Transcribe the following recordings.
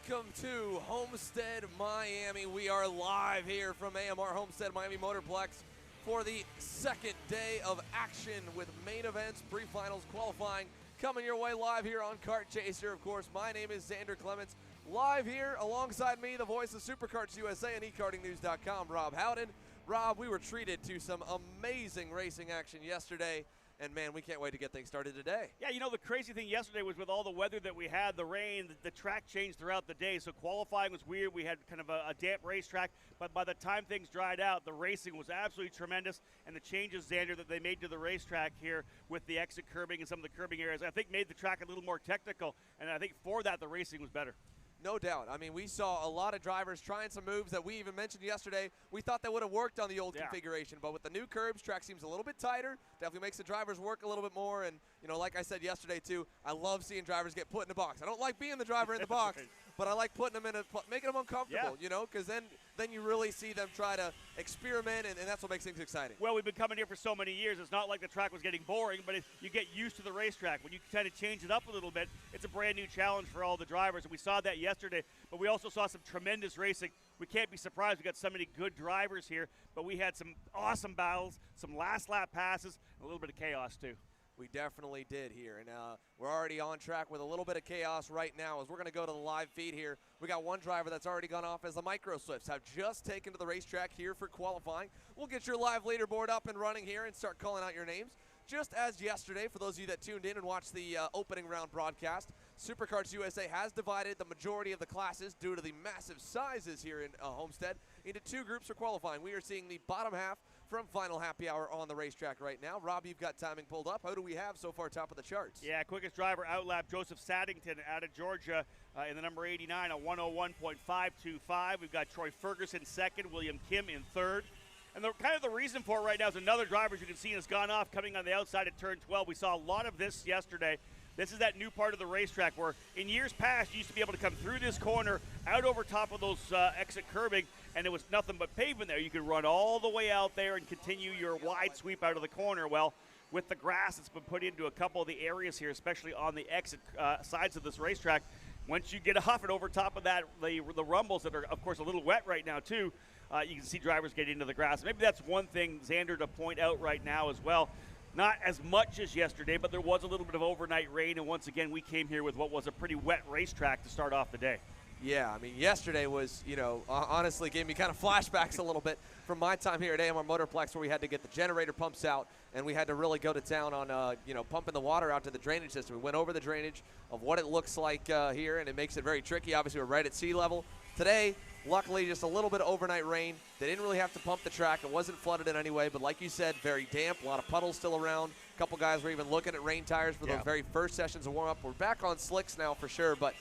Welcome to Homestead-Miami. We are live here from AMR Homestead-Miami Motorplex for the second day of action with main events, pre-finals, qualifying, coming your way live here on Kart Chaser. Of course, my name is Xander Clements. Live here alongside me, the voice of Superkarts USA and eKartingNews.com, Rob Howden. Rob, we were treated to some amazing racing action yesterday. And, man, we can't wait to get things started today. Yeah, you know, the crazy thing yesterday was with all the weather that we had, the rain, the track changed throughout the day. So qualifying was weird. We had kind of a damp racetrack. But by the time things dried out, the racing was absolutely tremendous. And the changes, Xander, that they made to the racetrack here with the exit curbing and some of the curbing areas, I think made the track a little more technical. And I think for that, the racing was better. No doubt. I mean, we saw a lot of drivers trying some moves that we even mentioned yesterday. We thought they would have worked on the old configuration, but with the new curbs, track seems a little bit tighter. Definitely makes the drivers work a little bit more. And, you know, like I said yesterday, too, I love seeing drivers get put in the box. I don't like being the driver in the box, but I like putting them in making them uncomfortable, you know, because then you really see them try to experiment, and that's what makes things exciting. Well, we've been coming here for so many years. It's not like the track was getting boring, but you get used to the racetrack. When you kind of change it up a little bit, it's a brand new challenge for all the drivers, and we saw that yesterday. But we also saw some tremendous racing. We can't be surprised. We got so many good drivers here, but we had some awesome battles, some last lap passes, and a little bit of chaos too. We definitely did here, and we're already on track with a little bit of chaos right now as we're going to go to the live feed here. We got one driver that's already gone off as the micro slips have just taken to the racetrack here for qualifying. We'll get your live leaderboard up and running here and start calling out your names. Just as yesterday, for those of you that tuned in and watched the opening round broadcast, Superkarts USA has divided the majority of the classes due to the massive sizes here in Homestead into two groups for qualifying. We are seeing the bottom half from Final Happy Hour on the racetrack right now. Rob, you've got timing pulled up. How do we have so far top of the charts? Yeah, quickest driver outlap Joseph Saddington out of Georgia in the number 89, a 101.525. We've got Troy Ferguson second, William Kim in third. And kind of the reason for it right now is another driver, as you can see, has gone off coming on the outside at turn 12. We saw a lot of this yesterday. This is that new part of the racetrack where in years past you used to be able to come through this corner, out over top of those exit curbing, and it was nothing but pavement there. You could run all the way out there and continue your wide sweep out of the corner. Well, with the grass that's been put into a couple of the areas here, especially on the exit sides of this racetrack, once you get a huff it over top of that, the rumbles that are, of course, a little wet right now, too, you can see drivers get into the grass. Maybe that's one thing, Xander, to point out right now as well. Not as much as yesterday, but there was a little bit of overnight rain, and once again, we came here with what was a pretty wet racetrack to start off the day. Yeah, I mean, yesterday was, you know, honestly gave me kind of flashbacks a little bit from my time here at AMR Motorplex where we had to get the generator pumps out and we had to really go to town on, you know, pumping the water out to the drainage system. We went over the drainage of what it looks like here, and it makes it very tricky. Obviously, we're right at sea level. Today, luckily, just a little bit of overnight rain. They didn't really have to pump the track. It wasn't flooded in any way, but like you said, very damp, a lot of puddles still around. A couple guys were even looking at rain tires for those very first sessions of warm-up. We're back on slicks now for sure, but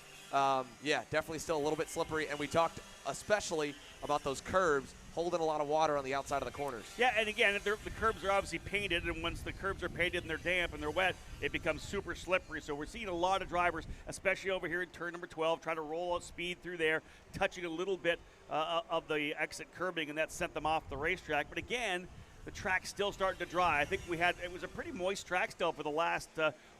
yeah, definitely still a little bit slippery, and we talked especially about those curbs holding a lot of water on the outside of the corners. Yeah, and again, the curbs are obviously painted, and once the curbs are painted and they're damp and they're wet, it becomes super slippery. So we're seeing a lot of drivers, especially over here in turn number 12, trying to roll out speed through there, touching a little bit of the exit curbing, and that sent them off the racetrack. But again, the track's still starting to dry. I think it was a pretty moist track still for the last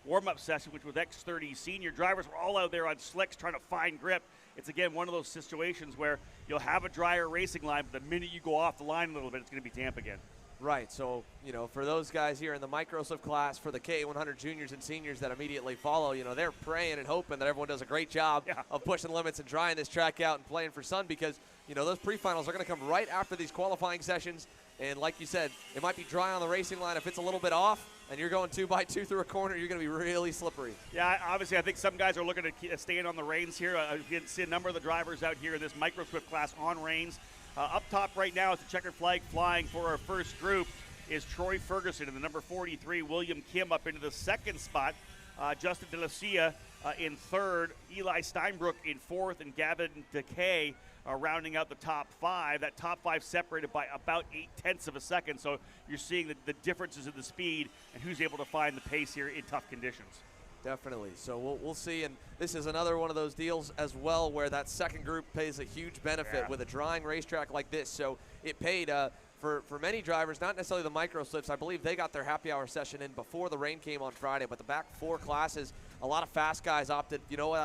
warm-up session, which was X30 Senior. Drivers were all out there on slicks trying to find grip. It's, again, one of those situations where you'll have a drier racing line, but the minute you go off the line a little bit, it's going to be damp again. Right, so, you know, for those guys here in the microslip class, for the K100 juniors and seniors that immediately follow, you know, they're praying and hoping that everyone does a great job of pushing limits and drying this track out and playing for sun because, you know, those pre-finals are going to come right after these qualifying sessions. And like you said, it might be dry on the racing line. If it's a little bit off and you're going 2x2 through a corner, you're going to be really slippery. Yeah, obviously I think some guys are looking to stay in on the reins here. You can see a number of the drivers out here in this micro-swift class on reins. Up top right now is the checkered flag flying for our first group is Troy Ferguson in the number 43, William Kim up into the second spot, Justin De Lucia in third, Eli Steinbrook in fourth, and Gavin DeKay rounding out the top five. That top five separated by about 0.8 of a second, so you're seeing the differences in the speed and who's able to find the pace here in tough conditions. Definitely. So we'll see. And this is another one of those deals as well where that second group pays a huge benefit with a drying racetrack like this. So it paid for many drivers, not necessarily the micro slips, I believe they got their happy hour session in before the rain came on Friday, but the back 4 classes, a lot of fast guys opted, you know what,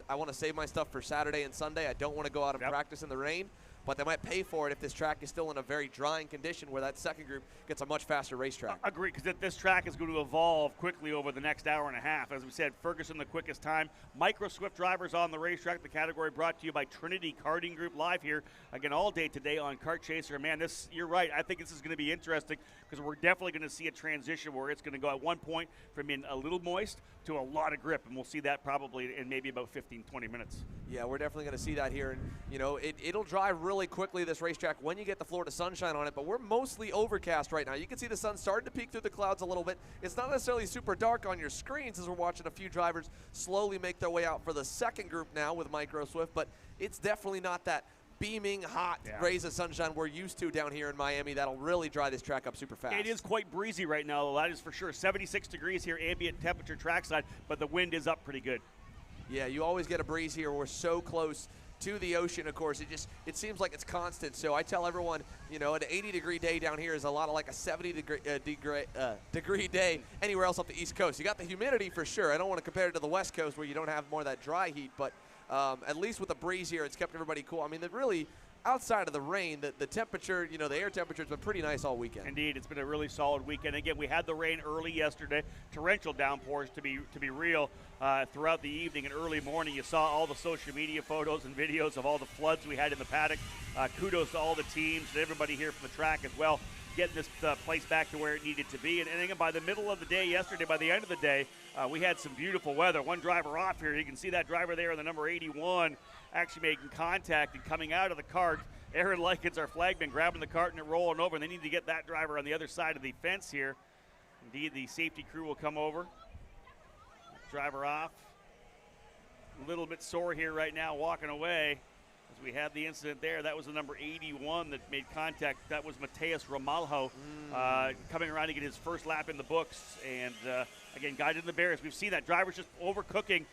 I want to save my stuff for Saturday and Sunday. I don't want to go out and practice in the rain, but they might pay for it if this track is still in a very drying condition where that second group gets a much faster racetrack. Agree, because this track is going to evolve quickly over the next hour and a half. As we said, Ferguson the quickest time. Micro Swift drivers on the racetrack. The category brought to you by Trinity Karting Group, live here again all day today on Kart Chaser. Man, this, you're right. I think this is going to be interesting because we're definitely going to see a transition where it's going to go at one point from being a little moist to a lot of grip, and we'll see that probably in maybe about 15, 20 minutes. Yeah, we're definitely going to see that here, and you know, it'll dry really quickly, this racetrack, when you get the Florida sunshine on it, but we're mostly overcast right now. You can see the sun starting to peek through the clouds a little bit. It's not necessarily super dark on your screens as we're watching a few drivers slowly make their way out for the second group now with Micro Swift, but it's definitely not that beaming hot rays of sunshine we're used to down here in Miami that'll really dry this track up super fast. It is quite breezy right now, though, that is for sure. 76 degrees here, ambient temperature trackside, but the wind is up pretty good. Yeah, you always get a breeze here. We're so close to the ocean, of course. It seems like it's constant. So I tell everyone, you know, an 80-degree day down here is a lot of like a 70-degree day anywhere else up the East Coast. You got the humidity for sure. I don't want to compare it to the West Coast where you don't have more of that dry heat, but at least with the breeze here, it's kept everybody cool. I mean, really, outside of the rain, the temperature, you know, the air temperature has been pretty nice all weekend. Indeed, it's been a really solid weekend. Again, we had the rain early yesterday, torrential downpours to be real throughout the evening and early morning. You saw all the social media photos and videos of all the floods we had in the paddock. Kudos to all the teams and everybody here from the track as well, getting this place back to where it needed to be. And again, by the middle of the day yesterday, by the end of the day, we had some beautiful weather. One driver off here, you can see that driver there in the number 81 actually making contact and coming out of the cart. Aaron Likens, our flagman, grabbing the cart and it rolling over, and they need to get that driver on the other side of the fence here. Indeed, the safety crew will come over. Driver off. A little bit sore here right now, walking away. As we had the incident there, that was the number 81 that made contact. That was Mateus Ramalho coming around to get his first lap in the books. And again, guided in the barriers. We've seen that driver's just overcooking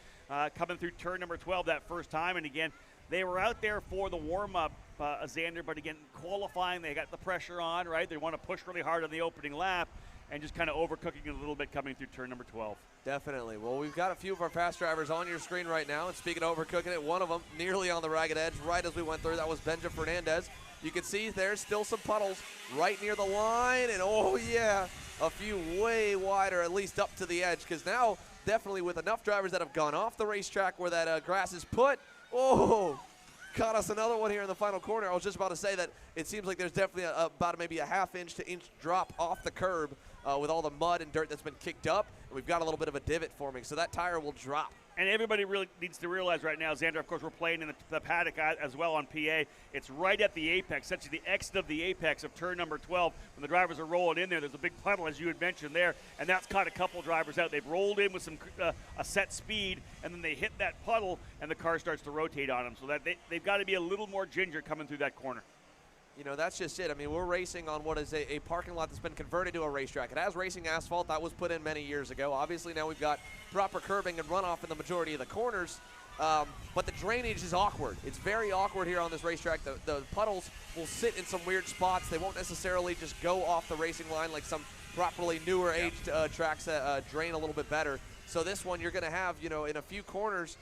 coming through turn number 12 that first time. And again, they were out there for the warm-up, Xander, but again, qualifying, they got the pressure on, right? They want to push really hard on the opening lap and just kind of overcooking it a little bit coming through turn number 12. Definitely. Well, we've got a few of our fast drivers on your screen right now. And speaking of overcooking it, one of them nearly on the ragged edge right as we went through. That was Benja Fernandez. You can see there's still some puddles right near the line. And, oh, yeah, a few way wider, at least up to the edge. Because now, definitely with enough drivers that have gone off the racetrack where that grass is put, oh, caught us another one here in the final corner. I was just about to say that it seems like there's definitely about maybe a half-inch to inch drop off the curb with all the mud and dirt that's been kicked up. And we've got a little bit of a divot forming, so that tire will drop. And everybody really needs to realize right now, Xander, of course, we're playing in the paddock as well on PA. It's right at the apex, essentially the exit of the apex of turn number 12. When the drivers are rolling in there, there's a big puddle, as you had mentioned there, and that's caught a couple drivers out. They've rolled in with some a set speed, and then they hit that puddle, and the car starts to rotate on them. So that they've got to be a little more ginger coming through that corner. You know, that's just it. I mean, we're racing on what is a parking lot that's been converted to a racetrack. It has racing asphalt. That was put in many years ago. Obviously, now we've got proper curbing and runoff in the majority of the corners. But the drainage is awkward. It's very awkward here on this racetrack. The puddles will sit in some weird spots. They won't necessarily just go off the racing line like some properly newer aged tracks that drain a little bit better. So this one you're going to have, you know, in a few corners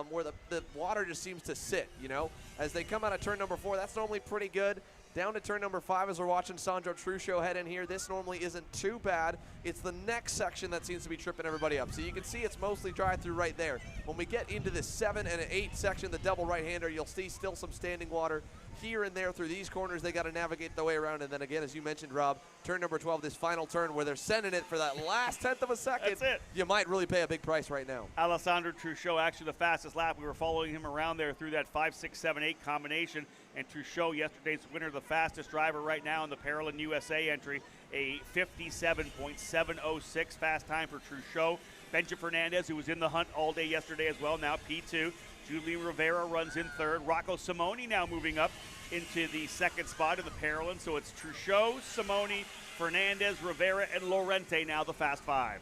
where the water just seems to sit, you know. As they come out of turn number 4, that's normally pretty good. Down to turn number 5 as we're watching Sandro Truscio head in here. This normally isn't too bad. It's the next section that seems to be tripping everybody up. So you can see it's mostly dry through right there. When we get into this 7 and 8 section, the double right-hander, you'll see still some standing water here and there through these corners. They got to navigate their way around. And then again, as you mentioned, Rob, turn number 12, this final turn where they're sending it for that last tenth of a second. That's it. You might really pay a big price right now. Alessandro Truscio, actually the fastest lap. We were following him around there through that 5, 6, 7, 8 combination. And Truscio, yesterday's winner, the fastest driver right now in the Paralympic USA entry, a 57.706 fast time for Truscio. Benja Fernandez, who was in the hunt all day yesterday as well, now P2. Julian Rivera runs in third. Rocco Simoni now moving up into the second spot in the Paralympic. So it's Truscio, Simoni, Fernandez, Rivera, and Lorente now the fast 5.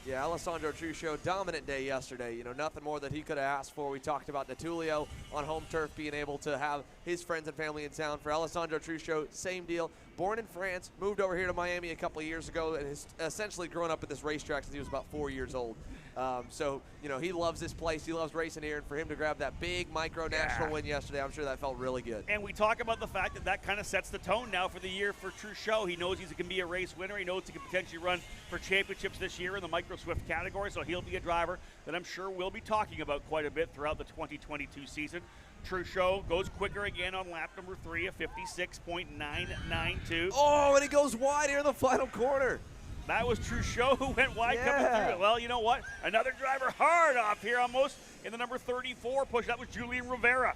Yeah, Alessandro Truscio, dominant day yesterday. You know, nothing more that he could have asked for. We talked about Natulio on home turf being able to have his friends and family in town. For Alessandro Truscio, same deal. born in France, moved over here to Miami a couple of years ago, and has essentially grown up at this racetrack since he was about 4 years old. So, you know, he loves this place. He loves racing here, and for him to grab that big micro national win yesterday, I'm sure that felt really good. And we talk about the fact that that kind of sets the tone now for the year for Truchot. He knows he can be a race winner. He knows he can potentially run for championships this year in the micro Swift category, so he'll be a driver that I'm sure we'll be talking about quite a bit throughout the 2022 season. Truchot goes quicker again on lap number 3, a 56.992. Oh, and he goes wide here in the final corner. That was Truchot who went wide coming through it. Well, you know what? Another driver hard off here almost in the number 34 push. That was Julian Rivera.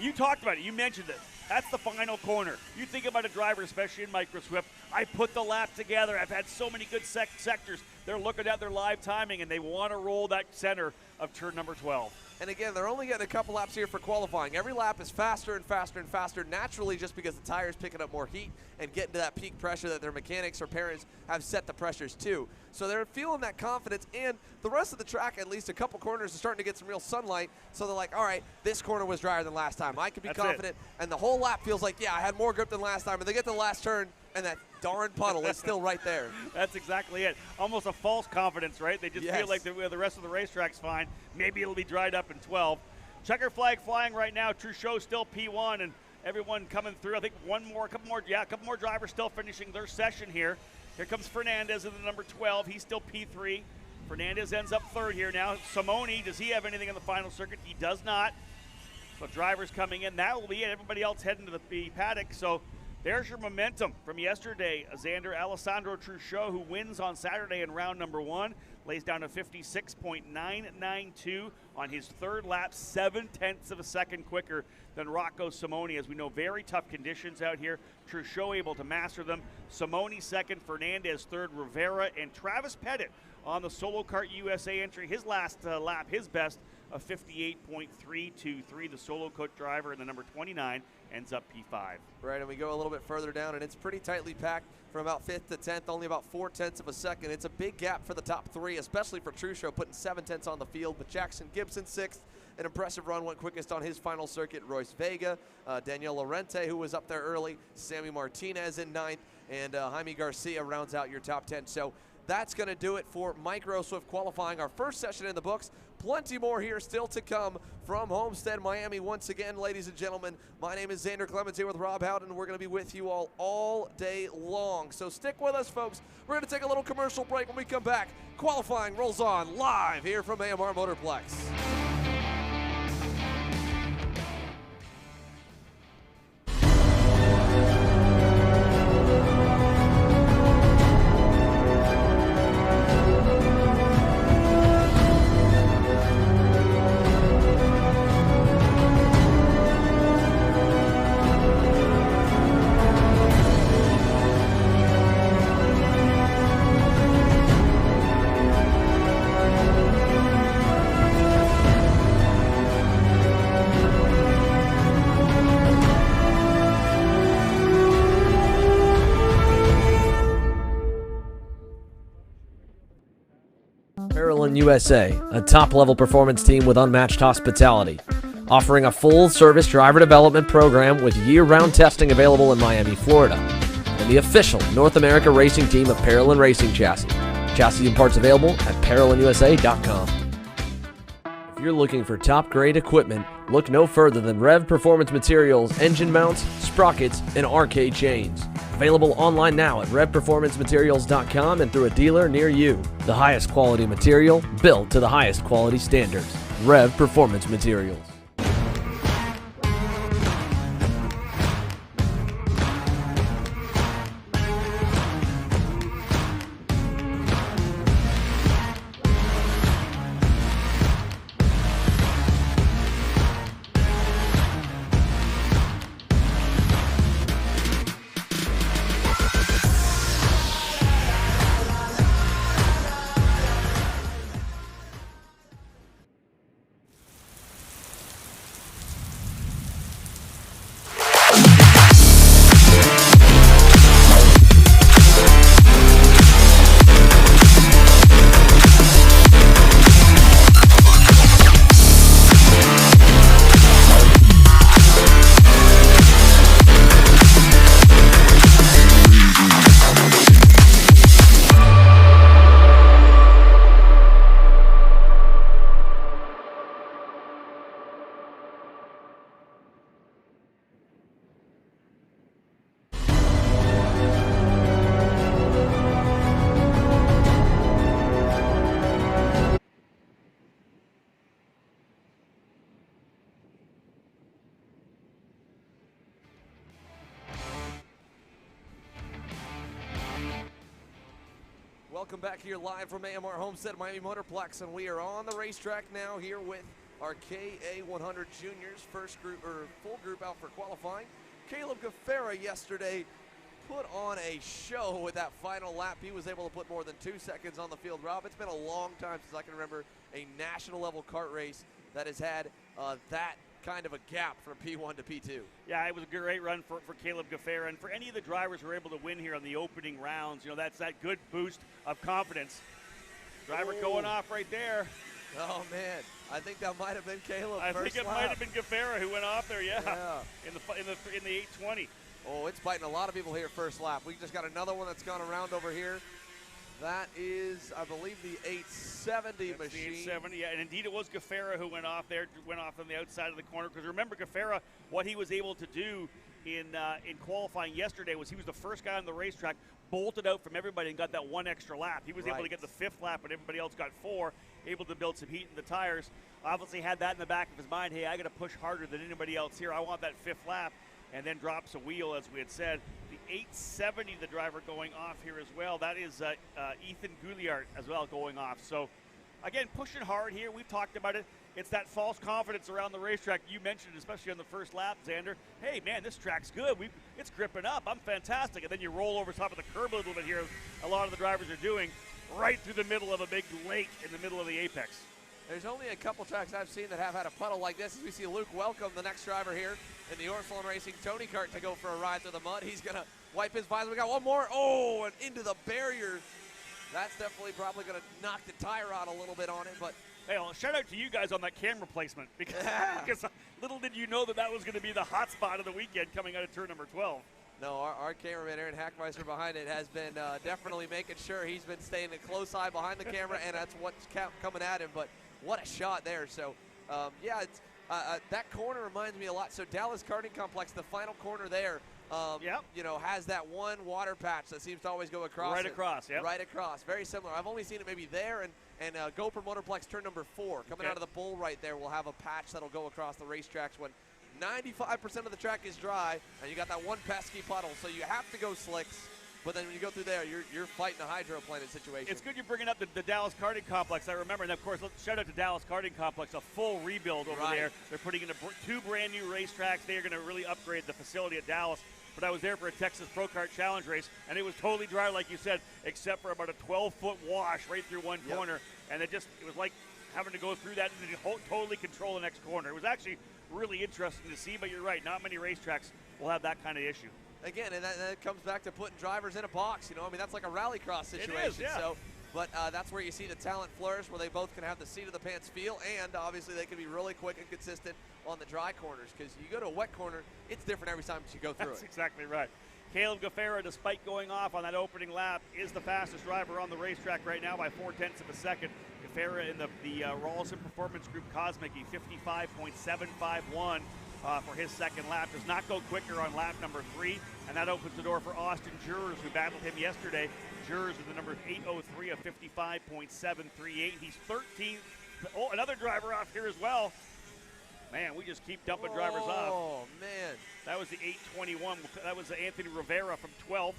You talked about it. You mentioned it. That's the final corner. You think about a driver, especially in micro Swift. I put the lap together. I've had so many good sectors. They're looking at their live timing, and they want to roll that center of turn number 12. And again, they're only getting a couple laps here for qualifying. Every lap is faster and faster and faster, naturally just because the tire's picking up more heat and getting to that peak pressure that their mechanics or parents have set the pressures to. So they're feeling that confidence, and the rest of the track, at least a couple corners, is starting to get some real sunlight. So they're like, all right, this corner was drier than last time. I can be confident. And the whole lap feels like, yeah, I had more grip than last time. And they get to the last turn, and that darn puddle is still right there. That's exactly it. Almost a false confidence, right? They just feel like the rest of the racetrack's fine. Maybe it'll be dried up in 12. Checker flag flying right now. Truchot still P1, and everyone coming through. I think a couple more drivers still finishing their session here. Here comes Fernandez in the number 12. He's still P3. Fernandez ends up third here now. Simoni, does he have anything in the final circuit? He does not. So drivers coming in. That will be it. Everybody else heading to the paddock. So there's your momentum from yesterday. Xander Alessandro Truchot, who wins on Saturday in round number 1, lays down a 56.992 on his third lap, 0.7 of a second quicker than Rocco Simoni. As we know, very tough conditions out here. Truchot able to master them. Simoni second, Fernandez third, Rivera and Travis Pettit on the Solo Kart USA entry. His last lap, his best, a 58.323. The Solo Kart driver in the number 29 ends up P5. Right, and we go a little bit further down, and it's pretty tightly packed from about 5th to 10th, only about 0.4 of a second. It's a big gap for the top 3, especially for Truchot, putting 0.7 on the field. But Jackson Gibson 6th, an impressive run, went quickest on his final circuit. Royce Vega, Daniel Lorente, who was up there early, Sammy Martinez in 9th, and Jaime Garcia rounds out your top 10. So that's going to do it for Micro Swift qualifying. Our first session in the books. Plenty more here still to come from Homestead-Miami. Once again, ladies and gentlemen, my name is Xander Clemens here with Rob Howden. We're going to be with you all day long. So stick with us, folks. We're going to take a little commercial break. When we come back, qualifying rolls on live here from AMR Motorplex. USA, a top-level performance team with unmatched hospitality, offering a full-service driver development program with year-round testing available in Miami, Florida, and the official North America racing team of Parolin Racing Chassis. Chassis and parts available at ParolinUSA.com. If you're looking for top-grade equipment, look no further than Rev Performance Materials engine mounts, sprockets, and arcade chains. Available online now at RevPerformanceMaterials.com and through a dealer near you. The highest quality material, built to the highest quality standards. Rev Performance Materials. Welcome back here live from AMR Homestead-Miami Motorplex, and we are on the racetrack now here with our KA100 juniors, first group or full group out for qualifying. Caleb Gaffera yesterday put on a show with that final lap. He was able to put more than 2 seconds on the field. Rob, it's been a long time since I can remember a national level kart race that has had that kind of a gap from P1 to P2. Yeah, it was a great run for Caleb Gaffera, and for any of the drivers who were able to win here on the opening rounds, you know, that's that good boost of confidence. Driver going off right there. Oh man, I think that might have been Caleb. I think it might have been Gaffera who went off there. Yeah. In the 820. Oh, it's biting a lot of people here first lap. We just got another one that's gone around over here. That is, I believe, the 870 That's machine. The 870, yeah, and indeed it was Gaffera who went off there, went off on the outside of the corner. Because remember, Gaffera, what he was able to do in qualifying yesterday was he was the first guy on the racetrack, bolted out from everybody and got that one extra lap. He was able to get the 5th lap, but everybody else got 4, able to build some heat in the tires. Obviously had that in the back of his mind, hey, I got to push harder than anybody else here. I want that 5th lap, and then drops a wheel, as we had said. The 870, the driver going off here as well. That is Ethan Gouliart as well going off. So, again, pushing hard here. We've talked about it. It's that false confidence around the racetrack. You mentioned, especially on the first lap, Xander. Hey, man, this track's good. It's gripping up. I'm fantastic. And then you roll over top of the curb a little bit here. A lot of the drivers are doing right through the middle of a big lake in the middle of the apex. There's only a couple tracks I've seen that have had a puddle like this. As we see Luke Welcome, the next driver here in the Orsolon Racing Tony kart, to go for a ride through the mud. He's going to wipe his visor. We got one more. Oh, and into the barrier. That's definitely probably going to knock the tire out a little bit on it. But hey, well, shout out to you guys on that camera placement, because little did you know that was going to be the hot spot of the weekend coming out of turn number 12. No, our cameraman, Aaron Hackmeister, behind it has been definitely making sure he's been staying a close eye behind the camera, and that's what's coming at him. But what a shot there. So, yeah, it's, that corner reminds me a lot. So Dallas Karting Complex, the final corner there, you know, has that one water patch that seems to always go across. Right across, yeah. Right across. Very similar. I've only seen it maybe there, and GoPro Motorplex turn number 4. Coming out of the bull right there, we'll have a patch that'll go across the racetracks when 95% of the track is dry, and you got that one pesky puddle. So you have to go slicks. But then when you go through there, you're fighting a hydroplaning situation. It's good you're bringing up the Dallas Karting Complex. I remember, and of course, shout out to Dallas Karting Complex, a full rebuild over there. They're putting in 2 brand new racetracks. They are going to really upgrade the facility at Dallas. But I was there for a Texas Pro Kart Challenge race, and it was totally dry, like you said, except for about a 12-foot wash right through one corner. And it was like having to go through that and totally control the next corner. It was actually really interesting to see, but you're right, not many racetracks will have that kind of issue. Again, and that comes back to putting drivers in a box, you know. I mean, that's like a rallycross situation. It is, yeah. So, but that's where you see the talent flourish, where they both can have the seat of the pants feel, and obviously they can be really quick and consistent on the dry corners, because you go to a wet corner, it's different every time you go through That's exactly right. Caleb Gaffera, despite going off on that opening lap, is the fastest driver on the racetrack right now by 0.4 seconds. Gaffera in the Rawlson Performance Group Cosmic, 55.751. For his second lap. Does not go quicker on lap number 3, and that opens the door for Austin Jurors, who battled him yesterday. Jurors with the number 803 of 55.738. He's 13th. Oh, another driver off here as well. Man, we just keep dumping drivers off. Oh, man. That was the 821. That was Anthony Rivera from 12th.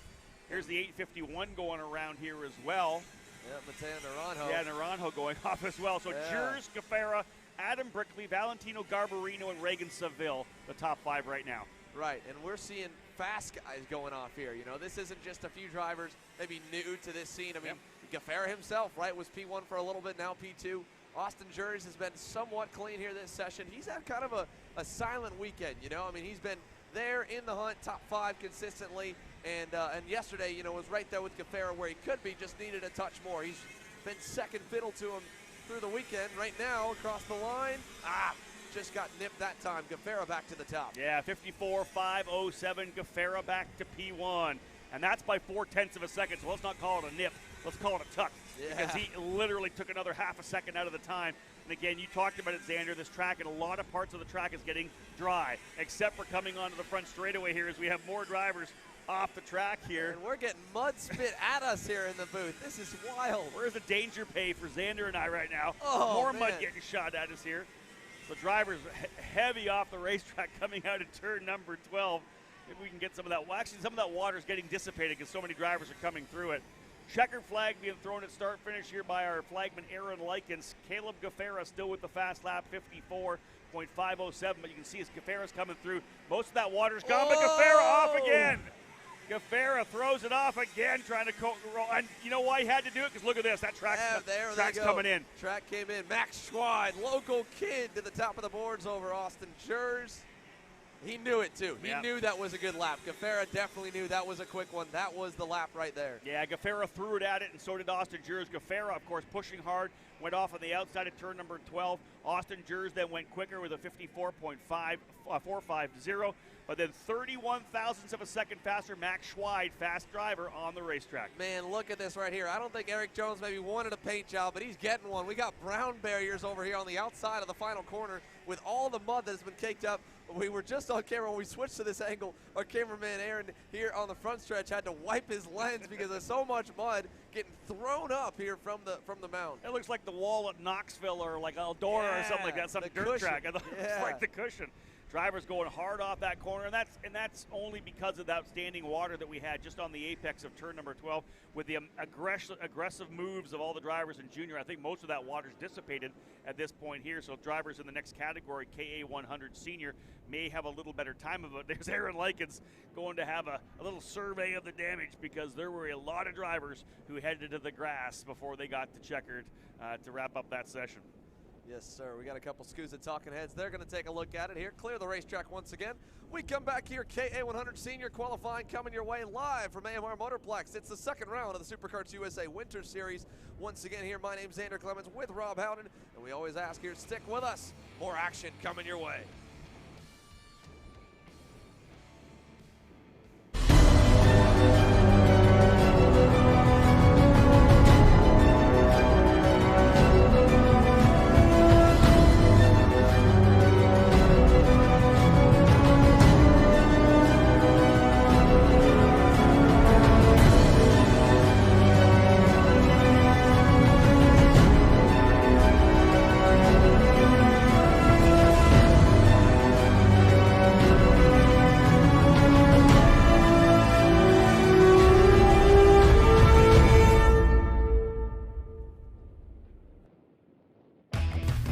Here's the 851 going around here as well. Yeah, Mateo Naranjo. Yeah, Naranjo going off as well. So Jurors, Gaffera, Adam Brickley, Valentino Garbarino, and Reagan Seville, the top 5 right now. Right, and we're seeing fast guys going off here. You know, this isn't just a few drivers maybe new to this scene. I mean, Gaffera himself, right, was P1 for a little bit, now P2. Austin Juries has been somewhat clean here this session. He's had kind of a silent weekend, you know. I mean, he's been there in the hunt, top 5 consistently, and yesterday, you know, was right there with Gaffera where he could be, just needed a touch more. He's been second fiddle to him through the weekend. Right now, across the line, just got nipped that time. Gaffera back to the top. Yeah, 54.507, Gaffera back to P1. And that's by 0.4 seconds, so let's not call it a nip. Let's call it a tuck. Yeah. Because he literally took another half a second out of the time. And again, you talked about it, Xander, this track, and a lot of parts of the track is getting dry, except for coming onto the front straightaway here as we have more drivers off the track here. And we're getting mud spit at us here in the booth. This is wild. Where's the danger pay for Xander and I right now? Oh, more man. mud getting shot at us here. The drivers heavy off the racetrack coming out of turn number 12. Maybe we can get some of that. Well, actually, some of that water is getting dissipated because so many drivers are coming through it. checkered flag being thrown at start finish here by our flagman Aaron Likens. Caleb Gaffera still with the fast lap, 54.507, but you can see as Gaffera's coming through, most of that water's gone, but Gaffera off again. Gaffera throws it off again, trying to roll. And you know why he had to do it? Because look at this. That track's coming in. Track came in. Max Schweid, local kid, to the top of the boards over Austin Jers. He knew it, too. He knew that was a good lap. Gaffera definitely knew that was a quick one. That was the lap right there. Yeah, Gaffera threw it at it, and so did Austin Jers. Gaffera, of course, pushing hard, went off on the outside of turn number 12. Austin Jers then went quicker with a 54.450, but then 31 thousandths of a second faster. Max Schweid, fast driver on the racetrack. Man, look at this right here. I don't think Eric Jones maybe wanted a paint job, but he's getting one. We got brown barriers over here on the outside of the final corner with all the mud that has been caked up. We were just on camera when we switched to this angle. Our cameraman Aaron here on the front stretch had to wipe his lens because there's so much mud getting thrown up here from the mound. It looks like the wall at Knoxville or like Eldora or something like that, some dirt cushion. Track. It's like the cushion. Drivers going hard off that corner, and that's only because of the outstanding water that we had just on the apex of turn number 12 with the aggressive moves of all the drivers in junior. I think most of that water's dissipated at this point here, so drivers in the next category, KA100 Senior, may have a little better time of it. There's Aaron Likens going to have a little survey of the damage because there were a lot of drivers who headed to the grass before they got to checkered to wrap up that session. Yes, sir. We got a couple SKUSA talking heads. They're going to take a look at it here. Clear the racetrack once again. We come back here. KA100 Senior Qualifying coming your way live from AMR Motorplex. It's the second round of the SuperKarts USA Winter Series. Once again here, my name's Xander Clemens with Rob Howden. And we always ask here, stick with us. More action coming your way.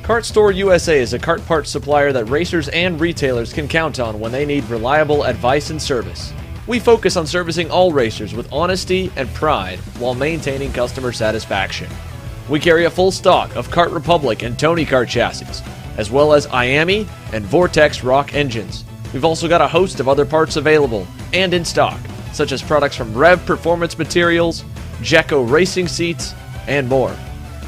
Kart Store USA is a kart parts supplier that racers and retailers can count on when they need reliable advice and service. We focus on servicing all racers with honesty and pride while maintaining customer satisfaction. We carry a full stock of Kart Republic and Tony Kart chassis, as well as IAMI and Vortex Rock engines. We've also got a host of other parts available and in stock, such as products from Rev Performance Materials, Jecco Racing Seats, and more.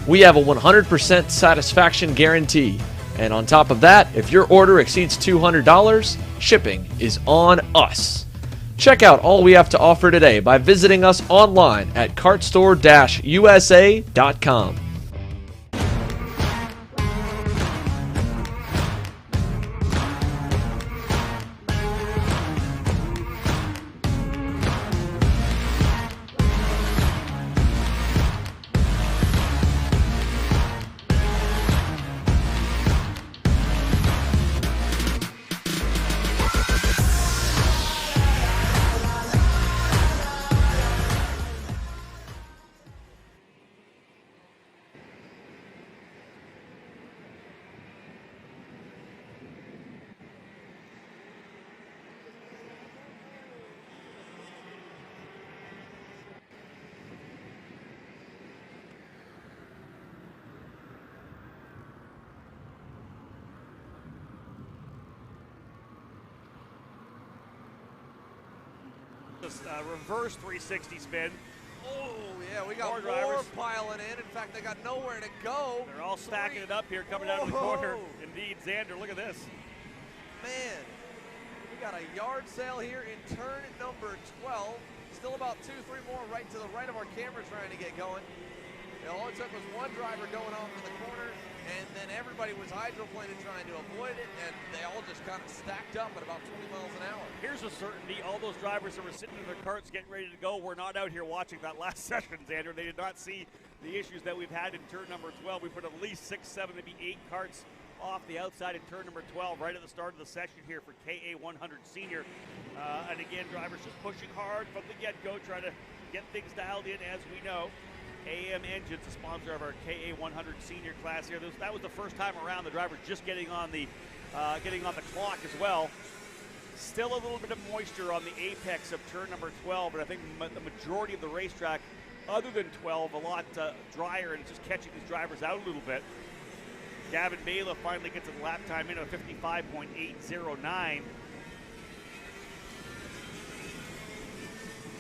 We have a 100% satisfaction guarantee, and on top of that, if your order exceeds $200, shipping is on us. Check out all we have to offer today by visiting us online at kartstore-usa.com. Reverse 360 spin. Oh, yeah, we got more drivers piling in. In fact, they got nowhere to go. They're all stacking it up here, coming out of the corner. Indeed, Xander, look at this. Man, we got a yard sale here in turn number 12. Still about 2-3 more right to the right of our camera trying to get going. And all it took was one driver going off in the corner, and then everybody was hydroplaning trying to avoid it, and they all just kind of stacked up at about 20 miles an hour. Here's a certainty. All those drivers that were sitting in their carts getting ready to go were not out here watching that last session, Xander. They did not see the issues that we've had in turn number 12. We put at least 6, 7, maybe 8 carts off the outside in turn number 12 right at the start of the session here for KA100 Senior. And again, drivers just pushing hard from the get-go, trying to get things dialed in as we know. AM Engines, the sponsor of our KA100 Senior class here. That was the first time around the driver's just getting on the clock as well. Still a little bit of moisture on the apex of turn number 12, but I think the majority of the racetrack, other than 12, a lot drier, and it's just catching these drivers out a little bit. Gavin Bailiff finally gets a lap time in of 55.809.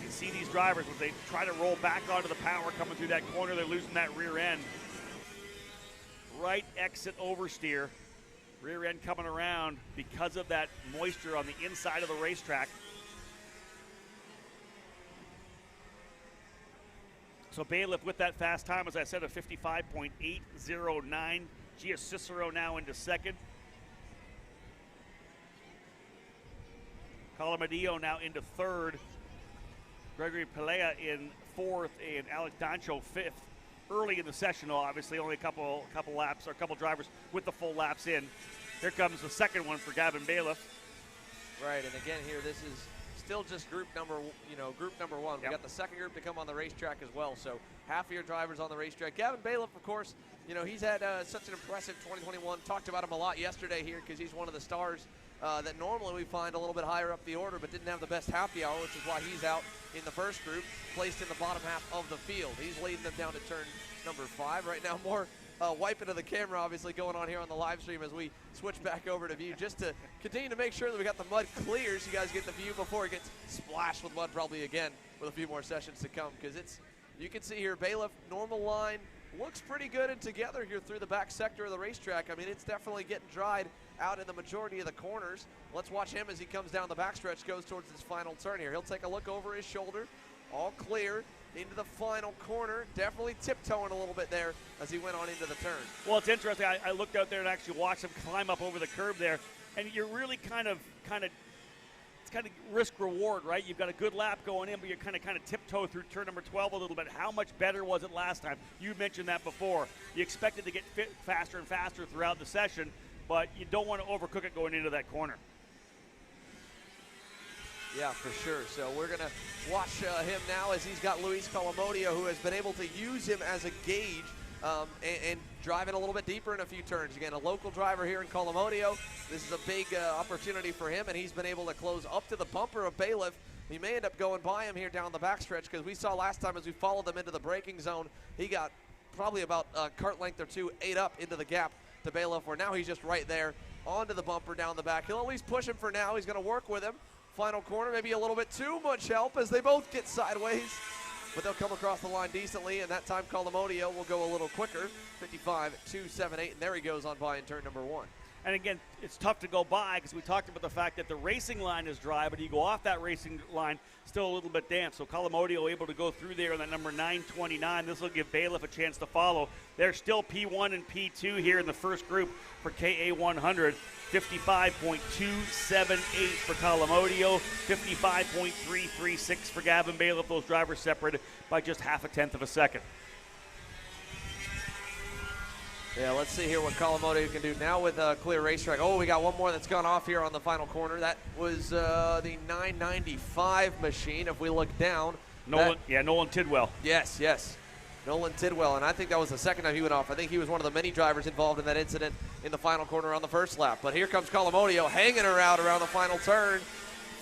See these drivers when they try to roll back onto the power coming through that corner, they're losing that rear end. Right exit oversteer, rear end coming around because of that moisture on the inside of the racetrack. So Bailiff with that fast time, as I said, of 55.809. Gia Cicero now into second. Colomadillo now into third. Gregory Pelea in fourth and Alex Dancho fifth. Early in the session, obviously, only a couple laps, or a couple drivers with the full laps in. Here comes the second one for Gavin Bailiff. Right, and again here, this is still just group number one. We got the second group to come on the racetrack as well, so half of your drivers on the racetrack. Gavin Bailiff, of course, he's had such an impressive 2021. Talked about him a lot yesterday here because he's one of the stars that normally we find a little bit higher up the order, but didn't have the best happy hour, which is why he's out in the first group, placed in the bottom half of the field. He's leading them down to turn number 5 right now. More wiping of the camera, obviously, going on here on the live stream as we switch back over to view, just to continue to make sure that we got the mud clear so you guys get the view before it gets splashed with mud probably again with a few more sessions to come, because you can see here Bailiff, normal line, looks pretty good and together here through the back sector of the racetrack. I mean, it's definitely getting dried out in the majority of the corners. Let's watch him as he comes down the backstretch, goes towards his final turn here. He'll take a look over his shoulder, all clear, into the final corner. Definitely tiptoeing a little bit there as he went on into the turn. Well, it's interesting. I looked out there and actually watched him climb up over the curb there, and you're really kind of it's kind of risk reward, right? You've got a good lap going in, but you're kind of tiptoe through turn number 12 a little bit. How much better was it last time? You mentioned that before. You expected to get fit faster and faster throughout the session, but you don't want to overcook it going into that corner. Yeah, for sure. So we're going to watch him now as he's got Luis Colomodio, who has been able to use him as a gauge and driving a little bit deeper in a few turns. Again, a local driver here in Colomodio. This is a big opportunity for him, and he's been able to close up to the bumper of Bailiff. He may end up going by him here down the backstretch, because we saw last time as we followed them into the braking zone, he got probably about a cart length or two, 8 up into the gap to Bailiff, where now he's just right there onto the bumper down the back. He'll at least push him for now. He's going to work with him. Final corner, maybe a little bit too much help as they both get sideways, but they'll come across the line decently, and that time Colomodio will go a little quicker, 55.278, and there he goes on by in turn number 1. And again, it's tough to go by because we talked about the fact that the racing line is dry, but you go off that racing line, still a little bit damp. So Colomodio able to go through there on that number 929. This will give Bailiff a chance to follow. There's still P1 and P2 here in the first group for KA100. 55.278 for Colomodio, 55.336 for Gavin Bailiff. Those drivers separated by just half a tenth of a second. Yeah, let's see here what Colomodio can do now with a clear racetrack. Oh, we got one more that's gone off here on the final corner. That was the 995 machine. If we look down. Nolan Tidwell. Yes. Nolan Tidwell, and I think that was the second time he went off. I think he was one of the many drivers involved in that incident in the final corner on the first lap. But here comes Colomodio hanging around the final turn.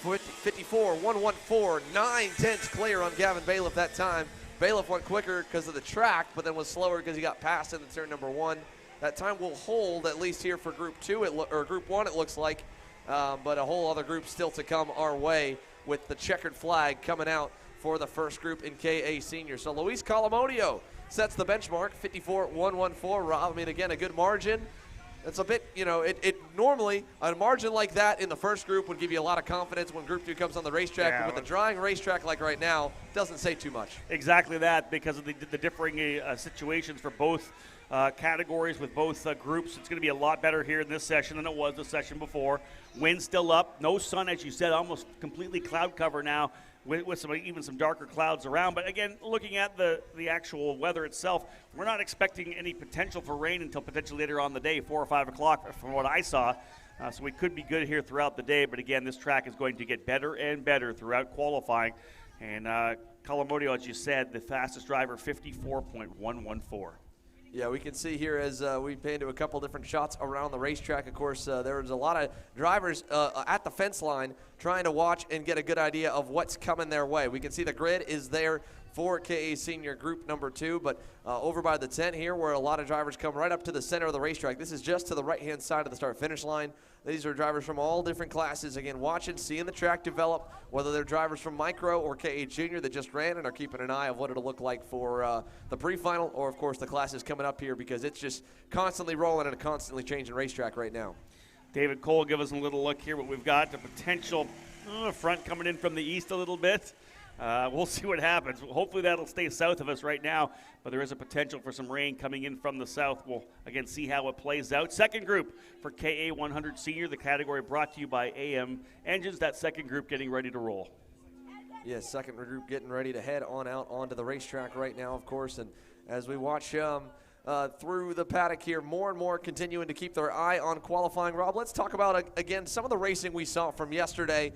54.114, 9/10 clear on Gavin Bailiff that time. Bailiff went quicker because of the track, but then was slower because he got past in the turn number 1. That time will hold at least here for Group 2 or Group 1. It looks like, but a whole other group still to come our way with the checkered flag coming out for the first group in KA Senior. So Luis Colomodio sets the benchmark, 54.114. Rob, I mean, again, a good margin. It's a bit, normally a margin like that in the first group would give you a lot of confidence when Group 2 comes on the racetrack. Yeah, but with a drying racetrack like right now, doesn't say too much. Exactly that, because of the differing situations for both categories with both groups. It's going to be a lot better here in this session than it was the session before. Wind still up, no sun, as you said, almost completely cloud cover now, with even some darker clouds around. But again, looking at the actual weather itself, we're not expecting any potential for rain until potentially later on the day, 4 or 5 o'clock from what I saw. So we could be good here throughout the day. But again, this track is going to get better and better throughout qualifying. And Calamodio, as you said, the fastest driver, 54.114. Yeah, we can see here as we pan to a couple different shots around the racetrack. Of course, there was a lot of drivers at the fence line trying to watch and get a good idea of what's coming their way. We can see the grid is there for KA Senior Group number 2, but over by the tent here where a lot of drivers come right up to the center of the racetrack. This is just to the right-hand side of the start-finish line. These are drivers from all different classes, again, watching, seeing the track develop, whether they're drivers from Micro or KA Junior that just ran and are keeping an eye of what it'll look like for the pre-final, or, of course, the classes coming up here, because it's just constantly rolling and a constantly changing racetrack right now. David Cole, give us a little look here what we've got. The potential front coming in from the east a little bit. We'll see what happens. Hopefully that'll stay south of us right now, but there is a potential for some rain coming in from the south. We'll, again, see how it plays out. Second group for KA 100 Senior, the category brought to you by AM Engines. That second group getting ready to roll. Yes, second group getting ready to head on out onto the racetrack right now, of course, and as we watch through the paddock here, more and more continuing to keep their eye on qualifying. Rob, let's talk about, again, some of the racing we saw from yesterday.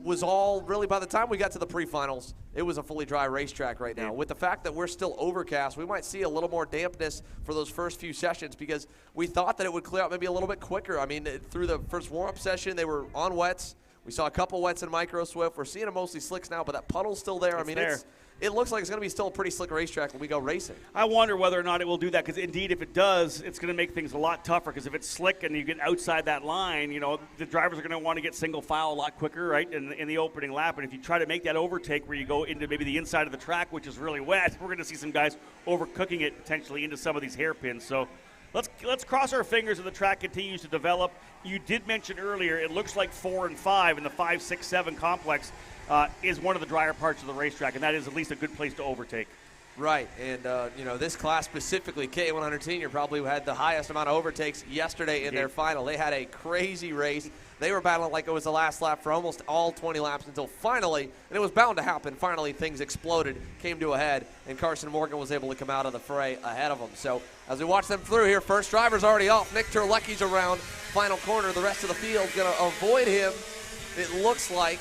Was all really, by the time we got to the pre-finals, it was a fully dry racetrack right now. With the fact that we're still overcast, we might see a little more dampness for those first few sessions, because we thought that it would clear out maybe a little bit quicker. I mean, through the first warm-up session, they were on wets. We saw a couple wets in Micro Swift. We're seeing them mostly slicks now, but that puddle's still there. It looks like it's going to be still a pretty slick racetrack when we go racing. I wonder whether or not it will do that, because indeed, if it does, it's going to make things a lot tougher, because if it's slick and you get outside that line, you know, the drivers are going to want to get single file a lot quicker, right, in the opening lap. And if you try to make that overtake where you go into maybe the inside of the track, which is really wet, we're going to see some guys overcooking it potentially into some of these hairpins. So let's cross our fingers as the track continues to develop. You did mention earlier, it looks like 4 and 5 in the 5, 6, 7 complex is one of the drier parts of the racetrack, and that is at least a good place to overtake. Right, and you know, this class specifically, KA100 Senior, probably had the highest amount of overtakes yesterday in their final. They had a crazy race. They were battling like it was the last lap for almost all 20 laps until finally, and it was bound to happen, finally things exploded, came to a head, and Carson Morgan was able to come out of the fray ahead of them. So as we watch them through here, first driver's already off. Nick Terlecki's around, final corner. The rest of the field going to avoid him, it looks like,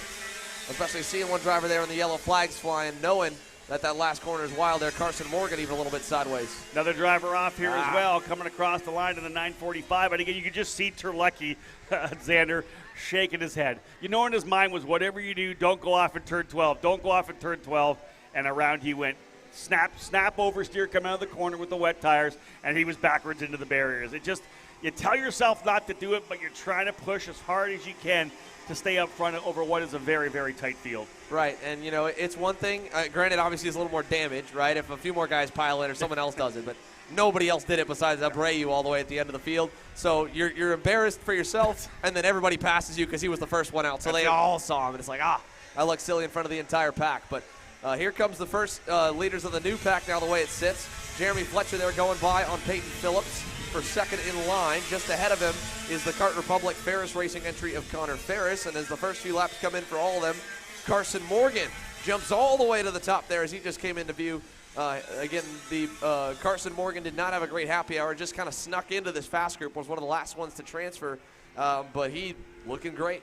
especially seeing one driver there in the yellow flags flying, knowing that last corner is wild there. Carson Morgan even a little bit sideways. Another driver off here as well, coming across the line in the 945. And again, you can just see Terlecki, Xander, shaking his head. You know, in his mind was, whatever you do, don't go off in turn 12. Don't go off in turn 12. And around he went. Snap oversteer coming out of the corner with the wet tires, and he was backwards into the barriers. It just, you tell yourself not to do it, but you're trying to push as hard as you can to stay up front over what is a very, very tight field. Right, and you know, it's one thing, granted obviously it's a little more damage, right, if a few more guys pile in or someone else does it, but nobody else did it besides Abreu all the way at the end of the field. So you're embarrassed for yourself, and then everybody passes you because he was the first one out, so they all saw him, and it's like, I look silly in front of the entire pack. But here comes the first leaders of the new pack now, the way it sits. Jeremy Fletcher there going by on Peyton Phillips for second in line. Just ahead of him is the Kart Republic Ferris Racing entry of Connor Ferris, and as the first few laps come in for all of them, Carson Morgan jumps all the way to the top there as he just came into view. Again, the Carson Morgan did not have a great happy hour, just kind of snuck into this fast group, was one of the last ones to transfer, but he's looking great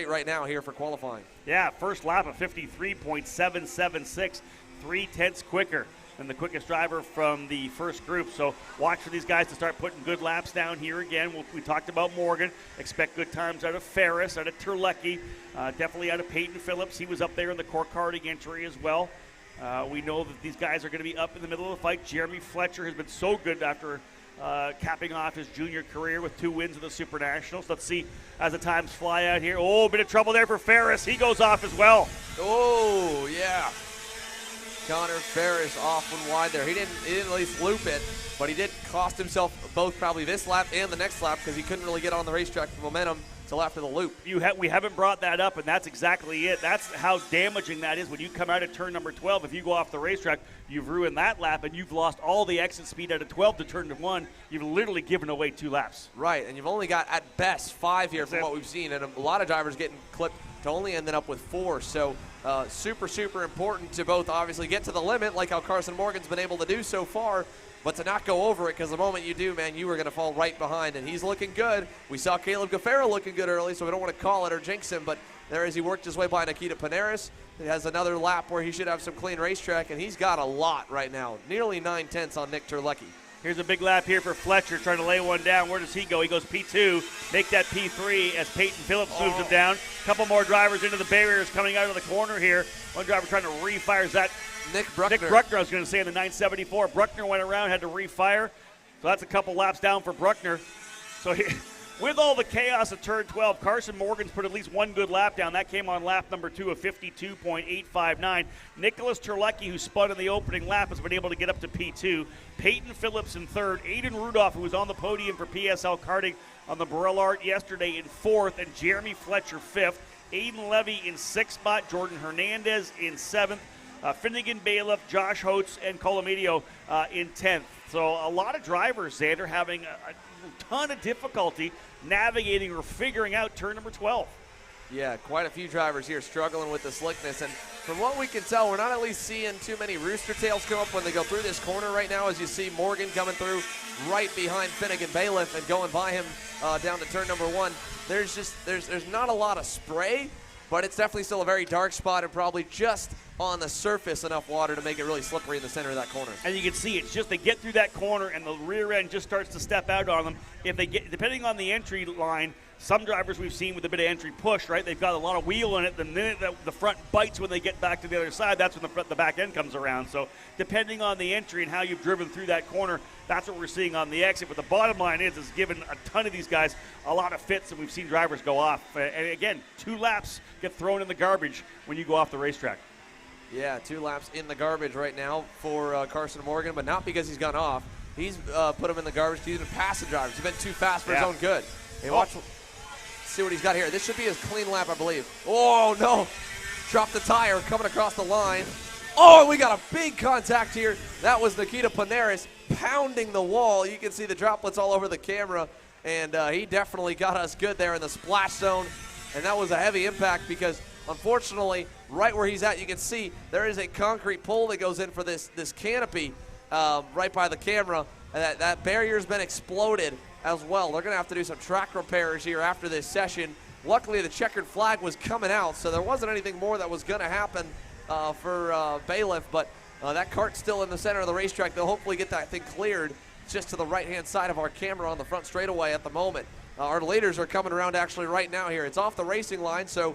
right now here for qualifying. Yeah, first lap of 53.776, 3/10 quicker than the quickest driver from the first group. So watch for these guys to start putting good laps down here again. We talked about Morgan. Expect good times out of Ferris, out of Terlecki, definitely out of Peyton Phillips. He was up there in the core karting entry as well. We know that these guys are going to be up in the middle of the fight. Jeremy Fletcher has been so good after capping off his junior career with 2 wins in the Super Nationals. Let's see as the times fly out here. Oh, a bit of trouble there for Ferris. He goes off as well. Oh, yeah. Connor Ferris off and wide there. He didn't at least loop it, but he did cost himself both probably this lap and the next lap because he couldn't really get on the racetrack with momentum till after the loop. We haven't brought that up, and that's exactly it. That's how damaging that is when you come out of turn number 12. If you go off the racetrack, you've ruined that lap, and you've lost all the exit speed out of 12 to turn 1. You've literally given away 2 laps. Right, and you've only got, at best, 5 here from what we've seen, and a lot of drivers getting clipped to only ending up with 4. So super, super important to both obviously get to the limit, like how Carson Morgan's been able to do so far, but to not go over it, because the moment you do, man, you are going to fall right behind, and he's looking good. We saw Caleb Gaffaro looking good early, so we don't want to call it or jinx him, but there as he worked his way by Nikita Panaris. He has another lap where he should have some clean racetrack, and he's got a lot right now. Nearly 9/10 on Nick Terlecki. Here's a big lap here for Fletcher, trying to lay one down. Where does he go? He goes P2, make that P3 as Peyton Phillips moves him down. A couple more drivers into the barriers coming out of the corner here. One driver trying to refire. Is that Nick Bruckner? Nick Bruckner, I was going to say, in the 974. Bruckner went around, had to refire. So that's a couple laps down for Bruckner. So with all the chaos of turn 12, Carson Morgan's put at least one good lap down. That came on lap number 2 of 52.859. Nicholas Terlecki, who spun in the opening lap, has been able to get up to P2. Peyton Phillips in third. Aiden Rudolph, who was on the podium for PSL karting on the Burrell Art yesterday, in fourth. And Jeremy Fletcher fifth. Aiden Levy in sixth spot. Jordan Hernandez in seventh. Finnegan Bailiff, Josh Holtz, and Colomedio in 10th. So a lot of drivers, Xander, having a ton of difficulty navigating or figuring out turn number 12. Yeah, quite a few drivers here struggling with the slickness. And from what we can tell, we're not at least seeing too many rooster tails come up when they go through this corner right now, as you see Morgan coming through right behind Finnegan Bailiff and going by him down to turn number 1. There's not a lot of spray, but it's definitely still a very dark spot and probably just on the surface enough water to make it really slippery in the center of that corner. And you can see it's just they get through that corner and the rear end just starts to step out on them. If they get, depending on the entry line, some drivers we've seen with a bit of entry push, right? They've got a lot of wheel in it. The minute the front bites when they get back to the other side, that's when the back end comes around. So depending on the entry and how you've driven through that corner, that's what we're seeing on the exit. But the bottom line is given a ton of these guys a lot of fits, and we've seen drivers go off. And again, 2 laps get thrown in the garbage when you go off the racetrack. Yeah, 2 laps in the garbage right now for Carson Morgan, but not because he's gone off. He's put him in the garbage. He's been passing drivers. He's been too fast for his own good. Hey, watch. See what he's got here. This should be his clean lap, I believe. Oh, no. Dropped the tire coming across the line. Oh, we got a big contact here. That was Nikita Panaris pounding the wall. You can see the droplets all over the camera, and he definitely got us good there in the splash zone, and that was a heavy impact because, unfortunately, right where he's at, you can see there is a concrete pole that goes in for this canopy right by the camera. And that barrier's been exploded as well. They're going to have to do some track repairs here after this session. Luckily, the checkered flag was coming out, so there wasn't anything more that was going to happen for Bailiff, but that cart's still in the center of the racetrack. They'll hopefully get that thing cleared just to the right-hand side of our camera on the front straightaway at the moment. Our leaders are coming around actually right now here. It's off the racing line, so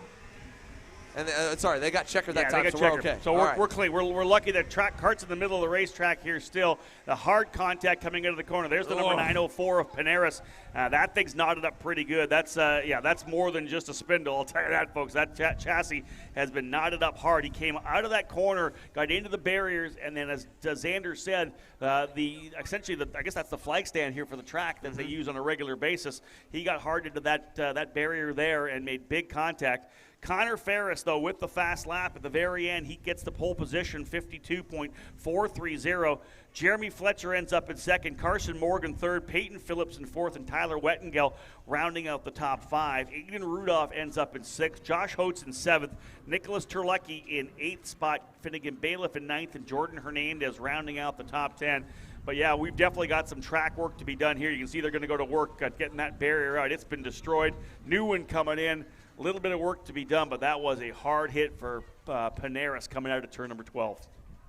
and sorry, they got checkered that time, so we're okay. So we're clean. We're lucky that cart's in the middle of the racetrack here still. The hard contact coming out of the corner. There's the number 904 of Panaris. That thing's knotted up pretty good. That's that's more than just a spindle. I'll tell you that, folks. That chassis has been knotted up hard. He came out of that corner, got into the barriers, and then as Xander said, essentially I guess that's the flag stand here for the track that they use on a regular basis. He got hard into that barrier there and made big contact. Connor Ferris, though, with the fast lap at the very end, he gets the pole position, 52.430. Jeremy Fletcher ends up in second. Carson Morgan third. Peyton Phillips in fourth. And Tyler Wettengel rounding out the top 5. Aiden Rudolph ends up in sixth. Josh Holtz in seventh. Nicholas Terlecki in eighth spot. Finnegan Bailiff in ninth. And Jordan Hernandez rounding out the top 10. But, yeah, we've definitely got some track work to be done here. You can see they're going to go to work at getting that barrier out. It's been destroyed. New one coming in. A little bit of work to be done, but that was a hard hit for Panaris coming out of turn number 12.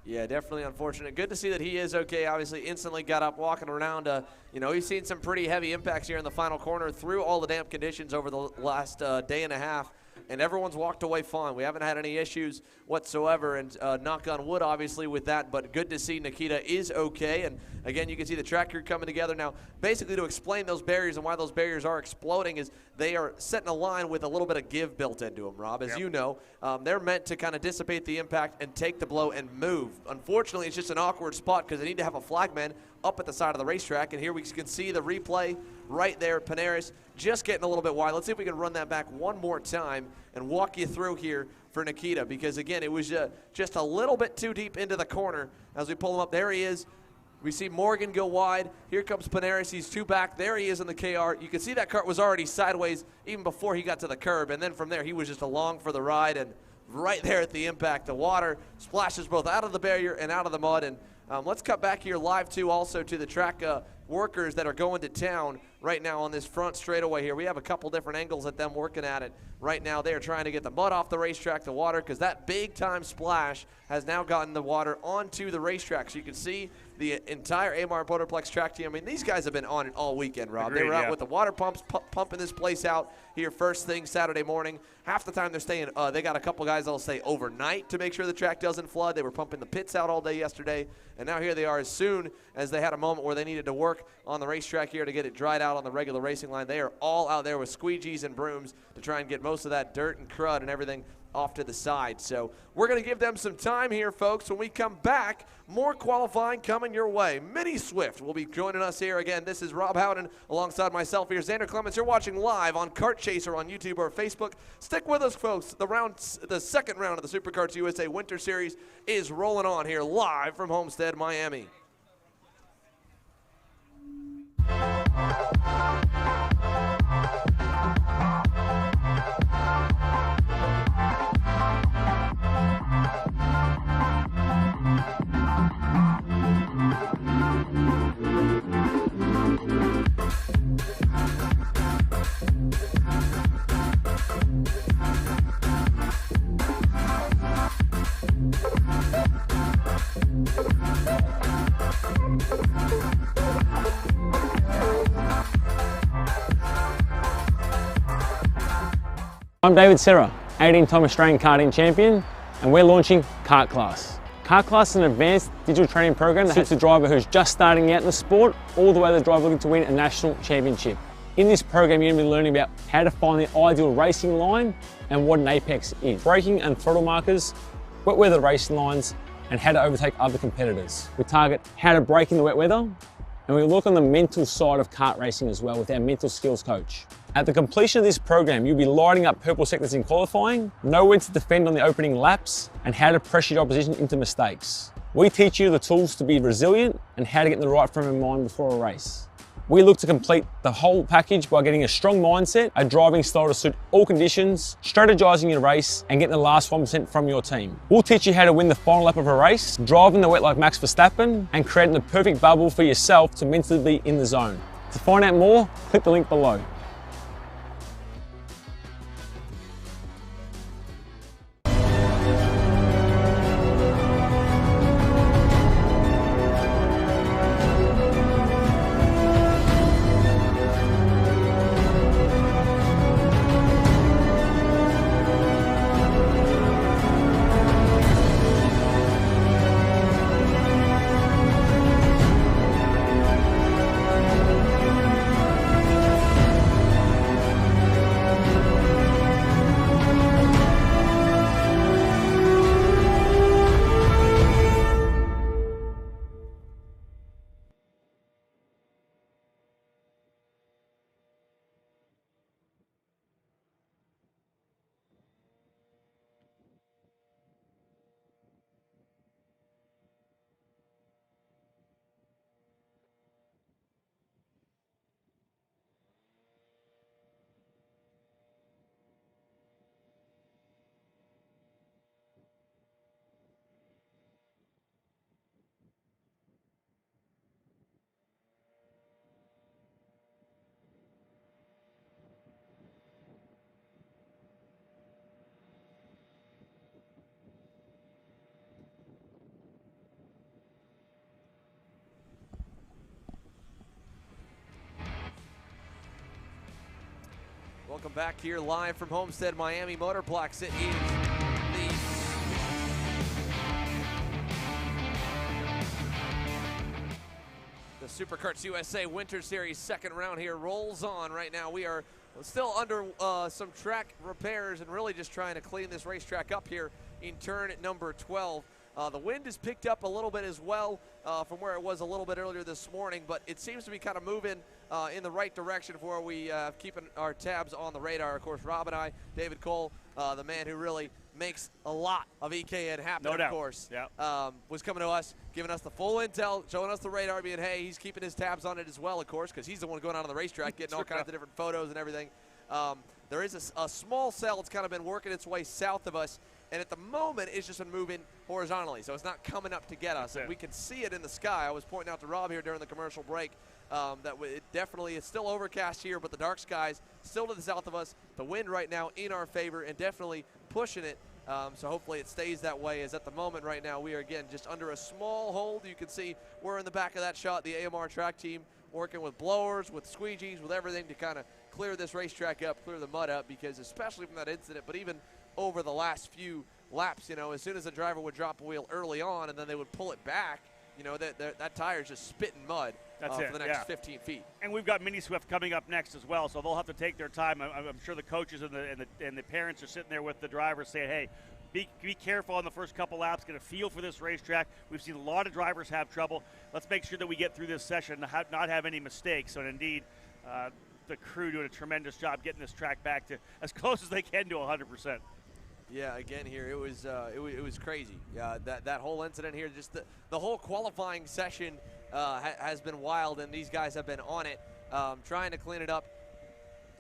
Yeah, definitely unfortunate. Good to see that he is okay. Obviously, instantly got up, walking around. He's seen some pretty heavy impacts here in the final corner through all the damp conditions over the last day and a half, and everyone's walked away fine. We haven't had any issues whatsoever, and knock on wood, obviously, with that, but good to see Nikita is okay. And, again, you can see the track crew coming together. Now, basically, to explain those barriers and why those barriers are exploding is they are set in a line with a little bit of give built into them, Rob. As you know, they're meant to kind of dissipate the impact and take the blow and move. Unfortunately, it's just an awkward spot because they need to have a flagman up at the side of the racetrack, and here we can see the replay right there. Panaris just getting a little bit wide. Let's see if we can run that back one more time and walk you through here for Nikita, because, again, it was just a little bit too deep into the corner as we pull him up. There he is. We see Morgan go wide. Here comes Panaris. He's 2 back. There he is in the KR. You can see that cart was already sideways even before he got to the curb, and then from there he was just along for the ride, and right there at the impact, the water splashes both out of the barrier and out of the mud. And let's cut back here live, too, also to the track workers that are going to town right now on this front straightaway here. We have a couple different angles at them working at it right now. They are trying to get the mud off the racetrack, the water, because that big-time splash has now gotten the water onto the racetrack. So you can see the entire AMR Motorplex track team. I mean, these guys have been on it all weekend, Rob. Agreed, they were out yeah. with the water pumps, pumping this place out here first thing Saturday morning. Half the time they're staying, they got a couple guys that'll stay overnight to make sure the track doesn't flood. They were pumping the pits out all day yesterday, and now here they are as soon as they had a moment where they needed to work on the racetrack here to get it dried out on the regular racing line. They are all out there with squeegees and brooms to try and get most of that dirt and crud and everything off to the side. So we're going to give them some time here, folks. When we come back, more qualifying coming your way. Mini Swift will be joining us here again. This is Rob Howden alongside myself here, Xander Clements. You're watching live on Kart Chaser on YouTube or Facebook. Stick with us, folks. The second round of the SuperKarts USA Winter Series is rolling on here live from Homestead-Miami. I'm David Serra, 18-time Australian karting champion, and we're launching Kart Class. Kart Class is an advanced digital training program that suits a driver who's just starting out in the sport, all the way to the driver looking to win a national championship. In this program, you're going to be learning about how to find the ideal racing line and what an apex is, braking and throttle markers, wet weather racing lines, and how to overtake other competitors. We target how to brake in the wet weather, and we look on the mental side of kart racing as well with our mental skills coach. At the completion of this program, you'll be lighting up purple sectors in qualifying, know when to defend on the opening laps, and how to pressure your opposition into mistakes. We teach you the tools to be resilient and how to get in the right frame of mind before a race. We look to complete the whole package by getting a strong mindset, a driving style to suit all conditions, strategizing your race, and getting the last 1% from your team. We'll teach you how to win the final lap of a race, driving the wet like Max Verstappen, and creating the perfect bubble for yourself to mentally be in the zone. To find out more, click the link below. Welcome back here live from Homestead-Miami Motorplex. It is the SuperKarts USA Winter Series second round here rolls on right now. We are still under some track repairs and really just trying to clean this racetrack up here in turn at number 12. The wind has picked up a little bit as well from where it was a little bit earlier this morning, but it seems to be kind of moving in the right direction for we keeping our tabs on the radar. Of course, Rob and I, David Cole, the man who really makes a lot of EKN happen, No doubt. of course, Yeah. was coming to us, giving us the full intel, showing us the radar, being, hey, he's keeping his tabs on it as well, of course, because he's the one going out on the racetrack, getting all kinds of different photos and everything. There is a small cell that's kind of been working its way south of us, And at the moment, it's just been moving horizontally, so it's not coming up to get us. And we can see it in the sky. I was pointing out to Rob here during the commercial break that it definitely is still overcast here, but the dark skies still to the south of us. The wind right now in our favor and definitely pushing it. So hopefully it stays that way, as at the moment right now we are, again, just under a small hold. You can see we're in the back of that shot, the AMR track team working with blowers, with squeegees, with everything to kind of clear this racetrack up, clear the mud up, because especially from that incident, but even over the last few laps, you know, as soon as the driver would drop a wheel early on and then they would pull it back, you know, that tire's just spitting mud for the next 15 feet. And we've got Mini Swift coming up next as well, so they'll have to take their time. I'm sure the coaches and the parents are sitting there with the drivers saying, hey, be careful on the first couple laps, get a feel for this racetrack. We've seen a lot of drivers have trouble. Let's make sure that we get through this session and not have any mistakes. And indeed, the crew doing a tremendous job getting this track back to as close as they can to 100%. Yeah, again here it was crazy. That whole incident here, just the whole qualifying session has been wild, and these guys have been on it, trying to clean it up.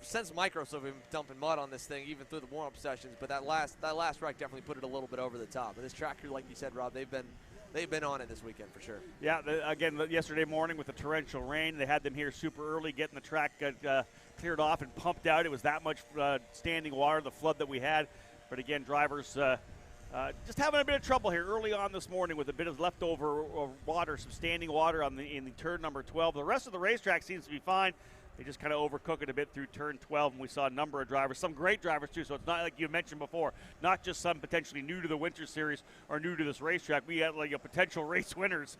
Since Micros have been dumping mud on this thing, even through the warm-up sessions, but that last wreck definitely put it a little bit over the top. And this track crew, like you said, Rob, they've been on it this weekend for sure. Yeah, again, yesterday morning with the torrential rain, they had them here super early, getting the track cleared off and pumped out. It was that much standing water, the flood that we had. But again, drivers just having a bit of trouble here early on this morning with a bit of leftover water, some standing water in the turn number 12. The rest of the racetrack seems to be fine. They just kind of overcook it a bit through turn 12, and we saw a number of drivers, some great drivers too, so it's not like you mentioned before, not just some potentially new to the Winter Series or new to this racetrack. We had like a potential race winners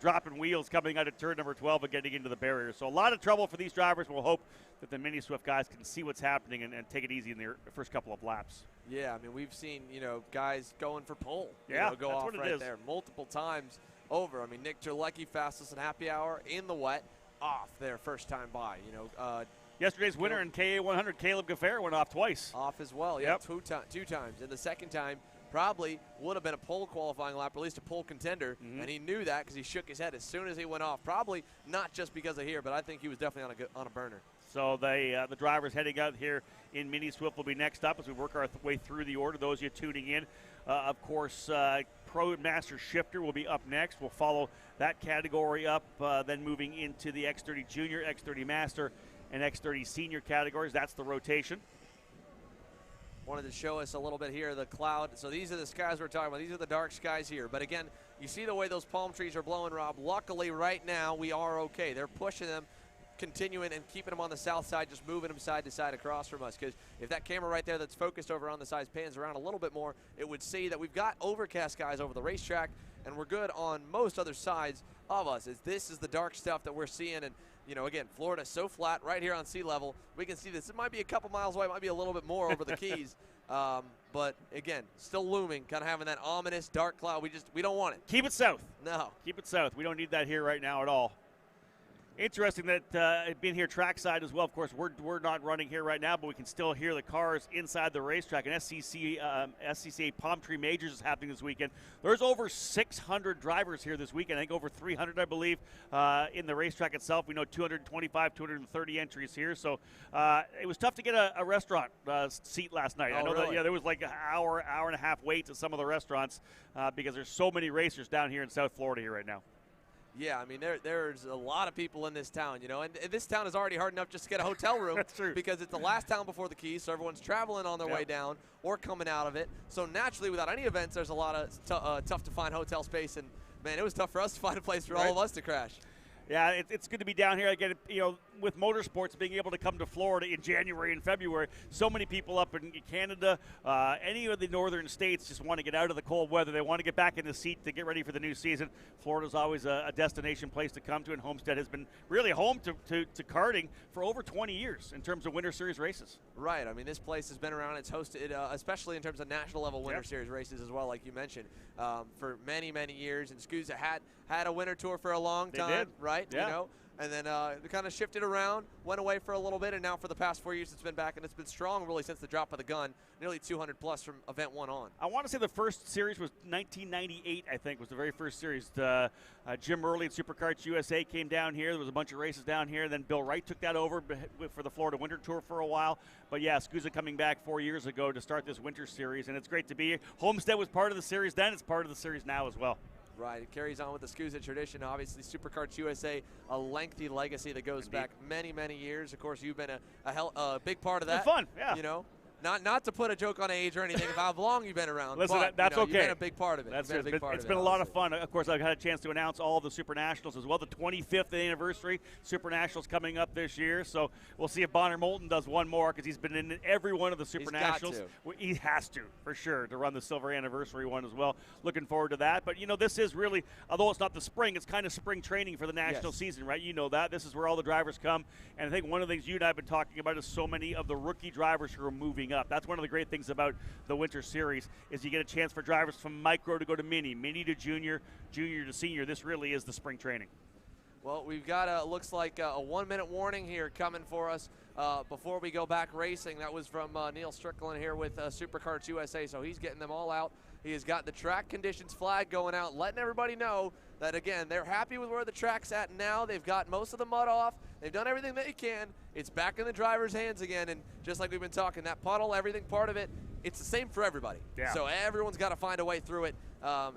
dropping wheels coming out of turn number 12 and getting into the barrier. So a lot of trouble for these drivers. We'll hope that the Mini Swift guys can see what's happening and take it easy in the first couple of laps. Yeah, I mean, we've seen, you know, guys going for pole, yeah, go off right there multiple times over. I mean, Nick Terlecki, fastest in happy hour in the wet, off their first time by, you know. Yesterday's winner in KA 100, Caleb Gaffert, went off twice. Off as well, yeah, two times. And the second time probably would have been a pole qualifying lap, or at least a pole contender, and he knew that because he shook his head as soon as he went off. Probably not just because of here, but I think he was definitely on a burner. So the drivers heading out here in Mini Swift will be next up as we work our way through the order. Those of you tuning in, of course, Pro Master Shifter will be up next. We'll follow that category up, then moving into the X30 Junior, X30 Master, and X30 Senior categories. That's the rotation. Wanted to show us a little bit here, the cloud. So these are the skies we're talking about. These are the dark skies here. But again, you see the way those palm trees are blowing, Rob. Luckily, right now, we are okay. They're pushing them, continuing and keeping them on the south side, just moving them side to side across from us. Because if that camera right there that's focused over on the sides pans around a little bit more, it would see that we've got overcast skies over the racetrack, and we're good on most other sides of us. This is the dark stuff that we're seeing. And, you know, again, Florida's so flat right here on sea level. We can see this. It might be a couple miles away. It might be a little bit more over the Keys. But, again, still looming, kind of having that ominous dark cloud. We don't want it. Keep it south. No. Keep it south. We don't need that here right now at all. Interesting that being here trackside as well. Of course, we're not running here right now, but we can still hear the cars inside the racetrack. And SCCA Palm Tree Majors is happening this weekend. There's over 600 drivers here this weekend. I think over 300, I believe, in the racetrack itself. We know 225, 230 entries here. So it was tough to get a restaurant seat last night. Oh, I know really? that there was like an hour and a half wait to some of the restaurants because there's so many racers down here in South Florida here right now. Yeah, I mean, there's a lot of people in this town, you know, and this town is already hard enough just to get a hotel room. That's true. Because it's the last town before the Keys, so everyone's traveling on their way down or coming out of it. So naturally, without any events, there's a lot of tough to find hotel space, and man, it was tough for us to find a place for all of us to crash. Yeah, it's good to be down here again. You know, with motorsports being able to come to Florida in January and February, so many people up in Canada, any of the northern states just want to get out of the cold weather. They want to get back in the seat to get ready for the new season. Florida's always a destination place to come to, and Homestead has been really home to karting for over 20 years in terms of Winter Series races. Right. I mean, this place has been around. It's hosted, especially in terms of national level Winter Series races as well, like you mentioned, for many, many years. And SKUSA had a winter tour for a long time, right? Yeah. You know, and then kind of shifted around, went away for a little bit, and now for the past 4 years it's been back, and it's been strong really since the drop of the gun, nearly 200 plus from event 1 on. I want to say the first series was 1998, I think, was the very first series. Jim Early at Supercarts USA came down here. There was a bunch of races down here. Then Bill Wright took that over for the Florida Winter Tour for a while. But yeah, SKUSA coming back 4 years ago to start this winter series, and it's great to be here. Homestead was part of the series then. It's part of the series now as well. Right, it carries on with the SKUSA tradition. Obviously, Supercarts USA, a lengthy legacy that goes back many, many years. Of course, you've been a big part of that. It's been fun, yeah. You know, not to put a joke on age or anything about how long you've been around. Listen, but, that's okay. You've been a big part of it. That's it's been a lot of fun. Of course, I've had a chance to announce all of the Super Nationals as well. The 25th anniversary Super Nationals coming up this year. So we'll see if Bonner Moulton does one more because he's been in every one of the Super Nationals. He has to, for sure, to run the silver anniversary one as well. Looking forward to that. But, you know, this is really, although it's not the spring, it's kind of spring training for the national season, right? You know that. This is where all the drivers come. And I think one of the things you and I have been talking about is so many of the rookie drivers who are moving up. That's one of the great things about the winter series is you get a chance for drivers from micro to go to mini to junior, junior to senior. This really is the spring training. Well, we've got looks like a 1 minute warning here coming for us before we go back racing. That was from Neil Strickland here with Supercarts USA, so he's getting them all out. He has got the track conditions flag going out, letting everybody know that, again, they're happy with where the track's at now. They've got most of the mud off. They've done everything they can. It's back in the driver's hands again, and just like we've been talking, that puddle, everything part of it, it's the same for everybody. Yeah. So everyone's got to find a way through it.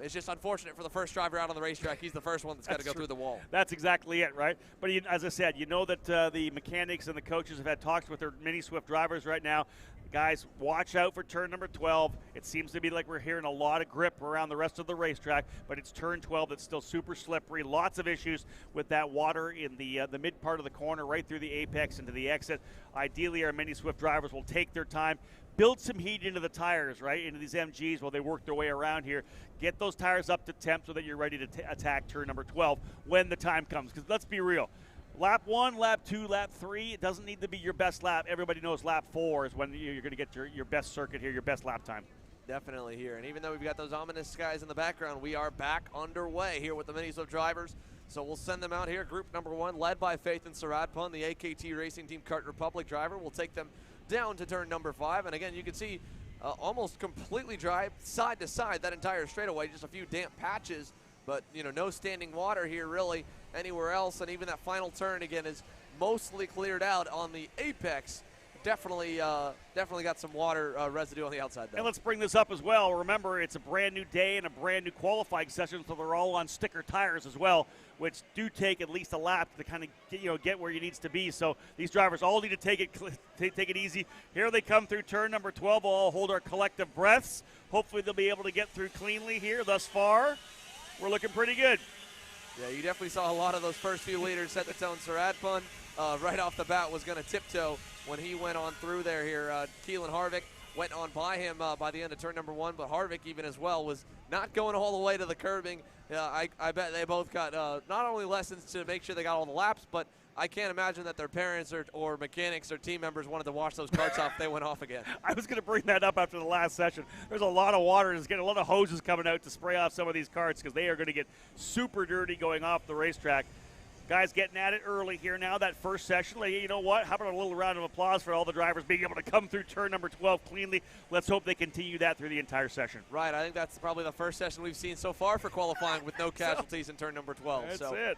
It's just unfortunate for the first driver out on the racetrack. He's the first one that's got to go through the wall. That's exactly it, right? But as I said, you know that the mechanics and the coaches have had talks with their mini Swift drivers right now. Guys, watch out for turn number 12. It seems to be like we're hearing a lot of grip around the rest of the racetrack, but it's turn 12 that's still super slippery. Lots of issues with that water in the mid part of the corner, right through the apex into the exit. Ideally, our mini Swift drivers will take their time, build some heat into the tires, right, into these MGs while they work their way around here. Get those tires up to temp so that you're ready to attack turn number 12 when the time comes. Because let's be real. Lap 1, lap 2, lap 3, it doesn't need to be your best lap. Everybody knows lap 4 is when you're going to get your best circuit here, your best lap time. Definitely here. And even though we've got those ominous skies in the background, we are back underway here with the mini Swift drivers. So we'll send them out here. Group number 1, led by Faith and Saradpun, the AKT Racing Team Kart Republic driver. We'll take them down to turn number 5. And again, you can see almost completely dry side to side that entire straightaway, just a few damp patches. But, you know, no standing water here really anywhere else. And even that final turn, again, is mostly cleared out on the apex. Definitely got some water residue on the outside there. And let's bring this up as well. Remember, it's a brand new day and a brand new qualifying session, so they're all on sticker tires as well, which do take at least a lap to kind of get where you needs to be. So these drivers all need to take it easy. Here they come through turn number 12. We'll all hold our collective breaths. Hopefully they'll be able to get through cleanly here. Thus far, we're looking pretty good. Yeah, you definitely saw a lot of those first few leaders set the tone. Saradpun right off the bat was going to tiptoe when he went on through there here. Keelan Harvick went on by him by the end of turn number 1, but Harvick even as well was not going all the way to the curbing. I bet they both got not only lessons to make sure they got all the laps, but I can't imagine that their parents or mechanics or team members wanted to wash those carts off if they went off again. I was going to bring that up after the last session. There's a lot of water. There's getting a lot of hoses coming out to spray off some of these carts because they are going to get super dirty going off the racetrack. Guys getting at it early here now, that first session. You know what? How about a little round of applause for all the drivers being able to come through turn number 12 cleanly. Let's hope they continue that through the entire session. Right. I think that's probably the first session we've seen so far for qualifying with no casualties in turn number 12. That's it.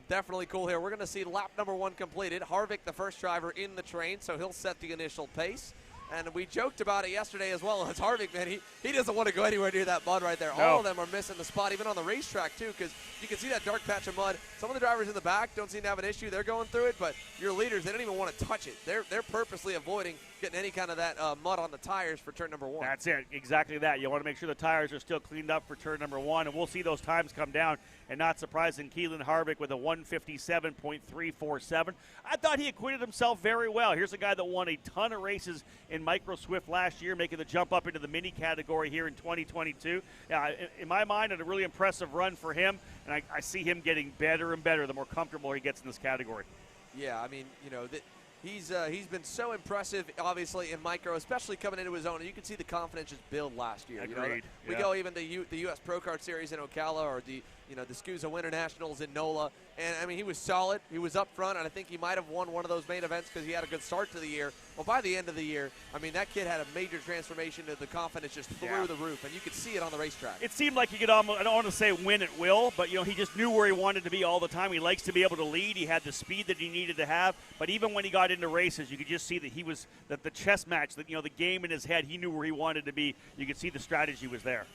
Definitely cool here. We're going to see lap number 1 completed. Harvick, the first driver in the train, so he'll set the initial pace. And we joked about it yesterday as well. It's Harvick, man. He doesn't want to go anywhere near that mud right there. No. All of them are missing the spot, even on the racetrack, too, because you can see that dark patch of mud. Some of the drivers in the back don't seem to have an issue. They're going through it, but your leaders, they don't even want to touch it. They're purposely avoiding getting any kind of that mud on the tires for turn number 1. That's it. Exactly that. You want to make sure the tires are still cleaned up for turn number 1, and we'll see those times come down. And not surprising, Keelan Harvick with a 157.347. I thought he acquitted himself very well. Here's a guy that won a ton of races in Micro Swift last year, making the jump up into the mini category here in 2022. In my mind, a really impressive run for him, and I see him getting better and better the more comfortable he gets in this category. Yeah, I mean, you know, he's been so impressive, obviously, in micro, especially coming into his own. And you can see the confidence just build last year. Agreed. You know, we go even the U.S. Pro Kart Series in Ocala or the SKUSA Winter Nationals in NOLA. And, I mean, he was solid. He was up front, and I think he might have won one of those main events because he had a good start to the year. Well, by the end of the year, I mean, that kid had a major transformation to the confidence just through the roof, and you could see it on the racetrack. It seemed like he could almost, I don't want to say win at will, but, he just knew where he wanted to be all the time. He likes to be able to lead. He had the speed that he needed to have. But even when he got into races, you could just see that that the chess match, that the game in his head, he knew where he wanted to be. You could see the strategy was there.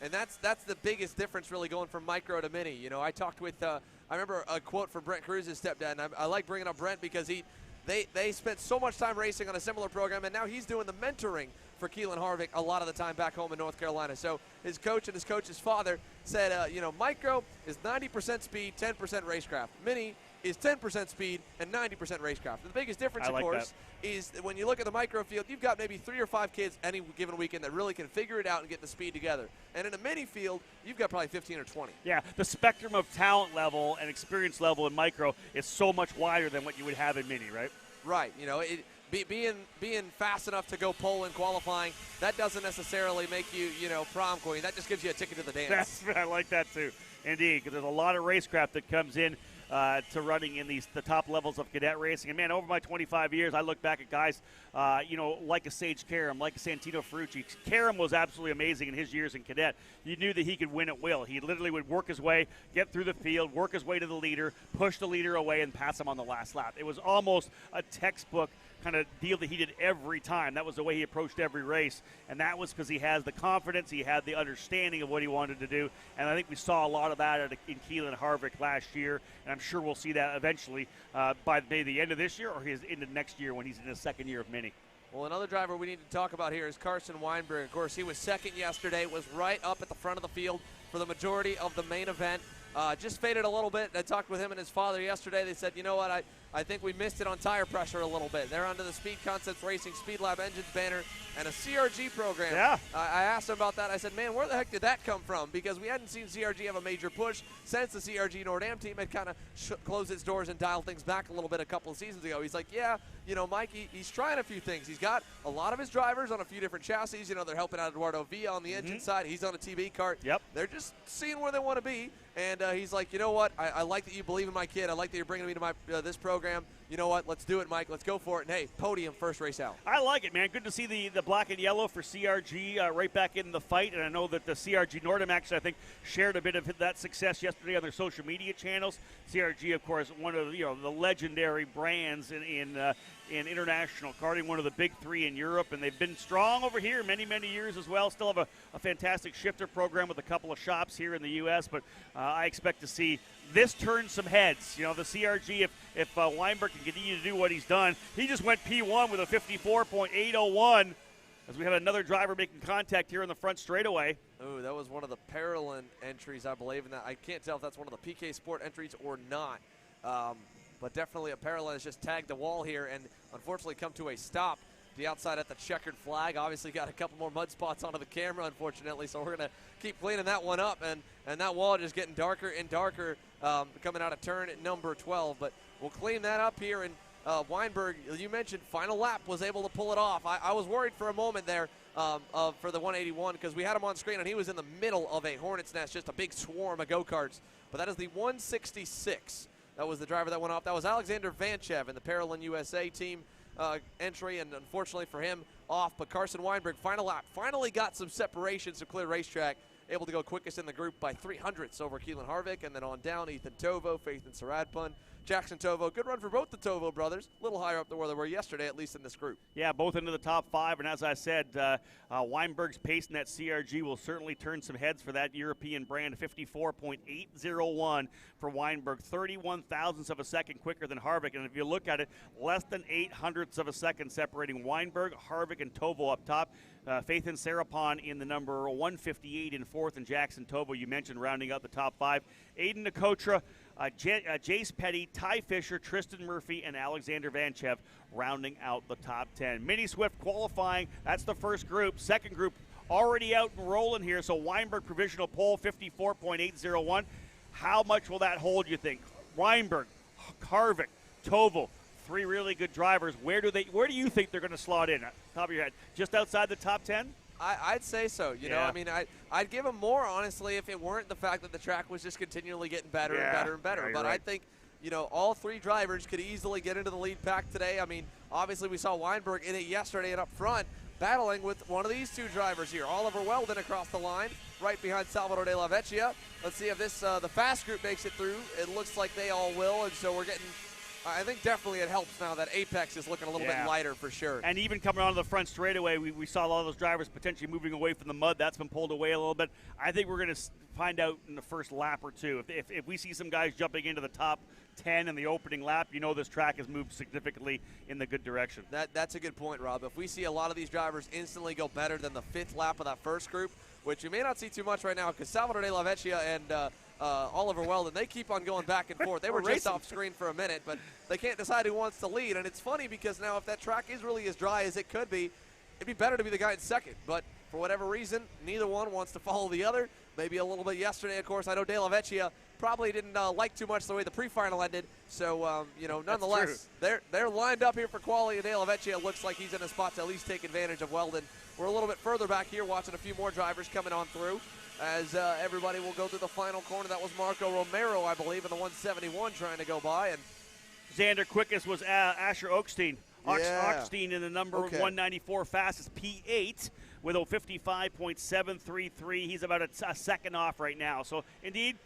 And that's the biggest difference really going from micro to mini. I talked with I remember a quote from Brent Cruz's stepdad, and I like bringing up Brent because they spent so much time racing on a similar program, and now he's doing the mentoring for Keelan Harvick a lot of the time back home in North Carolina. So his coach and his coach's father said, micro is 90% speed, 10% racecraft. Mini is 10% speed and 90% racecraft. The biggest difference, of course, is that when you look at the micro field, you've got maybe 3 or 5 kids any given weekend that really can figure it out and get the speed together. And in a mini field, you've got probably 15 or 20. Yeah, the spectrum of talent level and experience level in micro is so much wider than what you would have in mini, right? Right. Being fast enough to go pole in qualifying, that doesn't necessarily make you, prom queen. That just gives you a ticket to the dance. I like that too, indeed, because there's a lot of racecraft that comes in to running in the top levels of cadet racing. And, man, over my 25 years, I look back at guys, like a Sage Karam, like a Santino Ferrucci. Karam was absolutely amazing in his years in cadet. You knew that he could win at will. He literally would work his way, get through the field, work his way to the leader, push the leader away, and pass him on the last lap. It was almost a textbook kind of deal that he did every time. That was the way he approached every race, and that was because he has the confidence, he had the understanding of what he wanted to do, and I think we saw a lot of that in Keelan Harvick last year, and I'm sure we'll see that eventually by maybe the end of this year or into next year when he's in his second year of mini. Well, another driver we need to talk about here is Carson Weinberg. Of course, he was second yesterday, was right up at the front of the field for the majority of the main event. Just faded a little bit. I talked with him and his father yesterday. They said, you know what, I think we missed it on tire pressure a little bit. They're under the Speed Concepts Racing Speed Lab Engines banner and a CRG program. Yeah. I asked him about that. I said, man, where the heck did that come from? Because we hadn't seen CRG have a major push since the CRG Nordam team had kind of closed its doors and dialed things back a little bit a couple of seasons ago. He's like, yeah, Mike, he's trying a few things. He's got a lot of his drivers on a few different chassis. They're helping out Eduardo Villa on the engine side. He's on a TV cart. Yep. They're just seeing where they want to be. And he's like, you know what? I like that you believe in my kid. I like that you're bringing me to my this program. You know what? Let's do it, Mike. Let's go for it. And, hey, podium first race out. I like it, man. Good to see the black and yellow for CRG right back in the fight. And I know that the CRG Nordam actually, I think, shared a bit of that success yesterday on their social media channels. CRG, of course, one of the legendary brands in international karting, one of the big three in Europe, and they've been strong over here many, many years as well. Still have a fantastic shifter program with a couple of shops here in the U.S., but I expect to see this turn some heads. The CRG, if Weinberg can continue to do what he's done, he just went P1 with a 54.801 as we had another driver making contact here in the front straightaway. Oh, that was one of the Paralympic entries, I believe, in that. I can't tell if that's one of the PK Sport entries or not. But definitely a Paralympic has just tagged the wall here and unfortunately come to a stop. The outside at the checkered flag. Obviously got a couple more mud spots onto the camera, unfortunately, so we're going to keep cleaning that one up. And that wall just getting darker and darker coming out of turn at number 12. But we'll clean that up here. And Weinberg, you mentioned final lap, was able to pull it off. I was worried for a moment there for the 181 because we had him on screen and he was in the middle of a hornet's nest, just a big swarm of go-karts. But that is the 166. That was the driver that went off. That was Alexander Vanchev in the Paralympic USA team entry, and unfortunately for him, off. But Carson Weinberg, final lap, finally got some separations to clear racetrack, able to go quickest in the group by 300ths over Keelan Harvick, and then on down, Ethan Tovo, Faithan Saradpun, Jackson Tovo. Good run for both the Tovo brothers. A little higher up than where they were yesterday, at least in this group. Yeah, both into the top 5, and as I said, Weinberg's pace in that CRG will certainly turn some heads for that European brand. 54.801 for Weinberg, 31 thousandths of a second quicker than Harvick, and if you look at it, less than 800ths of a second separating Weinberg, Harvick, and Tovo up top. Faithan Sarapon in the number 158 in 4th, and Jackson Tovo, you mentioned, rounding out the top 5. Aiden Nikotra, Jace Petty, Ty Fisher, Tristan Murphy, and Alexander Vanchev rounding out the top 10. Mini Swift qualifying, that's the first group. Second group already out and rolling here, so Weinberg provisional pole, 54.801. How much will that hold, you think? Weinberg, Harvick, Tovo, 3 really good drivers. Where do you think they're going to slot in? Top of your head, just outside the top 10? I'd say so. You know, I mean, I'd give him more, honestly, if it weren't the fact that the track was just continually getting better and better and better. But I think, you know, all three drivers could easily get into the lead pack today. I mean, obviously we saw Weinberg in it yesterday and up front battling with one of these two drivers here. Oliver Weldon across the line, right behind Salvador De La Vecchia. Let's see if this the fast group makes it through. It looks like they all will, and so we're getting – I think definitely it helps now that Apex is looking a little bit lighter for sure. And even coming onto the front straightaway, we saw a lot of those drivers potentially moving away from the mud. That's been pulled away a little bit. I think we're going to find out in the first lap or two. If we see some guys jumping into the top 10 in the opening lap, you know this track has moved significantly in the good direction. That's a good point, Rob. If we see a lot of these drivers instantly go better than the fifth lap of that first group, which you may not see too much right now because Salvador De La Vecchia and Oliver Weldon, they keep on going back and forth. They were just off screen for a minute, but they can't decide who wants to lead. And it's funny because now if that track is really as dry as it could be, it'd be better to be the guy in second. But for whatever reason, neither one wants to follow the other. Maybe a little bit yesterday, of course. I know De La Vecchia probably didn't like too much the way the pre-final ended. So, you know, nonetheless, they're lined up here for quality. And De La Vecchia looks like he's in a spot to at least take advantage of Weldon. We're a little bit further back here watching a few more drivers coming on through as everybody will go through the final corner. That was Marco Romero, I believe, in the 171 trying to go by. And Xander quickest was Asher Oakstein. Oakstein in the number 194 fastest P8 with a 55.733. He's about a second off right now. So, indeed,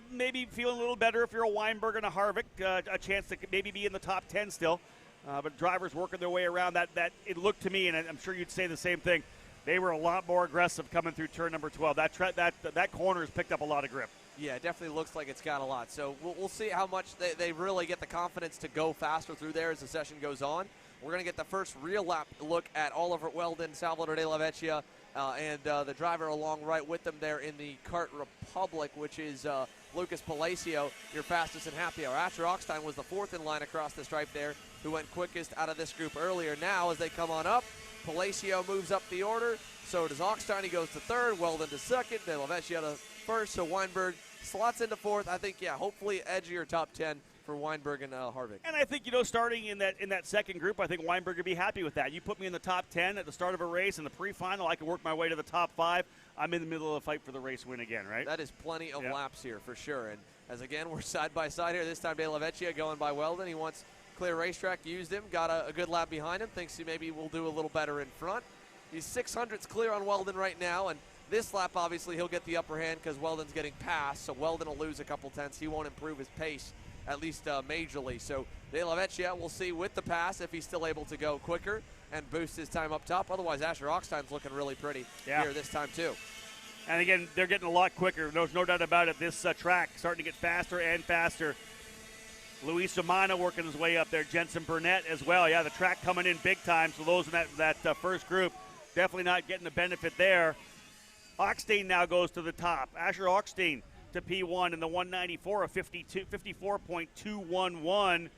maybe feeling a little better if you're a Weinberg and a Harvick, a chance to maybe be in the top 10 still. But drivers working their way around that. It looked to me, and I'm sure you'd say the same thing, they were a lot more aggressive coming through turn number 12. That corner has picked up a lot of grip. Yeah, it definitely looks like it's got a lot. So we'll see how much they really get the confidence to go faster through there as the session goes on. We're going to get the first real lap look at Oliver Weldon, Salvador De La Vecchia, and the driver along right with them there in the Kart Republic, which is Lucas Palacio, your fastest in happy hour. Asher Ockstein was the fourth in line across the stripe there, who went quickest out of this group earlier. Now, as they come on up, Palacio moves up the order. So does Ockstein. He goes to third. Weldon to second. De La Vecchia to first. So Weinberg slots into fourth. I think, hopefully edgier top 10 for Weinberg and Harvick. And I think, starting in that second group, I think Weinberg would be happy with that. You put me in the top 10 at the start of a race in the pre-final, I can work my way to the top 5. I'm in the middle of the fight for the race win again, right? That is plenty of laps here for sure. And as again, we're side by side here. This time De La Vecchia going by Weldon. He wants clear racetrack, used him, got a good lap behind him, thinks he maybe will do a little better in front. He's 600ths clear on Weldon right now, and this lap, obviously, he'll get the upper hand because Weldon's getting passed, so Weldon will lose a couple tenths. He won't improve his pace, at least majorly. So De La Vecchia, we'll see with the pass if he's still able to go quicker and boost his time up top. Otherwise, Asher Ockstein's looking really pretty here this time, too. And again, they're getting a lot quicker. There's no doubt about it. This track starting to get faster and faster. Luis Romano working his way up there. Jensen Burnett as well. Yeah, the track coming in big time. So those in that first group definitely not getting the benefit there. Ockstein now goes to the top. Asher Ockstein to P1 in the 194 of 54.211.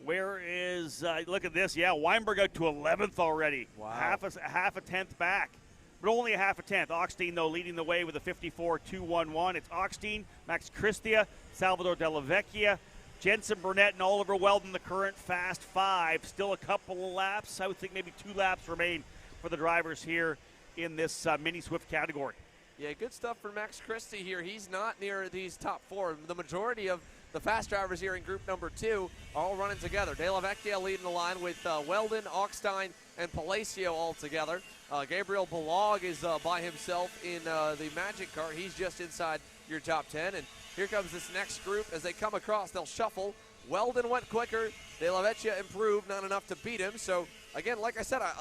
Where is, look at this. Yeah, Weinberg out to 11th already. Wow. Half a tenth back. But only a half a tenth. Ockstein, though, leading the way with a 54.211. It's Ockstein, Max Christia, Salvador De La Vecchia, Jensen Burnett, and Oliver Weldon, the current fast 5. Still a couple of laps. I would think maybe 2 laps remain for the drivers here in this mini Swift category. Yeah, good stuff for Max Christie here. He's not near these top 4. The majority of the fast drivers here in group number 2 are all running together. De La Vecchia leading the line with Weldon, Ockstein, and Palacio all together. Gabriel Balog is by himself in the Magic Car. He's just inside your top 10. And here comes this next group. As they come across, they'll shuffle. Weldon went quicker. De La Vecchia improved, not enough to beat him. So, again, like I said, I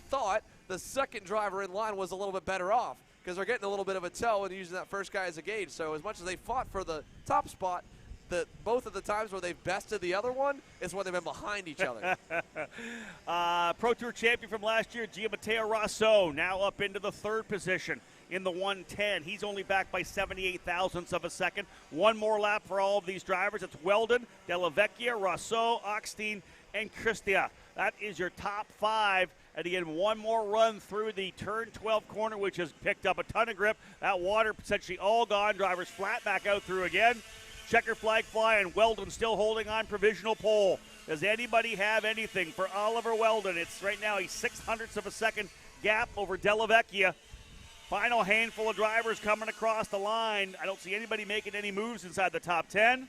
thought, the second driver in line was a little bit better off because they're getting a little bit of a tow and using that first guy as a gauge. So as much as they fought for the top spot, both of the times where they've bested the other one is when they've been behind each other. Pro Tour champion from last year, Gianmatteo Rosso, now up into the 3rd position in the 110. He's only back by 78 thousandths of a second. One more lap for all of these drivers. It's Weldon, De La Vecchia, Rosso, Ockstein, and Christia. That is your top 5. And again, one more run through the turn 12 corner, which has picked up a ton of grip. That water essentially all gone. Drivers flat back out through again. Checker flag flying. Weldon still holding on provisional pole. Does anybody have anything for Oliver Weldon? It's right now he's 600ths of a second gap over Della Vecchia. Final handful of drivers coming across the line. I don't see anybody making any moves inside the top 10.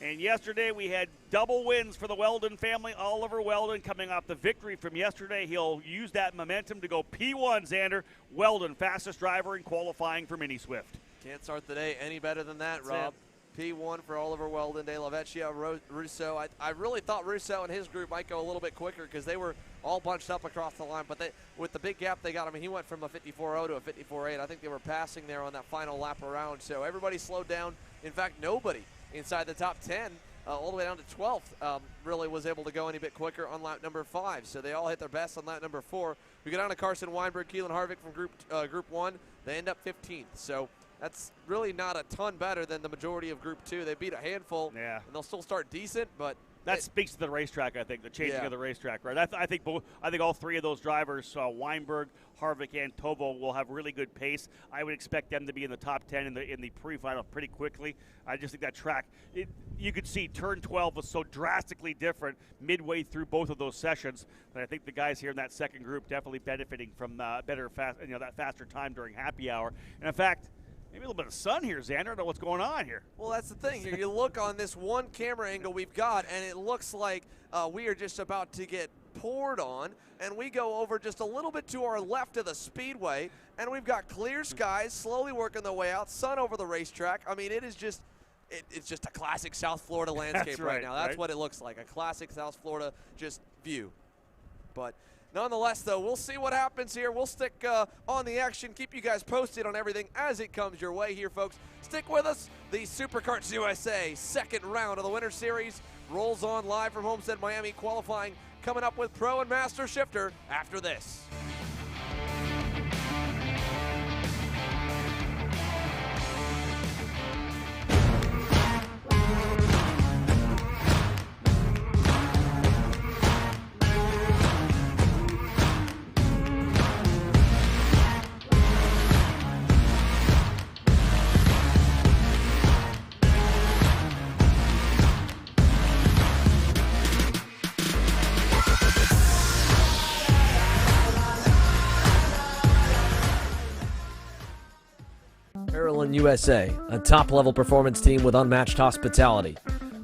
And yesterday we had double wins for the Weldon family. Oliver Weldon coming off the victory from yesterday. He'll use that momentum to go P1, Xander. Weldon, fastest driver in qualifying for Mini Swift. Can't start the day any better than that, Rob. P1 for Oliver Weldon, De La Vecchia, Russo. I really thought Russo and his group might go a little bit quicker because they were all bunched up across the line. But with the big gap they got, I mean, he went from a 54.0 to a 54.8. I think they were passing there on that final lap around. So everybody slowed down. In fact, nobody inside the top 10, all the way down to 12th, really was able to go any bit quicker on lap number 5. So they all hit their best on lap number 4. We go down to Carson Weinberg, Keelan Harvick from Group 1. They end up 15th. So that's really not a ton better than the majority of Group 2. They beat a handful, and they'll still start decent, but that speaks to the racetrack, I think, the changing of the racetrack, right? I think all three of those drivers, Weinberg, Harvick, and Tovo, will have really good pace. I would expect them to be in the top 10 in the pre-final pretty quickly. I just think that track, you could see turn 12 was so drastically different midway through both of those sessions that I think the guys here in that second group definitely benefiting from that faster time during happy hour. And in fact, maybe a little bit of sun here, Xander. I don't know what's going on here. Well, that's the thing. Here, you look on this one camera angle we've got, and it looks like we are just about to get poured on, and we go over just a little bit to our left of the speedway, and we've got clear skies slowly working their way out, sun over the racetrack. I mean, it's just a classic South Florida landscape right now. That's what it looks like, a classic South Florida just view. But nonetheless, though, we'll see what happens here. We'll stick on the action, keep you guys posted on everything as it comes your way here, folks. Stick with us. The Superkarts USA second round of the Winter Series rolls on live from Homestead-Miami Qualifying, coming up with Pro and Master Shifter after this. USA, a top-level performance team with unmatched hospitality,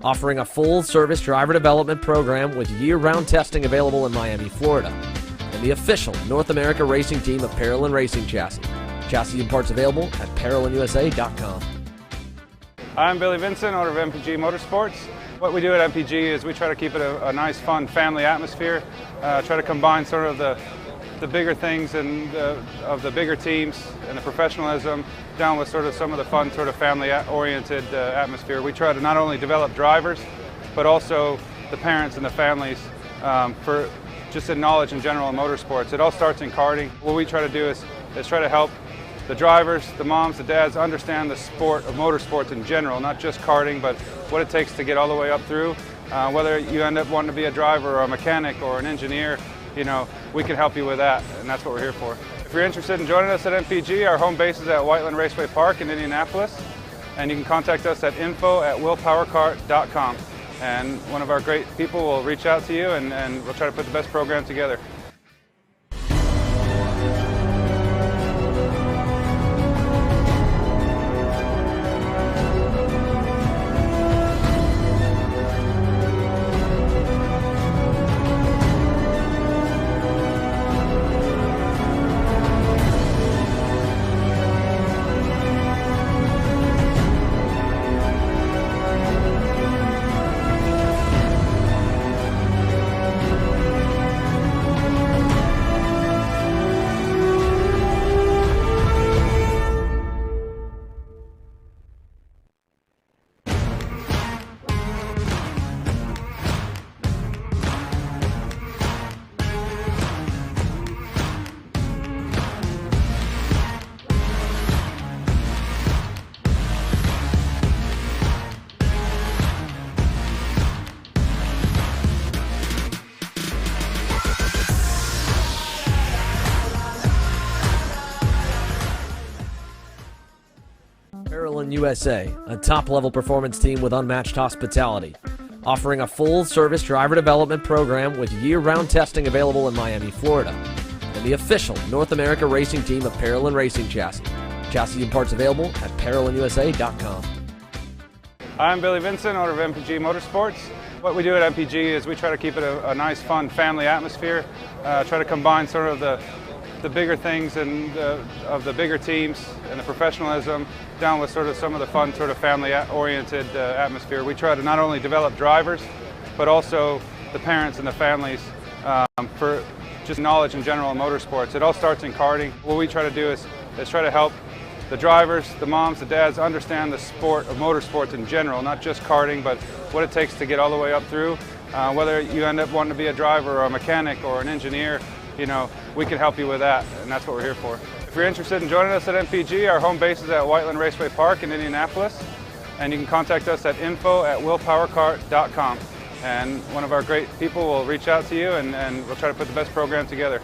offering a full-service driver development program with year-round testing available in Miami, Florida, and the official North America racing team of Parolin Racing Chassis. Chassis and parts available at ParolinUSA.com. I'm Billy Vincent, owner of MPG Motorsports. What we do at MPG is we try to keep it a nice, fun family atmosphere, try to combine sort of the bigger things and of the bigger teams and the professionalism down with sort of some of the fun sort of family-oriented atmosphere. We try to not only develop drivers, but also the parents and the families for just in knowledge in general in motorsports. It all starts in karting. What we try to do is try to help the drivers, the moms, the dads understand the sport of motorsports in general, not just karting, but what it takes to get all the way up through. Whether you end up wanting to be a driver or a mechanic or an engineer, you know, we can help you with that, and that's what we're here for. If you're interested in joining us at MPG, our home base is at Whiteland Raceway Park in Indianapolis, and you can contact us at info@willpowerkart.com, and one of our great people will reach out to you, and we'll try to put the best program together. USA, a top-level performance team with unmatched hospitality, offering a full-service driver development program with year-round testing available in Miami, Florida, and and the official North America racing team of Parolin Racing Chassis. Chassis and parts available at ParolinUSA.com. I'm Billy Vincent, owner of MPG Motorsports. What we do at MPG is we try to keep it a nice, fun family atmosphere, try to combine sort of the bigger things and of the bigger teams and the professionalism down with sort of some of the fun sort of family-oriented atmosphere. We try to not only develop drivers, but also the parents and the families for just knowledge in general in motorsports. It all starts in karting. What we try to do is try to help the drivers, the moms, the dads understand the sport of motorsports in general, not just karting, but what it takes to get all the way up through. Whether you end up wanting to be a driver or a mechanic or an engineer, you know, we can help you with that, and that's what we're here for. If you're interested in joining us at MPG, our home base is at Whiteland Raceway Park in Indianapolis, and you can contact us at info@willpowerkart.com, and one of our great people will reach out to you, and we'll try to put the best program together.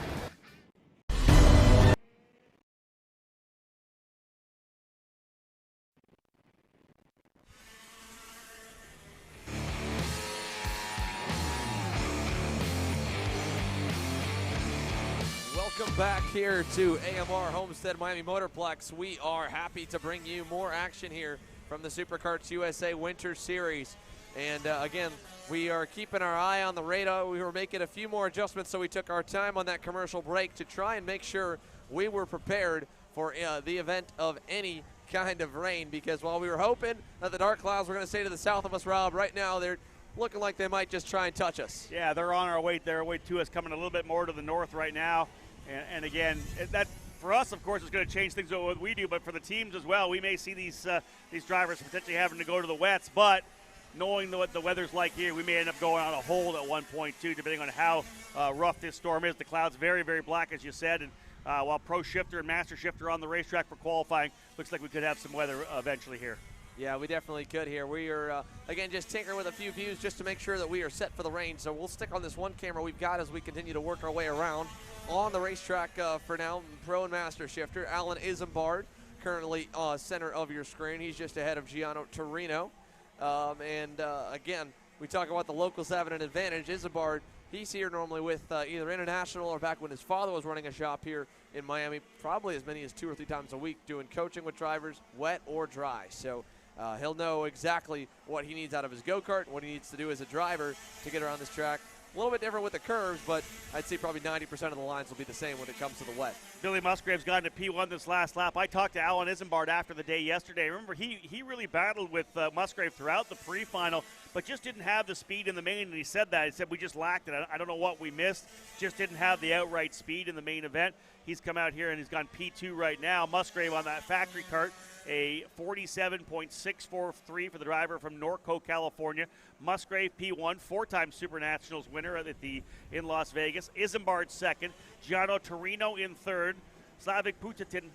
Welcome back here to AMR Homestead-Miami Motorplex. We are happy to bring you more action here from the SuperKarts USA Winter Series. And again, we are keeping our eye on the radar. We were making a few more adjustments, so we took our time on that commercial break to try and make sure we were prepared for the event of any kind of rain, because while we were hoping that the dark clouds were going to stay to the south of us, Rob, right now they're looking like they might just try and touch us. Yeah, they're on our way. They're way to us, coming a little bit more to the north right now. And again, that for us, of course, is going to change things with what we do. But for the teams as well, we may see these drivers potentially having to go to the wets. But knowing what the weather's like here, we may end up going on a hold at one point too, depending on how rough this storm is. The clouds very, very black, as you said. And while Pro Shifter and Master Shifter are on the racetrack for qualifying, looks like we could have some weather eventually here. Yeah, we definitely could here. We are, again, just tinkering with a few views just to make sure that we are set for the rain. So we'll stick on this one camera we've got as we continue to work our way around on the racetrack for now. Pro and Master Shifter. Alan Isambard, currently center of your screen. He's just ahead of Gianno Torino. Again, we talk about the locals having an advantage. Isambard, he's here normally with either International or back when his father was running a shop here in Miami, probably as many as 2 or 3 times a week, doing coaching with drivers, wet or dry. So he'll know exactly what he needs out of his go-kart, what he needs to do as a driver to get around this track. A little bit different with the curves, but I'd say probably 90% of the lines will be the same when it comes to the wet. Billy Musgrave's gotten to P1 this last lap. I talked to Alan Isambard after the day yesterday. Remember, he really battled with Musgrave throughout the pre-final, but just didn't have the speed in the main, and he said that. He said, we just lacked it. I don't know what we missed. Just didn't have the outright speed in the main event. He's come out here and he's gone P2 right now. Musgrave on that factory kart, a 47.643 for the driver from Norco, California. Musgrave P1, 4-time Super Nationals winner in Las Vegas. Isambard second. Gianno Torino in third. Slavik Putatin,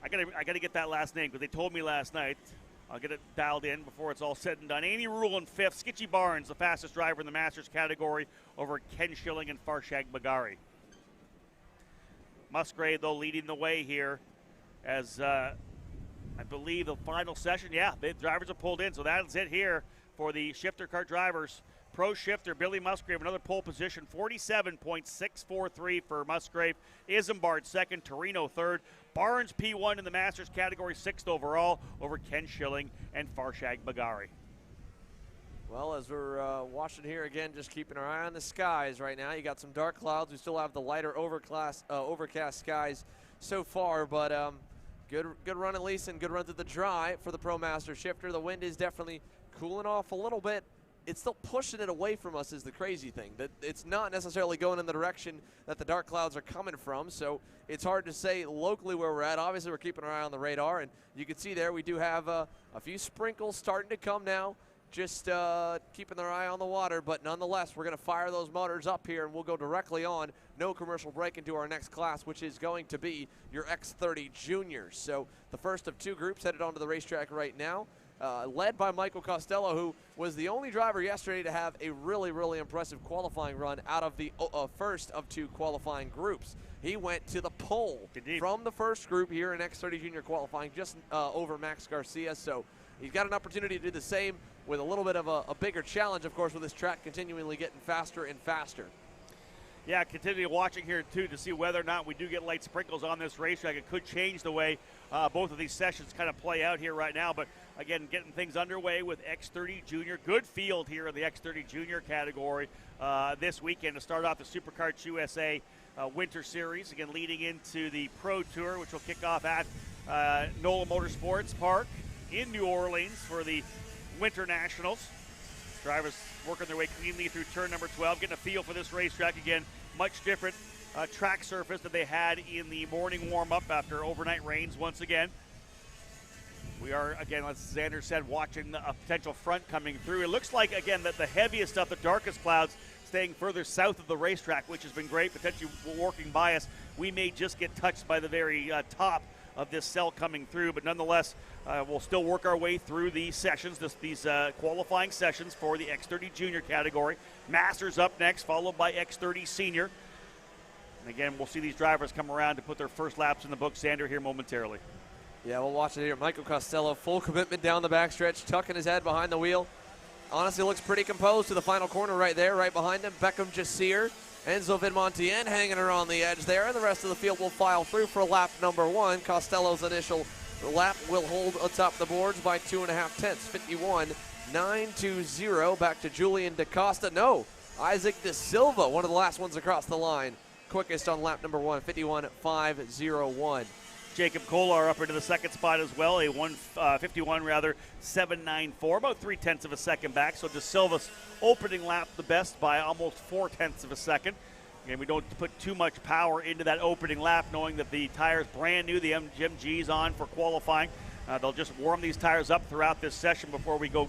I gotta get that last name because they told me last night. I'll get it dialed in before it's all said and done. Amy Rule in fifth. Skitchy Barnes, the fastest driver in the Masters category, over Ken Schilling and Farshad Bagari. Musgrave, though, leading the way here as I believe the final session. Yeah, the drivers have pulled in, so that's it here for the shifter kart drivers. Pro Shifter, Billy Musgrave, another pole position, 47.643 for Musgrave. Isambard second, Torino third. Barnes P1 in the Masters category, 6th overall over Ken Schilling and Farshad Bagari. Well, as we're watching here again, just keeping our eye on the skies right now. You got some dark clouds. We still have the lighter overcast skies so far, but good run at least, and good run to the dry for the Pro Master Shifter. The wind is definitely cooling off a little bit. It's still pushing it away from us is the crazy thing. That it's not necessarily going in the direction that the dark clouds are coming from, so it's hard to say locally where we're at. Obviously, we're keeping our eye on the radar, and you can see there we do have a few sprinkles starting to come now. Just keeping their eye on the water, but nonetheless, we're going to fire those motors up here, and we'll go directly on, no commercial break, into our next class, which is going to be your X30 Juniors. So the first of 2 groups headed onto the racetrack right now, led by Michael Costello, who was the only driver yesterday to have a really, really impressive qualifying run out of the first of 2 qualifying groups. He went to the pole from the first group here in X30 Junior Qualifying, just over Max Garcia. So he's got an opportunity to do the same with a little bit of a bigger challenge, of course, with this track continually getting faster and faster. Yeah, continue watching here, too, to see whether or not we do get light sprinkles on this racetrack. It could change the way both of these sessions kind of play out here right now. But, again, getting things underway with X30 Junior. Good field here in the X30 Junior category this weekend to start off the SuperKarts USA Winter Series. Again, leading into the Pro Tour, which will kick off at NOLA Motorsports Park in New Orleans for the Winter Nationals. Drivers working their way cleanly through turn number 12, getting a feel for this racetrack. Again, much different track surface that they had in the morning warm-up after overnight rains once again. We are, again, as Xander said, watching a potential front coming through. It looks like, again, that the heaviest stuff, the darkest clouds, staying further south of the racetrack, which has been great, potentially working by us. We may just get touched by the very top of this cell coming through, but nonetheless, we'll still work our way through these sessions, these qualifying sessions for the X30 Junior category. Masters up next, followed by X30 Senior. And again, we'll see these drivers come around to put their first laps in the book. Xander here momentarily. Yeah, we'll watch it here. Michael Costello, full commitment down the backstretch, tucking his head behind the wheel. Honestly, looks pretty composed to the final corner right there, right behind him. Beckham Jasir, Enzo Vidmontien hanging around the edge there, and the rest of the field will file through for lap number 1. Costello's initial lap will hold atop the boards by 2.5 tenths, 51.920. Back to Julian DaCosta. No, Isaac De Silva, one of the last ones across the line. Quickest on lap number 1, 51.501. Jacob Kolar up into the second spot as well, a 794, about 0.3 of a second back. So De Silva's opening lap the best by almost 0.4 of a second. And we don't put too much power into that opening lap, knowing that the tire's brand new, the MG's on for qualifying. They'll just warm these tires up throughout this session before we go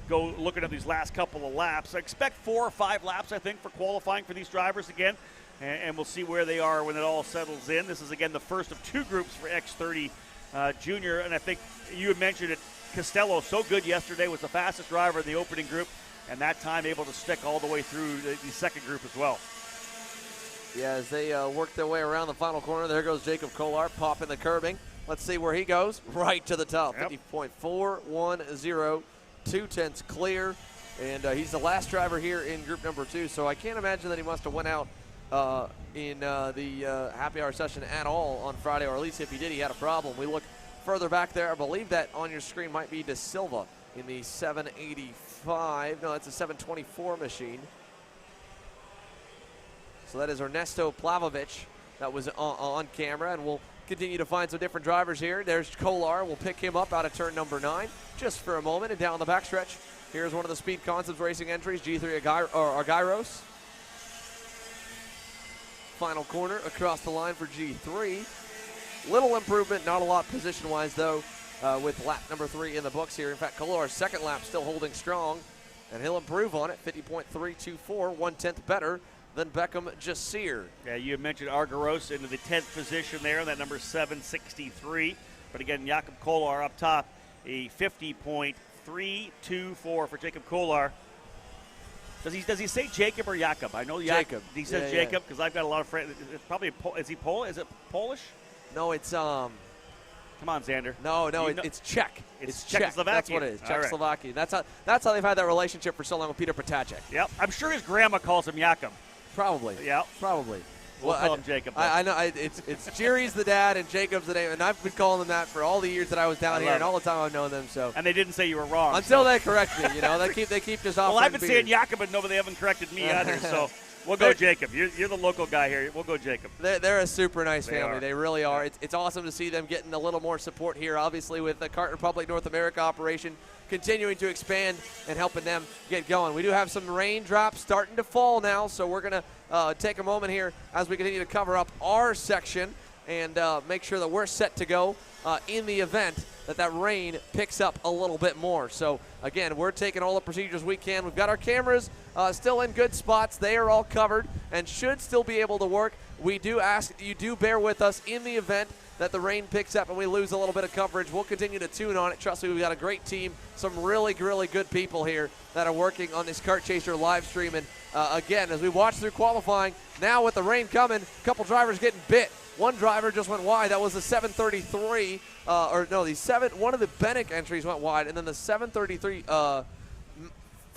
looking at these last couple of laps. I expect 4 or 5 laps, I think, for qualifying for these drivers again. And we'll see where they are when it all settles in. This is, again, the first of 2 groups for X30 Junior. And I think you had mentioned it, Costello, so good yesterday, was the fastest driver in the opening group, and that time able to stick all the way through the second group as well. Yeah, as they work their way around the final corner, there goes Jacob Kolar popping the curbing. Let's see where he goes. Right to the top, yep. 50.410, 2 tenths clear. And he's the last driver here in group number 2, so I can't imagine that he must have went out in the happy hour session at all on Friday, or at least if he did, he had a problem. We look further back there. I believe that on your screen might be De Silva in the 785. No, that's a 724 machine. So that is Ernesto Plavovic that was on camera, and we'll continue to find some different drivers here. There's Kolar. We'll pick him up out of turn number 9 just for a moment, and down the backstretch. Here's one of the Speed Concepts Racing entries, G3 Argyros. Final corner across the line for G3. Little improvement, not a lot position-wise, though, with lap number 3 in the books here. In fact, Kolar's second lap still holding strong, and he'll improve on it, 50.324, 1/10 better than Beckham Jasir. Yeah, you mentioned Argyros into the 10th position there, that number 763. But again, Jakob Kolar up top, a 50.324 for Jacob Kolar. Does he say Jacob or Jakob? I know Jacob. He says Jacob because I've got a lot of friends. It's probably is he Polish? Is it Polish? No, it's Come on, Xander. No, it's Czech. It's Czech. Czechoslovakian. That's what it is. Czechoslovakian. Right. That's how they've had that relationship for so long with Peter Potacek. Yep. I'm sure his grandma calls him Jakob. Probably. Yeah. Probably. We'll call him Jacob. I know it's Jerry's the dad and Jacob's the name, and I've been calling them that for all the years that I was down here and all the time I've known them. So. And they didn't say you were wrong. Until they correct me, they keep just off. Well, I've been saying Jakob, but nobody haven't corrected me either. So we'll go Jacob. You're the local guy here. We'll go Jacob. They're a super nice family. They really are. It's awesome to see them getting a little more support here. Obviously, with the Kart Republic North America operation continuing to expand and helping them get going. We do have some raindrops starting to fall now, so we're going to take a moment here as we continue to cover up our section and make sure that we're set to go in the event that rain picks up a little bit more. So, again, we're taking all the procedures we can. We've got our cameras still in good spots. They are all covered and should still be able to work. We do ask that you do bear with us in the event that the rain picks up and we lose a little bit of coverage. We'll continue to tune on it. Trust me, we've got a great team, some really, really good people here that are working on this Kart Chaser live stream. And again, as we watch through qualifying, now with the rain coming, a couple drivers getting bit. One driver just went wide. That was the 733, one of the Bennick entries went wide, and then the 733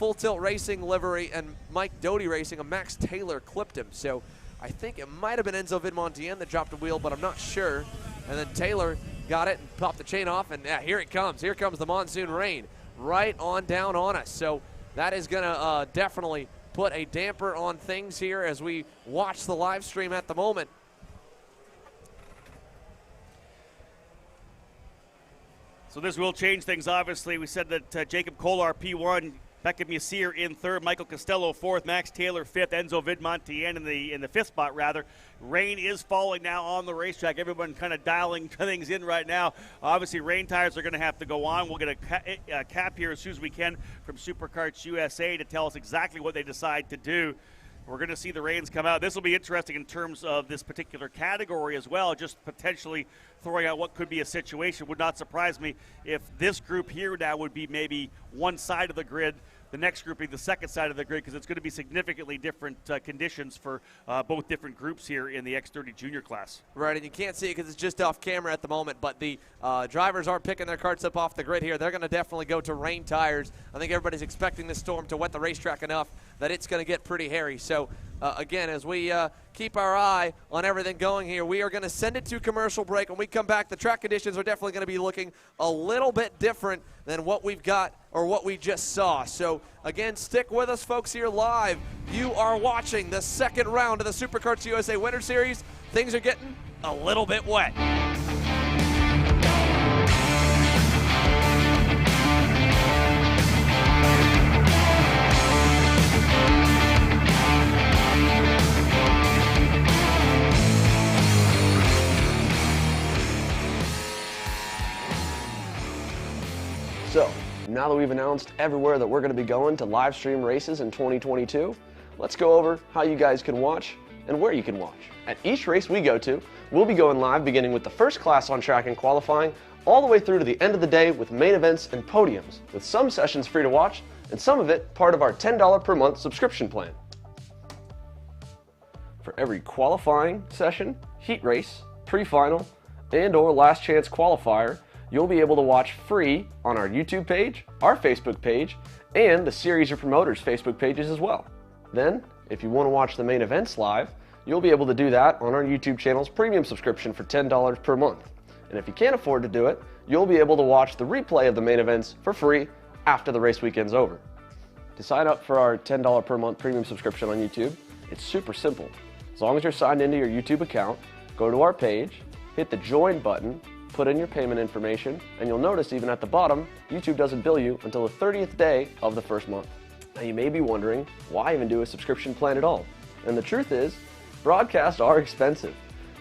Full Tilt Racing livery, and Mike Doty Racing, a Max Taylor clipped him. So I think it might have been Enzo Vidmontien that dropped a wheel, but I'm not sure. And then Taylor got it and popped the chain off, and yeah, here it comes. Here comes the monsoon rain right on down on us. So that is going to definitely put a damper on things here as we watch the live stream at the moment. So this will change things, obviously. We said that Jacob Kolar, P1, Beckham Yassir in third, Michael Costello fourth, Max Taylor fifth, Enzo Vidmontien in the fifth spot, rather. Rain is falling now on the racetrack. Everyone kind of dialing things in right now. Obviously, rain tires are going to have to go on. We'll get a cap here as soon as we can from Superkarts USA to tell us exactly what they decide to do. We're going to see the rains come out. This will be interesting in terms of this particular category as well, just potentially throwing out what could be a situation. Would not surprise me if this group here now would be maybe one side of the grid, the next group being the second side of the grid, because it's going to be significantly different conditions for both different groups here in the X30 Junior class. Right, and you can't see it because it's just off camera at the moment, but the drivers are picking their carts up off the grid here. They're going to definitely go to rain tires. I think everybody's expecting this storm to wet the racetrack enough that it's going to get pretty hairy. So, again, as we keep our eye on everything going here, we are going to send it to commercial break. When we come back, the track conditions are definitely going to be looking a little bit different than what we've got or what we just saw. So, again, stick with us, folks, here live. You are watching the second round of the Superkarts USA Winter Series. Things are getting a little bit wet. So, now that we've announced everywhere that we're going to be going to live stream races in 2022, let's go over how you guys can watch and where you can watch. At each race we go to, we'll be going live beginning with the first class on track and qualifying, all the way through to the end of the day with main events and podiums, with some sessions free to watch and some of it part of our $10 per month subscription plan. For every qualifying session, heat race, pre-final, and or last chance qualifier, you'll be able to watch free on our YouTube page, our Facebook page, and the Series of Promoters Facebook pages as well. Then, if you want to watch the main events live, you'll be able to do that on our YouTube channel's premium subscription for $10 per month. And if you can't afford to do it, you'll be able to watch the replay of the main events for free after the race weekend's over. To sign up for our $10 per month premium subscription on YouTube, it's super simple. As long as you're signed into your YouTube account, go to our page, hit the join button, put in your payment information, and you'll notice even at the bottom, YouTube doesn't bill you until the 30th day of the first month. Now you may be wondering, why even do a subscription plan at all? And the truth is, broadcasts are expensive.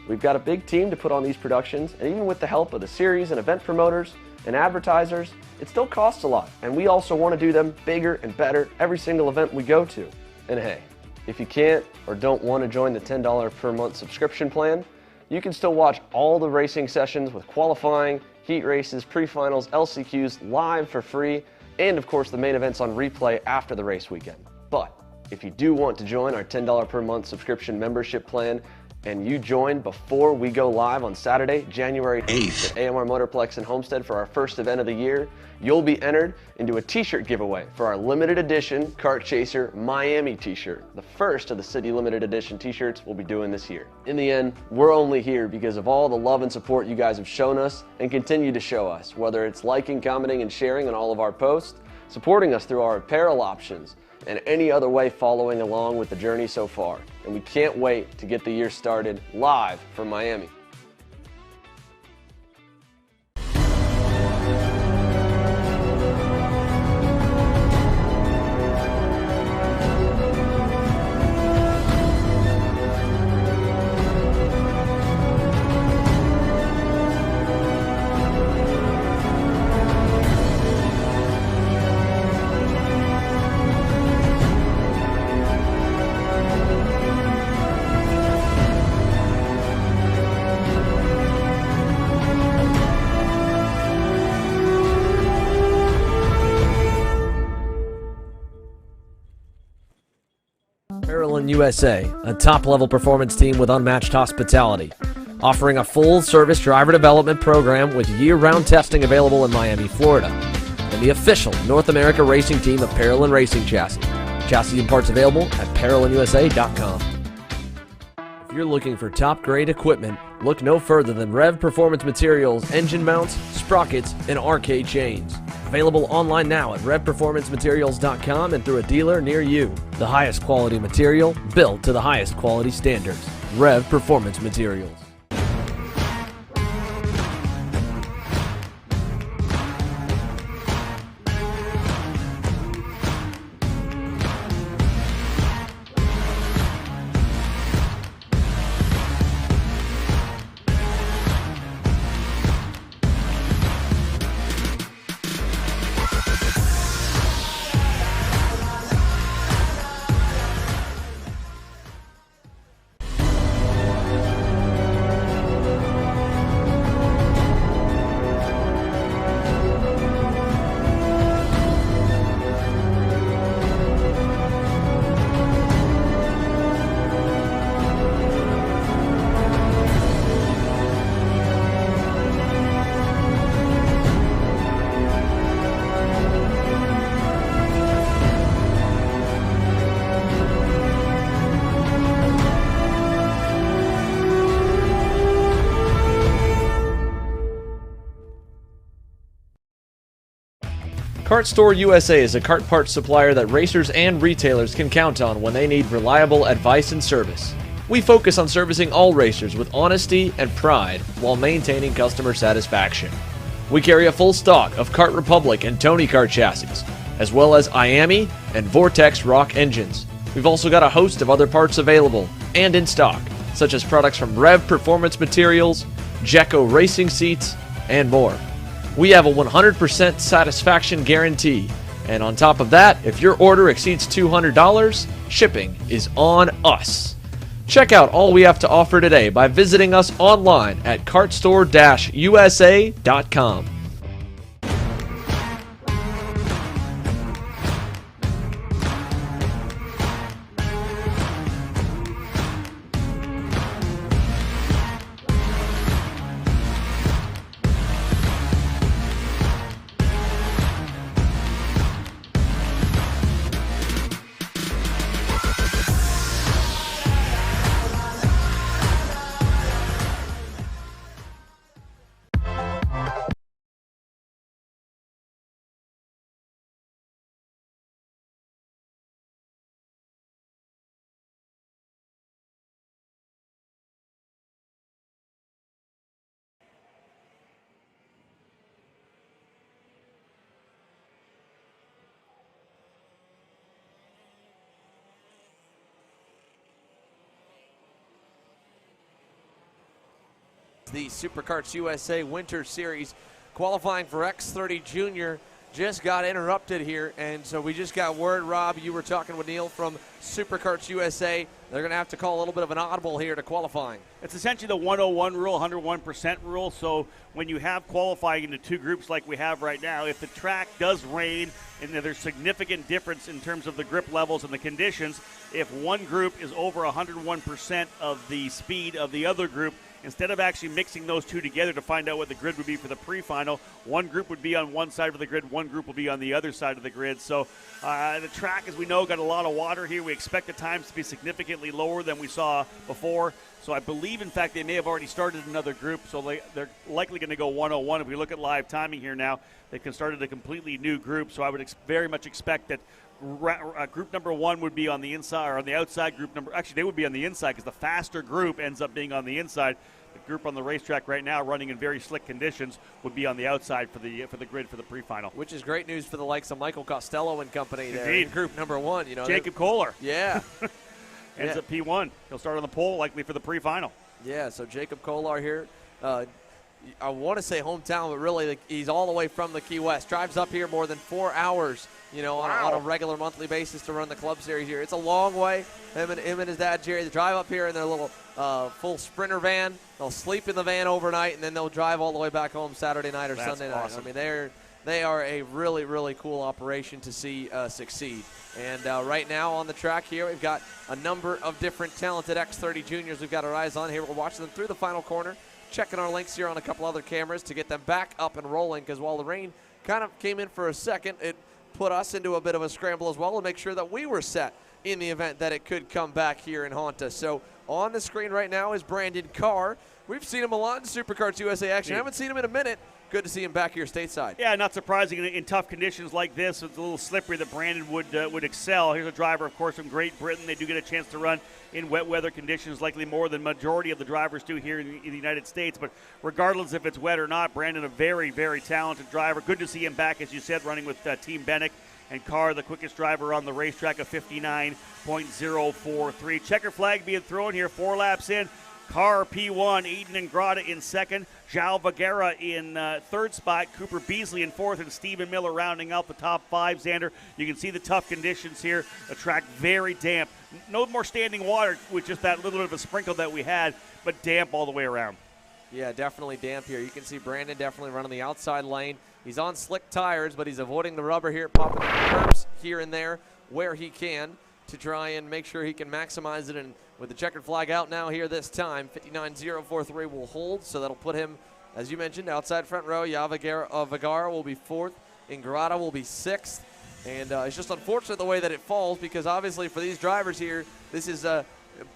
We've got a big team to put on these productions, and even with the help of the series and event promoters and advertisers, it still costs a lot. And we also want to do them bigger and better every single event we go to. And hey, if you can't or don't want to join the $10 per month subscription plan, you can still watch all the racing sessions with qualifying, heat races, pre-finals, LCQs live for free, and of course the main events on replay after the race weekend. But if you do want to join our $10 per month subscription membership plan, and you join before we go live on Saturday, January 8th at AMR Motorplex in Homestead for our first event of the year, you'll be entered into a t-shirt giveaway for our limited edition Kart Chaser Miami t-shirt, the first of the city limited edition t-shirts we'll be doing this year. In the end, we're only here because of all the love and support you guys have shown us and continue to show us, whether it's liking, commenting, and sharing on all of our posts, supporting us through our apparel options, and any other way following along with the journey so far. And we can't wait to get the year started live from Miami. USA, a top-level performance team with unmatched hospitality, offering a full-service driver development program with year-round testing available in Miami, Florida. and the official North America racing team of Parolin Racing Chassis. Chassis and parts available at ParolinUSA.com. If you're looking for top-grade equipment, look no further than Rev Performance Materials engine mounts, sprockets, and arcade chains. Available online now at RevPerformanceMaterials.com and through a dealer near you. The highest quality material, built to the highest quality standards. Rev Performance Materials. Kart Store USA is a kart parts supplier that racers and retailers can count on when they need reliable advice and service. We focus on servicing all racers with honesty and pride while maintaining customer satisfaction. We carry a full stock of Kart Republic and Tony Kart chassis, as well as IAMI and Vortex Rock engines. We've also got a host of other parts available and in stock, such as products from Rev Performance Materials, Jekko Racing Seats, and more. We have a 100% satisfaction guarantee, and on top of that, if your order exceeds $200, shipping is on us. Check out all we have to offer today by visiting us online at kartstore-usa.com. The Superkarts USA Winter Series qualifying for X30 Junior just got interrupted here, and so we just got word, Rob, you were talking with Neil from Superkarts USA. They're going to have to call a little bit of an audible here to qualifying. It's essentially the 101 rule, 101% rule. So when you have qualifying into two groups like we have right now, if the track does rain and there's significant difference in terms of the grip levels and the conditions, if one group is over 101% of the speed of the other group, instead of actually mixing those two together to find out what the grid would be for the pre-final, one group would be on one side of the grid, one group will be on the other side of the grid. So the track, as we know, got a lot of water here. We expect the times to be significantly lower than we saw before. So I believe, in fact, they may have already started another group, so they're likely going to go 101. If we look at live timing here now, they can start a completely new group. So I would very much expect that group number one would be on the inside or on the outside. Actually, they would be on the inside because the faster group ends up being on the inside. The group on the racetrack right now, running in very slick conditions, would be on the outside for the grid for the pre-final. Which is great news for the likes of Michael Costello and company there. Indeed. In group number one. Jacob Kohler. Yeah. Ends up P1. He'll start on the pole likely for the pre-final. Yeah, so Jacob Kohler here. I want to say hometown, but really he's all the way from the Key West. Drives up here more than 4 hours, on a regular monthly basis to run the Club Series here. It's a long way. Him and his dad, Jerry, they drive up here in their little full Sprinter van. They'll sleep in the van overnight, and then they'll drive all the way back home Saturday night or Sunday night. Awesome. I mean, they are a really, really cool operation to see succeed. And right now on the track here, we've got a number of different talented X30 juniors we've got our eyes on here. We're watching them through the final corner, checking our links here on a couple other cameras to get them back up and rolling, because while the rain kind of came in for a second. It put us into a bit of a scramble as well to make sure that we were set in the event that it could come back here and haunt us. So on the screen right now is Brandon Carr. We've seen him a lot in SuperKarts USA action. I haven't seen him in a minute. Good to see him back here stateside. Yeah, not surprising in tough conditions like this. It's a little slippery that Brandon would excel. Here's a driver, of course, from Great Britain. They do get a chance to run in wet weather conditions, likely more than majority of the drivers do here in the United States. But regardless if it's wet or not, Brandon, a very, very talented driver. Good to see him back, as you said, running with Team Bennick. And Carr, the quickest driver on the racetrack, of 59.043. Checker flag being thrown here, 4 laps in. Carr P1, Eden Ingrata in second, João Vergara in third spot, Cooper Beasley in fourth, and Stephen Miller rounding out the top 5. Xander, you can see the tough conditions here. The track very damp. No more standing water with just that little bit of a sprinkle that we had, but damp all the way around. Yeah, definitely damp here. You can see Brandon definitely running the outside lane. He's on slick tires, but he's avoiding the rubber here, popping the curbs here and there where he can to try and make sure he can maximize it. And with the checkered flag out now here this time, 59.043 will hold, so that'll put him, as you mentioned, outside front row. Vergara will be 4th. Ingrata will be 6th. And it's just unfortunate the way that it falls, because obviously for these drivers here, this is,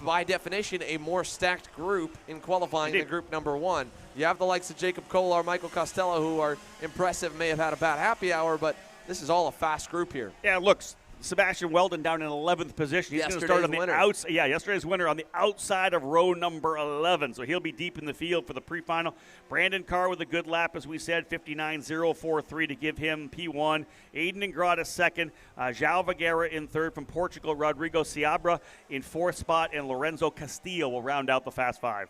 by definition, a more stacked group in qualifying than group number 1. You have the likes of Jacob Kolar, Michael Costello, who are impressive, may have had a bad happy hour, but this is all a fast group here. Yeah, looks. Sebastian Weldon down in 11th position. He's going to start on the outside. Yeah, yesterday's winner on the outside of row number 11. So he'll be deep in the field for the pre-final. Brandon Carr with a good lap, as we said, 59.043 to give him P1. Eden Ingrata second. João Vergara in third from Portugal. Rodrigo Seabra in 4th spot. And Lorenzo Castillo will round out the Fast 5.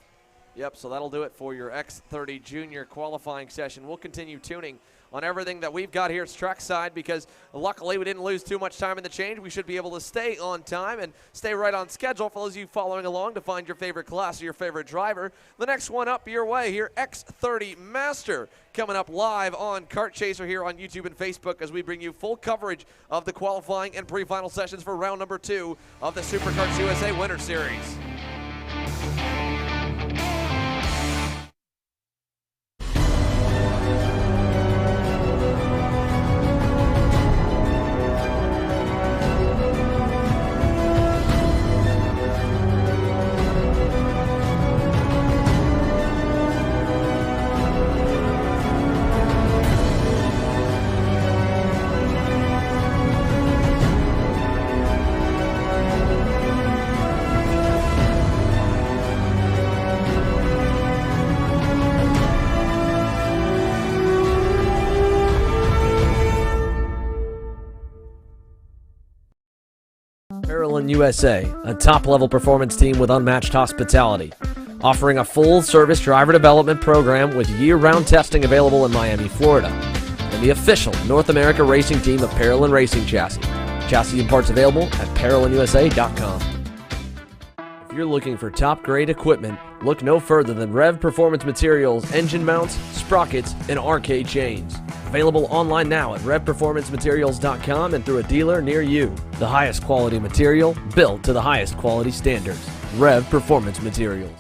Yep, so that'll do it for your X30 Junior Qualifying session. We'll continue tuning on everything that we've got here at trackside, because luckily we didn't lose too much time in the change. We should be able to stay on time and stay right on schedule for those of you following along to find your favorite class or your favorite driver. The next one up your way here, X30 Master, coming up live on Kart Chaser here on YouTube and Facebook, as we bring you full coverage of the qualifying and pre-final sessions for round number 2 of the SuperKarts USA Winter Series. USA, a top-level performance team with unmatched hospitality, offering a full-service driver development program with year-round testing available in Miami, Florida, and the official North America racing team of Parolin Racing Chassis. Chassis and parts available at ParolinUSA.com. If you're looking for top-grade equipment, look no further than Rev Performance Materials engine mounts, sprockets, and arcade chains. Available online now at RevPerformanceMaterials.com and through a dealer near you. The highest quality material, built to the highest quality standards. Rev Performance Materials.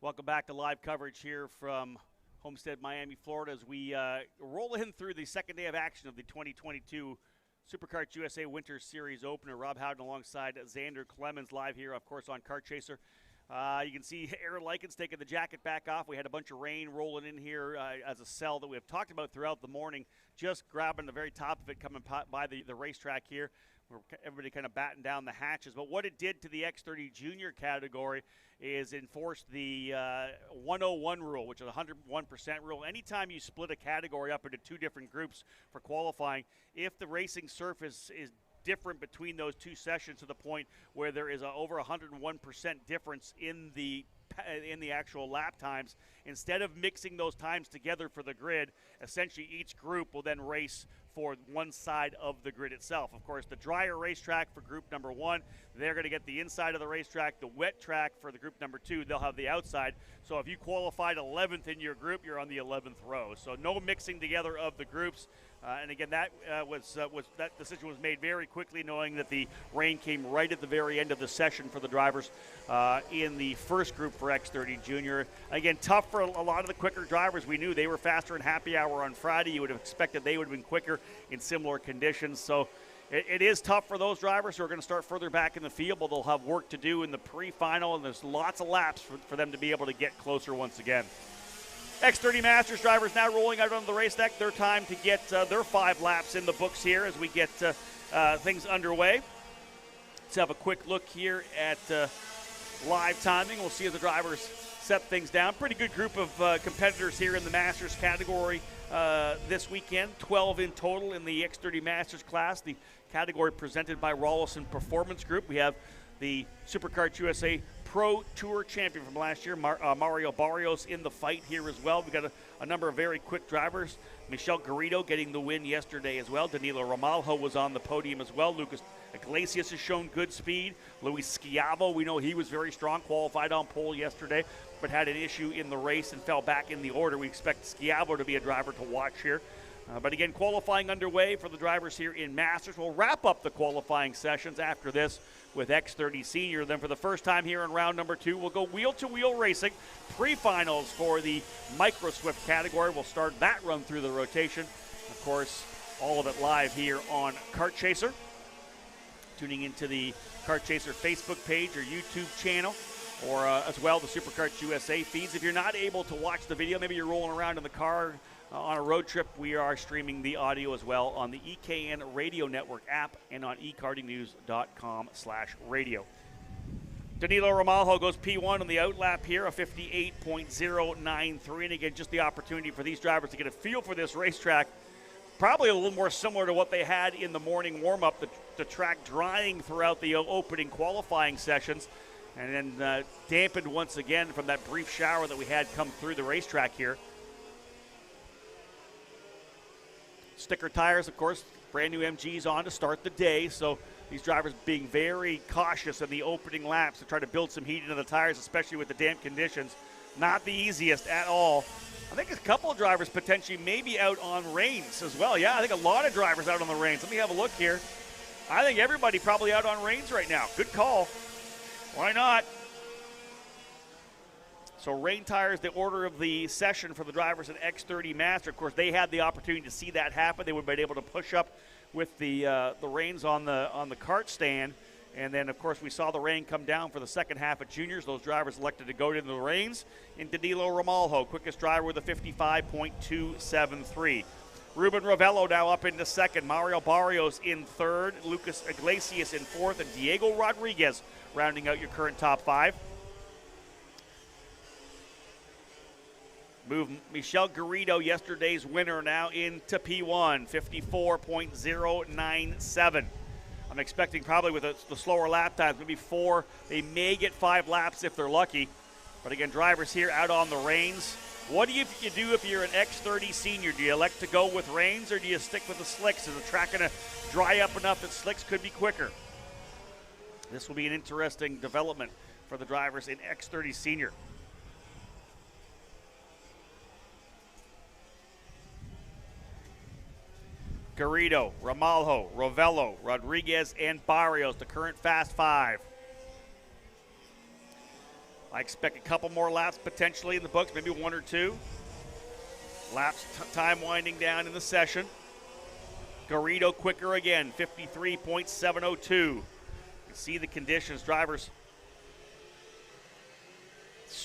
Welcome back to live coverage here from Homestead-Miami, Florida, as we roll in through the second day of action of the 2022 SuperKarts USA Winter Series opener. Rob Howden alongside Xander Clemens live here, of course, on Kart Chaser. You can see Aaron Likens taking the jacket back off. We had a bunch of rain rolling in here as a cell that we have talked about throughout the morning, just grabbing the very top of it coming by the racetrack here. Everybody kind of batting down the hatches. But what it did to the X30 Junior category is enforce the 101 rule, which is a 101% rule. Anytime you split a category up into two different groups for qualifying, if the racing surface is different between those two sessions to the point where there is over 101% difference in the actual lap times, instead of mixing those times together for the grid, essentially each group will then race for one side of the grid itself. Of course, the drier racetrack for group number 1, they're going to get the inside of the racetrack. The wet track for the group number 2, they'll have the outside. So if you qualified 11th in your group, you're on the 11th row. So no mixing together of the groups. And again, that that decision was made very quickly, knowing that the rain came right at the very end of the session for the drivers in the first group for X30 Junior. Again, tough for a lot of the quicker drivers. We knew they were faster in happy hour on Friday. You would have expected they would have been quicker in similar conditions. So it is tough for those drivers who are going to start further back in the field, but they'll have work to do in the pre-final, and there's lots of laps for them to be able to get closer once again. X30 Masters drivers now rolling out on the race deck. Their time to get their 5 laps in the books here as we get things underway. Let's have a quick look here at live timing. We'll see as the drivers set things down. Pretty good group of competitors here in the Masters category this weekend. 12 in total in the X30 Masters class, the category presented by Rollison Performance Group. We have the SuperKarts USA Pro Tour champion from last year, Mario Barrios, in the fight here as well. We've got a number of very quick drivers. Michel Garrido getting the win yesterday as well. Danilo Ramalho was on the podium as well. Lucas Iglesias has shown good speed. Luis Schiavo, we know he was very strong, qualified on pole yesterday, but had an issue in the race and fell back in the order. We expect Schiavo to be a driver to watch here. But again, qualifying underway for the drivers here in Masters. We'll wrap up the qualifying sessions after this with X30 Senior. Then for the first time here in round number 2, we'll go wheel-to-wheel racing. Pre-finals for the Micro Swift category. We'll start that run through the rotation. Of course, all of it live here on Kart Chaser. Tuning into the Kart Chaser Facebook page or YouTube channel, or as well the SuperKarts USA feeds. If you're not able to watch the video, maybe you're rolling around in the car on a road trip, we are streaming the audio as well on the EKN Radio Network app and on ekartingnews.com/radio. Danilo Ramalho goes P1 on the outlap here, a 58.093. And again, just the opportunity for these drivers to get a feel for this racetrack. Probably a little more similar to what they had in the morning warm-up, the track drying throughout the opening qualifying sessions, and then dampened once again from that brief shower that we had come through the racetrack here. Sticker tires, of course, brand new MGs on to start the day, so these drivers being very cautious in the opening laps to try to build some heat into the tires, especially with the damp conditions. Not the easiest at all. I think a couple of drivers potentially maybe out on rains as well. Yeah, I think a lot of drivers out on the rains. Let me have a look here. I think everybody probably out on rains right now. Good call. Why not? So rain tires, the order of the session for the drivers at X30 Master. Of course, they had the opportunity to see that happen. They would have been able to push up with the rains on the kart stand. And then, of course, we saw the rain come down for the second half at juniors. Those drivers elected to go into the rains. And Danilo Ramalho, quickest driver with a 55.273. Ruben Ravello now up into second. Mario Barrios in third. Lucas Iglesias in fourth. And Diego Rodriguez rounding out your current top 5. Move Michel Garrido, yesterday's winner, now into P1, 54.097. I'm expecting probably with the slower lap times, maybe 4. They may get 5 laps if they're lucky. But again, drivers here out on the rains. What do you do if you're an X30 Senior? Do you elect to go with rains, or do you stick with the slicks? Is the track going to dry up enough that slicks could be quicker? This will be an interesting development for the drivers in X30 Senior. Garrido, Ramalho, Ravello, Rodriguez, and Barrios, the current Fast 5. I expect a couple more laps potentially in the books, maybe 1 or 2. Laps time winding down in the session. Garrido quicker again, 53.702. You see the conditions, drivers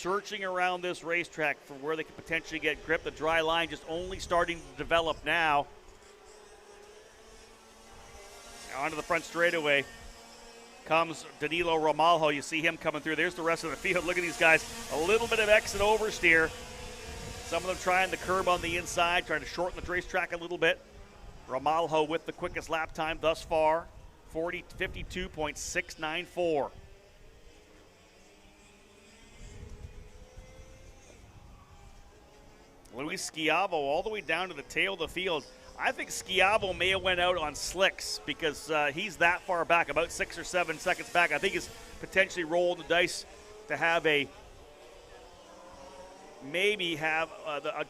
searching around this racetrack for where they could potentially get grip. The dry line just only starting to develop now. Onto the front straightaway comes Danilo Romalho. You see him coming through. There's the rest of the field. Look at these guys. A little bit of exit oversteer. Some of them trying the curb on the inside, trying to shorten the racetrack a little bit. Romalho with the quickest lap time thus far, 52.694. Luis Schiavo all the way down to the tail of the field. I think Schiavo may have went out on slicks because he's that far back, about 6 or 7 seconds back. I think he's potentially rolling the dice to have a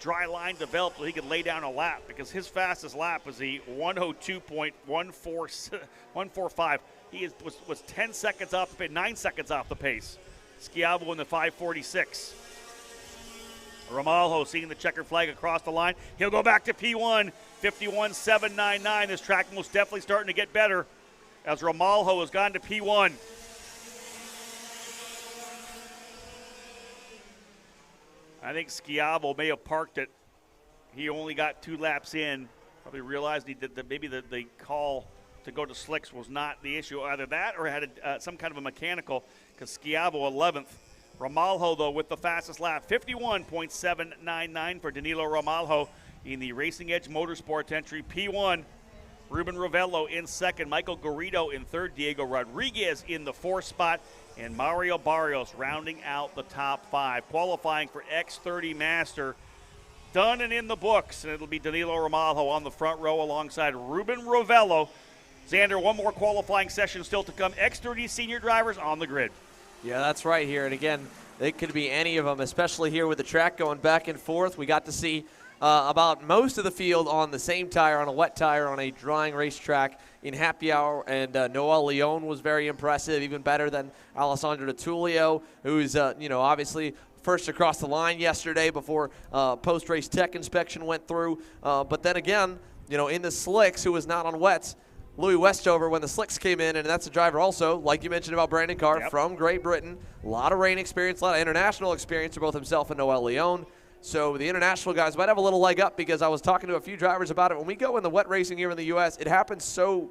dry line developed so he could lay down a lap, because his fastest lap was the 102.145. He was 10 seconds off the pace, 9 seconds off the pace. Schiavo in the 546. Romalho seeing the checkered flag across the line. He'll go back to P1, 51.799. This track most definitely starting to get better as Romalho has gone to P1. I think Schiavo may have parked it. He only got 2 laps in. Probably realized that maybe the call to go to slicks was not the issue. Either that or had some kind of a mechanical, because Schiavo 11th. Romalho, though, with the fastest lap, 51.799 for Danilo Romalho in the Racing Edge Motorsports entry. P1, Ruben Ravello in second, Michael Garrido in third, Diego Rodriguez in the 4th spot, and Mario Barrios rounding out the top 5. Qualifying for X30 Master, done and in the books, and it'll be Danilo Romalho on the front row alongside Ruben Ravello. Xander, one more qualifying session still to come. X30 senior drivers on the grid. Yeah, that's right here. And again, it could be any of them, especially here with the track going back and forth. We got to see about most of the field on the same tire, on a wet tire, on a drying racetrack in happy hour. And Noel Leon was very impressive, even better than Alessandro Tullio, who's, obviously first across the line yesterday before post-race tech inspection went through. But then again, in the slicks, who was not on wets, Louis Westover, when the slicks came in, and that's a driver also, like you mentioned about Brandon Carr, from Great Britain. A lot of rain experience, a lot of international experience for both himself and Noel Leon. So the international guys might have a little leg up, because I was talking to a few drivers about it. When we go in the wet racing here in the U.S., it happens so,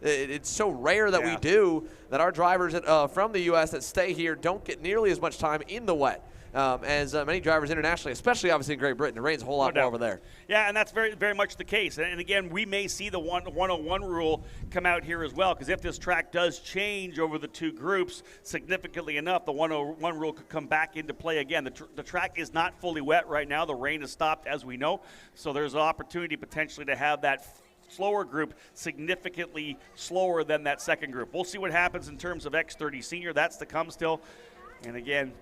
it's so rare that we do that our drivers from the U.S. that stay here don't get nearly as much time in the wet as many drivers internationally, especially obviously in Great Britain. It rains a whole lot more over there. Yeah, and that's very, very much the case. And again, we may see the 101 rule come out here as well, because if this track does change over the 2 groups significantly enough, the 101 rule could come back into play again. The track is not fully wet right now. The rain has stopped, as we know. So there's an opportunity potentially to have that slower group significantly slower than that second group. We'll see what happens in terms of X30 Senior. That's to come still. And again,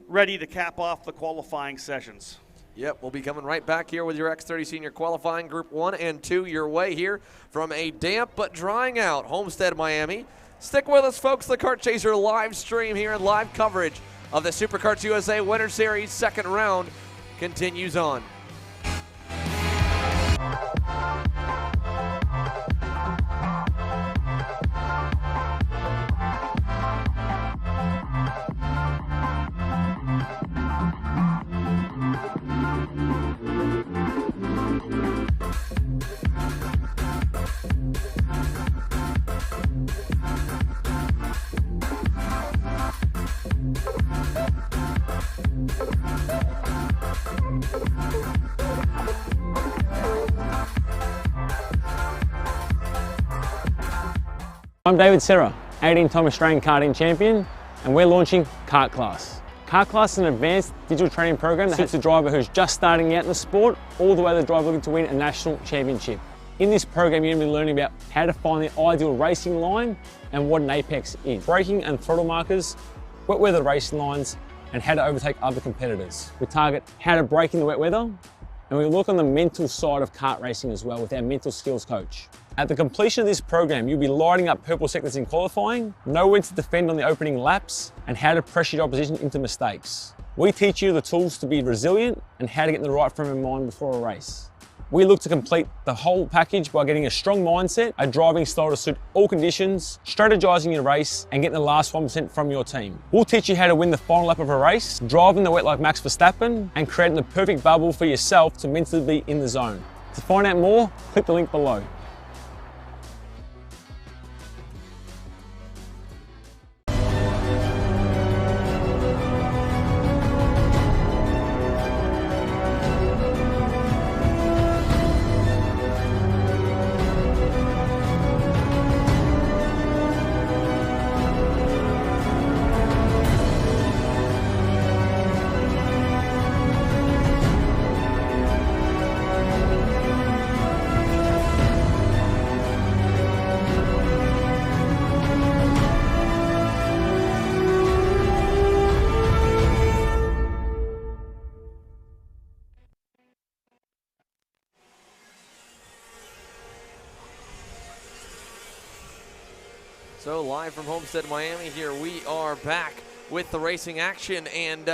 ready to cap off the qualifying sessions. Yep, we'll be coming right back here with your X30 Senior Qualifying Group 1 and 2 your way here from a damp but drying out Homestead-Miami. Stick with us, folks. The Kart Chaser live stream here and live coverage of the SuperKarts USA Winter Series second round continues on. I'm David Serra, 18-time Australian karting champion, and we're launching Kart Class. Kart Class is an advanced digital training program that suits a driver who's just starting out in the sport, all the way to the driver looking to win a national championship. In this program, you're going to be learning about how to find the ideal racing line and what an apex is, braking and throttle markers, wet weather racing lines, and how to overtake other competitors. We target how to brake in the wet weather, and we look on the mental side of kart racing as well with our mental skills coach. At the completion of this program, you'll be lighting up purple sectors in qualifying, know when to defend on the opening laps, and how to pressure your opposition into mistakes. We teach you the tools to be resilient and how to get in the right frame of mind before a race. We look to complete the whole package by getting a strong mindset, a driving style to suit all conditions, strategizing your race, and getting the last 1% from your team. We'll teach you how to win the final lap of a race, driving the wet like Max Verstappen, and creating the perfect bubble for yourself to mentally be in the zone. To find out more, click the link below. So live from Homestead-Miami here, we are back with the racing action. And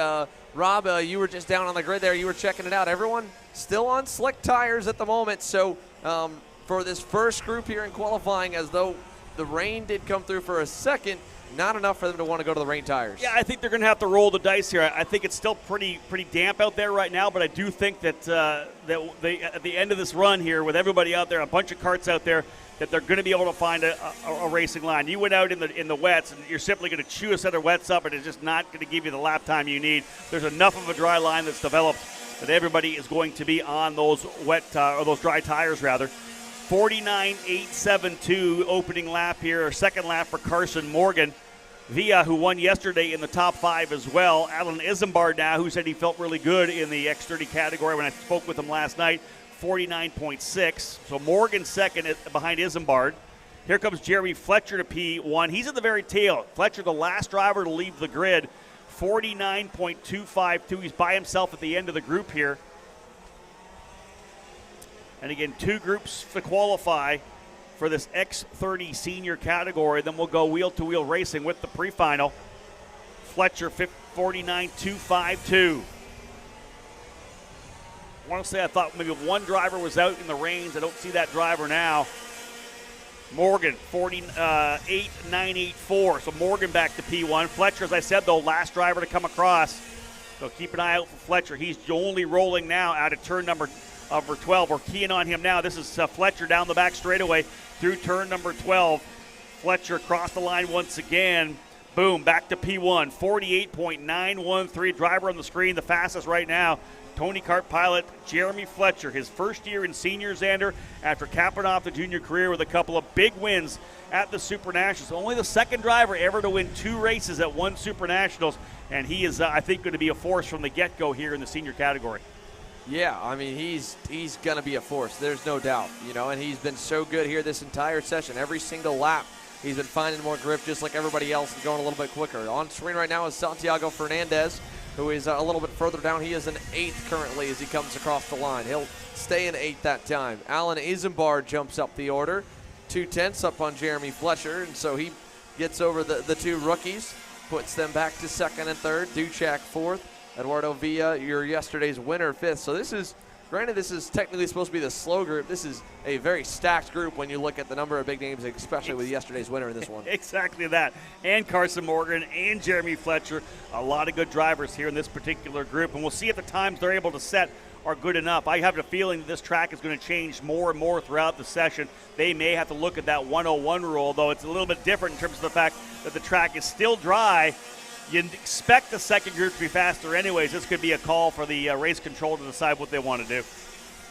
Rob, you were just down on the grid there. You were checking it out. Everyone still on slick tires at the moment. So for this first group here in qualifying, as though the rain did come through for a second, not enough for them to want to go to the rain tires. Yeah, I think they're going to have to roll the dice here. I think it's still pretty damp out there right now, but I do think that they, at the end of this run here, with everybody out there, a bunch of karts out there, that they're going to be able to find a racing line. You went out in the wets, and you're simply going to chew a set of wets up, and it's just not going to give you the lap time you need. There's enough of a dry line that's developed that everybody is going to be on those wet or those dry tires rather. 49.872 opening lap here, or second lap for Carson Morgan. Villa, who won yesterday in the top 5 as well. Alan Isambard now, who said he felt really good in the X30 category when I spoke with him last night, 49.6. So Morgan second behind Isambard. Here comes Jeremy Fletcher to P1. He's at the very tail. Fletcher, the last driver to leave the grid, 49.252. He's by himself at the end of the group here. And again, 2 groups to qualify for this X30 Senior category. Then we'll go wheel-to-wheel racing with the pre-final. Fletcher, 49.252. I want to say I thought maybe one driver was out in the rains. I don't see that driver now. Morgan, 48.984. So Morgan back to P1. Fletcher, as I said, though, last driver to come across. So keep an eye out for Fletcher. He's only rolling now out of turn number 12. We're keying on him now. This is Fletcher down the back straightaway through turn number 12. Fletcher across the line once again. Boom, back to P1. 48.913. Driver on the screen, the fastest right now. Tony Kart pilot Jeremy Fletcher, his first year in senior, Xander, after capping off the junior career with a couple of big wins at the Super Nationals. Only the second driver ever to win 2 races at one Super Nationals, and he is, I think, going to be a force from the get-go here in the senior category. Yeah, I mean, he's going to be a force. There's no doubt, and he's been so good here this entire session. Every single lap, he's been finding more grip just like everybody else and going a little bit quicker. On screen right now is Santiago Fernandez, who is a little bit further down. He is in 8th currently as he comes across the line. He'll stay in 8th that time. Alan Isambard jumps up the order, 2/10 up on Jeremy Fletcher, and so he gets over the 2 rookies, puts them back to 2nd and 3rd. Duchak 4th. Eduardo Villa, your yesterday's winner, 5th. So this is, granted, this is technically supposed to be the slow group. This is a very stacked group when you look at the number of big names, especially with yesterday's winner in this one. Exactly that. And Carson Morgan and Jeremy Fletcher, a lot of good drivers here in this particular group. And we'll see if the times they're able to set are good enough. I have a feeling that this track is going to change more and more throughout the session. They may have to look at that 101 rule, though it's a little bit different in terms of the fact that the track is still dry. You'd expect the second group to be faster anyways. This could be a call for the race control to decide what they want to do.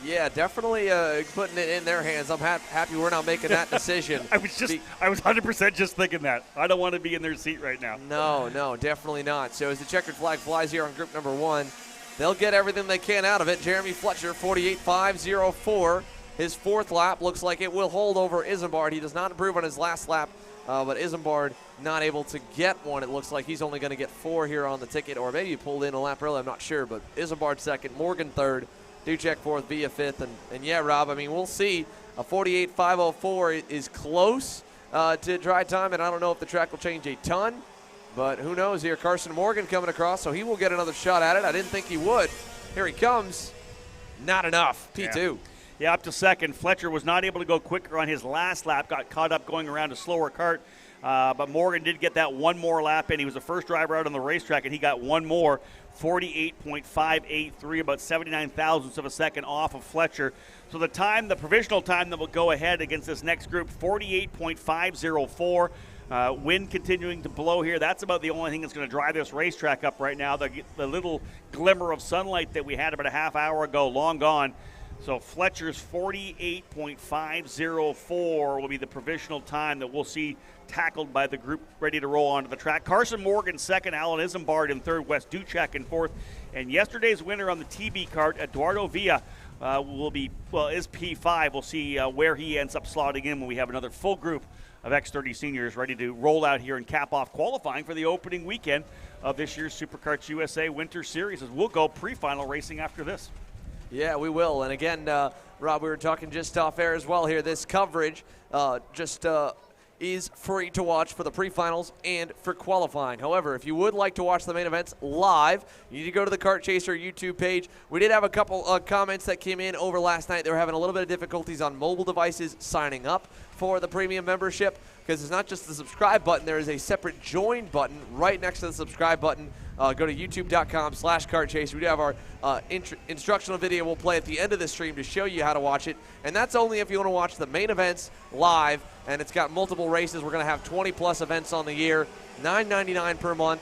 Yeah, definitely putting it in their hands. I'm happy we're not making that decision. I was 100% just thinking that. I don't want to be in their seat right now. No, definitely not. So as the checkered flag flies here on group number 1, they'll get everything they can out of it. Jeremy Fletcher, 48.504. His 4th lap looks like it will hold over Isambard. He does not improve on his last lap, but Isambard not able to get one. It looks like he's only going to get 4 here on the ticket, or maybe he pulled in a lap early, I'm not sure. But Isambard 2nd, Morgan 3rd, Duchek 4th, Villa 5th. And yeah, Rob, I mean, we'll see. A 48.504 is close to dry time, and I don't know if the track will change a ton, but who knows here. Carson Morgan coming across, so he will get another shot at it. I didn't think he would. Here he comes. Not enough. P2. Yeah, up to second. Fletcher was not able to go quicker on his last lap, got caught up going around a slower kart. But Morgan did get that one more lap in. He was the first driver out on the racetrack, and he got one more, 48.583, about 79 thousandths of a second off of Fletcher. So the provisional time that will go ahead against this next group, 48.504. Wind continuing to blow here. That's about the only thing that's going to dry this racetrack up right now. The little glimmer of sunlight that we had about a half hour ago, long gone. So Fletcher's 48.504 will be the provisional time that we'll see tackled by the group ready to roll onto the track. Carson Morgan second, Alan Isambard in third, Wes Duchek in fourth. And yesterday's winner on the TB kart, Eduardo Villa, is P5. We'll see where he ends up slotting in when we have another full group of X30 seniors ready to roll out here and cap off qualifying for the opening weekend of this year's SuperKarts USA Winter Series, as we'll go pre-final racing after this. Yeah, we will. And again, Rob, we were talking just off air as well here. This coverage is free to watch for the pre-finals and for qualifying. However, if you would like to watch the main events live, you need to go to the Kart Chaser YouTube page. We did have a couple comments that came in over last night. They were having a little bit of difficulties on mobile devices signing up for the premium membership, because it's not just the subscribe button. There is a separate join button right next to the subscribe button. Go to youtube.com/kartchaser. We do have our instructional video we'll play at the end of the stream to show you how to watch it. And that's only if you want to watch the main events live. And it's got multiple races. We're going to have 20-plus events on the year, $9.99 per month.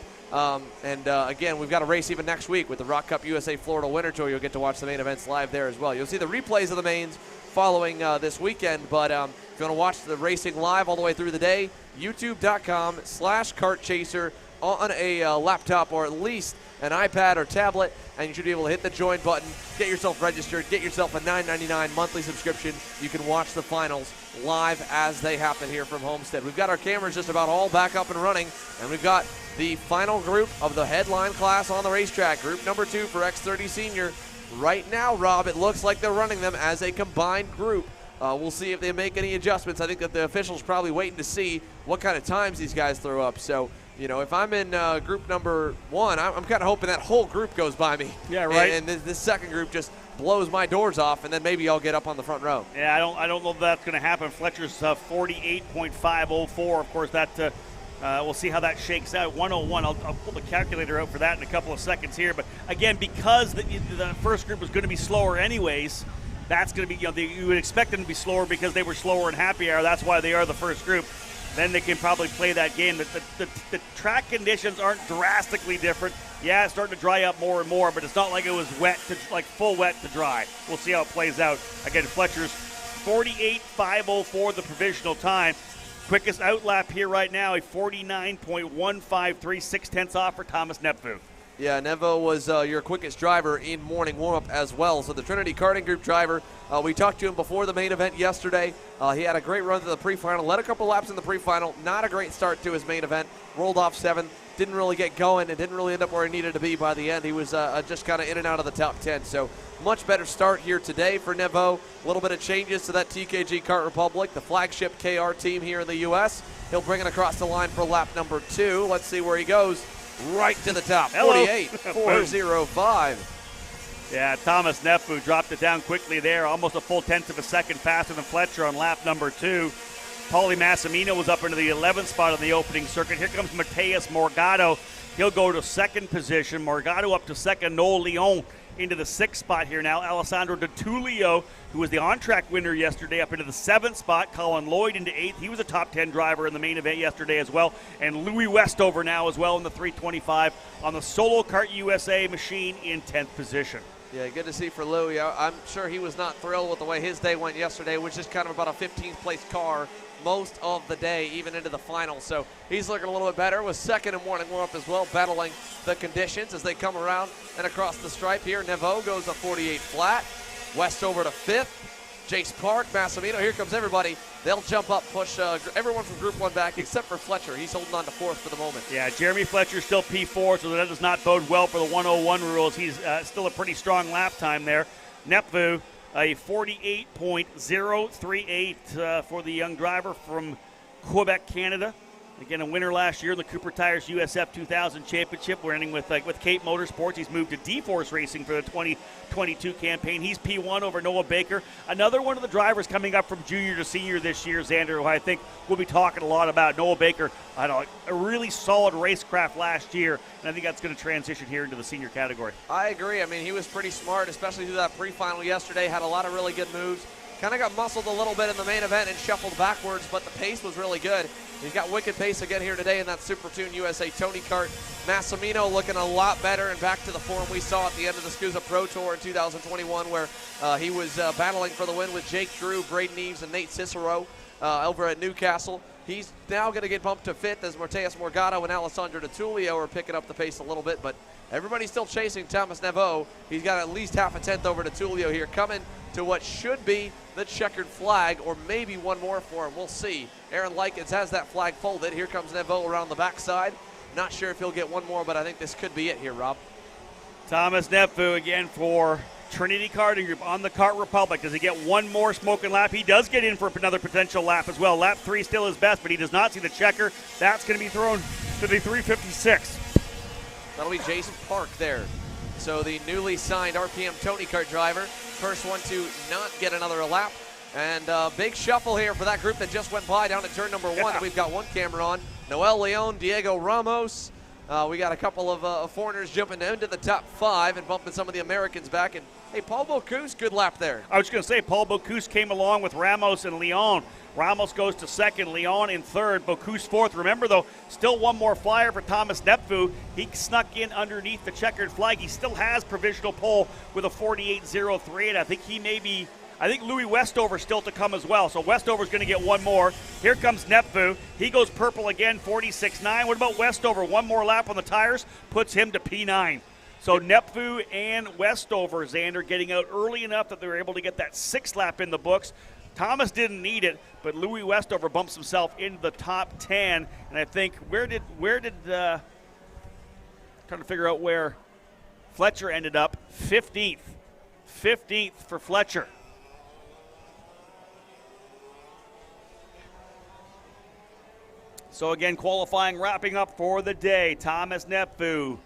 Again, we've got a race even next week with the Rock Cup USA Florida Winter Tour. You'll get to watch the main events live there as well. You'll see the replays of the mains following this weekend. But if you want to watch the racing live all the way through the day, youtube.com/kartchaser on a laptop or at least an iPad or tablet, and you should be able to hit the join button, get yourself registered, get yourself a $9.99 monthly subscription. You can watch the finals live as they happen here from Homestead. We've got our cameras just about all back up and running, and we've got the final group of the headline class on the racetrack, group number 2 for X30 Senior. Right now, Rob, it looks like they're running them as a combined group. We'll see if they make any adjustments. I think that the officials probably waiting to see what kind of times these guys throw up. So, you know, if I'm in group number 1, I'm kind of hoping that whole group goes by me. Yeah, right. And this second group just blows my doors off, and then maybe I'll get up on the front row. Yeah, I don't know if that's going to happen. Fletcher's 48.504. Of course, that we'll see how that shakes out. 101. I'll pull the calculator out for that in a couple of seconds here. But again, because the first group was going to be slower anyways, that's going to be, you would expect them to be slower because they were slower in happy hour. That's why they are the first group. Then they can probably play that game. The track conditions aren't drastically different. Yeah, it's starting to dry up more and more, but it's not like it was wet to full wet to dry. We'll see how it plays out. Again, Fletcher's 48.504 the provisional time. Quickest outlap here right now, a 49.153, 0.6 off for Thomas Nepvu. Yeah, Nevo was your quickest driver in morning warm-up as well. So the Trinity Karting Group driver, we talked to him before the main event yesterday. He had a great run to the pre-final, led a couple laps in the pre-final. Not a great start to his main event. Rolled off 7th, didn't really get going, and didn't really end up where he needed to be by the end. He was just kind of in and out of the top 10. So much better start here today for Nevo. A little bit of changes to that TKG Kart Republic, the flagship KR team here in the U.S. He'll bring it across the line for lap number 2. Let's see where he goes. Right to the top, 48.405. Yeah, Thomas Nepvu dropped it down quickly there, almost a full 1/10 of a second faster than Fletcher on lap number 2. Paulie Massimino was up into the 11th spot on the opening circuit. Here comes Mateus Morgado. He'll go to second position. Morgado up to second. Noel Leon into the 6th spot here now. Alessandro De Tullio, who was the on-track winner yesterday, up into the 7th spot. Colin Lloyd into 8th. He was a top 10 driver in the main event yesterday as well. And Louis Westover now as well in the 325 on the Solo Kart USA machine in 10th position. Yeah, good to see for Louis. I'm sure he was not thrilled with the way his day went yesterday, which is kind of about a 15th place car most of the day, even into the final. So he's looking a little bit better. Was second in morning warm-up as well, battling the conditions as they come around and across the stripe here. Nevo goes a 48 flat. Westover to 5th. Jace Park, Massimino, here comes everybody. They'll jump up, push everyone from Group 1 back except for Fletcher. He's holding on to 4th for the moment. Yeah, Jeremy Fletcher's still P4, so that does not bode well for the 101 rules. He's still a pretty strong lap time there. Nepvu, a 48.038 for the young driver from Quebec, Canada. Again, a winner last year in the Cooper Tires USF 2000 Championship. We're ending with Cape Motorsports. He's moved to D-Force Racing for the 2022 campaign. He's P1 over Noah Baker. Another one of the drivers coming up from junior to senior this year, Xander, who I think we'll be talking a lot about. Noah Baker, a really solid racecraft last year, and I think that's going to transition here into the senior category. I agree. I mean, he was pretty smart, especially through that pre-final yesterday. Had a lot of really good moves. Kind of got muscled a little bit in the main event and shuffled backwards, but the pace was really good. He's got wicked pace again here today in that Super Tune USA Tony kart. Massimino looking a lot better and back to the form we saw at the end of the SKUSA Pro Tour in 2021, where he was battling for the win with Jake Drew, Braden Eves, and Nate Cicero over at Newcastle. He's now going to get bumped to fifth as Mateus Morgado and Alessandro DiTullio are picking up the pace a little bit, but everybody's still chasing Thomas Neveau. He's got at least half a tenth over DiTullio here, coming to what should be the checkered flag, or maybe one more for him. We'll see. Aaron Likens has that flag folded. Here comes Neveau around the backside. Not sure if he'll get one more, but I think this could be it here, Rob. Thomas Neveau again for Trinity Karting Group on the Kart Republic. Does he get one more smoking lap? He does get in for another potential lap as well. Lap 3 still his best, but he does not see the checker. That's going to be thrown to the 356. That'll be Jason Park there. So the newly signed RPM Tony Kart driver, first one to not get another lap. And big shuffle here for that group that just went by down at turn number 1. Yeah. We've got one camera on. Noel Leon, Diego Ramos. We got a couple of foreigners jumping into the top 5 and bumping some of the Americans back. And hey, Paul Bocuse, good lap there. I was going to say, Paul Bocuse came along with Ramos and Leon. Ramos goes to second, Leon in third, Bocuse fourth. Remember, though, still one more flyer for Thomas Neveau. He snuck in underneath the checkered flag. He still has provisional pole with a 48.03, and I think Louis Westover still to come as well. So Westover's going to get one more. Here comes Neveau. He goes purple again, 46.9. What about Westover? One more lap on the tires puts him to P9. So Neveau and Westover, Xander, getting out early enough that they were able to get that 6th lap in the books. Thomas didn't need it, but Louis Westover bumps himself into the top 10. And I think trying to figure out where Fletcher ended up. 15th. 15th for Fletcher. So again, qualifying wrapping up for the day. Thomas Neveau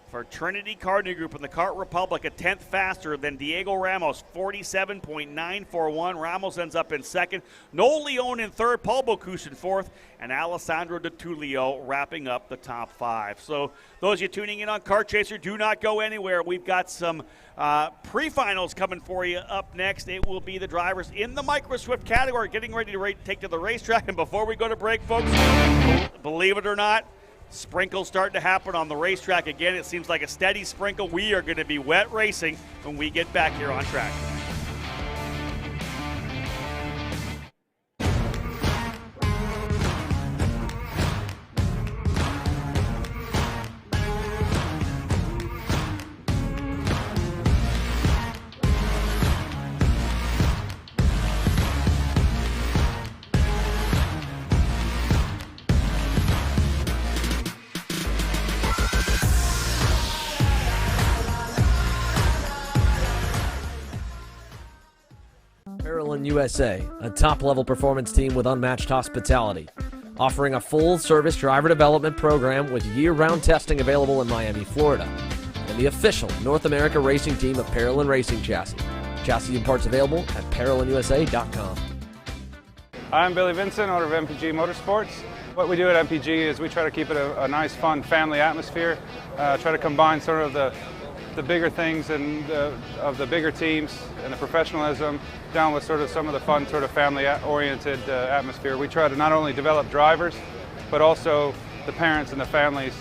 for Trinity Karting Group in the Kart Republic, a 10th faster than Diego Ramos, 47.941. Ramos ends up in second. Noel Leon in third, Paul Bocuse in fourth, and Alessandro DiTullio wrapping up the top 5. So those of you tuning in on Kart Chaser, do not go anywhere. We've got some pre-finals coming for you up next. It will be the drivers in the Micro Swift category getting ready to take to the racetrack. And before we go to break, folks, believe it or not, sprinkles starting to happen on the racetrack again. It seems like a steady sprinkle. We are going to be wet racing when we get back here on track. USA, a top-level performance team with unmatched hospitality, offering a full-service driver development program with year-round testing available in Miami, Florida, and the official North America racing team of Parolin Racing Chassis. Chassis and parts available at ParolinUSA.com. I'm Billy Vincent, owner of MPG Motorsports. What we do at MPG is we try to keep it a nice, fun family atmosphere, try to combine sort of the bigger things and of the bigger teams and the professionalism down with sort of some of the fun sort of family-oriented atmosphere. We try to not only develop drivers, but also the parents and the families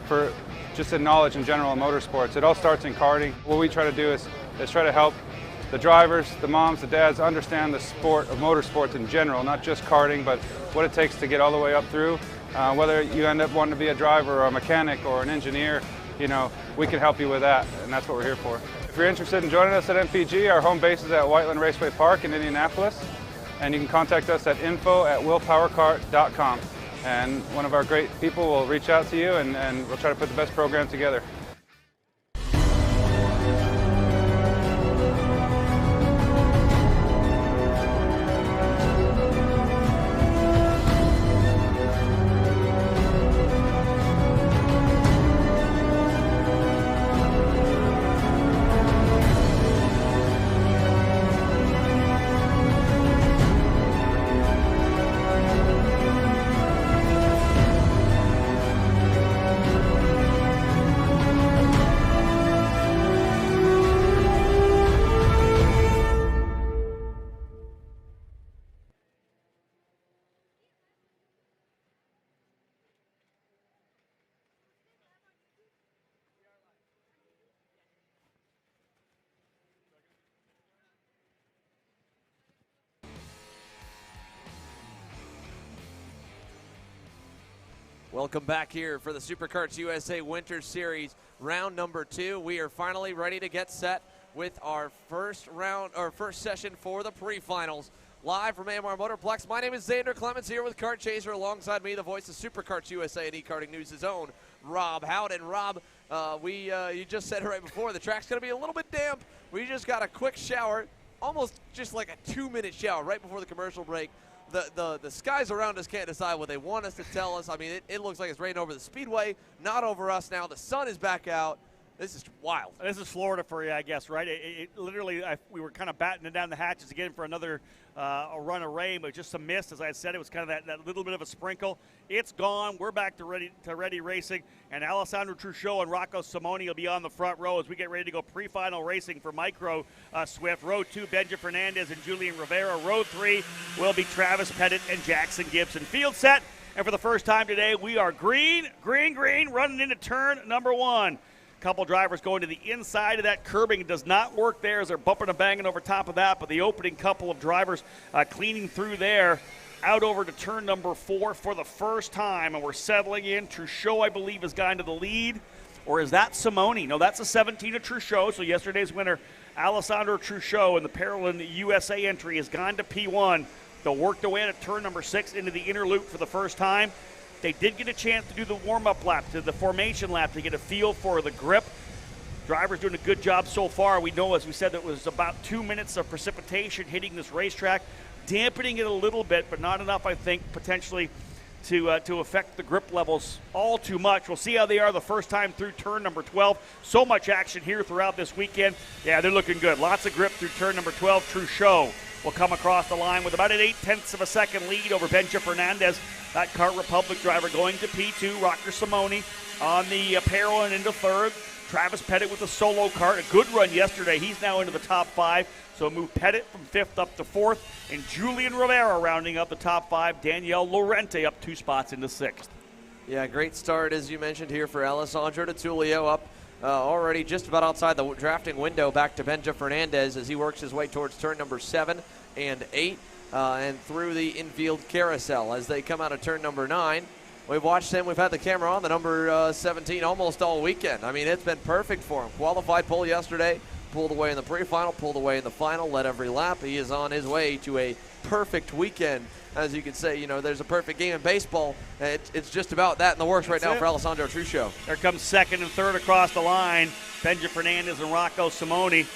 for just the knowledge in general in motorsports. It all starts in karting. What we try to do is try to help the drivers, the moms, the dads understand the sport of motorsports in general, not just karting, but what it takes to get all the way up through. Whether you end up wanting to be a driver or a mechanic or an engineer, you know, we can help you with that, and that's what we're here for. If you're interested in joining us at MPG, our home base is at Whiteland Raceway Park in Indianapolis, and you can contact us at info@willpowerkart.com, and one of our great people will reach out to you, and we'll try to put the best program together. Welcome back here for the Superkarts USA Winter Series round number 2. We are finally ready to get set with our first session for the pre-finals. Live from AMR Motorplex, my name is Xander Clemens here with Kart Chaser. Alongside me, the voice of Superkarts USA and e-karting news' own Rob Howden. Rob, you just said it right before, the track's going to be a little bit damp. We just got a quick shower, almost just like a 2-minute shower right before the commercial break. The skies around us can't decide what they want us to tell us. I mean, it looks like it's raining over the speedway, not over us now. The sun is back out. This is wild. This is Florida for you, I guess, right? It literally, we were kind of battening down the hatches again for another a run of rain, but just some mist. As I said, it was kind of that little bit of a sprinkle. It's gone. We're back to ready racing, and Alessandro Truchot and Rocco Simoni will be on the front row as we get ready to go pre-final racing for Micro Swift. Row 2, Benja Fernandez and Julian Rivera. Row 3 will be Travis Pettit and Jackson Gibson. Field set, and for the first time today, we are green, running into turn number 1. Couple drivers going to the inside of that curbing. It does not work there as they're bumping and banging over top of that, but the opening couple of drivers cleaning through there. Out over to turn number 4 for the first time, and we're settling in. Truchot, I believe, has gone to the lead. Or is that Simoni? No, that's a 17 of Truchot. So yesterday's winner, Alessandro Truchot, in the Paralympic USA entry, has gone to P1. They'll work their way out of turn number 6 into the inner loop for the first time. They did get a chance to do the warm-up lap, to the formation lap, to get a feel for the grip. Drivers doing a good job so far. We know, as we said, that it was about 2 minutes of precipitation hitting this racetrack, dampening it a little bit, but not enough, I think, potentially to affect the grip levels all too much. We'll see how they are the first time through turn number 12. So much action here throughout this weekend. Yeah, they're looking good. Lots of grip through turn number 12. Truchot will come across the line with about an 0.8 of a second lead over Benja Fernandez. That Kart Republic driver going to P2. Rocker Simoni on the apparel and into third. Travis Pettit with a solo kart. A good run yesterday. He's now into the top 5. So move Pettit from 5th up to 4th. And Julian Rivera rounding up the top 5. Danielle Lorente up 2 spots into 6th. Yeah, great start, as you mentioned here, for Alessandro Tullio up already just about outside the drafting window back to Benja Fernandez as he works his way towards turn number 7 and 8 and through the infield carousel as they come out of turn number 9. We've watched him. We've had the camera on the number 17 almost all weekend. I mean, it's been perfect for him. Qualified pole yesterday, pulled away in the pre-final, pulled away in the final, led every lap. He is on his way to a perfect weekend. As you could say, you know, there's a perfect game in baseball. It's just about that in the works right now for Alessandro Truchot. There comes 2nd and 3rd across the line. Benja Fernandez and Rocco Simoni.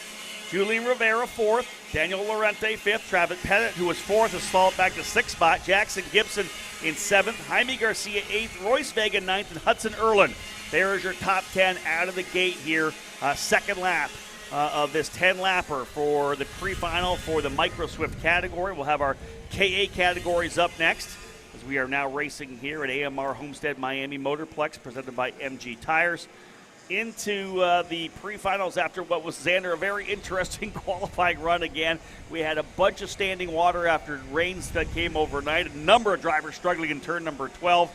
Julian Rivera 4th. Daniel Lorente 5th. Travis Pettit, who was 4th, has fallen back to 6th spot. Jackson Gibson in 7th. Jaime Garcia 8th. Royce Vega 9th. And Hudson Erlin. There is your top 10 out of the gate here. Second lap of this 10-lapper for the pre-final for the Micro Swift category. We'll have our KA categories up next as we are now racing here at AMR Homestead-Miami Motorplex presented by MG Tires. Into the pre-finals after what was, Xander, a very interesting qualifying run again. We had a bunch of standing water after rains that came overnight. A number of drivers struggling in turn number 12,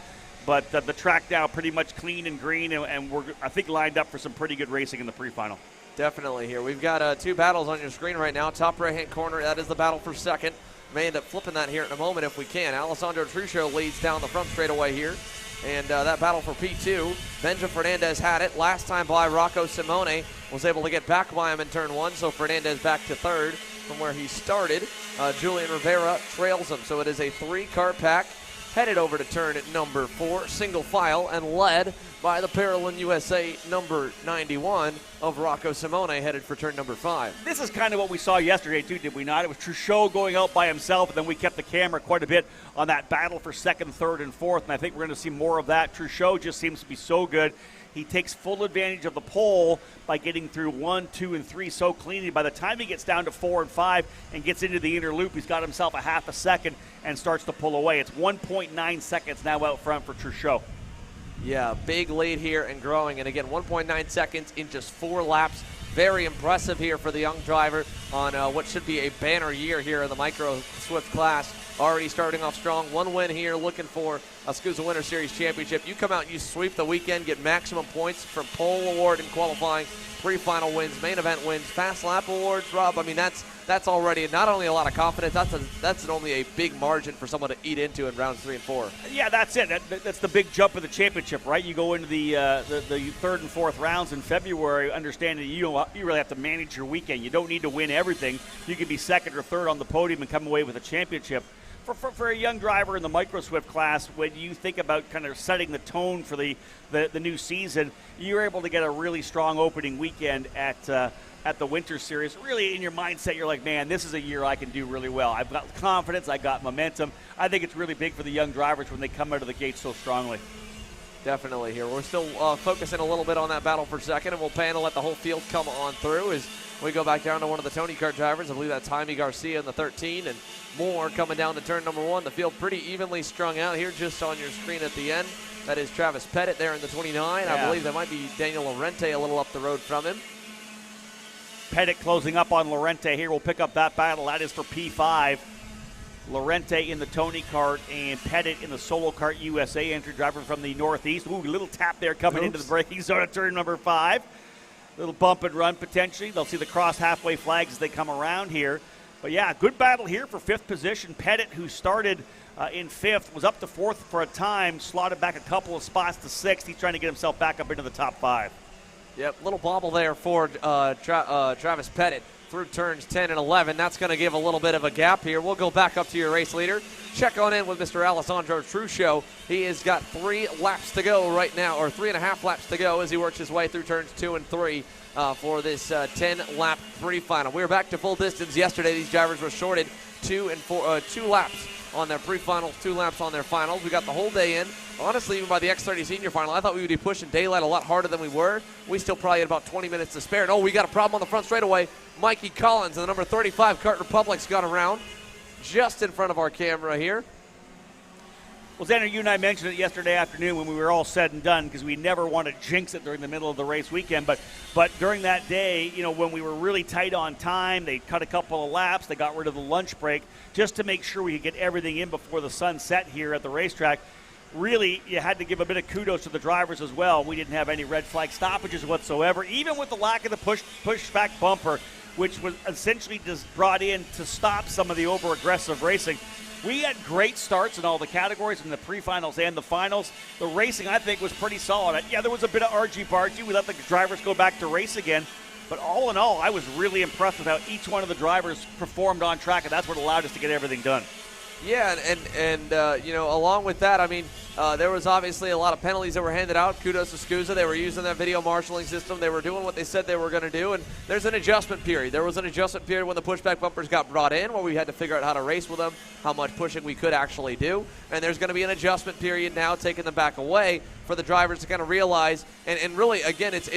but the track now pretty much clean and green, and we're, I think, lined up for some pretty good racing in the pre-final. Definitely here. We've got 2 battles on your screen right now. Top right-hand corner, that is the battle for 2nd. May end up flipping that here in a moment if we can. Alessandro Truchot leads down the front straightaway here. And that battle for P2, Benja Fernandez had it. Last time by Rocco Simoni, was able to get back by him in turn 1, so Fernandez back to 3rd from where he started. Julian Rivera trails him, so it is a 3-car pack headed over to turn number 4, single file, and led by the Paralympic USA number 91 of Rocco Simoni, headed for turn number 5. This is kind of what we saw yesterday, too, did we not? It was Truchot going out by himself, and then we kept the camera quite a bit on that battle for 2nd, 3rd, and 4th, and I think we're going to see more of that. Truchot just seems to be so good. He takes full advantage of the pole by getting through 1, 2, and 3 so cleanly. By the time he gets down to 4 and 5 and gets into the inner loop, he's got himself a half a second and starts to pull away. It's 1.9 seconds now out front for Truchot. Yeah, big lead here and growing. And again, 1.9 seconds in just 4 laps. Very impressive here for the young driver on what should be a banner year here in the Micro Swift class. Already starting off strong. 1 win here, looking for a SKUSA Winter Series championship. You come out and you sweep the weekend, get maximum points from pole award in qualifying, pre-final wins, main event wins, fast lap awards, Rob. I mean, that's already not only a lot of confidence, that's only a big margin for someone to eat into in rounds 3 and 4. Yeah, that's it. That's the big jump of the championship, right? You go into the third and fourth rounds in February, understanding you really have to manage your weekend. You don't need to win everything. You can be second or third on the podium and come away with a championship. For a young driver in the Micro Swift class, when you think about kind of setting the tone for the new season, you're able to get a really strong opening weekend at the Winter Series. Really, in your mindset, you're like, man, this is a year I can do really well. I've got confidence. I got momentum. I think it's really big for the young drivers when they come out of the gate so strongly. Definitely here. We're still focusing a little bit on that battle for second, and we'll pan and let the whole field come on through as we go back down to one of the Tony Kart drivers. I believe that's Jaime Garcia in the 13, and more coming down to turn number 1. The field pretty evenly strung out here just on your screen at the end. That is Travis Pettit there in the 29. Yeah. I believe that might be Daniel Lorente a little up the road from him. Pettit closing up on Lorente here. We'll pick up that battle. That is for P5. Lorente in the Tony Kart and Pettit in the Solo Kart USA entry, driver from the Northeast. Ooh, little tap there coming into the braking zone at turn number 5. Little bump and run potentially. They'll see the cross halfway flags as they come around here. But yeah, good battle here for 5th position. Pettit, who started in 5th, was up to 4th for a time, slotted back a couple of spots to 6th. He's trying to get himself back up into the top 5. Yep, little bobble there for Travis Pettit through turns 10 and 11. That's going to give a little bit of a gap here. We'll go back up to your race leader. Check on in with Mr. Alessandro Truscio. He has got 3 laps to go right now, or 3.5 laps to go as he works his way through turns 2 and 3 for this 10-lap pre-final. We were back to full distance yesterday. These drivers were shorted 2 laps on their pre-finals, 2 laps on their finals. We got the whole day in. Honestly, even by the X30 Senior Final, I thought we would be pushing daylight a lot harder than we were. We still probably had about 20 minutes to spare. And, oh, we got a problem on the front straightaway. Mikey Collins, the number 35 Kart Republic's got around just in front of our camera here. Well, Xander, you and I mentioned it yesterday afternoon when we were all said and done, because we never want to jinx it during the middle of the race weekend. But during that day, you know, when we were really tight on time, they cut a couple of laps, they got rid of the lunch break just to make sure we could get everything in before the sun set here at the racetrack. Really, you had to give a bit of kudos to the drivers as well. We didn't have any red flag stoppages whatsoever, even with the lack of the pushback bumper, which was essentially just brought in to stop some of the over-aggressive racing. We had great starts in all the categories in the pre-finals and the finals. The racing, I think, was pretty solid. Yeah, there was a bit of argy-bargy. We let the drivers go back to race again. But all in all, I was really impressed with how each one of the drivers performed on track, and that's what allowed us to get everything done. Yeah, and you know, along with that, I mean, there was obviously a lot of penalties that were handed out. Kudos to SKUSA. They were using that video marshalling system. They were doing what they said they were going to do, and there's an adjustment period. There was an adjustment period when the pushback bumpers got brought in where we had to figure out how to race with them, how much pushing we could actually do, and there's going to be an adjustment period now taking them back away for the drivers to kind of realize, and really, again, it's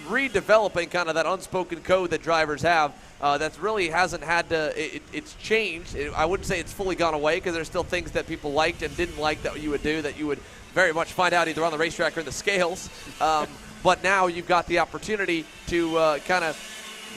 redeveloping kind of that unspoken code that drivers have. That really hasn't had to, it's changed. I wouldn't say it's fully gone away because there's still things that people liked and didn't like that you would do that you would very much find out either on the racetrack or in the scales. But now you've got the opportunity to kind of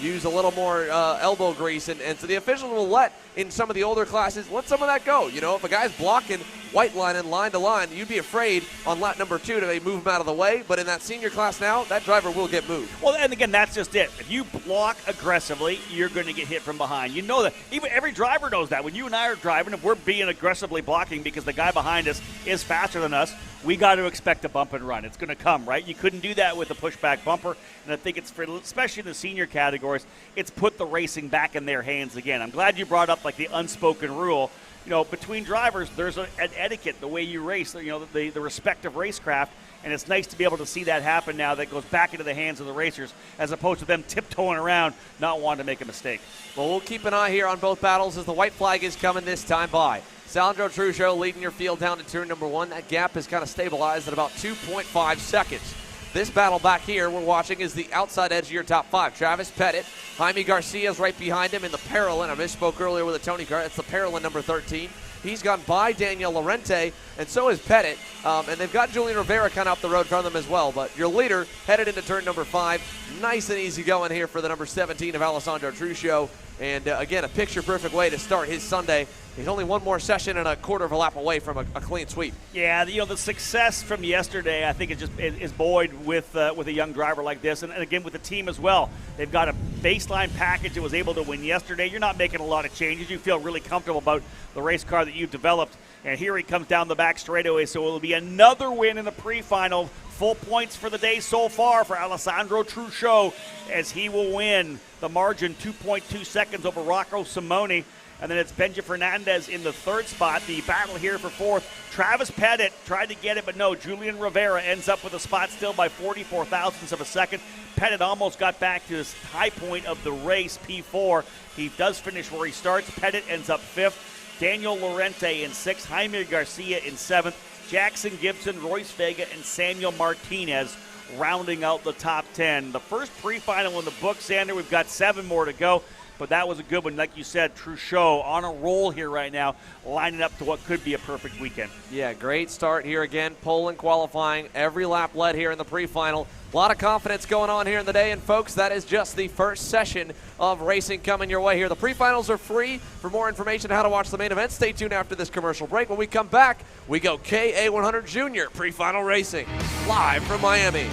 use a little more elbow grease. And so the officials will let, in some of the older classes, let some of that go. You know, if a guy's blocking white line and line to line, you'd be afraid on lap number 2 to move him out of the way. But in that senior class now, that driver will get moved. Well, and again, that's just it. If you block aggressively, you're going to get hit from behind. You know that. Even every driver knows that. When you and I are driving, if we're being aggressively blocking because the guy behind us is faster than us, we got to expect a bump and run. It's going to come, right? You couldn't do that with the pushback bumper, and I think it's, for, especially in the senior categories, it's put the racing back in their hands again. I'm glad you brought up like the unspoken rule. You know, between drivers, there's an etiquette, the way you race, you know, the respective racecraft, and it's nice to be able to see that happen now. That goes back into the hands of the racers as opposed to them tiptoeing around, not wanting to make a mistake. Well, we'll keep an eye here on both battles as the white flag is coming this time by. Sandro Truscio leading your field down to turn number 1. That gap has kind of stabilized at about 2.5 seconds. This battle back here we're watching is the outside edge of your top 5. Travis Pettit, Jaime Garcia's right behind him in the Paralin. I misspoke earlier with the Tony Kart. It's the Paralin number 13. He's gone by Daniel Lorente, and so is Pettit. And they've got Julian Rivera kind of up the road from them as well. But your leader headed into turn number 5. Nice and easy going here for the number 17 of Alessandro Truccio. And again, a picture-perfect way to start his Sunday. He's only one more session and a quarter of a lap away from a clean sweep. Yeah, the success from yesterday, I think, is buoyed with a young driver like this, and again with the team as well. They've got a baseline package that was able to win yesterday. You're not making a lot of changes. You feel really comfortable about the race car that you've developed. And here he comes down the back straightaway, so it'll be another win in the pre-final. Full points for the day so far for Alessandro Truccio, as he will win the margin 2.2 seconds over Rocco Simoni. And then it's Benja Fernandez in the third spot. The battle here for fourth. Travis Pettit tried to get it, but no. Julian Rivera ends up with a spot still by 44 thousandths of a second. Pettit almost got back to his high point of the race, P4. He does finish where he starts. Pettit ends up fifth. Daniel Lorente in sixth. Jaime Garcia in seventh. Jackson Gibson, Royce Vega, and Samuel Martinez rounding out the top 10. The first pre-final in the book, Sander. We've got 7 more to go. But that was a good one. Like you said, Truccio on a roll here right now, lining up to what could be a perfect weekend. Yeah, great start here again. Pole and qualifying. Every lap led here in the pre-final. A lot of confidence going on here in the day. And, folks, that is just the first session of racing coming your way here. The pre-finals are free. For more information on how to watch the main event, stay tuned after this commercial break. When we come back, we go KA100 Junior Pre-Final Racing, live from Miami.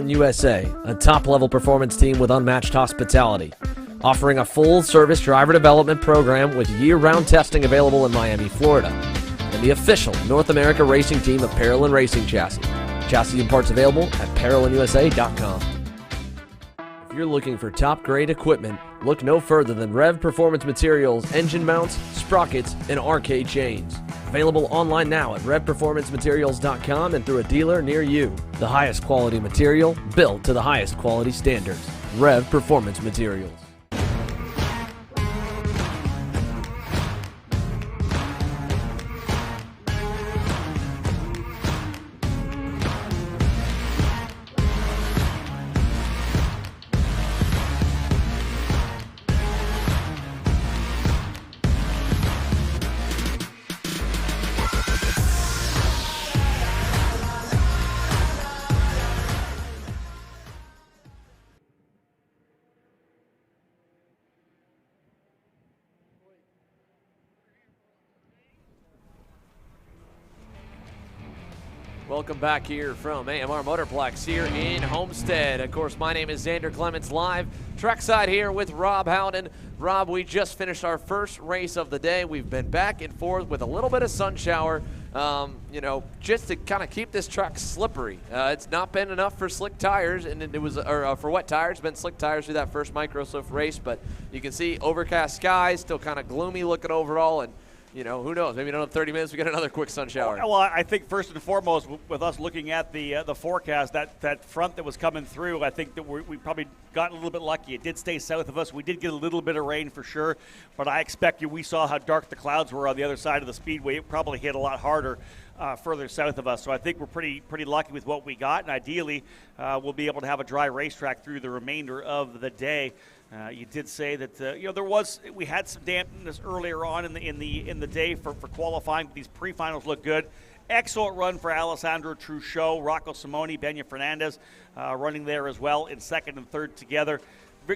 USA, a top-level performance team with unmatched hospitality, offering a full-service driver development program with year-round testing available in Miami, Florida, and the official North America racing team of Parolin Racing Chassis. Chassis and parts available at ParolinUSA.com. If you're looking for top-grade equipment, look no further than Rev Performance Materials engine mounts, sprockets, and arcade chains. Available online now at RevPerformanceMaterials.com and through a dealer near you. The highest quality material, built to the highest quality standards. Rev Performance Materials. Welcome back here from AMR Motorplex here in Homestead. Of course, my name is Xander Clements, live trackside here with Rob Howden. Rob, we just finished our first race of the day. We've been back and forth with a little bit of sun shower, just to kind of keep this track slippery. It's not been enough for slick tires, and it was for wet tires. It's been slick tires through that first Microsoft race, but you can see overcast skies, still kind of gloomy looking overall, and who knows? Maybe in another 30 minutes we get another quick sun shower. Well, I think first and foremost, with us looking at the forecast, that front that was coming through, I think that we probably got a little bit lucky. It did stay south of us. We did get a little bit of rain for sure, but I expect we saw how dark the clouds were on the other side of the speedway. It probably hit a lot harder further south of us. So I think we're pretty lucky with what we got, and ideally we'll be able to have a dry racetrack through the remainder of the day. You did say that we had some dampness earlier on in the day for qualifying. These pre-finals look good. Excellent run for Alessandro Truccio, Rocco Simoni, Benja Fernandez running there as well in second and third together.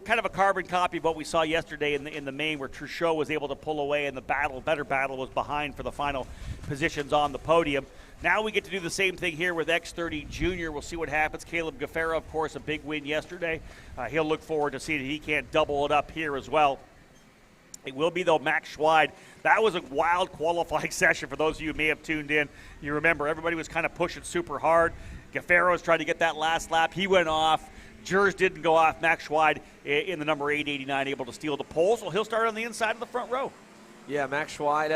Kind of a carbon copy of what we saw yesterday in the main, where Truccio was able to pull away, and the better battle was behind for the final positions on the podium. Now we get to do the same thing here with X30 Junior. We'll see what happens. Caleb Gaffaro, of course, a big win yesterday. He'll look forward to seeing if he can't double it up here as well. It will be, though, Max Schweid. That was a wild qualifying session for those of you who may have tuned in. You remember everybody was kind of pushing super hard. Gaffaro was trying to get that last lap. He went off. Jers didn't go off. Max Schweid in the number 889 able to steal the pole, so he'll start on the inside of the front row. Yeah, Max Schweid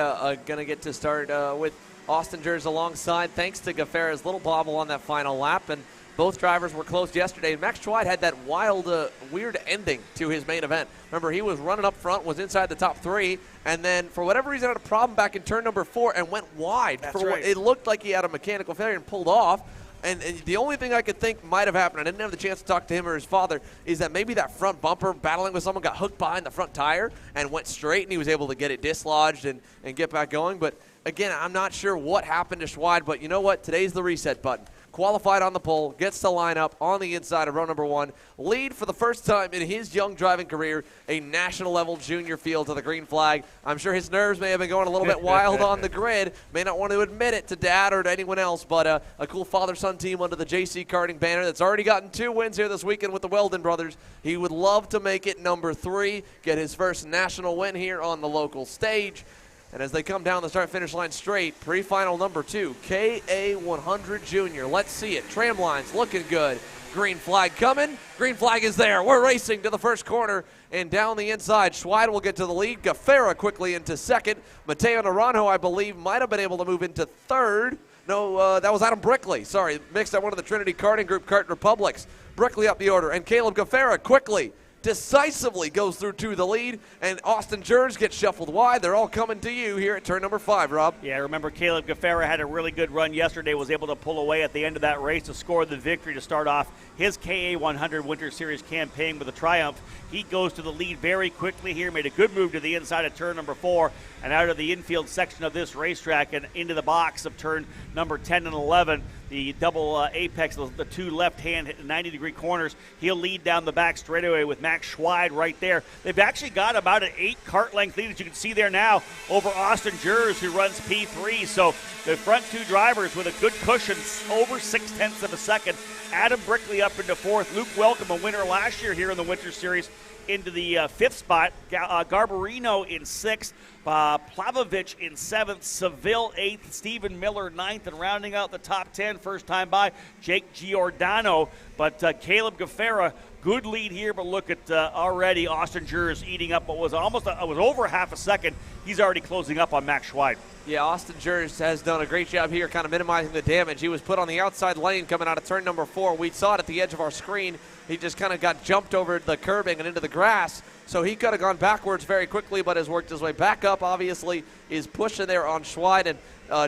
going to get to start with Austin Jers alongside, thanks to Gaffera's little bobble on that final lap. And both drivers were close yesterday. Max Schweid had that wild, weird ending to his main event. Remember, he was running up front, was inside the top 3, and then for whatever reason had a problem back in turn number 4 and went wide. That's right. It looked like he had a mechanical failure and pulled off. And the only thing I could think might have happened, I didn't have the chance to talk to him or his father, is that maybe that front bumper battling with someone got hooked behind the front tire and went straight, and he was able to get it dislodged and get back going. But again, I'm not sure what happened to Schweid, but you know what? Today's the reset button. Qualified on the pole, gets to line up on the inside of row number 1, lead for the first time in his young driving career, a national-level junior field to the green flag. I'm sure his nerves may have been going a little bit wild on the grid, may not want to admit it to Dad or to anyone else, but a cool father-son team under the JC Karting banner that's already gotten 2 wins here this weekend with the Weldon brothers. He would love to make it number 3, get his first national win here on the local stage. And as they come down the start-finish line straight, pre-final number 2, KA100 Junior. Let's see it. Tram lines looking good. Green flag coming. Green flag is there. We're racing to the first corner. And down the inside, Schweid will get to the lead. Gaffera quickly into second. Mateo Naranjo, I believe, might have been able to move into third. No, that was Adam Brickley. Sorry, mixed up one of the Trinity Karting Group Kart Republics. Brickley up the order. And Caleb Gaffera quickly, decisively goes through to the lead, and Austin Jers gets shuffled wide. They're all coming to you here at turn number 5, Rob. Yeah, remember Caleb Gaffera had a really good run yesterday, was able to pull away at the end of that race to score the victory to start off his KA100 Winter Series campaign with a triumph. He goes to the lead very quickly here, made a good move to the inside of turn number 4 and out of the infield section of this racetrack and into the box of turn number 10 and 11. The double apex, the 2 left-hand 90-degree corners. He'll lead down the back straightaway with Max Schweid right there. They've actually got about an 8-kart length lead, as you can see there now, over Austin Jers, who runs P3. So the front 2 drivers with a good cushion, over 0.6 of a second. Adam Brickley up into 4th. Luke Welcome, a winner last year here in the Winter Series, into the 5th spot. Garbarino in 6th. Plavovich in 7th. Seville 8th. Stephen Miller 9th. And rounding out the top 10, first time by, Jake Giordano. But Caleb Gaffera, good lead here, but look at already Austin Jers eating up what was was over half a second. He's already closing up on Max Schweid. Yeah, Austin Jers has done a great job here kind of minimizing the damage. He was put on the outside lane coming out of turn number 4. We saw it at the edge of our screen. He just kind of got jumped over the curbing and into the grass. So he could have gone backwards very quickly, but has worked his way back up, obviously, is pushing there on Schweid. And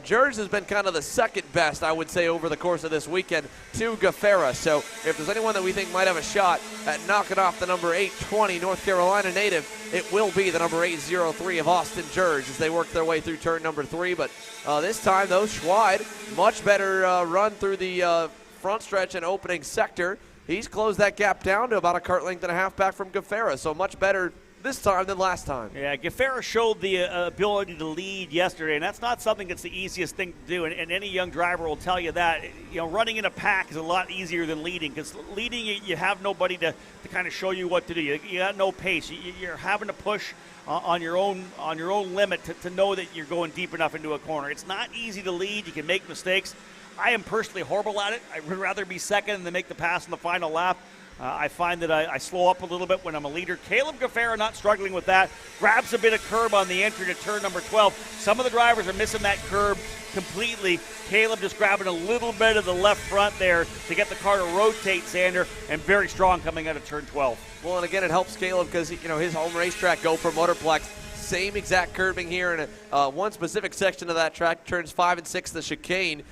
Jers has been kind of the second best, I would say, over the course of this weekend to Gaffera. So if there's anyone that we think might have a shot at knocking off the number 820 North Carolina native, it will be the number 803 of Austin Jers as they work their way through turn number 3. But this time, though, Schweid, much better run through the front stretch and opening sector. He's closed that gap down to about a kart length and a half back from Gaffera, so much better this time than last time. Yeah, Gaffera showed the ability to lead yesterday, and that's not something that's the easiest thing to do, and any young driver will tell you that. You know, running in a pack is a lot easier than leading, because leading, you have nobody to kind of show you what to do. You got no pace. You're having to push on your own limit to know that you're going deep enough into a corner. It's not easy to lead. You can make mistakes. I am personally horrible at it. I would rather be second than make the pass in the final lap. I find that I slow up a little bit when I'm a leader. Caleb Gaffera not struggling with that. Grabs a bit of curb on the entry to turn number 12. Some of the drivers are missing that curb completely. Caleb just grabbing a little bit of the left front there to get the car to rotate, Xander, and very strong coming out of turn 12. Well, and again, it helps Caleb because, you know, his home racetrack, Gopher Motorplex, same exact curbing here in one specific section of that track, turns 5 and 6, the chicane.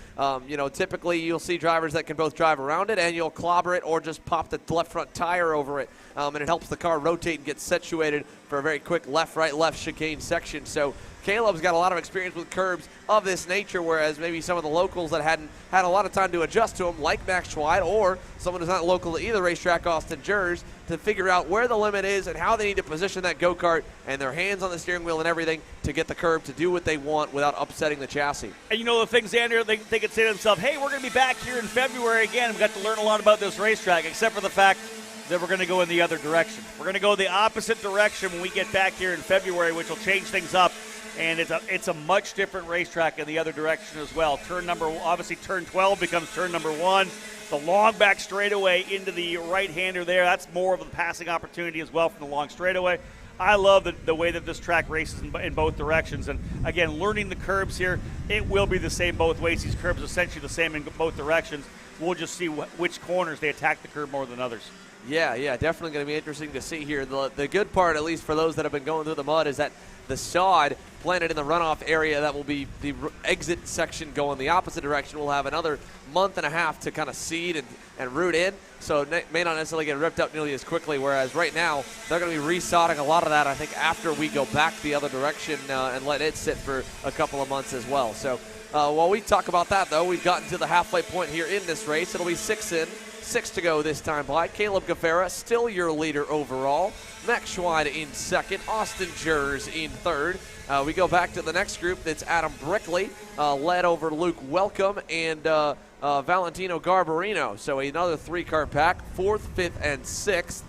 You know, typically you'll see drivers that can both drive around it and you'll clobber it or just pop the left front tire over it. And it helps the car rotate and get situated for a very quick left, right, left chicane section. So Caleb's got a lot of experience with curbs of this nature, whereas maybe some of the locals that hadn't had a lot of time to adjust to them, like Max Schweid, or someone who's not local to either racetrack, Austin Jers, to figure out where the limit is and how they need to position that go-kart and their hands on the steering wheel and everything to get the curb to do what they want without upsetting the chassis. And you know the thing, Xander, they could say to themselves, hey, we're going to be back here in February again. We've got to learn a lot about this racetrack, except for the fact that we're going to go in the other direction. We're going to go the opposite direction when we get back here in February, which will change things up. And it's a much different racetrack in the other direction as well. Obviously turn 12 becomes turn number 1. The long back straightaway into the right-hander there. That's more of a passing opportunity as well from the long straightaway. I love the way that this track races in both directions. And, again, learning the curbs here, it will be the same both ways. These curbs are essentially the same in both directions. We'll just see which corners they attack the curb more than others. Yeah, definitely going to be interesting to see here. The good part, at least for those that have been going through the mud, is that the sod planted in the runoff area that will be the exit section going the opposite direction will have another month and a half to kind of seed and root in, so it may not necessarily get ripped up nearly as quickly, whereas right now they're going to be resodding a lot of that, I think, after we go back the other direction and let it sit for a couple of months as well. So while we talk about that, though, we've gotten to the halfway point here in this race. It'll be 6 in, 6 to go this time by. Caleb Gaffera still your leader overall. Max Schweid in second. Austin Jers in third. We go back to the next group. That's Adam Brickley, led over Luke Welcome and Valentino Garbarino. So another 3-car pack, 4th, 5th, and 6th.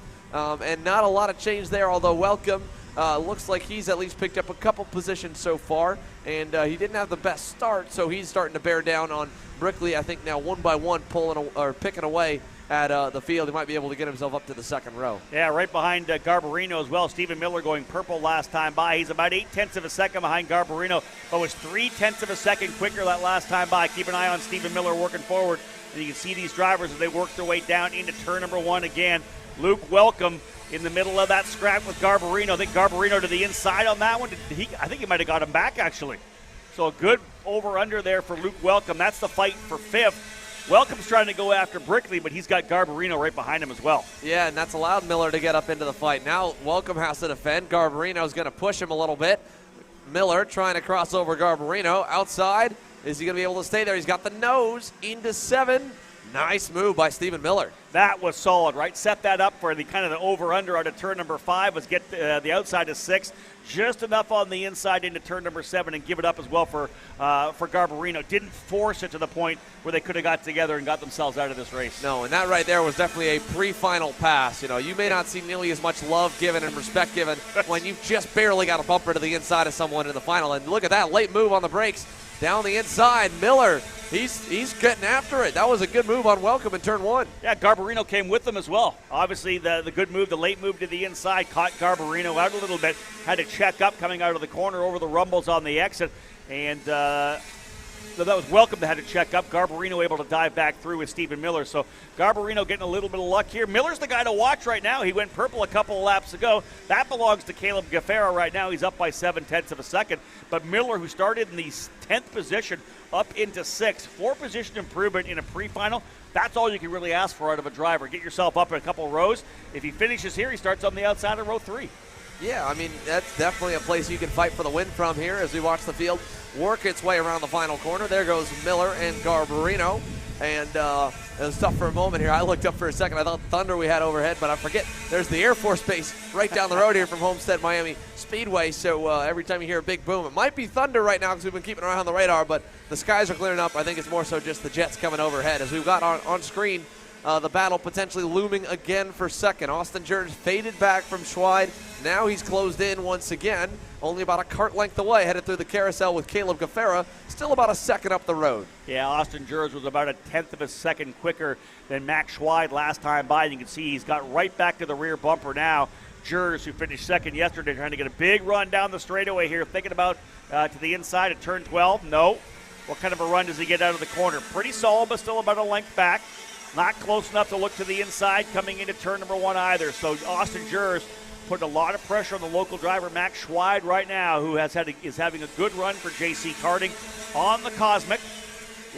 And not a lot of change there, although Welcome looks like he's at least picked up a couple positions so far. And he didn't have the best start, so he's starting to bear down on Brickley, I think, now one by one picking away at the field. He might be able to get himself up to the second row. Yeah, right behind Garbarino as well. Stephen Miller going purple last time by. He's about 0.8 of a second behind Garbarino, but was 0.3 of a second quicker that last time by. Keep an eye on Stephen Miller working forward. And you can see these drivers as they work their way down into turn number 1 again. Luke Welcome in the middle of that scrap with Garbarino. I think Garbarino to the inside on that one. I think he might have got him back, actually. So a good over-under there for Luke Welcome. That's the fight for 5th. Welcome's trying to go after Brickley, but he's got Garbarino right behind him as well. Yeah, and that's allowed Miller to get up into the fight. Now Welcome has to defend. Garbarino's going to push him a little bit. Miller trying to cross over Garbarino. Outside. Is he going to be able to stay there? He's got the nose into 7. Nice move by Stephen Miller. That was solid, right? Set that up for the kind of the over-under out of turn number 5. Was get the outside to 6. Just enough on the inside into turn number 7 and give it up as well for Garbarino. Didn't force it to the point where they could have got together and got themselves out of this race. No, and that right there was definitely a pre-final pass. You know, you may not see nearly as much love given and respect given when you've just barely got a bumper to the inside of someone in the final. And look at that late move on the brakes. Down the inside, Miller, he's getting after it. That was a good move on Welcome in turn 1. Yeah, Garbarino came with them as well. Obviously, the good move, the late move to the inside, caught Garbarino out a little bit. Had to check up coming out of the corner over the rumbles on the exit. And so that was Welcome that had to check up. Garbarino able to dive back through with Stephen Miller. So Garbarino getting a little bit of luck here. Miller's the guy to watch right now. He went purple a couple of laps ago. That belongs to Caleb Gaffera right now. He's up by 0.7 of a second. But Miller, who started in the 10th position, up into 6th. 4-position improvement in a pre-final. That's all you can really ask for out of a driver. Get yourself up in a couple of rows. If he finishes here, he starts on the outside of row 3. Yeah, I mean, that's definitely a place you can fight for the win from here as we watch the field work its way around the final corner. There goes Miller and Garbarino. And it was tough for a moment here. I looked up for a second. I thought thunder we had overhead, but I forget there's the Air Force Base right down the road here from Homestead-Miami Speedway. So every time you hear a big boom, it might be thunder right now because we've been keeping an eye on the radar, but the skies are clearing up. I think it's more so just the jets coming overhead. As we've got on screen, the battle potentially looming again for second. Austin Jers faded back from Schweid. Now he's closed in once again, only about a cart length away, headed through the carousel with Caleb Gaffera, still about a second up the road. Yeah, Austin Jers was about 1/10 of a second quicker than Max Schweid last time by. You can see he's got right back to the rear bumper now. Jers, who finished second yesterday, trying to get a big run down the straightaway here, thinking about to the inside at turn 12. No. What kind of a run does he get out of the corner? Pretty solid, but still about a length back. Not close enough to look to the inside coming into turn number 1 either. So Austin Jers putting a lot of pressure on the local driver, Max Schweid, right now, who is having a good run for JC Karting on the Cosmic.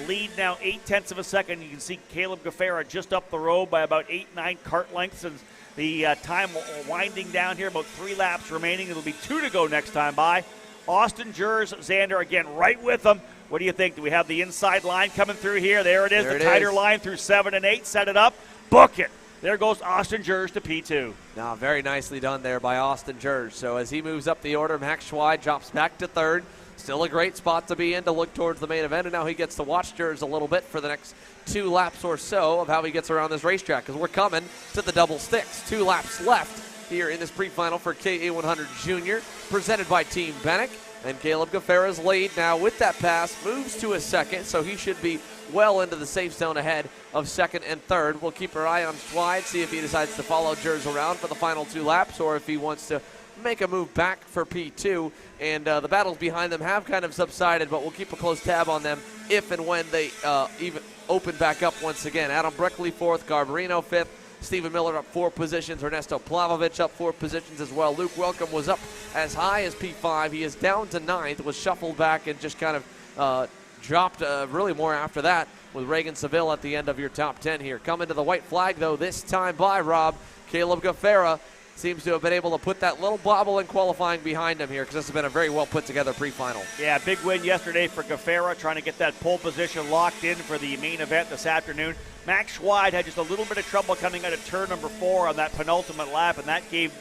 Lead now 0.8 of a second. You can see Caleb Gaffera just up the road by about 8-9 cart lengths. And the time winding down here, about 3 laps remaining. It'll be 2 to go next time by. Austin Jers, Xander, again, right with them. What do you think? Do we have the inside line coming through here? There it is, the tighter line through 7 and 8. Set it up. Book it. There goes Austin Jers to P2. Now, very nicely done there by Austin Jers. So as he moves up the order, Max Schweid drops back to 3rd. Still a great spot to be in to look towards the main event. And now he gets to watch Jers a little bit for the next 2 laps or so of how he gets around this racetrack, because we're coming to the double sticks. 2 laps left here in this pre-final for KA100 Junior, presented by Team Bennick. And Caleb Gaffera's lead now with that pass moves to a second, so he should be well into the safe zone ahead of second and third. We'll keep our eye on Schweid, see if he decides to follow Jers around for the final 2 laps or if he wants to make a move back for P2. And the battles behind them have kind of subsided, but we'll keep a close tab on them if and when they even open back up once again. Adam Breckley 4th, Garbarino 5th, Stephen Miller up 4 positions, Ernesto Plavovich up 4 positions as well. Luke Welcome was up as high as P5. He is down to 9th, was shuffled back and just kind of dropped really more after that with Reagan Seville at the end of your top 10 here. Coming to the white flag, though, this time by Rob, Caleb Gaffera seems to have been able to put that little bobble in qualifying behind him here because this has been a very well put together pre-final. Yeah, big win yesterday for Gaffera, trying to get that pole position locked in for the main event this afternoon. Max Schweid had just a little bit of trouble coming out of turn number 4 on that penultimate lap, and that gave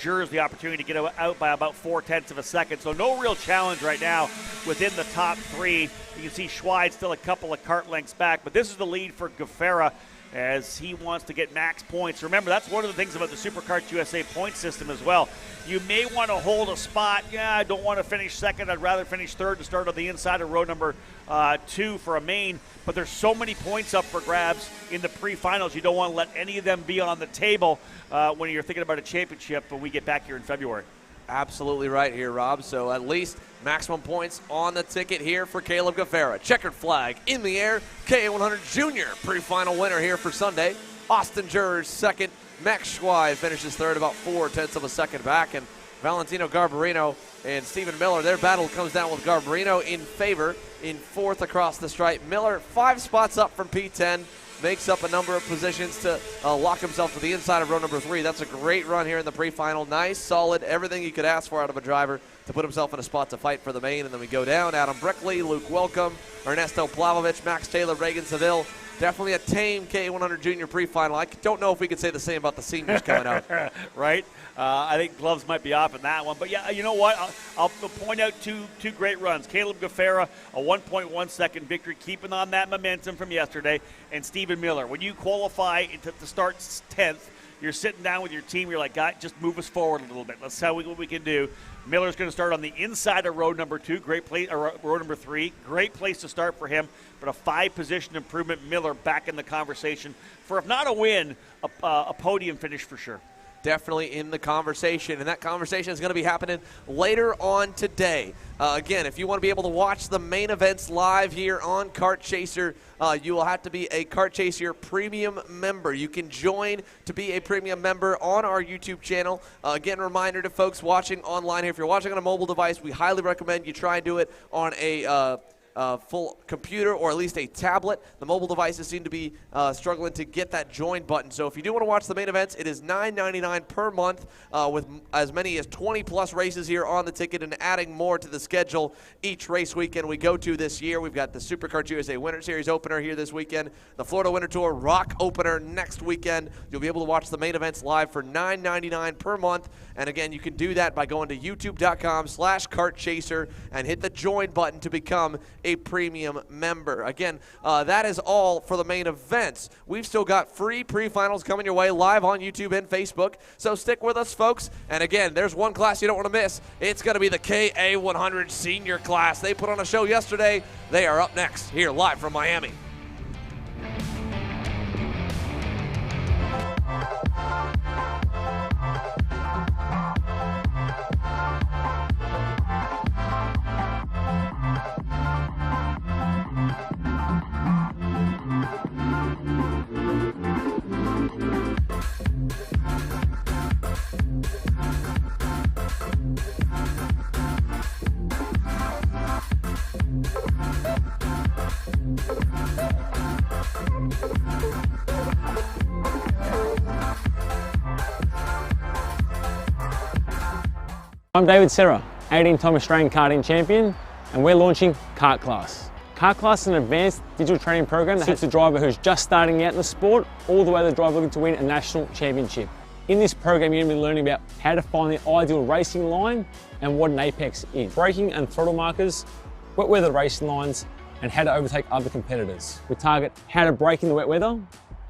Jers the opportunity to get out by about 0.4 of a second. So no real challenge right now within the top 3. You can see Schweid still a couple of kart lengths back, but this is the lead for Gaffera as he wants to get max points. Remember, that's one of the things about the SuperKarts USA point system as well. You may want to hold a spot. Yeah, I don't want to finish second. I'd rather finish third to start on the inside of row number 2 for a main. But there's so many points up for grabs in the pre-finals. You don't want to let any of them be on the table when you're thinking about a championship when we get back here in February. Absolutely right here, Rob. So at least maximum points on the ticket here for Caleb Gaffera. Checkered flag in the air. KA100 Junior Pre-Final winner here for Sunday. Austin Jers second. Max Schweid finishes third, about 0.4 of a second back. And Valentino Garbarino and Stephen Miller, their battle comes down with Garbarino in favor in 4th across the stripe. Miller 5 spots up from P10. Makes up a number of positions to lock himself to the inside of row number 3. That's a great run here in the pre-final. Nice, solid, everything you could ask for out of a driver to put himself in a spot to fight for the main. And then we go down, Adam Breckley, Luke Welcome, Ernesto Plavovich, Max Taylor, Reagan Seville. Definitely a tame K100 Junior Pre-Final. I don't know if we could say the same about the seniors coming out. Right? I think gloves might be off in that one. But, yeah, you know what? I'll point out two great runs. Caleb Gaffera, a 1.1 second victory, keeping on that momentum from yesterday. And Stephen Miller. When you qualify to start 10th, you're sitting down with your team. You're like, God, just move us forward a little bit. Let's see what we can do. Miller's going to start on the inside of row number 2, great place, or row number 3. Great place to start for him, but a 5-position improvement. Miller back in the conversation for, if not a win, a podium finish for sure. Definitely in the conversation, and that conversation is going to be happening later on today. Again, if you want to be able to watch the main events live here on Kart Chaser, you will have to be a Kart Chaser Premium member. You can join to be a Premium member on our YouTube channel. Again, reminder to folks watching online here, if you're watching on a mobile device, we highly recommend you try and do it on a full computer or at least a tablet. The mobile devices seem to be struggling to get that join button. So if you do want to watch the main events, it is $9.99 per month with as many as 20-plus races here on the ticket and adding more to the schedule each race weekend we go to this year. We've got the SuperKarts USA Winter Series opener here this weekend, the Florida Winter Tour Rock opener next weekend. You'll be able to watch the main events live for $9.99 per month. And again, you can do that by going to youtube.com/kartchaser and hit the join button to become a premium member. Again, that is all for the main events. We've still got free pre-finals coming your way live on YouTube and Facebook, so stick with us, folks. And again, there's one class you don't want to miss. It's going to be the KA100 Senior class. They put on a show yesterday. They are up next here live from Miami. I'm David Serra, 18-time Australian karting champion, and we're launching Kart Class. Kart Class is an advanced digital training program that suits a driver who's just starting out in the sport, all the way to the driver looking to win a national championship. In this program, you're going to be learning about how to find the ideal racing line and what an apex is, braking and throttle markers, wet weather racing lines, and how to overtake other competitors. We target how to brake in the wet weather,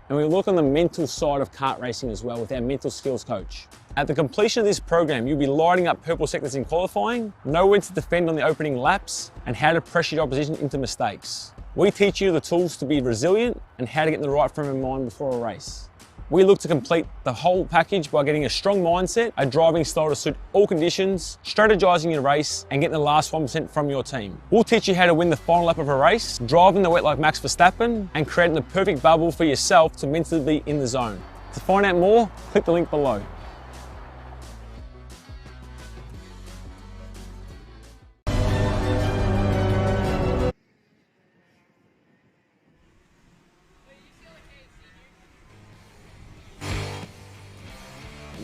and we look on the mental side of kart racing as well with our mental skills coach. At the completion of this program, you'll be lighting up purple sectors in qualifying, know when to defend on the opening laps, and how to pressure your opposition into mistakes. We teach you the tools to be resilient and how to get in the right frame of mind before a race. We look to complete the whole package by getting a strong mindset, a driving style to suit all conditions, strategizing your race, and getting the last 1% from your team. We'll teach you how to win the final lap of a race, driving the wet like Max Verstappen, and creating the perfect bubble for yourself to mentally be in the zone. To find out more, click the link below.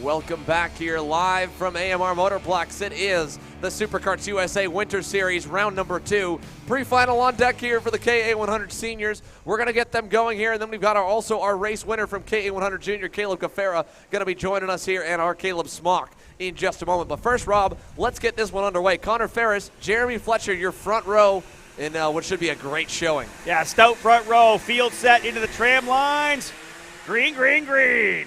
Welcome back here live from AMR Motorplex. It is the SuperKarts USA Winter Series round number 2. Pre-final on deck here for the KA100 seniors. We're going to get them going here, and then we've got also our race winner from KA100 Junior, Caleb Gaffera, going to be joining us here, and our Caleb Smock in just a moment. But first, Rob, let's get this one underway. Connor Ferris, Jeremy Fletcher, your front row in what should be a great showing. Yeah, stout front row, field set into the tram lines. Green, green, green.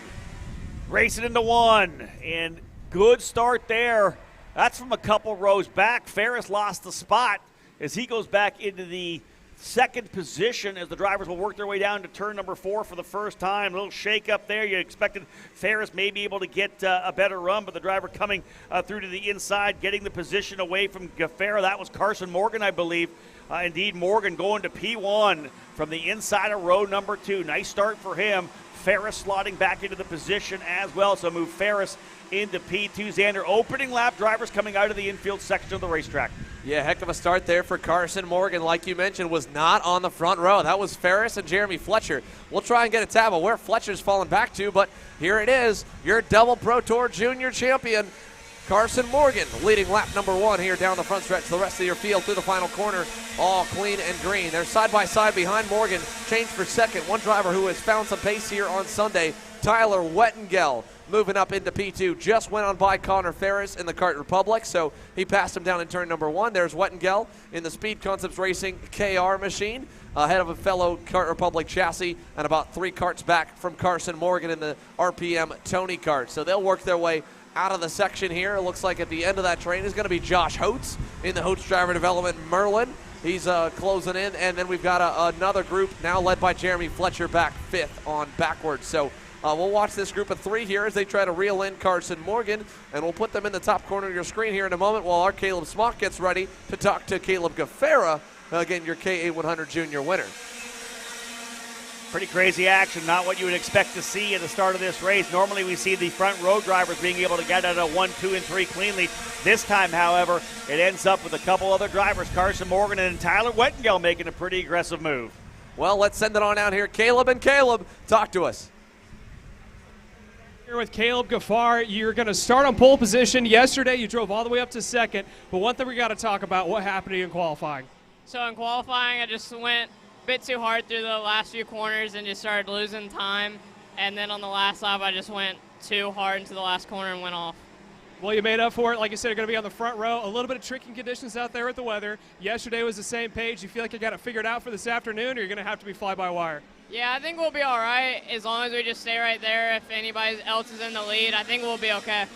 Racing into one, and good start there. That's from a couple rows back. Ferris lost the spot as he goes back into the second position as the drivers will work their way down to turn number 4 for the first time. A little shake up there. You expected Ferris may be able to get a better run, but the driver coming through to the inside, getting the position away from Gaffera. That was Carson Morgan, I believe. Indeed, Morgan going to P1 from the inside of row number 2. Nice start for him. Ferris slotting back into the position as well, so move Ferris into P2. Xander, opening lap drivers coming out of the infield section of the racetrack. Yeah, heck of a start there for Carson Morgan. Like you mentioned, was not on the front row. That was Ferris and Jeremy Fletcher. We'll try and get a tab of where Fletcher's fallen back to, but here it is, your double Pro Tour Junior champion, Carson Morgan, leading lap number 1 here down the front stretch. The rest of your field through the final corner, all clean and green. They're side by side behind Morgan, changed for second. One driver who has found some pace here on Sunday, Tyler Wettengel, moving up into P2. Just went on by Connor Ferris in the Kart Republic, so he passed him down in turn number 1. There's Wettengel in the Speed Concepts Racing KR machine, ahead of a fellow Kart Republic chassis, and about 3 karts back from Carson Morgan in the RPM Tony kart. So they'll work their way out of the section here. It looks like at the end of that train is going to be Josh Holtz in the Holtz Driver Development Merlin. He's closing in, and then we've got another group now led by Jeremy Fletcher back 5th on backwards. So we'll watch this group of 3 here as they try to reel in Carson Morgan, and we'll put them in the top corner of your screen here in a moment while our Caleb Smock gets ready to talk to Caleb Gaffera, again, your KA100 Junior winner. Pretty crazy action, not what you would expect to see at the start of this race. Normally we see the front row drivers being able to get out of 1, 2, and 3 cleanly. This time, however, it ends up with a couple other drivers, Carson Morgan and Tyler Wettengel, making a pretty aggressive move. Well, let's send it on out here. Caleb and Caleb, talk to us. Here with Caleb Gaffar, you're going to start on pole position. Yesterday you drove all the way up to second, but one thing we got to talk about, what happened to you in qualifying? So in qualifying, I just went bit too hard through the last few corners and just started losing time, and then on the last lap I just went too hard into the last corner and went off. Well, you made up for it. Like you said, you're going to be on the front row. A little bit of tricky conditions out there with the weather. Yesterday was the same page. You feel like you got it figured out for this afternoon, or you're going to have to be fly-by-wire? Yeah, I think we'll be all right as long as we just stay right there. If anybody else is in the lead, I think we'll be okay.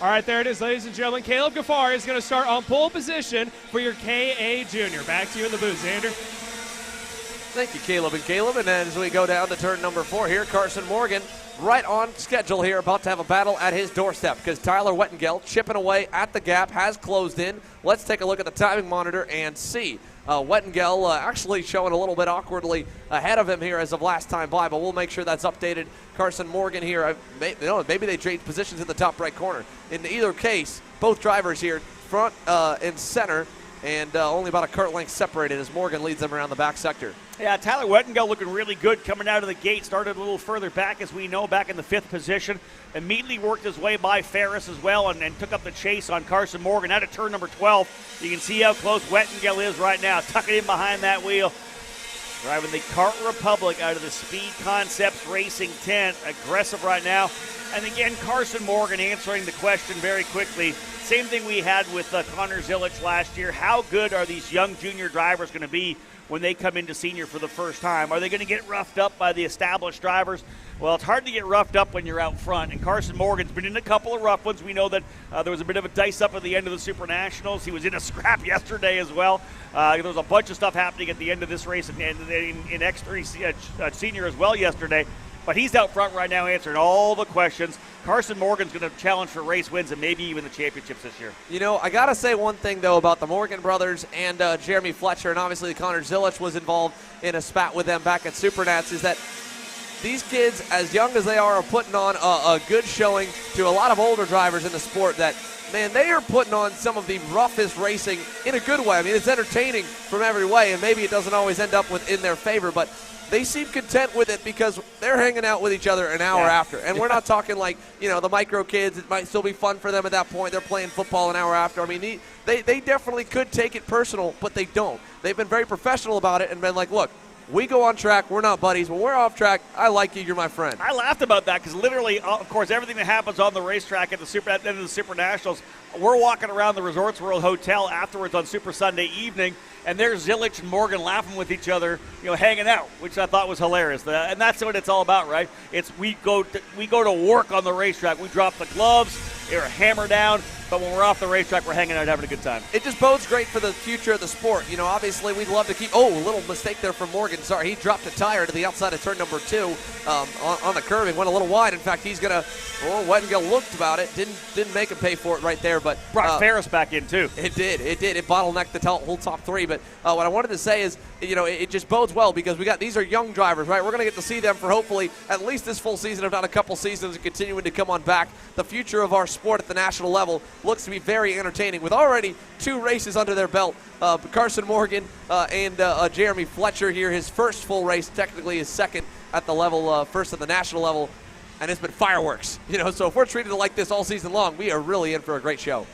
All right, there it is, ladies and gentlemen. Caleb Gaffar is going to start on pole position for your KA Junior. Back to you in the booth, Xander. Thank you, Caleb and Caleb. And then as we go down to turn number 4 here, Carson Morgan right on schedule here, about to have a battle at his doorstep because Tyler Wettengel chipping away at the gap, has closed in. Let's take a look at the timing monitor and see. Wettengel actually showing a little bit awkwardly ahead of him here as of last time by, but we'll make sure that's updated. Carson Morgan here, maybe they trade positions in the top right corner. In either case, both drivers here, front and center, and only about a kart length separated as Morgan leads them around the back sector. Yeah, Tyler Wettengel looking really good coming out of the gate. Started a little further back, as we know, back in the 5th position. Immediately worked his way by Ferris as well and took up the chase on Carson Morgan out of turn number 12. You can see how close Wettengel is right now, tucking in behind that wheel. Driving the Kart Republic out of the Speed Concepts Racing tent. Aggressive right now. And again, Carson Morgan answering the question very quickly. Same thing we had with Connor Zilic last year. How good are these young junior drivers going to be when they come into senior for the first time? Are they going to get roughed up by the established drivers? Well, it's hard to get roughed up when you're out front, and Carson Morgan's been in a couple of rough ones. We know that there was a bit of a dice-up at the end of the Super Nationals. He was in a scrap yesterday as well. There was a bunch of stuff happening at the end of this race in X30 Senior as well yesterday. But he's out front right now answering all the questions. Carson Morgan's going to challenge for race wins and maybe even the championships this year. You know, I got to say one thing, though, about the Morgan brothers and Jeremy Fletcher, and obviously Connor Zilic was involved in a spat with them back at Supernats, is that these kids, as young as they are putting on a good showing to a lot of older drivers in the sport that, man, they are putting on some of the roughest racing in a good way. I mean, it's entertaining from every way, and maybe it doesn't always end up in their favor, but they seem content with it because they're hanging out with each other an hour after. And we're not talking like, you know, the micro kids. It might still be fun for them at that point. They're playing football an hour after. I mean, they definitely could take it personal, but they don't. They've been very professional about it and been like, look, we go on track. We're not buddies. When we're off track, I like you. You're my friend. I laughed about that because literally, of course, everything that happens on the racetrack at the end of the Super Nationals, we're walking around the Resorts World Hotel afterwards on Super Sunday evening, and there's Zilic and Morgan laughing with each other, you know, hanging out, which I thought was hilarious. And that's what it's all about, right? It's we go to work on the racetrack. We drop the gloves, they're hammer down, but when we're off the racetrack, we're hanging out having a good time. It just bodes great for the future of the sport. You know, obviously, we'd love to keep. Oh, a little mistake there from Morgan. Sorry, he dropped a tire to the outside of turn number 2 on the curve. It went a little wide. In fact, he's gonna. Oh, Wettengel looked about it. Didn't make him pay for it right there, but brought Ferris back in too. It did. It bottlenecked the whole top 3. But what I wanted to say is, you know, it just bodes well because these are young drivers, right? We're gonna get to see them for hopefully at least this full season, if not a couple seasons, and continuing to come on back. The future of our sport at the national level looks to be very entertaining with already 2 races under their belt. Carson Morgan and Jeremy Fletcher here, his first full race, technically his second at the level, first at the national level, and it's been fireworks. You know, so if we're treated like this all season long, we are really in for a great show.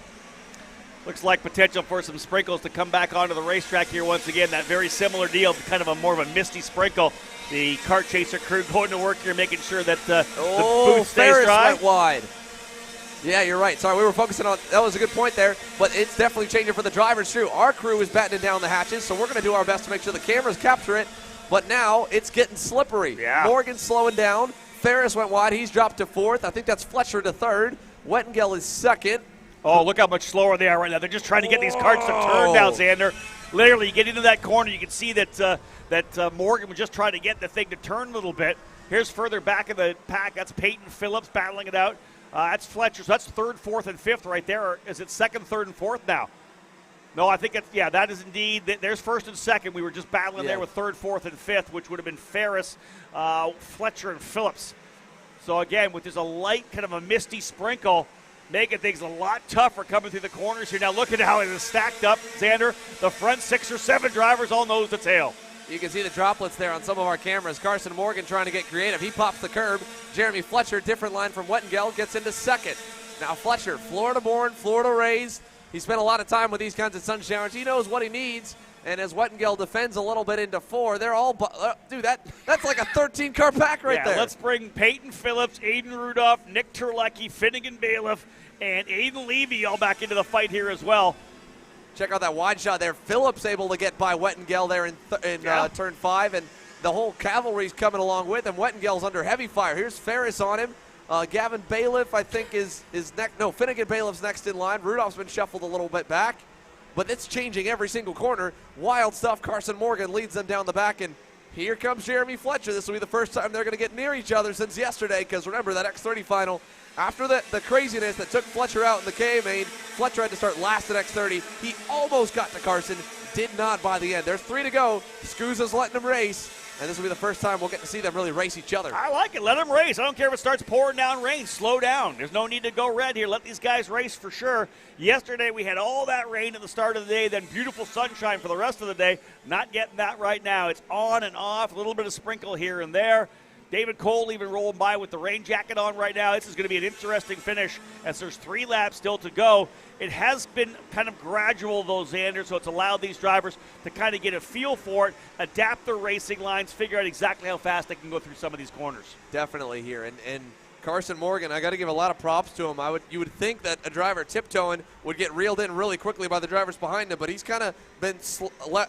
Looks like potential for some sprinkles to come back onto the racetrack here once again. That very similar deal, kind of a more of a misty sprinkle. The kart chaser crew going to work here, making sure that the boot stays Ferris dry. Went wide. Yeah, you're right. Sorry, we were focusing on, that was a good point there, but it's definitely changing for the drivers too. Our crew is battening down the hatches, so we're going to do our best to make sure the cameras capture it, but now it's getting slippery. Yeah. Morgan's slowing down. Ferris went wide. He's dropped to 4th. I think that's Fletcher to 3rd. Wettengel is 2nd. Oh, look how much slower they are right now. They're just trying to get these karts to turn now, Xander. Literally, you get into that corner, you can see that Morgan was just trying to get the thing to turn a little bit. Here's further back in the pack. That's Peyton Phillips battling it out. That's Fletcher. So that's 3rd, 4th, and 5th right there. Or is it 2nd, 3rd, and 4th now? No, I think that is indeed. There's 1st and 2nd. We were just battling there with 3rd, 4th, and 5th, which would have been Ferris, Fletcher, and Phillips. So again, with just a light, kind of a misty sprinkle, making things a lot tougher coming through the corners here. Now look at how it is stacked up, Xander. The front 6 or 7 drivers all nose to tail. You can see the droplets there on some of our cameras. Carson Morgan trying to get creative. He pops the curb. Jeremy Fletcher, different line from Wettengel, gets into 2nd. Now Fletcher, Florida-born, Florida-raised. He spent a lot of time with these kinds of sun showers. He knows what he needs. And as Wettengel defends a little bit into 4, they're all, dude, that's like a 13-car pack right there. Let's bring Peyton Phillips, Aiden Rudolph, Nick Terlecki, Finnegan Bailiff, and Aiden Levy all back into the fight here as well. Check out that wide shot there. Phillips able to get by Wettengel there in turn 5, and the whole cavalry's coming along with him. Wettengel's under heavy fire. Here's Ferris on him. Gavin Bailiff, I think, is next. No, Finnegan Bailiff's next in line. Rudolph's been shuffled a little bit back, but it's changing every single corner. Wild stuff. Carson Morgan leads them down the back, and here comes Jeremy Fletcher. This will be the first time they're going to get near each other since yesterday, because remember that X30 final, after the craziness that took Fletcher out in the K-Main, Fletcher had to start last at X30. He almost got to Carson, did not by the end. There's 3 to go. SKUSA's letting them race, and this will be the first time we'll get to see them really race each other. I like it. Let them race. I don't care if it starts pouring down rain. Slow down. There's no need to go red here. Let these guys race for sure. Yesterday we had all that rain at the start of the day, then beautiful sunshine for the rest of the day. Not getting that right now. It's on and off, a little bit of sprinkle here and there. David Cole even rolling by with the rain jacket on right now. This is going to be an interesting finish as there's 3 laps still to go. It has been kind of gradual, though, Xander, so it's allowed these drivers to kind of get a feel for it, adapt their racing lines, figure out exactly how fast they can go through some of these corners. Definitely here. And Carson Morgan, I got to give a lot of props to him. You would think that a driver tiptoeing would get reeled in really quickly by the drivers behind him, but he's kind of been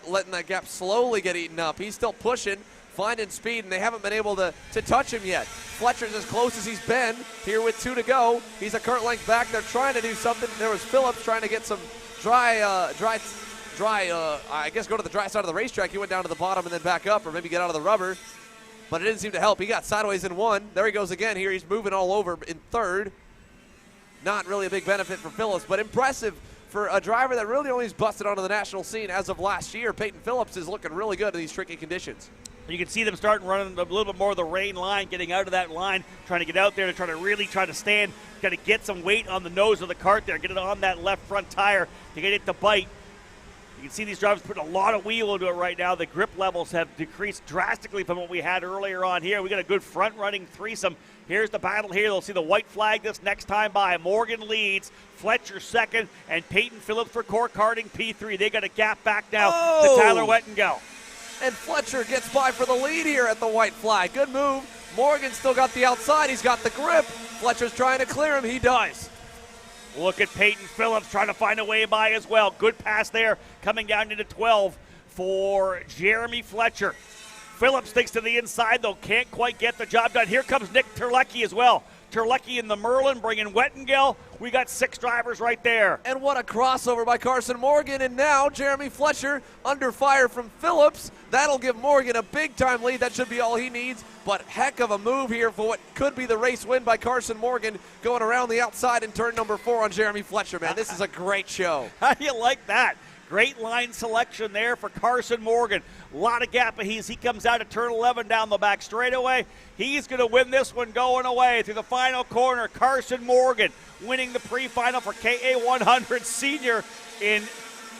letting that gap slowly get eaten up. He's still pushing, finding speed, and they haven't been able to touch him yet. Fletcher's as close as he's been here with 2 to go. He's a current length back. They're trying to do something. There was Phillips trying to get some dry, I guess go to the dry side of the racetrack. He went down to the bottom and then back up, or maybe get out of the rubber. But it didn't seem to help. He got sideways in 1. There he goes again here. He's moving all over in 3rd. Not really a big benefit for Phillips, but impressive for a driver that really only has busted onto the national scene as of last year. Peyton Phillips is looking really good in these tricky conditions. You can see them starting running a little bit more of the rain line, getting out of that line, trying to get out there to try to stand, got to get some weight on the nose of the cart there, get it on that left front tire to get it to bite. You can see these drivers putting a lot of wheel into it right now. The grip levels have decreased drastically from what we had earlier on here. We got a good front-running threesome. Here's the battle here. They'll see the white flag this next time by. Morgan leads, Fletcher second, and Peyton Phillips for core karting P3. They got a gap back now to Tyler Wettengel. And Fletcher gets by for the lead here at the white flag. Good move. Morgan still got the outside. He's got the grip. Fletcher's trying to clear him. He does. Look at Peyton Phillips trying to find a way by as well. Good pass there, coming down into 12 for Jeremy Fletcher. Phillips thinks to the inside, though, can't quite get the job done. Here comes Nick Terlecki as well. Terlecki in the Merlin bringing Wettengel. We got 6 drivers right there. And what a crossover by Carson Morgan. And now Jeremy Fletcher under fire from Phillips. That'll give Morgan a big-time lead. That should be all he needs. But heck of a move here for what could be the race win by Carson Morgan, going around the outside in turn number 4 on Jeremy Fletcher, man. This is a great show. How do you like that? Great line selection there for Carson Morgan. A lot of gap. He comes out of turn 11 down the back straightaway. He's going to win this one going away through the final corner. Carson Morgan winning the pre-final for KA100 Senior in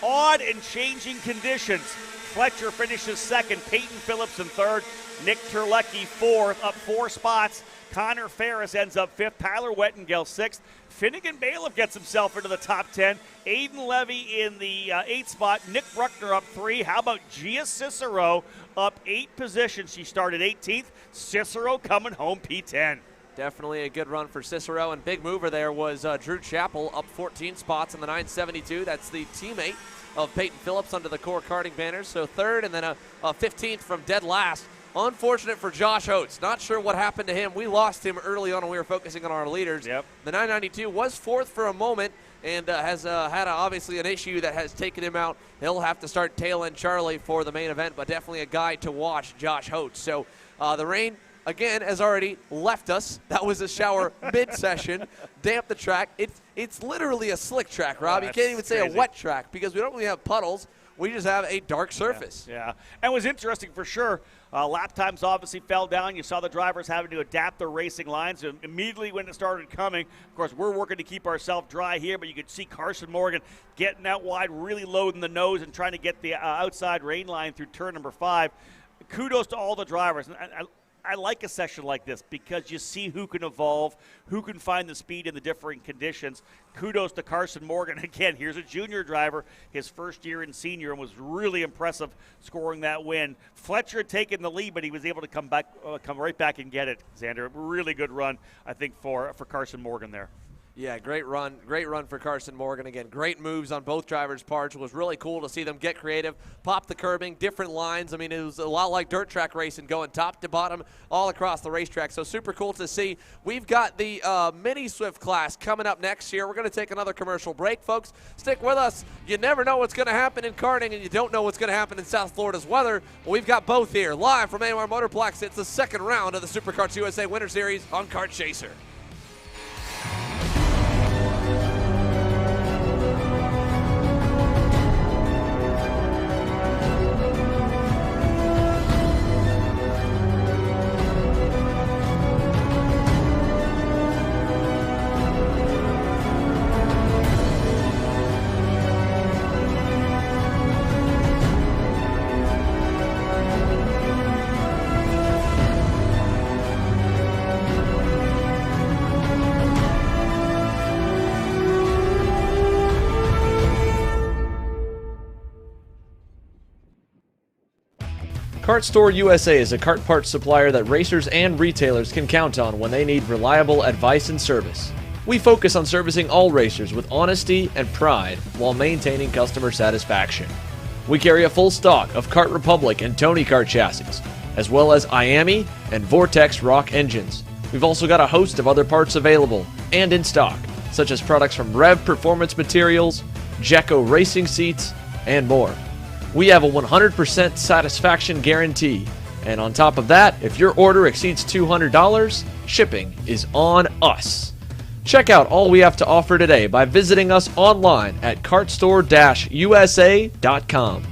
odd and changing conditions. Fletcher finishes second. Peyton Phillips in third. Nick Terlecki fourth, up 4 spots. Connor Ferris ends up 5th. Tyler Wettengel 6th. Finnegan Bailiff gets himself into the top 10. Aiden Levy in the 8th spot. Nick Bruckner up 3. How about Gia Cicero up 8 positions? She started 18th. Cicero coming home P10. Definitely a good run for Cicero, and big mover there was Drew Chappell up 14 spots in the 972. That's the teammate of Peyton Phillips under the core karting banners. So 3rd, and then a 15th from dead last. Unfortunate for Josh Oates. Not sure what happened to him. We lost him early on when we were focusing on our leaders. Yep. The 992 was 4th for a moment and has had obviously an issue that has taken him out. He'll have to start tailing Charlie for the main event, but definitely a guy to watch, Josh Oates. So the rain, again, has already left us. That was a shower mid-session. Damp the track. It's literally a slick track, Rob. You can't even say a wet track because we don't really have puddles. We just have a dark surface. Yeah. And it was interesting for sure. Lap times obviously fell down. You saw the drivers having to adapt their racing lines. And immediately when it started coming, of course, we're working to keep ourselves dry here, but you could see Carson Morgan getting out wide, really loading the nose and trying to get the outside rain line through turn number 5. Kudos to all the drivers. I like a session like this because you see who can evolve, who can find the speed in the differing conditions. Kudos to Carson Morgan. Again, here's a junior driver, his first year in senior, and was really impressive scoring that win. Fletcher had taken the lead, but he was able to come right back and get it, Xander. Really good run, I think, for Carson Morgan there. Yeah, great run for Carson Morgan. Again, great moves on both drivers' parts. It was really cool to see them get creative, pop the curbing, different lines. I mean, it was a lot like dirt track racing, going top to bottom all across the racetrack. So super cool to see. We've got the mini Swift class coming up next year. We're going to take another commercial break, folks. Stick with us. You never know what's going to happen in karting, and you don't know what's going to happen in South Florida's weather. Well, we've got both here, live from AMR Motorplex. It's the second round of the SuperKarts USA Winter Series on Kart Chaser. Kart Store USA is a kart parts supplier that racers and retailers can count on when they need reliable advice and service. We focus on servicing all racers with honesty and pride while maintaining customer satisfaction. We carry a full stock of Kart Republic and Tony Kart chassis, as well as IAMI and Vortex Rock engines. We've also got a host of other parts available and in stock, such as products from Rev Performance Materials, Jecco Racing Seats, and more. We have a 100% satisfaction guarantee, and on top of that, if your order exceeds $200, shipping is on us. Check out all we have to offer today by visiting us online at kartstore-usa.com.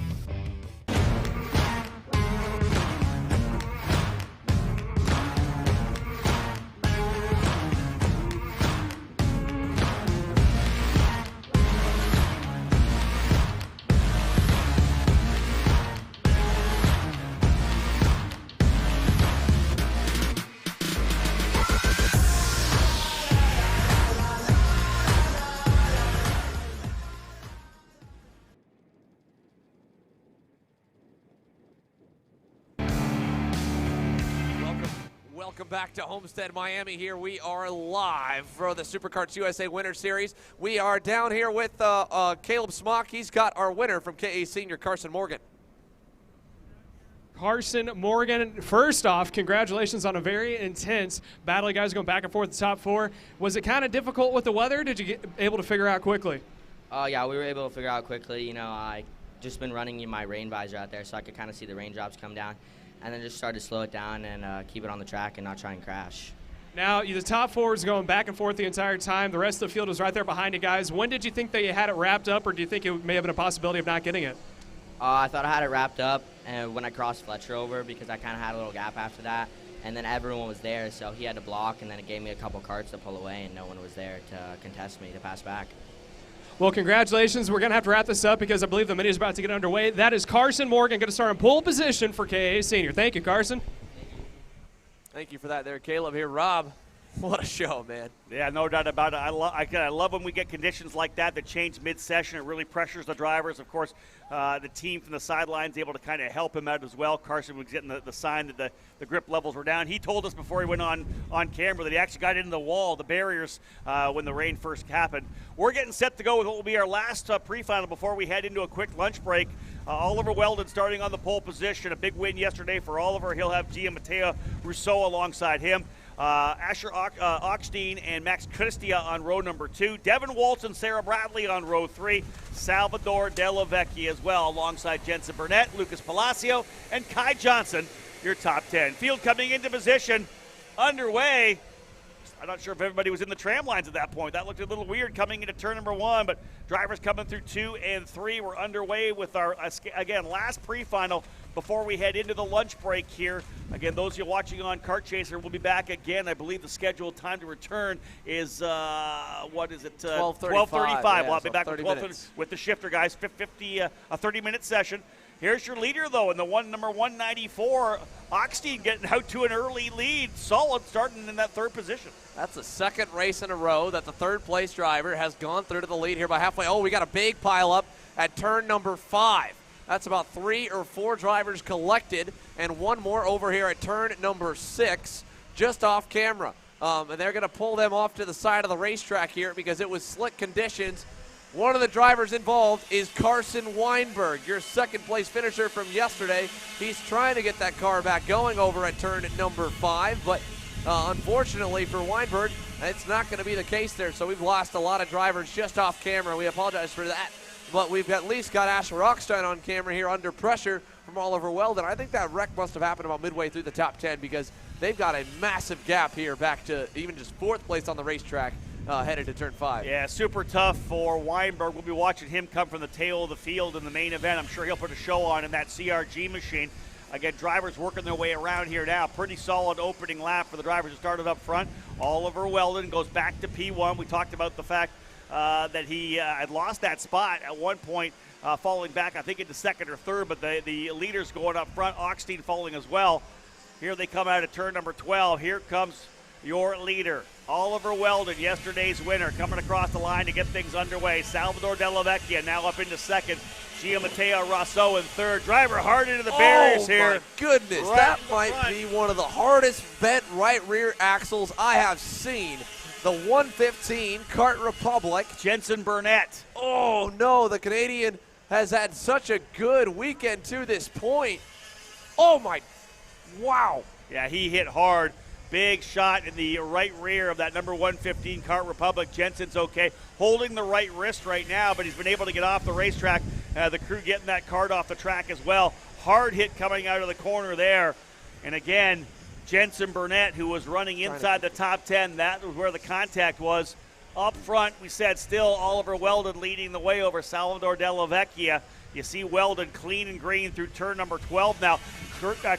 Welcome back to Homestead-Miami. Here we are live for the SuperKarts USA Winter Series. We are down here with Caleb Smock. He's got our winner from KA Senior, Carson Morgan. Carson Morgan, first off, congratulations on a very intense battle. You guys going back and forth the top four. Was it kind of difficult with the weather? Did you get able to figure out quickly? Yeah, we were able to figure out quickly. You know, I just been running in my rain visor out there so I could kind of see the raindrops come down. And then just started to slow it down and keep it on the track and not try and crash. Now, the top four is going back and forth the entire time. The rest of the field was right there behind you guys. When did you think that you had it wrapped up, or do you think it may have been a possibility of not getting it? I thought I had it wrapped up and when I crossed Fletcher over, because I kind of had a little gap after that. And then everyone was there, so he had to block, and then it gave me a couple carts to pull away, and no one was there to contest me to pass back. Well, congratulations. We're going to have to wrap this up because I believe the mini is about to get underway. That is Carson Morgan going to start in pole position for KA Senior. Thank you, Carson. Thank you for that there, Caleb. Here, Rob. What a show, man. Yeah, no doubt about it. I love when we get conditions like that change mid-session. It really pressures the drivers. Of course, the team from the sidelines able to kind of help him out as well. Carson was getting the sign that the grip levels were down. He told us before he went on camera that he actually got into the wall, the barriers, when the rain first happened. We're getting set to go with what will be our last pre-final before we head into a quick lunch break. Oliver Weldon starting on the pole position. A big win yesterday for Oliver. He'll have Gia Mateo Rousseau alongside him. Asher Ockstein and Max Cristia on row number 2. Devin Waltz and Sarah Bradley on row 3. Salvador Della Vecchia as well, alongside Jensen Burnett, Lucas Palacio, and Kai Johnson, your top 10. Field coming into position, underway. I'm not sure if everybody was in the tram lines at that point. That looked a little weird coming into turn number 1, but drivers coming through 2 and 3. We're underway with our, again, last pre-final before we head into the lunch break here. Again, those of you watching on Kart Chaser will be back again. I believe the scheduled time to return is, what is it? 12:35. Yeah, We'll be so back with 12:30 with the shifter, guys. A 30-minute session. Here's your leader, though, in the number 194. Ockstein getting out to an early lead. Solid starting in that third position. That's the second race in a row that the third-place driver has gone through to the lead here by halfway. Oh, we got a big pile-up at turn number 5. That's about 3 or 4 drivers collected, and one more over here at turn number 6, just off camera. And they're going to pull them off to the side of the racetrack here because it was slick conditions. One of the drivers involved is Carson Weinberg, your second-place finisher from yesterday. He's trying to get that car back going over at turn number 5, but unfortunately for Weinberg, it's not going to be the case there, so we've lost a lot of drivers just off camera. We apologize for that. But we've at least got Asher Rockstein on camera here under pressure from Oliver Weldon. I think that wreck must have happened about midway through the top 10 because they've got a massive gap here back to even just 4th place on the racetrack headed to turn 5. Yeah, super tough for Weinberg. We'll be watching him come from the tail of the field in the main event. I'm sure he'll put a show on in that CRG machine. Again, drivers working their way around here now. Pretty solid opening lap for the drivers who started up front. Oliver Weldon goes back to P1. We talked about the fact that he had lost that spot at one point, falling back, I think, into 2nd or 3rd, but the leaders going up front, Ockstein falling as well. Here they come out of turn number 12. Here comes your leader, Oliver Weldon, yesterday's winner, coming across the line to get things underway. Salvador Della Vecchia now up into 2nd. Gianmatteo Rosso in third. Driver hard into the barriers here. Oh, my goodness. Right That in the might front. be one of the hardest bent right rear axles I have seen. The 115 Kart Republic. Jensen Burnett. Oh, no. The Canadian has had such a good weekend to this point. Oh, my. Wow. Yeah, he hit hard. Big shot in the right rear of that number 115 Kart Republic. Jensen's okay. Holding the right wrist right now, but he's been able to get off the racetrack. The crew getting that cart off the track as well. Hard hit coming out of the corner there. And again, Jensen Burnett, who was running inside the top 10, that was where the contact was. Up front, we said still Oliver Weldon leading the way over Salvador Della Vecchia. You see Weldon clean and green through turn number 12 now.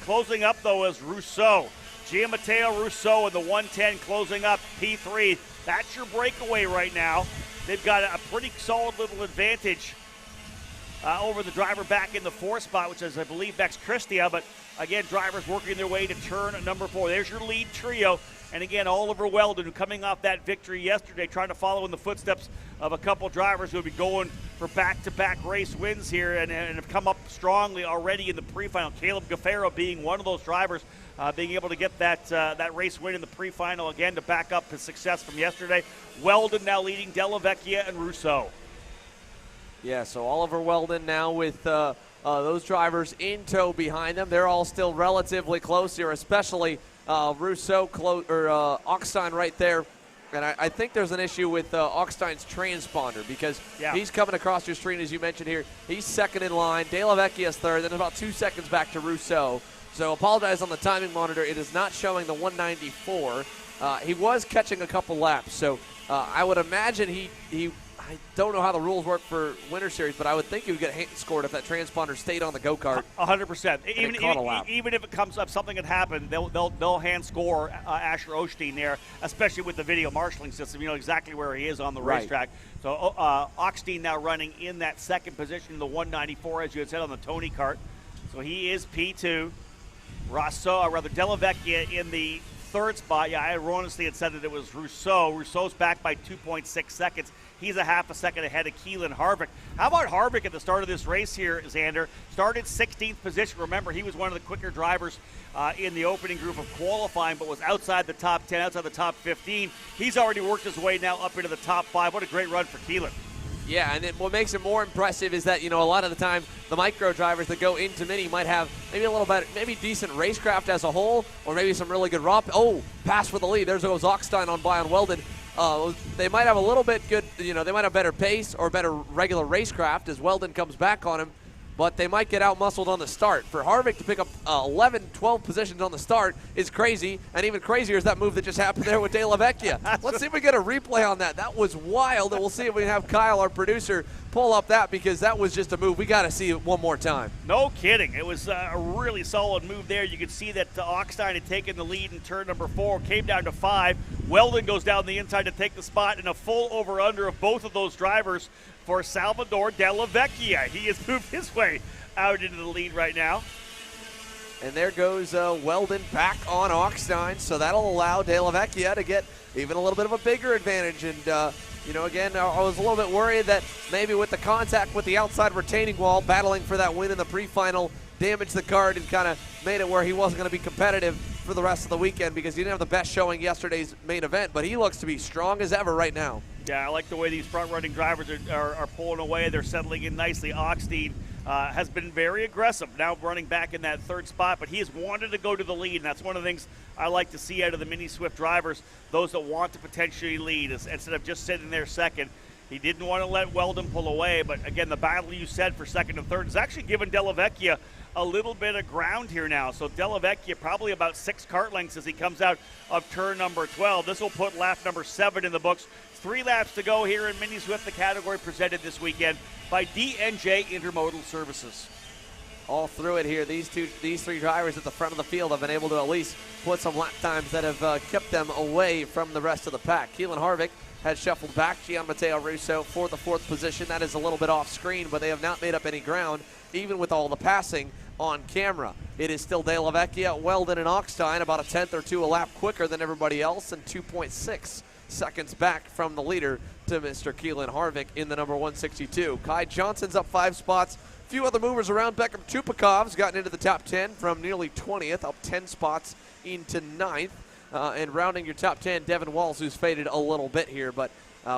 Closing up, though, is Rousseau. Gianmatteo Rousseau in the 110 closing up P3. That's your breakaway right now. They've got a pretty solid little advantage over the driver back in the 4 spot, which is, I believe, X30. But, again, drivers working their way to turn number 4. There's your lead trio. And, again, Oliver Weldon, who coming off that victory yesterday, trying to follow in the footsteps of a couple drivers who will be going for back-to-back race wins here and have come up strongly already in the pre-final. Caleb Gaffaro being one of those drivers, being able to get that race win in the pre-final again to back up his success from yesterday. Weldon now leading Della Vecchia and Rousseau. Yeah, so Oliver Weldon now with those drivers in tow behind them. They're all still relatively close here, especially Rousseau Augstein right there. And I think there's an issue with Augstein's transponder because he's coming across your screen, as you mentioned here. He's second in line. Della Vecchia's third, then about 2 seconds back to Rousseau. So apologize on the timing monitor. It is not showing the 194. He was catching a couple laps, so I would imagine I don't know how the rules work for Winter Series, but I would think he would get scored if that transponder stayed on the go-kart. 100%. Even if it comes up, something had happened, they'll hand score Asher Osteen there, especially with the video marshalling system. You know exactly where he is on the racetrack. So Osteen now running in that second position, the 194, as you had said, on the Tony kart. So he is P2. Della Vecchia in the third spot. Yeah, I erroneously had said that it was Rousseau. Rousseau's back by 2.6 seconds. He's a half a second ahead of Keelan Harvick. How about Harvick at the start of this race here, Xander? Started 16th position. Remember, he was one of the quicker drivers in the opening group of qualifying, but was outside the top 10, outside the top 15. He's already worked his way now up into the top 5. What a great run for Keelan. Yeah, and then what makes it more impressive is that, a lot of the time the micro drivers that go into Mini might have maybe a little better, maybe decent racecraft as a whole, or maybe some really good pass for the lead. There goes Augstein on Weldon. They might have a little bit good, they might have better pace or better regular racecraft as Weldon comes back on him, but they might get out-muscled on the start. For Harvick to pick up 11, 12 positions on the start is crazy, and even crazier is that move that just happened there with Della Vecchia. Let's see if we get a replay on that. That was wild, and we'll see if we can have Kyle, our producer, pull up that because that was just a move. We got to see it one more time. No kidding. It was a really solid move there. You could see that Augstein had taken the lead in turn number 4, came down to 5. Weldon goes down the inside to take the spot, and a full over-under of both of those drivers for Salvador Della Vecchia. He has moved his way out into the lead right now. And there goes Weldon back on Augstein, so that'll allow Della Vecchia to get even a little bit of a bigger advantage. And, again, I was a little bit worried that maybe with the contact with the outside retaining wall, battling for that win in the pre-final, damaged the kart and kind of made it where he wasn't going to be competitive for the rest of the weekend because he didn't have the best showing yesterday's main event, but he looks to be strong as ever right now. Yeah, I like the way these front-running drivers are pulling away. They're settling in nicely. Augstein has been very aggressive, now running back in that third spot, but he has wanted to go to the lead, and that's one of the things I like to see out of the Mini Swift drivers, those that want to potentially lead instead of just sitting there second. He didn't want to let Weldon pull away, but again, the battle you said for second and third is actually giving Della Vecchia a little bit of ground here now. So Della Vecchia probably about 6 kart lengths as he comes out of turn number 12. This will put lap number 7 in the books. 3 laps to go here in Mini Swift, the category presented this weekend by D&J Intermodal Services. All through it here, these 3 drivers at the front of the field have been able to at least put some lap times that have kept them away from the rest of the pack. Keelan Harvick has shuffled back. Gianmatteo Rousseau for the 4th position. That is a little bit off screen, but they have not made up any ground, even with all the passing on camera. It is still Della Vecchia, Weldon, and Augstein about a tenth or two a lap quicker than everybody else, and 2.6 seconds back from the leader to Mr. Keelan Harvick in the number 162. Kai Johnson's up 5 spots. A few other movers around. Beckham Tupakov's gotten into the top 10 from nearly 20th, up 10 spots into 9th. And rounding your top 10, Devin Walls, who's faded a little bit here. But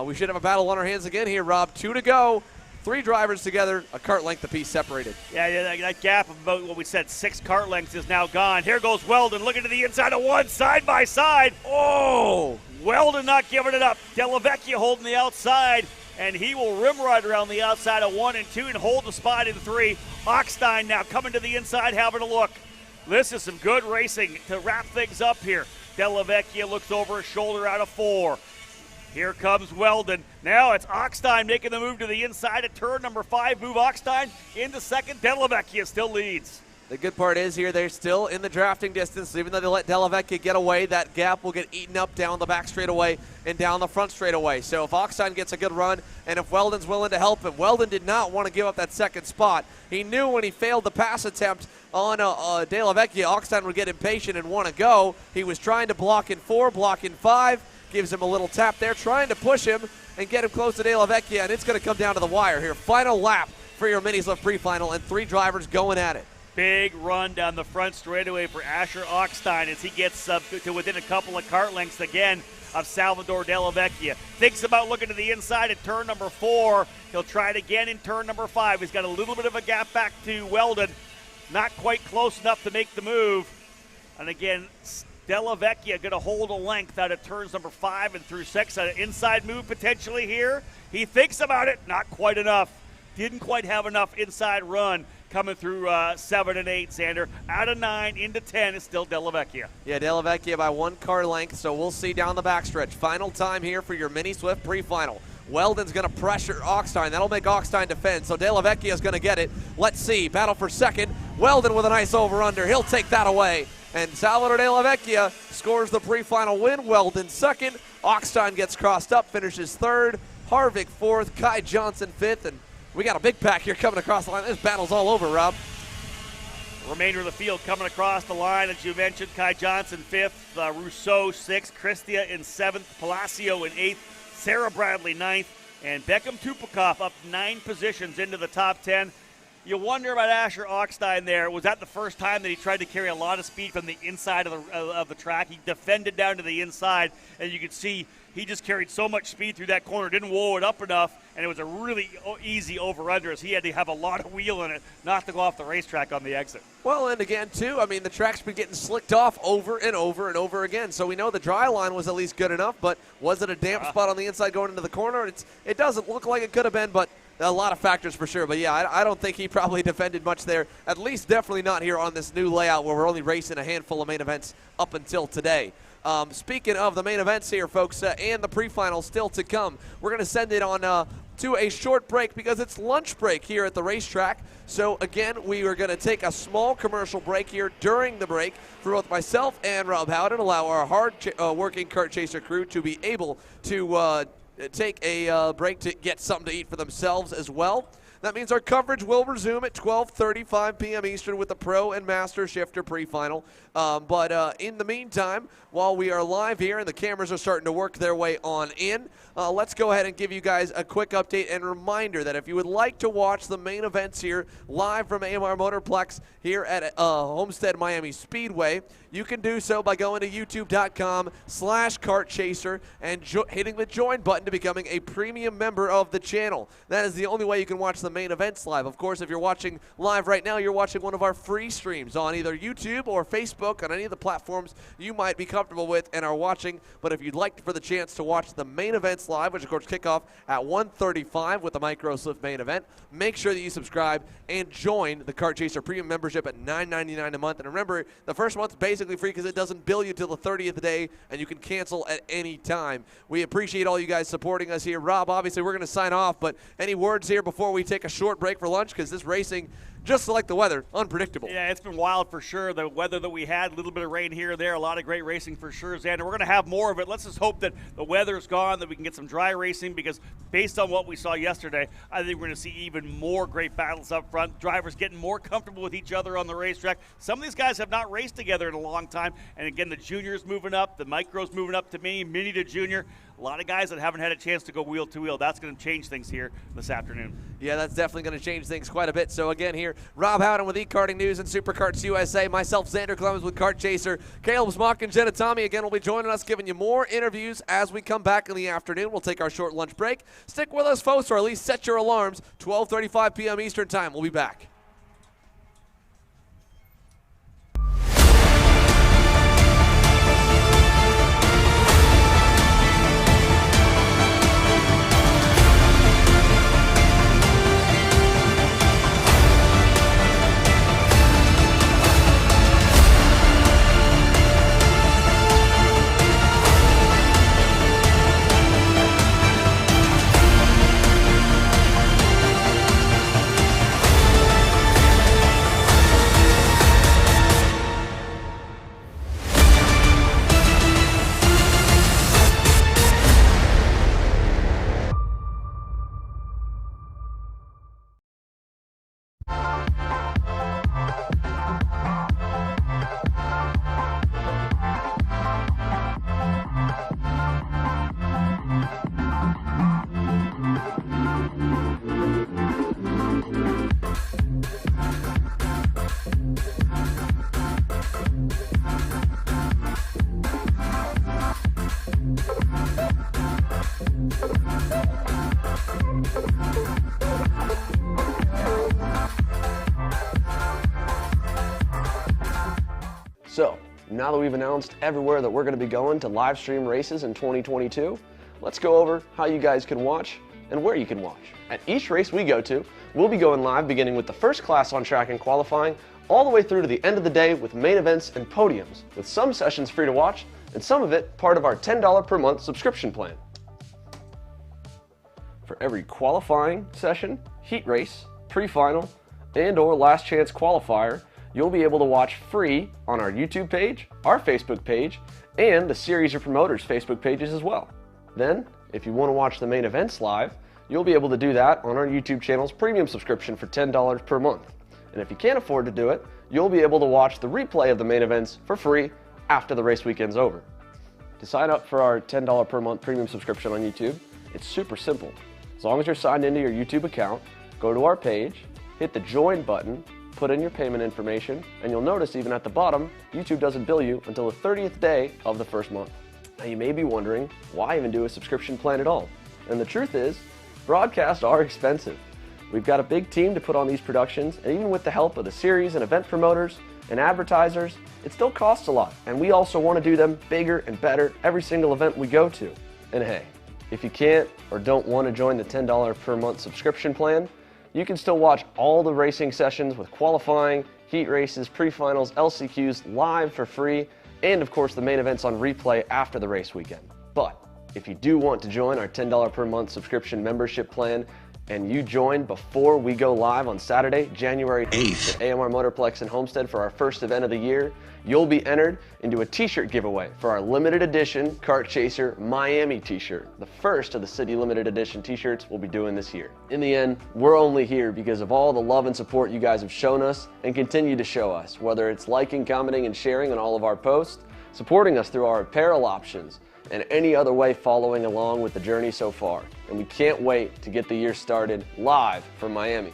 we should have a battle on our hands again here, Rob. 2 to go. 3 drivers together, a kart length apiece separated. Yeah, that gap of about what we said, 6 kart lengths is now gone. Here goes Weldon looking to the inside of 1, side by side. Oh, Weldon not giving it up. Della Vecchia holding the outside, and he will rim ride around the outside of 1 and 2 and hold the spot in 3. Ockstein now coming to the inside, having a look. This is some good racing to wrap things up here. Della Vecchia looks over his shoulder out of 4. Here comes Weldon. Now it's Ockstein making the move to the inside at turn number 5. Move Ockstein into second. Della Vecchia still leads. The good part is here they're still in the drafting distance. Even though they let Della Vecchia get away, that gap will get eaten up down the back straightaway and down the front straightaway. So if Ockstein gets a good run and if Weldon's willing to help him, Weldon did not want to give up that second spot. He knew when he failed the pass attempt on Della Vecchia, Ockstein would get impatient and want to go. He was trying to block in 4, block in 5. Gives him a little tap there, trying to push him and get him close to Della Vecchia, and it's going to come down to the wire here. Final lap for your Minis Lift Pre-Final, and 3 drivers going at it. Big run down the front straightaway for Asher Ockstein as he gets to within a couple of kart lengths again of Salvador Della Vecchia. Thinks about looking to the inside at turn number 4. He'll try it again in turn number 5. He's got a little bit of a gap back to Weldon. Not quite close enough to make the move. And again, Della Vecchia going to hold a length out of turns number 5 and through 6. An inside move potentially here. He thinks about it. Not quite enough. Didn't quite have enough inside run coming through 7 and 8, Xander. Out of 9 into 10 is still Della Vecchia. Yeah, Della Vecchia by 1 car length, so we'll see down the backstretch. Final time here for your Mini Swift Pre-Final. Weldon's going to pressure Ockstein. That'll make Ockstein defend, so Della Vecchia is going to get it. Let's see. Battle for second. Weldon with a nice over-under. He'll take that away. And Salvador Della Vecchia scores the pre-final win. Weldon second. Ockstein gets crossed up, finishes 3rd. Harvick 4th. Kai Johnson 5th. And we got a big pack here coming across the line. This battle's all over, Rob. Remainder of the field coming across the line, as you mentioned. Kai Johnson 5th. Rousseau 6th. Christia in 7th. Palacio in 8th. Sarah Bradley 9th. And Beckham Tupakov up 9 positions into the top 10. You wonder about Asher Ockstein there. Was that the first time that he tried to carry a lot of speed from the inside of the track? He defended down to the inside, and you could see he just carried so much speed through that corner, didn't whoa it up enough, and it was a really easy over-under as he had to have a lot of wheel in it not to go off the racetrack on the exit. Well, and again, too, I mean, the track's been getting slicked off over and over and over again, so we know the dry line was at least good enough, but was it a damp spot on the inside going into the corner? It doesn't look like it could have been, but a lot of factors for sure. But, yeah, I don't think he probably defended much there, at least definitely not here on this new layout where we're only racing a handful of main events up until today. Speaking of the main events here, folks, and the pre-finals still to come, we're going to send it on to a short break because it's lunch break here at the racetrack. So, again, we are going to take a small commercial break here during the break for both myself and Rob Howden, allow our hard-working kart chaser crew to be able to take a break to get something to eat for themselves as well. That means our coverage will resume at 12:35 p.m. Eastern with the Pro and Master Shifter Pre-Final. But in the meantime, while we are live here and the cameras are starting to work their way on in, let's go ahead and give you guys a quick update and reminder that if you would like to watch the main events here live from AMR Motorplex here at Homestead-Miami Speedway, you can do so by going to youtube.com/kartchaser and hitting the join button to becoming a premium member of the channel. That is the only way you can watch the main events live. Of course, if you're watching live right now, you're watching one of our free streams on either YouTube or Facebook, on any of the platforms you might be comfortable with and are watching. But if you'd like for the chance to watch the main events live, which of course kick off at 1:35 with the Micro Swift main event, make sure that you subscribe and join the Kart Chaser Premium membership at $9.99 a month. And remember, the first month's basically free because it doesn't bill you till the 30th day, and you can cancel at any time. We appreciate all you guys supporting us here. Rob, obviously we're going to sign off, but any words here before we take a short break for lunch, because this racing just like the weather, unpredictable. Yeah, it's been wild for sure. The weather that we had, a little bit of rain here or there, a lot of great racing for sure, Xander. We're going to have more of it. Let's just hope that the weather's gone, that we can get some dry racing, because based on what we saw yesterday, I think we're going to see even more great battles up front. Drivers getting more comfortable with each other on the racetrack. Some of these guys have not raced together in a long time. And again, the juniors moving up, the micros moving up to mini to junior. A lot of guys that haven't had a chance to go wheel to wheel. That's going to change things here this afternoon. Yeah, that's definitely going to change things quite a bit. So again here, Rob Howden with eKarting News and Superkarts USA. Myself, Xander Clemens with Kart Chaser. Caleb Smock and Jenna Tommy again will be joining us, giving you more interviews as we come back in the afternoon. We'll take our short lunch break. Stick with us, folks, or at least set your alarms. 12:35 p.m. Eastern Time. We'll be back. So, now that we've announced everywhere that we're going to be going to live stream races in 2022, let's go over how you guys can watch and where you can watch. At each race we go to, we'll be going live beginning with the first class on track and qualifying, all the way through to the end of the day with main events and podiums, with some sessions free to watch and some of it part of our $10 per month subscription plan. For every qualifying session, heat race, pre-final, and or last chance qualifier, you'll be able to watch free on our YouTube page, our Facebook page, and the Series or Promoters Facebook pages as well. Then, if you want to watch the main events live, you'll be able to do that on our YouTube channel's premium subscription for $10 per month. And if you can't afford to do it, you'll be able to watch the replay of the main events for free after the race weekend's over. To sign up for our $10 per month premium subscription on YouTube, it's super simple. As long as you're signed into your YouTube account, go to our page, hit the join button, put in your payment information, and you'll notice even at the bottom, YouTube doesn't bill you until the 30th day of the first month. Now you may be wondering, why even do a subscription plan at all? And the truth is, broadcasts are expensive. We've got a big team to put on these productions, and even with the help of the series and event promoters and advertisers, it still costs a lot. And we also want to do them bigger and better every single event we go to. And hey, if you can't or don't want to join the $10 per month subscription plan, you can still watch all the racing sessions with qualifying, heat races, pre-finals, LCQs live for free, and of course the main events on replay after the race weekend. But if you do want to join our $10 per month subscription membership plan, and you join before we go live on Saturday, January 8th at AMR Motorplex in Homestead for our first event of the year, you'll be entered into a t-shirt giveaway for our limited edition Kart Chaser Miami t-shirt, the first of the city limited edition t-shirts we'll be doing this year. In the end, we're only here because of all the love and support you guys have shown us and continue to show us, whether it's liking, commenting, and sharing on all of our posts, supporting us through our apparel options, and any other way following along with the journey so far. And we can't wait to get the year started live from Miami.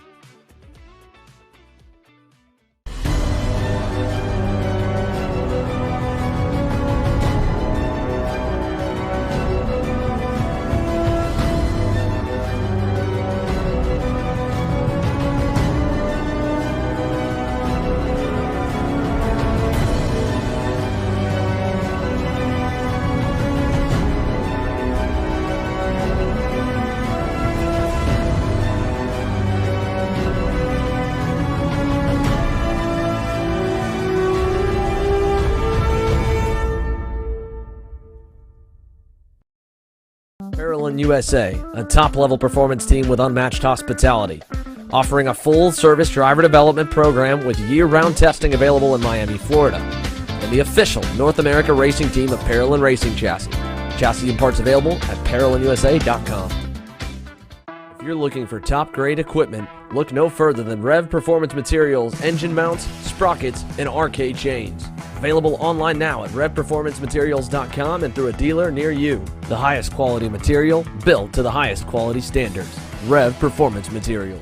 USA, a top-level performance team with unmatched hospitality. offering a full-service driver development program with year-round testing available in Miami, Florida, and the official North America racing team of Parolin Racing Chassis. Chassis and parts available at ParolinUSA.com. If you're looking for top-grade equipment, look no further than Rev Performance Materials engine mounts, sprockets, and RK chains. Available online now at RevPerformanceMaterials.com and through a dealer near you. The highest quality material, built to the highest quality standards. Rev Performance Materials.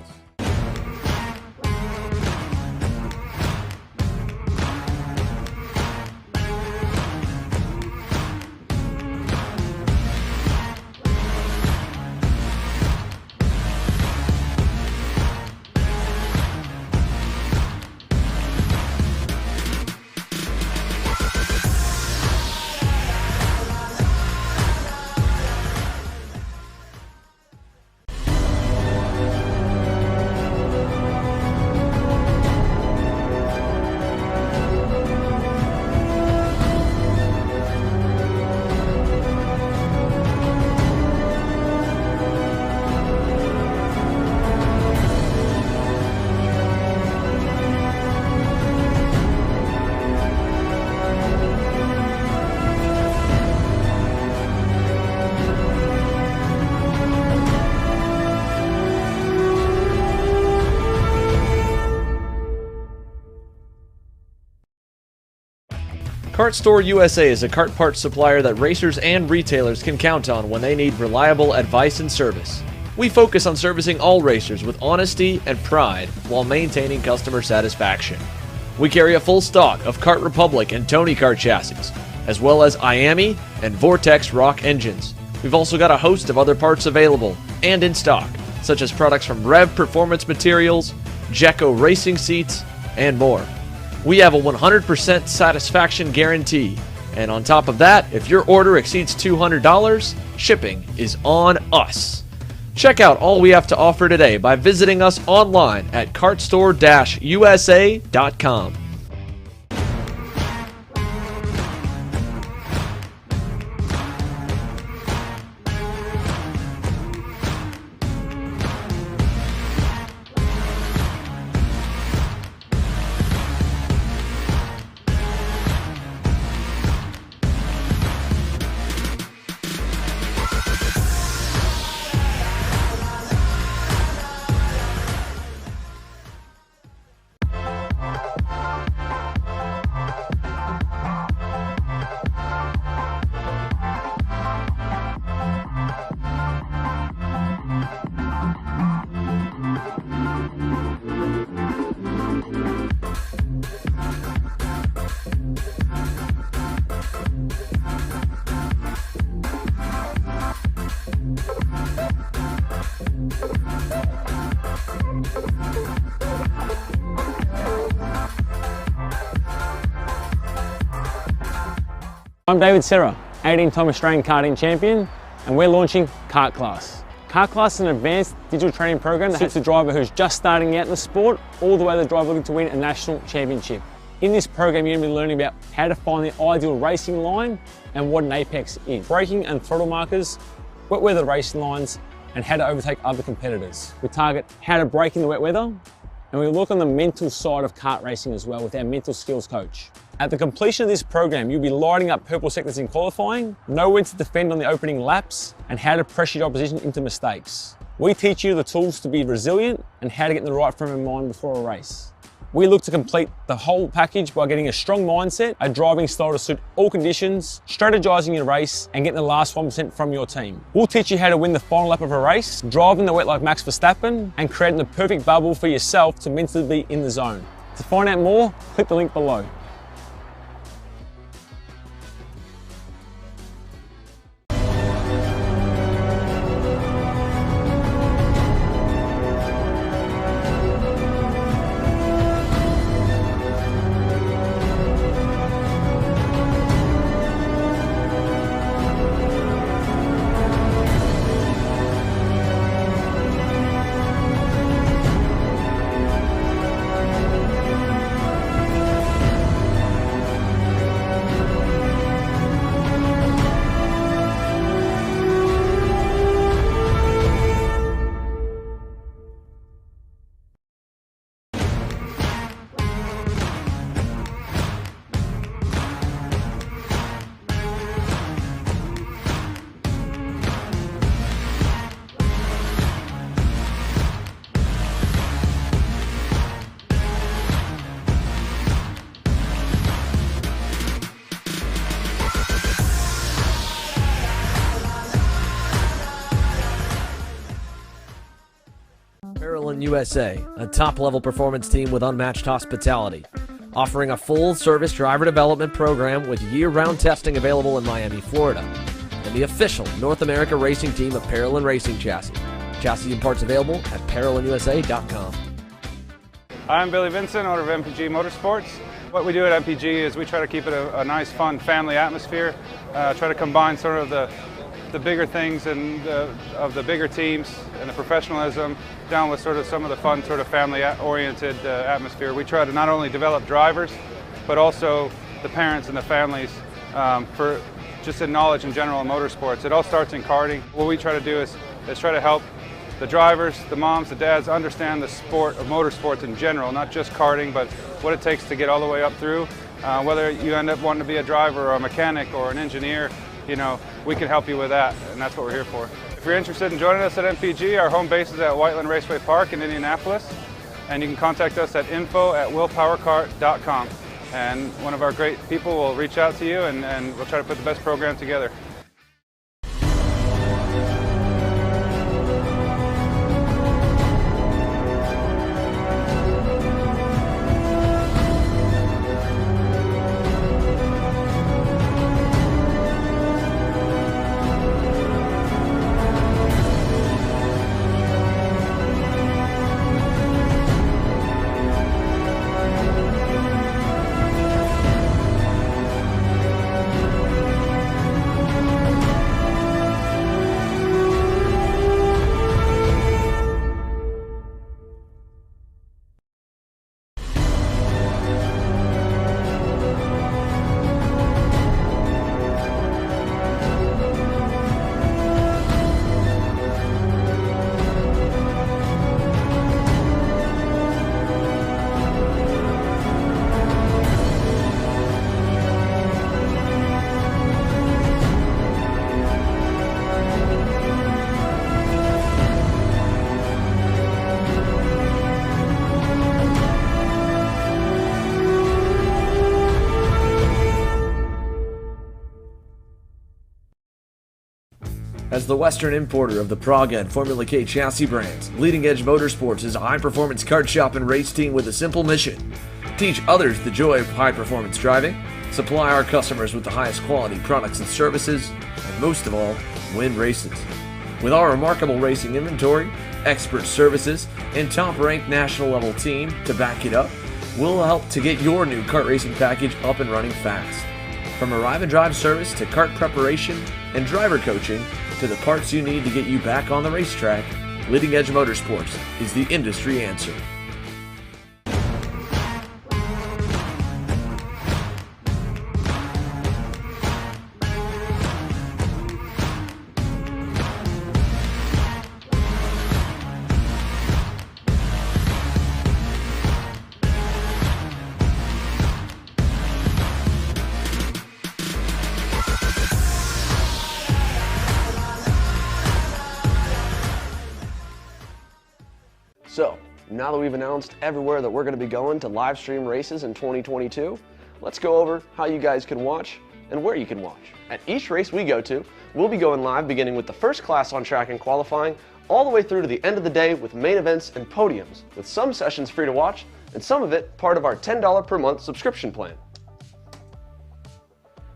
Kart Store USA is a kart parts supplier that racers and retailers can count on when they need reliable advice and service. We focus on servicing all racers with honesty and pride while maintaining customer satisfaction. We carry a full stock of Kart Republic and Tony Kart chassis, as well as IAMI and Vortex Rock engines. We've also got a host of other parts available and in stock, such as products from Rev Performance Materials, Jekko Racing Seats, and more. We have a 100% satisfaction guarantee, and on top of that, if your order exceeds $200, shipping is on us. Check out all we have to offer today by visiting us online at kartstore-usa.com. I'm David Serra, 18-time Australian karting champion, and we're launching Kart Class. Kart Class is an advanced digital training program that suits a driver who's just starting out in the sport, all the way to the driver looking to win a national championship. In this program, you're going to be learning about how to find the ideal racing line and what an apex is, braking and throttle markers, wet weather racing lines, and how to overtake other competitors. We target how to brake in the wet weather, and we look on the mental side of kart racing as well with our mental skills coach. At the completion of this program, you'll be lighting up purple sectors in qualifying, know when to defend on the opening laps, and how to pressure your opposition into mistakes. We teach you the tools to be resilient and how to get in the right frame of mind before a race. We look to complete the whole package by getting a strong mindset, a driving style to suit all conditions, strategizing your race, and getting the last 1% from your team. We'll teach you how to win the final lap of a race, driving the wet like Max Verstappen, and creating the perfect bubble for yourself to mentally be in the zone. To find out more, click the link below. Parolin USA, a top-level performance team with unmatched hospitality, offering a full-service driver development program with year-round testing available in Miami, Florida, and the official North America racing team of Parolin Racing Chassis. Chassis and parts available at ParolinUSA.com. I'm Billy Vincent, owner of MPG Motorsports. What we do at MPG is we try to keep it a nice, fun family atmosphere, try to combine sort of the bigger things and of the bigger teams and the professionalism down with sort of some of the fun sort of family-oriented atmosphere. We try to not only develop drivers, but also the parents and the families for just in knowledge in general in motorsports. It all starts in karting. What we try to do is try to help the drivers, the moms, the dads understand the sport of motorsports in general, not just karting, but what it takes to get all the way up through. Whether you end up wanting to be a driver or a mechanic or an engineer, you know, we can help you with that, and that's what we're here for. If you're interested in joining us at MPG, our home base is at Whiteland Raceway Park in Indianapolis, and you can contact us at info@willpowerkart.com, and one of our great people will reach out to you, and we'll try to put the best program together. As the Western importer of the Praga and Formula K chassis brands, Leading Edge Motorsports is a high-performance kart shop and race team with a simple mission: teach others the joy of high-performance driving, supply our customers with the highest quality products and services, and most of all, win races. With our remarkable racing inventory, expert services, and top-ranked national-level team to back it up, we'll help to get your new kart racing package up and running fast. From arrive and drive service to kart preparation and driver coaching to the parts you need to get you back on the racetrack, Leading Edge Motorsports is the industry answer. So, now that we've announced everywhere that we're going to be going to live stream races in 2022, let's go over how you guys can watch and where you can watch. At each race we go to, we'll be going live beginning with the first class on track and qualifying, all the way through to the end of the day with main events and podiums, with some sessions free to watch and some of it part of our $10 per month subscription plan.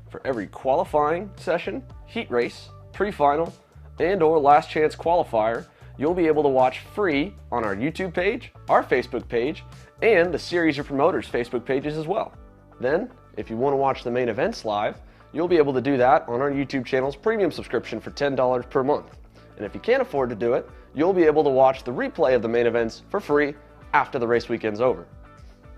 For every qualifying session, heat race, pre-final, and/or last chance qualifier, you'll be able to watch free on our YouTube page, our Facebook page, and the Series of Promoters Facebook pages as well. Then, if you want to watch the main events live, you'll be able to do that on our YouTube channel's premium subscription for $10 per month. And if you can't afford to do it, you'll be able to watch the replay of the main events for free after the race weekend's over.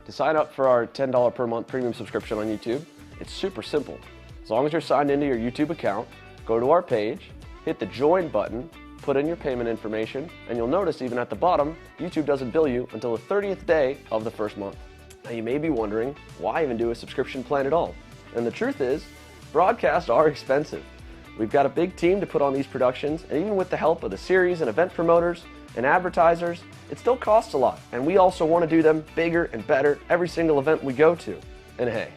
To sign up for our $10 per month premium subscription on YouTube, it's super simple. As long as you're signed into your YouTube account, go to our page, hit the join button, put in your payment information, and you'll notice even at the bottom, YouTube doesn't bill you until the 30th day of the first month. Now you may be wondering, why even do a subscription plan at all? And the truth is, broadcasts are expensive. We've got a big team to put on these productions, and even with the help of the series and event promoters and advertisers, it still costs a lot, and we also want to do them bigger and better every single event we go to. And hey,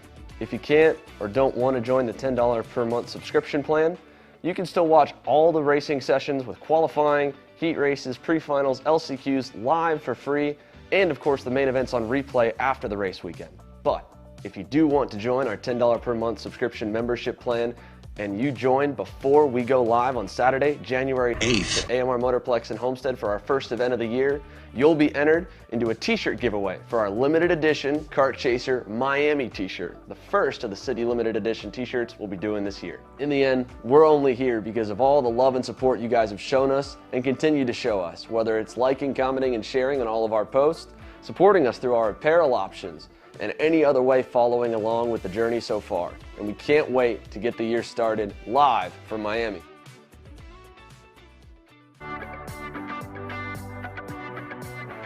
if you can't or don't want to join the $10 per month subscription plan, you can still watch all the racing sessions with qualifying, heat races, pre-finals, LCQs live for free, and of course the main events on replay after the race weekend. But if you do want to join our $10 per month subscription membership plan, and you join before we go live on Saturday, January 8th at AMR Motorplex in Homestead for our first event of the year, you'll be entered into a t-shirt giveaway for our limited edition Kart Chaser Miami t-shirt, the first of the city limited edition t-shirts we'll be doing this year. In the end, we're only here because of all the love and support you guys have shown us and continue to show us, whether it's liking, commenting, and sharing on all of our posts, supporting us through our apparel options, and any other way following along with the journey so far. And we can't wait to get the year started live from Miami.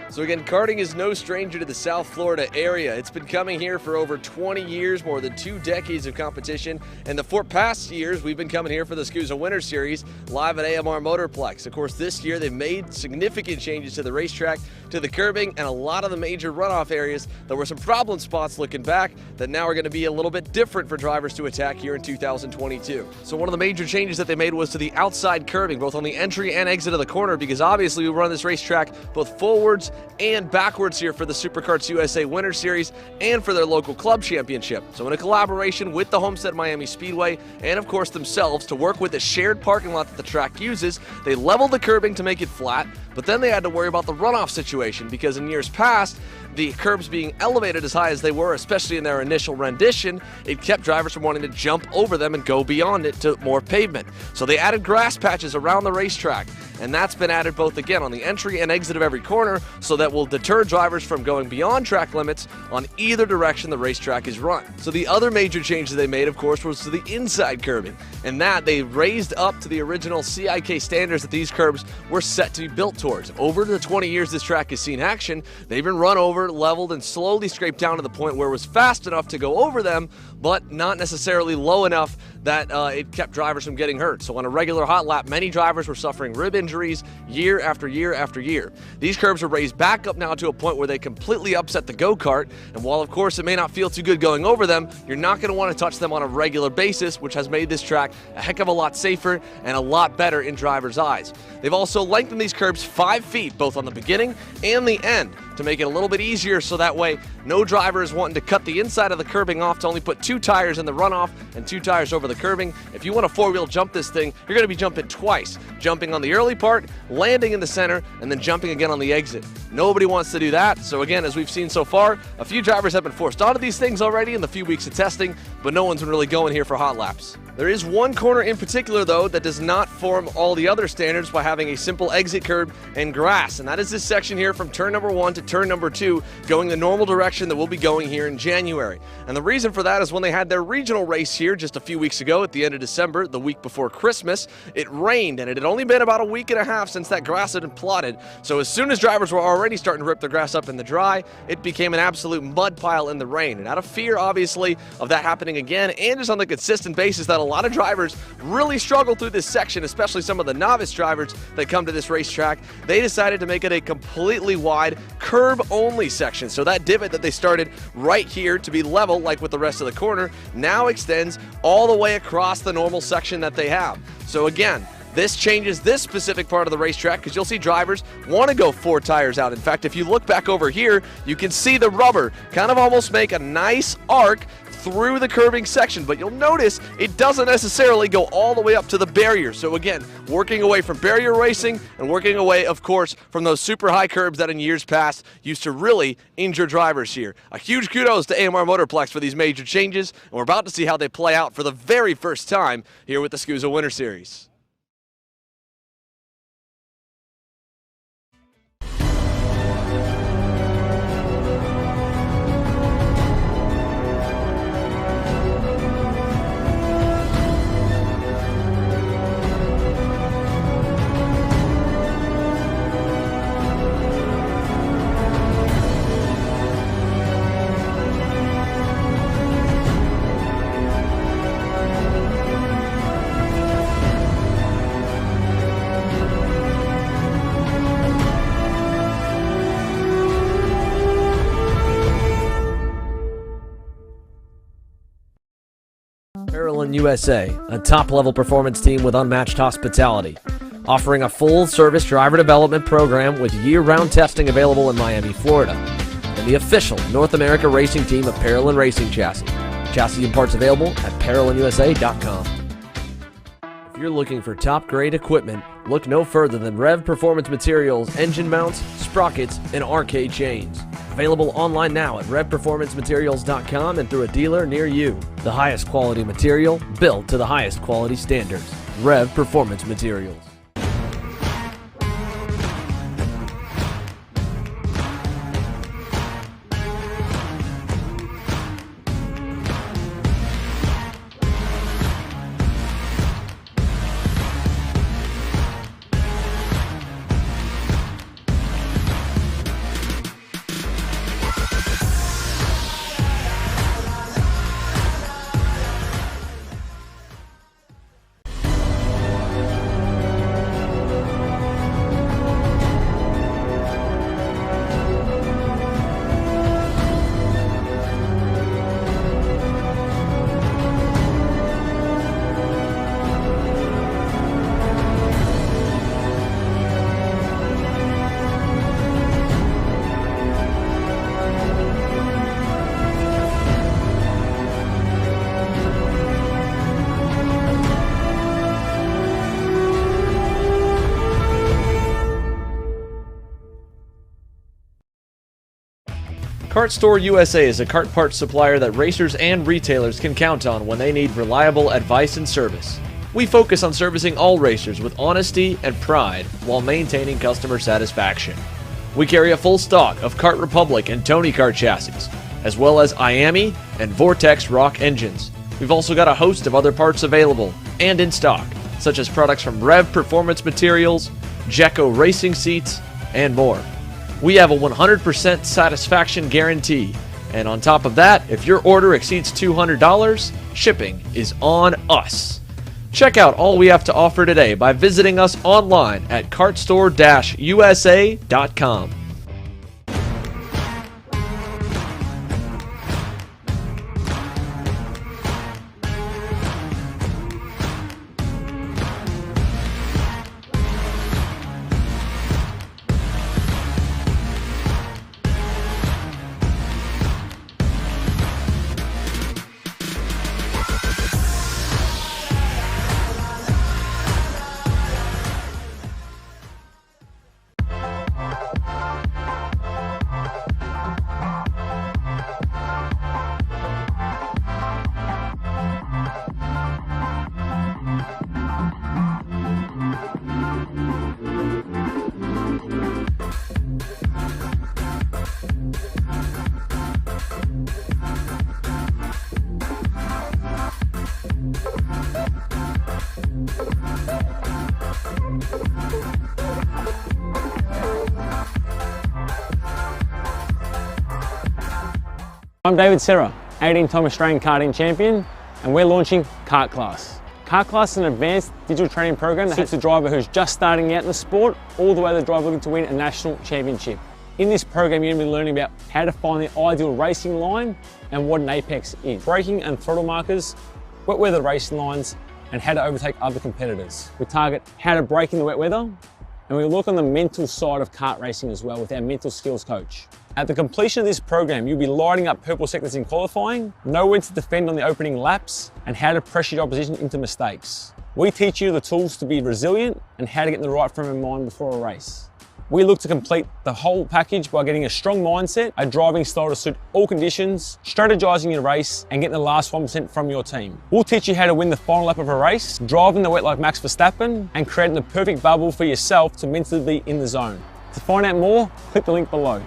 So again, karting is no stranger to the South Florida area. It's been coming here for over 20 years, more than 2 decades of competition. And the 4 past years, we've been coming here for the SKUSA Winter Series live at AMR Motorplex. Of course, this year they've made significant changes to the racetrack, to the curbing, and a lot of the major runoff areas. There were some problem spots looking back that now are going to be a little bit different for drivers to attack here in 2022. So one of the major changes that they made was to the outside curbing, both on the entry and exit of the corner, because obviously we run this racetrack both forwards and backwards here for the SuperKarts USA Winter Series and for their local club championship. So in a collaboration with the Homestead-Miami Speedway and of course themselves to work with the shared parking lot that the track uses, they leveled the curbing to make it flat, but then they had to worry about the runoff situation because in years past, the curbs being elevated as high as they were, especially in their initial rendition, it kept drivers from wanting to jump over them and go beyond it to more pavement. So they added grass patches around the racetrack, and that's been added both again on the entry and exit of every corner, so that will deter drivers from going beyond track limits on either direction the racetrack is run. So the other major change that they made, of course, was to the inside curbing, and that they raised up to the original CIK standards that these curbs were set to be built towards. Over the 20 years this track has seen action, they've been run over, leveled, and slowly scraped down to the point where it was fast enough to go over them, but not necessarily low enough that it kept drivers from getting hurt. So on a regular hot lap, many drivers were suffering rib injuries year after year after year. These curbs are raised back up now to a point where they completely upset the go-kart, and while of course it may not feel too good going over them, you're not going to want to touch them on a regular basis, which has made this track a heck of a lot safer and a lot better in drivers' eyes. They've also lengthened these curbs 5 feet, both on the beginning and the end, to make it a little bit easier so that way no driver is wanting to cut the inside of the curbing off to only put 2 tires in the runoff and 2 tires over the curbing. If you want to 4-wheel jump this thing, you're going to be jumping twice. Jumping on the early part, landing in the center, and then jumping again on the exit. Nobody wants to do that, so again, as we've seen so far, a few drivers have been forced onto these things already in the few weeks of testing, but no one's been really going here for hot laps. There is one corner in particular, though, that does not form all the other standards by having a simple exit curb and grass, and that is this section here from turn number 1 to turn number 2, going the normal direction that we'll be going here in January. And the reason for that is when they had their regional race here just a few weeks ago at the end of December, the week before Christmas, it rained, and it had only been about a week and a half since that grass had been plotted. So as soon as drivers were already starting to rip their grass up in the dry, it became an absolute mud pile in the rain. And out of fear, obviously, of that happening again, and just on the consistent basis that a lot of drivers really struggle through this section, especially some of the novice drivers that come to this racetrack, they decided to make it a completely wide curb-only section. So that divot that they started right here to be level, like with the rest of the corner, now extends all the way across the normal section that they have. So again, this changes this specific part of the racetrack because you'll see drivers want to go 4 tires out. In fact, if you look back over here, you can see the rubber kind of almost make a nice arc through the curving section, but you'll notice it doesn't necessarily go all the way up to the barrier. So again, working away from barrier racing and working away, of course, from those super high curbs that in years past used to really injure drivers here. A huge kudos to AMR Motorplex for these major changes, and we're about to see how they play out for the very first time here with the SKUSA Winter Series. USA, a top-level performance team with unmatched hospitality. offering a full-service driver development program with year-round testing available in Miami, Florida, and the official North America racing team of Parolin Racing Chassis. Chassis and parts available at ParolinUSA.com. If you're looking for top-grade equipment, look no further than Rev Performance Materials engine mounts, sprockets, and arcade chains. Available online now at RevPerformanceMaterials.com and through a dealer near you. The highest quality material, built to the highest quality standards. Rev Performance Materials. Kart Store USA is a kart parts supplier that racers and retailers can count on when they need reliable advice and service. We focus on servicing all racers with honesty and pride while maintaining customer satisfaction. We carry a full stock of Kart Republic and Tony Kart chassis, as well as IAMI and Vortex Rock engines. We've also got a host of other parts available and in stock, such as products from Rev Performance Materials, Jekko Racing Seats, and more. We have a 100% satisfaction guarantee, and on top of that, if your order exceeds $200, shipping is on us. Check out all we have to offer today by visiting us online at kartstore-usa.com. I'm David Serra, 18-time Australian karting champion, and we're launching Kart Class. Kart Class is an advanced digital training program that suits a driver who's just starting out in the sport, all the way to the driver looking to win a national championship. In this program, you're going to be learning about how to find the ideal racing line and what an apex is, braking and throttle markers, wet weather racing lines, and how to overtake other competitors. We target how to brake in the wet weather, and we look on the mental side of kart racing as well with our mental skills coach. At the completion of this program, you'll be lighting up purple sectors in qualifying, know when to defend on the opening laps, and how to pressure your opposition into mistakes. We teach you the tools to be resilient and how to get in the right frame of mind before a race. We look to complete the whole package by getting a strong mindset, a driving style to suit all conditions, strategizing your race, and getting the last 1% from your team. We'll teach you how to win the final lap of a race, driving the wet like Max Verstappen, and creating the perfect bubble for yourself to mentally be in the zone. To find out more, click the link below.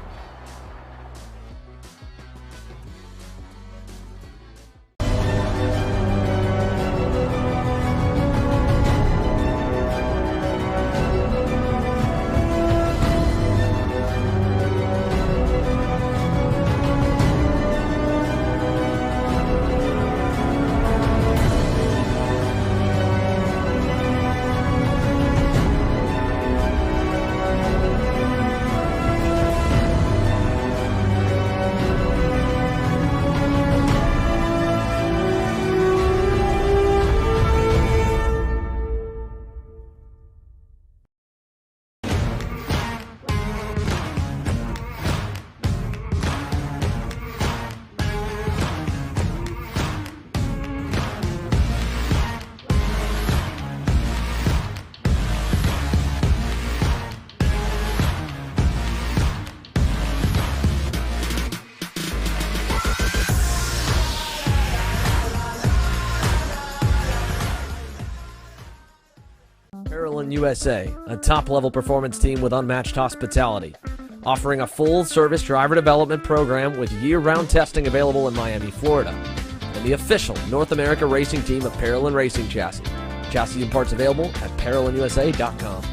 Parolin USA, a top-level performance team with unmatched hospitality, offering a full-service driver development program with year-round testing available in Miami, Florida, and the official North America racing team of Parolin Racing Chassis. Chassis and parts available at ParolinUSA.com.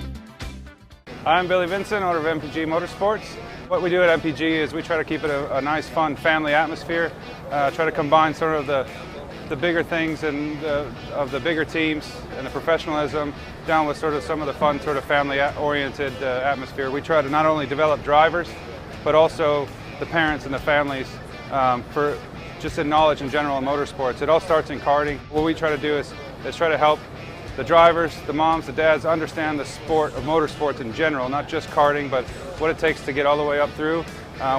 I'm Billy Vincent, owner of MPG Motorsports. What we do at MPG is we try to keep it a nice, fun family atmosphere, try to combine sort of the bigger things and of the bigger teams and the professionalism down with sort of some of the fun sort of family-oriented atmosphere. We try to not only develop drivers, but also the parents and the families for just in knowledge in general in motorsports. It all starts in karting. What we try to do is try to help the drivers, the moms, the dads understand the sport of motorsports in general, not just karting, but what it takes to get all the way up through.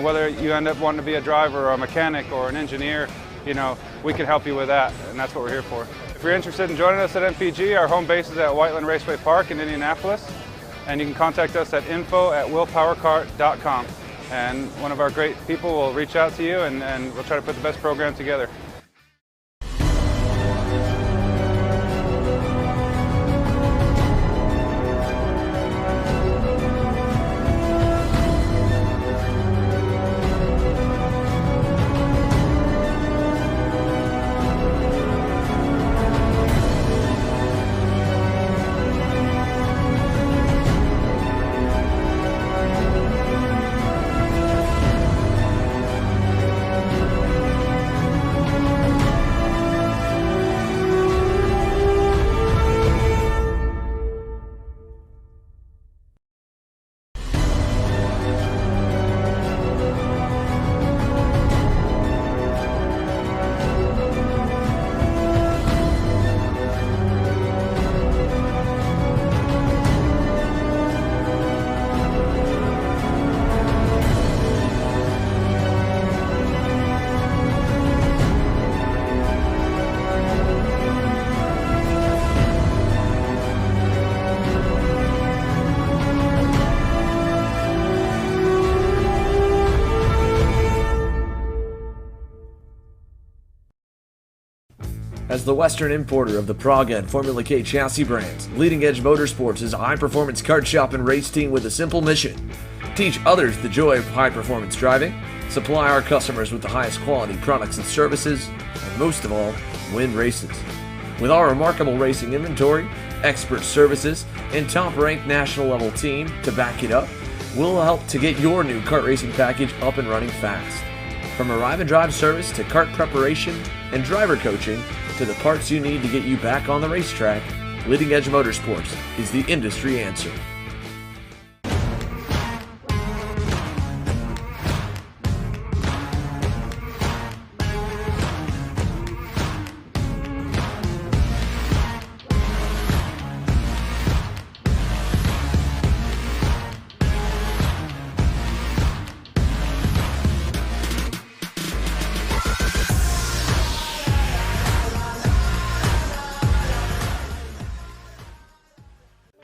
Whether you end up wanting to be a driver or a mechanic or an engineer, you know, we can help you with that, and that's what we're here for. If you're interested in joining us at MPG, our home base is at Whiteland Raceway Park in Indianapolis, and you can contact us at info@willpowerkart.com, and one of our great people will reach out to you, and we'll try to put the best program together. As the Western importer of the Praga and Formula K chassis brands, Leading Edge Motorsports is a high-performance kart shop and race team with a simple mission: teach others the joy of high-performance driving, supply our customers with the highest quality products and services, and most of all, win races. With our remarkable racing inventory, expert services, and top-ranked national-level team to back it up, we'll help to get your new kart racing package up and running fast. From arrive and drive service to kart preparation and driver coaching, to the parts you need to get you back on the racetrack, Leading Edge Motorsports is the industry answer.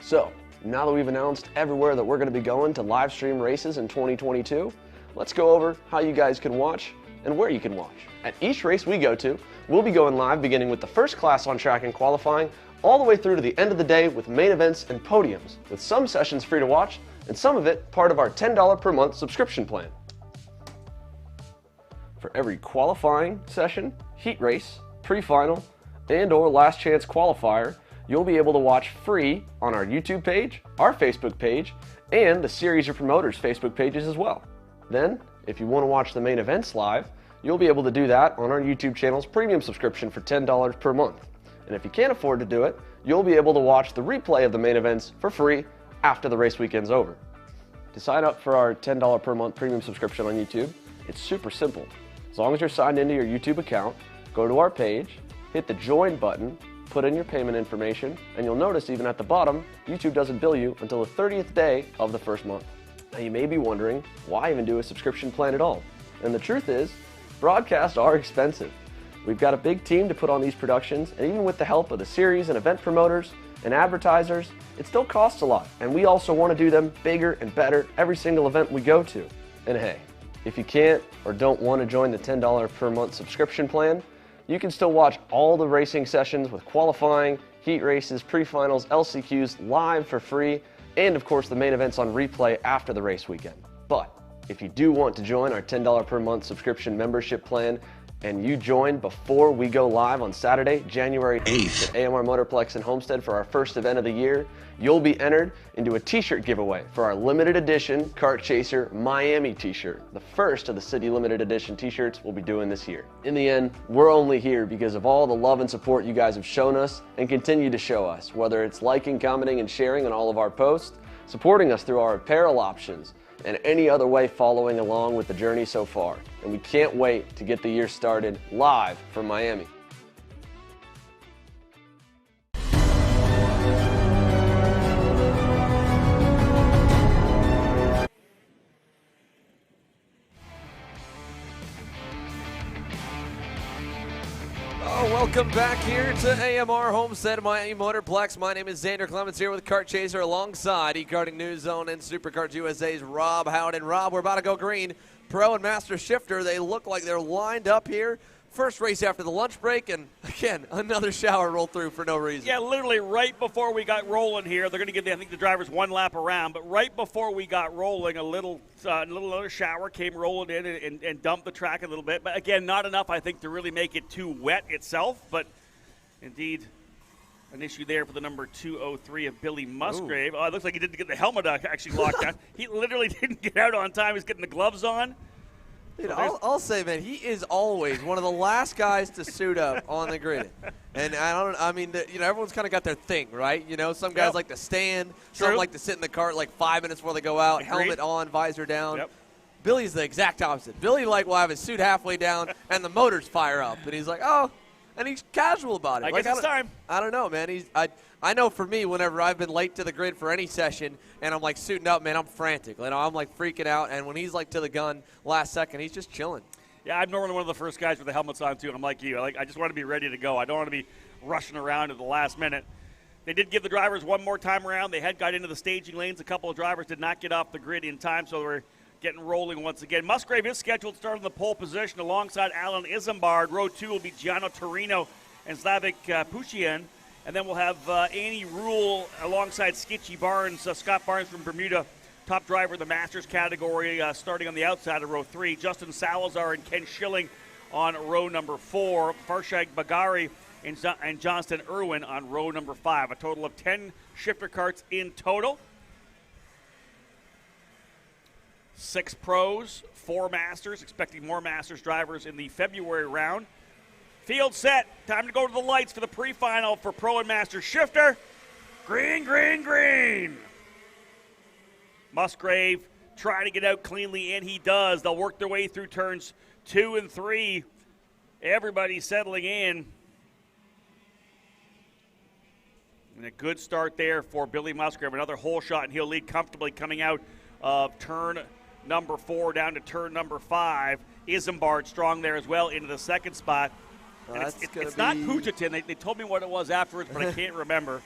So, now that we've announced everywhere that we're going to be going to live stream races in 2022, let's go over how you guys can watch and where you can watch. At each race we go to, we'll be going live beginning with the first class on track and qualifying, all the way through to the end of the day with main events and podiums, with some sessions free to watch and some of it part of our $10 per month subscription plan. For every qualifying session, heat race, pre-final, and or last chance qualifier, you'll be able to watch free on our YouTube page, our Facebook page, and the Series Your Promoters Facebook pages as well. Then, if you want to watch the main events live, you'll be able to do that on our YouTube channel's premium subscription for $10 per month. And if you can't afford to do it, you'll be able to watch the replay of the main events for free after the race weekend's over. To sign up for our $10 per month premium subscription on YouTube, it's super simple. As long as you're signed into your YouTube account, go to our page, hit the join button, put in your payment information, and you'll notice even at the bottom, YouTube doesn't bill you until the 30th day of the first month. Now you may be wondering, why even do a subscription plan at all? And the truth is, broadcasts are expensive. We've got a big team to put on these productions, and even with the help of the series and event promoters and advertisers, it still costs a lot, and we also want to do them bigger and better every single event we go to. And hey, if you can't or don't want to join the $10 per month subscription plan, you can still watch all the racing sessions with qualifying, heat races, pre-finals, LCQs live for free, and of course the main events on replay after the race weekend. But if you do want to join our $10 per month subscription membership plan, and you join before we go live on Saturday, January 8th at AMR Motorplex in Homestead for our first event of the year, you'll be entered into a t-shirt giveaway for our limited edition Kart Chaser Miami t-shirt, the first of the city limited edition t-shirts we'll be doing this year. In the end, we're only here because of all the love and support you guys have shown us and continue to show us, whether it's liking, commenting, and sharing on all of our posts, supporting us through our apparel options, and any other way following along with the journey so far. And we can't wait to get the year started live from Miami. Welcome back here to AMR Homestead-Miami Motorplex. My name is Xander Clements here with Kart Chaser alongside eKarting News Zone and SuperKarts USA's Rob Howden. Rob, we're about to go green. Pro and Master Shifter, they look like they're lined up here. First race after the lunch break, and again, another shower rolled through for no reason. Yeah, literally right before we got rolling here, they're going to give, I think, the drivers one lap around, but right before we got rolling, a little shower came rolling in and dumped the track a little bit. But again, not enough, I think, to really make it too wet itself, but indeed an issue there for the number 203 of Billy Musgrave. Oh, it looks like he didn't get the helmet actually locked down. He literally didn't get out on time. He's getting the gloves on. Dude, I'll say, man, he is always one of the last guys to suit up on the grid. And everyone's kind of got their thing, right? You know, some guys like to stand, some like to sit in the cart like 5 minutes before they go out, helmet on, visor down. Yep. Billy's the exact opposite. Billy will have his suit halfway down and the motors fire up, and he's like, oh, and he's casual about it. I guess it's time. I don't know, man. I know for me, whenever I've been late to the grid for any session and I'm like suiting up, man, I'm frantic. You know, I'm like freaking out. And when he's like to the gun last second, he's just chilling. Yeah, I'm normally one of the first guys with the helmets on too. I'm like you. I just want to be ready to go. I don't want to be rushing around at the last minute. They did give the drivers one more time around. They had got into the staging lanes. A couple of drivers did not get off the grid in time, so we're getting rolling once again. Musgrave is scheduled to start in the pole position alongside Alan Isambard. Row 2 will be Gianno Torino and Slavik Pushian. And then we'll have Annie Rule alongside Skitchy Barnes, Scott Barnes from Bermuda, top driver in the Masters category, starting on the outside of row 3. Justin Salazar and Ken Schilling on row number 4. Farshad Bagari and Johnston Irwin on row number 5. A total of 10 shifter carts in total. 6 pros, 4 masters, expecting more masters drivers in the February round. Field set. Time to go to the lights for the pre-final for Pro and Master Shifter. Green, green, green. Musgrave trying to get out cleanly, and he does. They'll work their way through turns 2 and 3. Everybody settling in. And a good start there for Billy Musgrave. Another hole shot, and he'll lead comfortably coming out of turn number 4 down to turn number 5. Isambard strong there as well into the second spot. It's not Pujatin. They told me what it was afterwards, but I can't remember.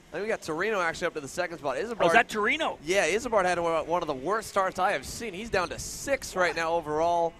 I think we got Torino actually up to the second spot. Isambard, is that Torino? Yeah, Isambard had one of the worst starts I have seen. He's down to 6th right now overall.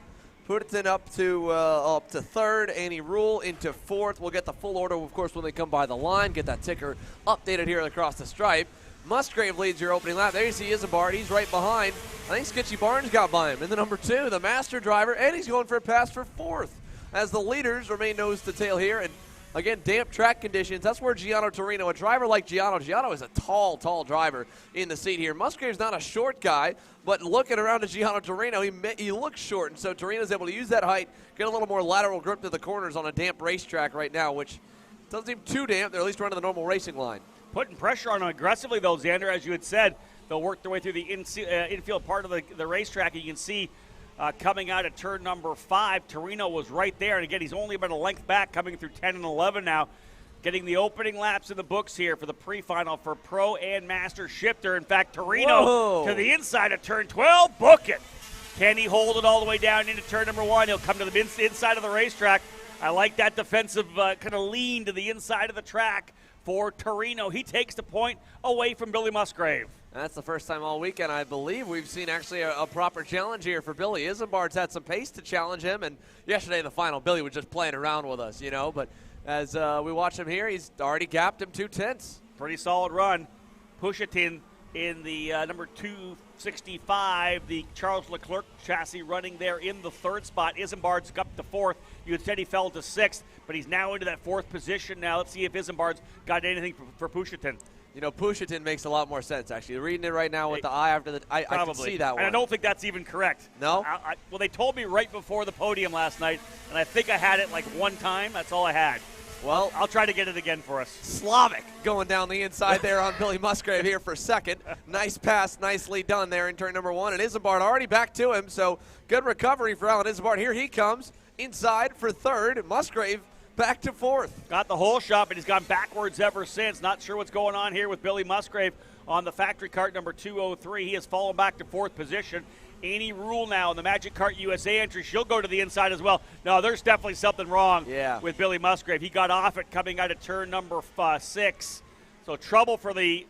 Pujatin up to 3rd. Annie Rule into 4th. We'll get the full order, of course, when they come by the line. Get that ticker updated here across the stripe. Musgrave leads your opening lap. There you see Isambard. He's right behind. I think Skitchy Barnes got by him. In the number 2, the master driver, and he's going for a pass for 4th. As the leaders remain nose to tail here. And again, damp track conditions. That's where Gianno Torino, a driver like Gianno is a tall, tall driver in the seat here. Musgrave's not a short guy, but looking around at Gianno Torino, he looks short. And so Torino's able to use that height, get a little more lateral grip to the corners on a damp racetrack right now, which doesn't seem too damp. They're at least running the normal racing line. Putting pressure on them aggressively, though, Xander, as you had said. They'll work their way through the infield part of the racetrack. You can see coming out at turn number 5, Torino was right there. And again, he's only about a length back coming through 10 and 11 now. Getting the opening laps in the books here for the pre-final for Pro and Master Shifter. In fact, Torino to the inside of turn 12. Book it. Can he hold it all the way down into turn number 1? He'll come to the inside of the racetrack. I like that defensive kind of lean to the inside of the track for Torino. He takes the point away from Billy Musgrave. That's the first time all weekend, I believe, we've seen actually a proper challenge here for Billy. Isambard's had some pace to challenge him, and yesterday in the final, Billy was just playing around with us, you know. But As we watch him here, he's already gapped him 2/10. Pretty solid run. Pushatin in the number 265, the Charles Leclerc chassis running there in the third spot. Isambard's up to fourth. You had said he fell to sixth, but he's now into that fourth position now. Let's see if Isambard's got anything for Pushatin. You know, Pushatin makes a lot more sense, actually. Reading it right now with the eye after the I can see that one. And I don't think that's even correct. No? Well, they told me right before the podium last night, and I think I had it like one time. That's all I had. Well, I'll try to get it again for us. Slavic going down the inside there on Billy Musgrave here for second. Nice pass, nicely done there in turn number one. And Isambard already back to him, so good recovery for Alan Isambard. Here he comes inside for third. Musgrave back to fourth. Got the whole shot, but he's gone backwards ever since. Not sure what's going on here with Billy Musgrave on the factory cart number 203. He has fallen back to fourth position. Any rule now in the Magic Cart USA entry, she'll go to the inside as well. No, there's definitely something wrong with Billy Musgrave. He got off it coming out of turn number 6. So trouble for the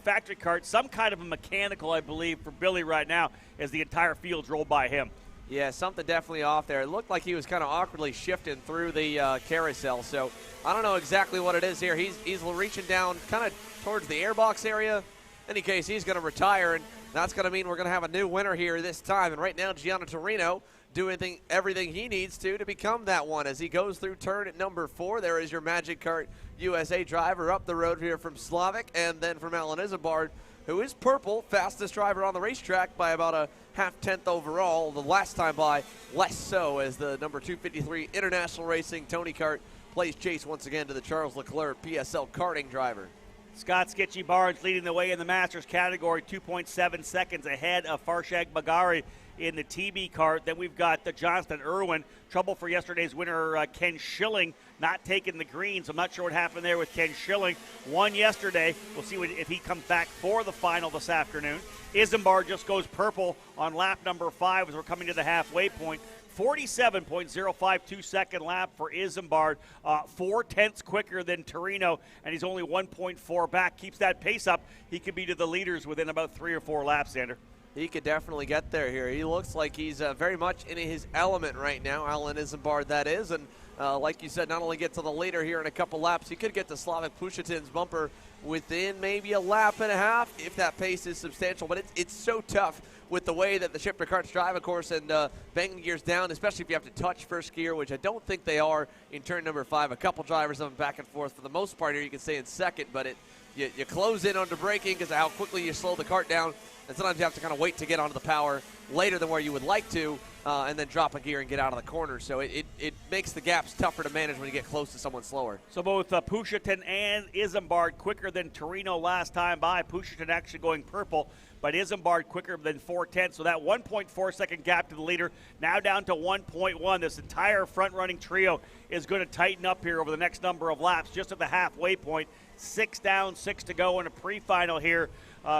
factory cart. Some kind of a mechanical, I believe, for Billy right now as the entire field's rolled by him. Yeah, something definitely off there. It looked like he was kind of awkwardly shifting through the carousel. So I don't know exactly what it is here. He's reaching down kind of towards the airbox area. In any case, he's going to retire, and that's going to mean we're going to have a new winner here this time. And right now, Gianna Torino doing everything he needs to become that one as he goes through turn at number 4. There is your Magic Cart USA driver up the road here from Slavic, and then from Alan Isambard, who is purple, fastest driver on the racetrack by about a half-tenth overall. The last time by, less so, as the number 253 International Racing Tony Kart plays chase once again to the Charles Leclerc PSL karting driver. Scott Sketchy Barnes leading the way in the Masters category, 2.7 seconds ahead of Farshad Bagari in the TB cart. Then we've got the Johnston Irwin. Trouble for yesterday's winner, Ken Schilling, not taking the greens. I'm not sure what happened there with Ken Schilling. Won yesterday. We'll see if he comes back for the final this afternoon. Isambard just goes purple on lap number 5 as we're coming to the halfway point. 47.052 second lap for Isambard, 4/10 quicker than Torino, and he's only 1.4 back. Keeps that pace up, he could be to the leaders within about 3 or 4 laps, Xander. He could definitely get there here. He looks like he's very much in his element right now, Alan Isambard that is, and like you said, not only get to the leader here in a couple laps, he could get to Slavic Pushatin's bumper within maybe a lap and a half if that pace is substantial, but it's so tough with the way that the shifter carts drive, of course, and banging gears down, especially if you have to touch first gear, which I don't think they are in turn number 5. A couple drivers of them back and forth. For the most part here, you can stay in second, but you close in under braking because of how quickly you slow the cart down, and sometimes you have to kind of wait to get onto the power later than where you would like to, and then drop a gear and get out of the corner. So it makes the gaps tougher to manage when you get close to someone slower. So both Pushatin and Isambard quicker than Torino last time by. Pushatin actually going purple, but Isambard quicker than 4/10. So that 1.4 second gap to the leader, now down to 1.1. This entire front-running trio is going to tighten up here over the next number of laps, just at the halfway point. 6 down, 6 to go in a pre-final here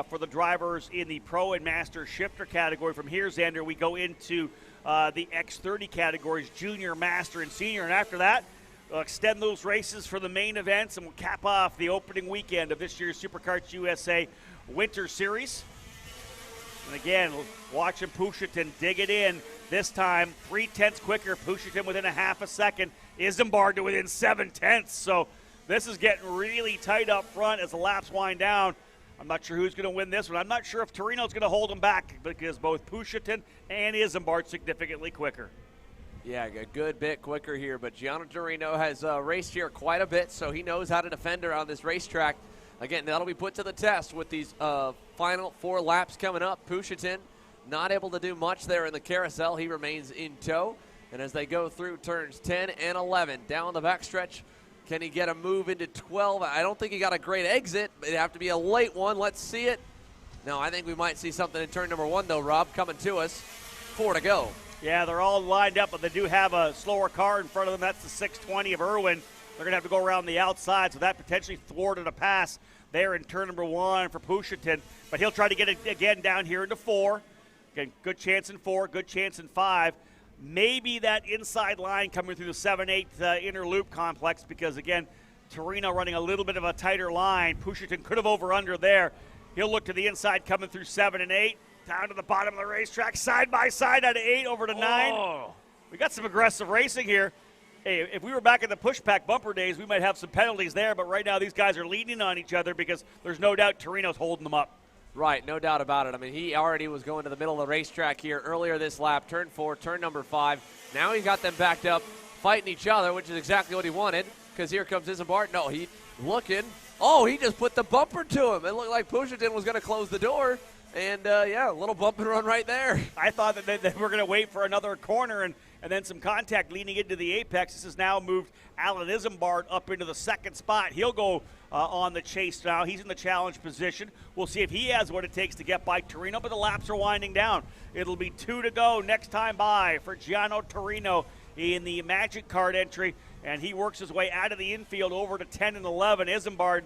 for the drivers in the Pro and Master shifter category. From here, Xander, we go into the X30 categories, Junior, Master, and Senior. And after that, we'll extend those races for the main events, and we'll cap off the opening weekend of this year's SuperKarts USA Winter Series. And again, watching Pushatin dig it in. This time, 3/10 quicker. Pushatin within a half a second. Isambard to within 7/10. So this is getting really tight up front as the laps wind down. I'm not sure who's going to win this one. I'm not sure if Torino's going to hold him back because both Pushatin and Isambard significantly quicker. Yeah, a good bit quicker here, but Gianna Torino has raced here quite a bit, so he knows how to defend her on this racetrack. Again, that'll be put to the test with these final 4 laps coming up. Pushatin not able to do much there in the carousel. He remains in tow. And as they go through turns 10 and 11, down the backstretch, can he get a move into 12? I don't think he got a great exit. It'd have to be a late one. Let's see it. No, I think we might see something in turn number 1, though, Rob, coming to us. 4 to go. Yeah, they're all lined up, but they do have a slower car in front of them. That's the 620 of Irwin. They're going to have to go around the outside, so that potentially thwarted a pass there in turn number 1 for Pushatin. But he'll try to get it again down here into 4. Again, good chance in 4, good chance in 5. Maybe that inside line coming through the 7-8 inner loop complex because, again, Torino running a little bit of a tighter line. Pushatin could have over-under there. He'll look to the inside coming through 7 and 8. Down to the bottom of the racetrack, side by side out of 8 over to 9. Oh. We got some aggressive racing here. Hey, if we were back in the push-pack bumper days, we might have some penalties there, but right now these guys are leaning on each other because there's no doubt Torino's holding them up. Right, no doubt about it. I mean, he already was going to the middle of the racetrack here earlier this lap, turn 4, turn number 5. Now he's got them backed up, fighting each other, which is exactly what he wanted, because here comes Isambard. No, he looking. Oh, he just put the bumper to him. It looked like Pushatin was going to close the door, and, yeah, a little bump and run right there. I thought that they were going to wait for another corner and then some contact leading into the apex. This has now moved Alan Isambard up into the second spot. He'll go on the chase now. He's in the challenge position. We'll see if he has what it takes to get by Torino, but the laps are winding down. It'll be 2 to go next time by for Gianno Torino in the Magic Card entry, and he works his way out of the infield over to 10 and 11. Isambard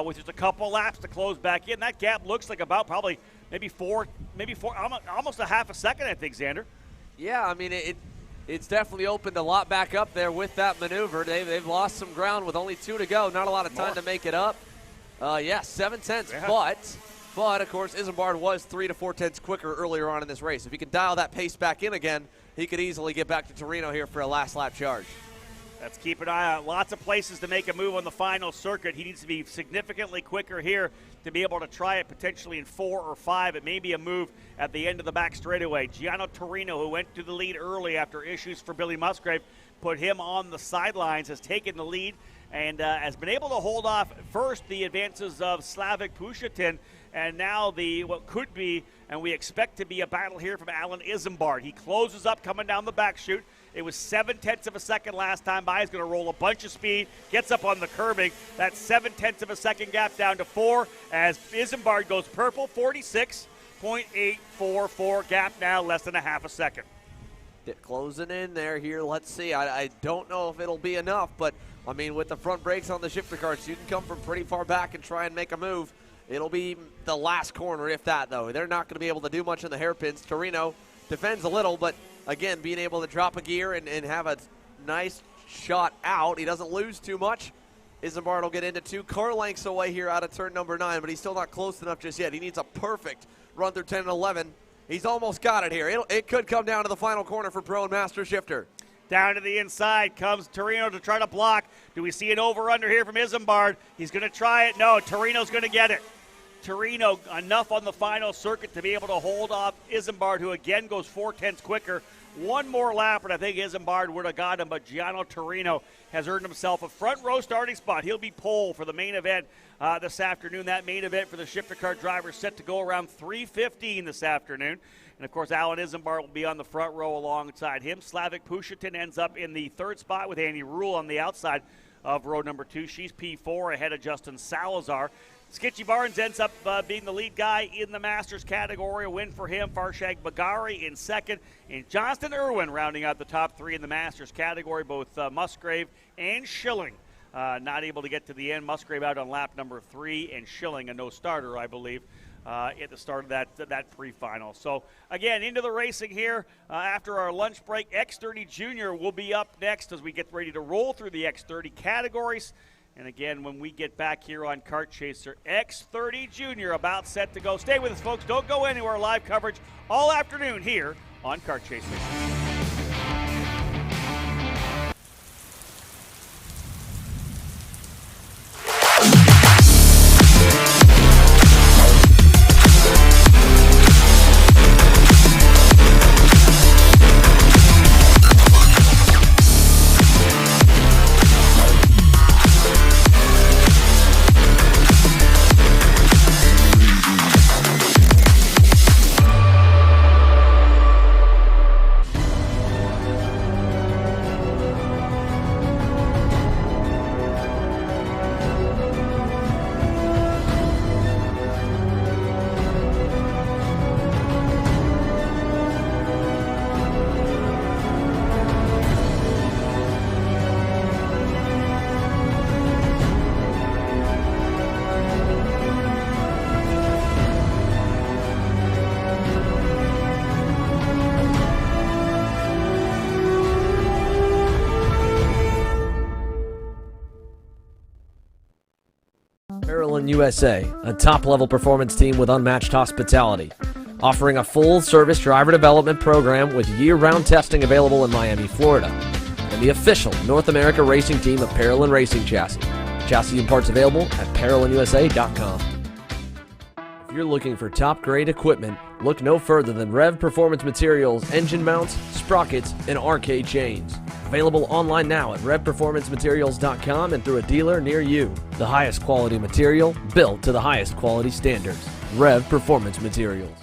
with just a couple laps to close back in. That gap looks like about probably maybe four, almost a half a second, I think, Xander. Yeah, I mean, it's definitely opened a lot back up there with that maneuver. They've lost some ground with only 2 to go. Not a lot of time to make it up. 7 tenths, yeah. But of course, Isambard was 3 to 4 tenths quicker earlier on in this race. If he can dial that pace back in again, he could easily get back to Torino here for a last lap charge. Let's keep an eye out. Lots of places to make a move on the final circuit. He needs to be significantly quicker here to be able to try it potentially in 4 or 5. It may be a move at the end of the back straightaway. Gianno Torino, who went to the lead early after issues for Billy Musgrave, put him on the sidelines, has taken the lead and has been able to hold off first the advances of Slavik Pushatin, and now what could be, and we expect to be, a battle here from Alan Isambard. He closes up coming down the back chute. It was 7 tenths of a second last time by. He's going to roll a bunch of speed, gets up on the curbing. That's 7 tenths of a second gap down to 4 as Isambard goes purple, 46.844 gap now, less than a half a second. Closing in there here. Let's see. I don't know if it'll be enough, but, I mean, with the front brakes on the shifter carts, you can come from pretty far back and try and make a move. It'll be the last corner, if that, though. They're not going to be able to do much in the hairpins. Torino defends a little, but, again, being able to drop a gear and have a nice shot out. He doesn't lose too much. Isambard will get into 2 car lengths away here out of turn number 9, but he's still not close enough just yet. He needs a perfect run through 10 and 11. He's almost got it here. It could come down to the final corner for Pro and Master Shifter. Down to the inside comes Torino to try to block. Do we see an over-under here from Isambard? He's going to try it. No, Torino's going to get it. Torino enough on the final circuit to be able to hold off Isambard, who again goes 4 tenths quicker. One more lap, and I think Isambard would have got him, but Gianno Torino has earned himself a front row starting spot. He'll be pole for the main event this afternoon. That main event for the shifter car drivers set to go around 3:15 this afternoon. And, of course, Alan Isambard will be on the front row alongside him. Slavik Pushatin ends up in the 3rd spot with Andy Rule on the outside of row number 2. She's P4 ahead of Justin Salazar. Skitchy Barnes ends up being the lead guy in the Masters category. A win for him. Farshad Bagari in 2nd. And Johnston Irwin rounding out the top 3 in the Masters category. Both Musgrave and Schilling not able to get to the end. Musgrave out on lap number 3, and Schilling a no-starter, I believe, at the start of that pre-final. So, again, into the racing here after our lunch break. X30 Junior will be up next as we get ready to roll through the X30 categories. And again, when we get back here on Kart Chaser, X30 Junior about set to go. Stay with us, folks. Don't go anywhere. Live coverage all afternoon here on Kart Chaser. USA, a top-level performance team with unmatched hospitality, offering a full-service driver development program with year-round testing available in Miami, Florida. and the official North America racing team of Parolin Racing Chassis. Chassis and parts available at ParolinUSA.com. If you're looking for top-grade equipment, look no further than Rev Performance Materials engine mounts, sprockets, and arcade chains. Available online now at RevPerformanceMaterials.com and through a dealer near you. The highest quality material, built to the highest quality standards. Rev Performance Materials.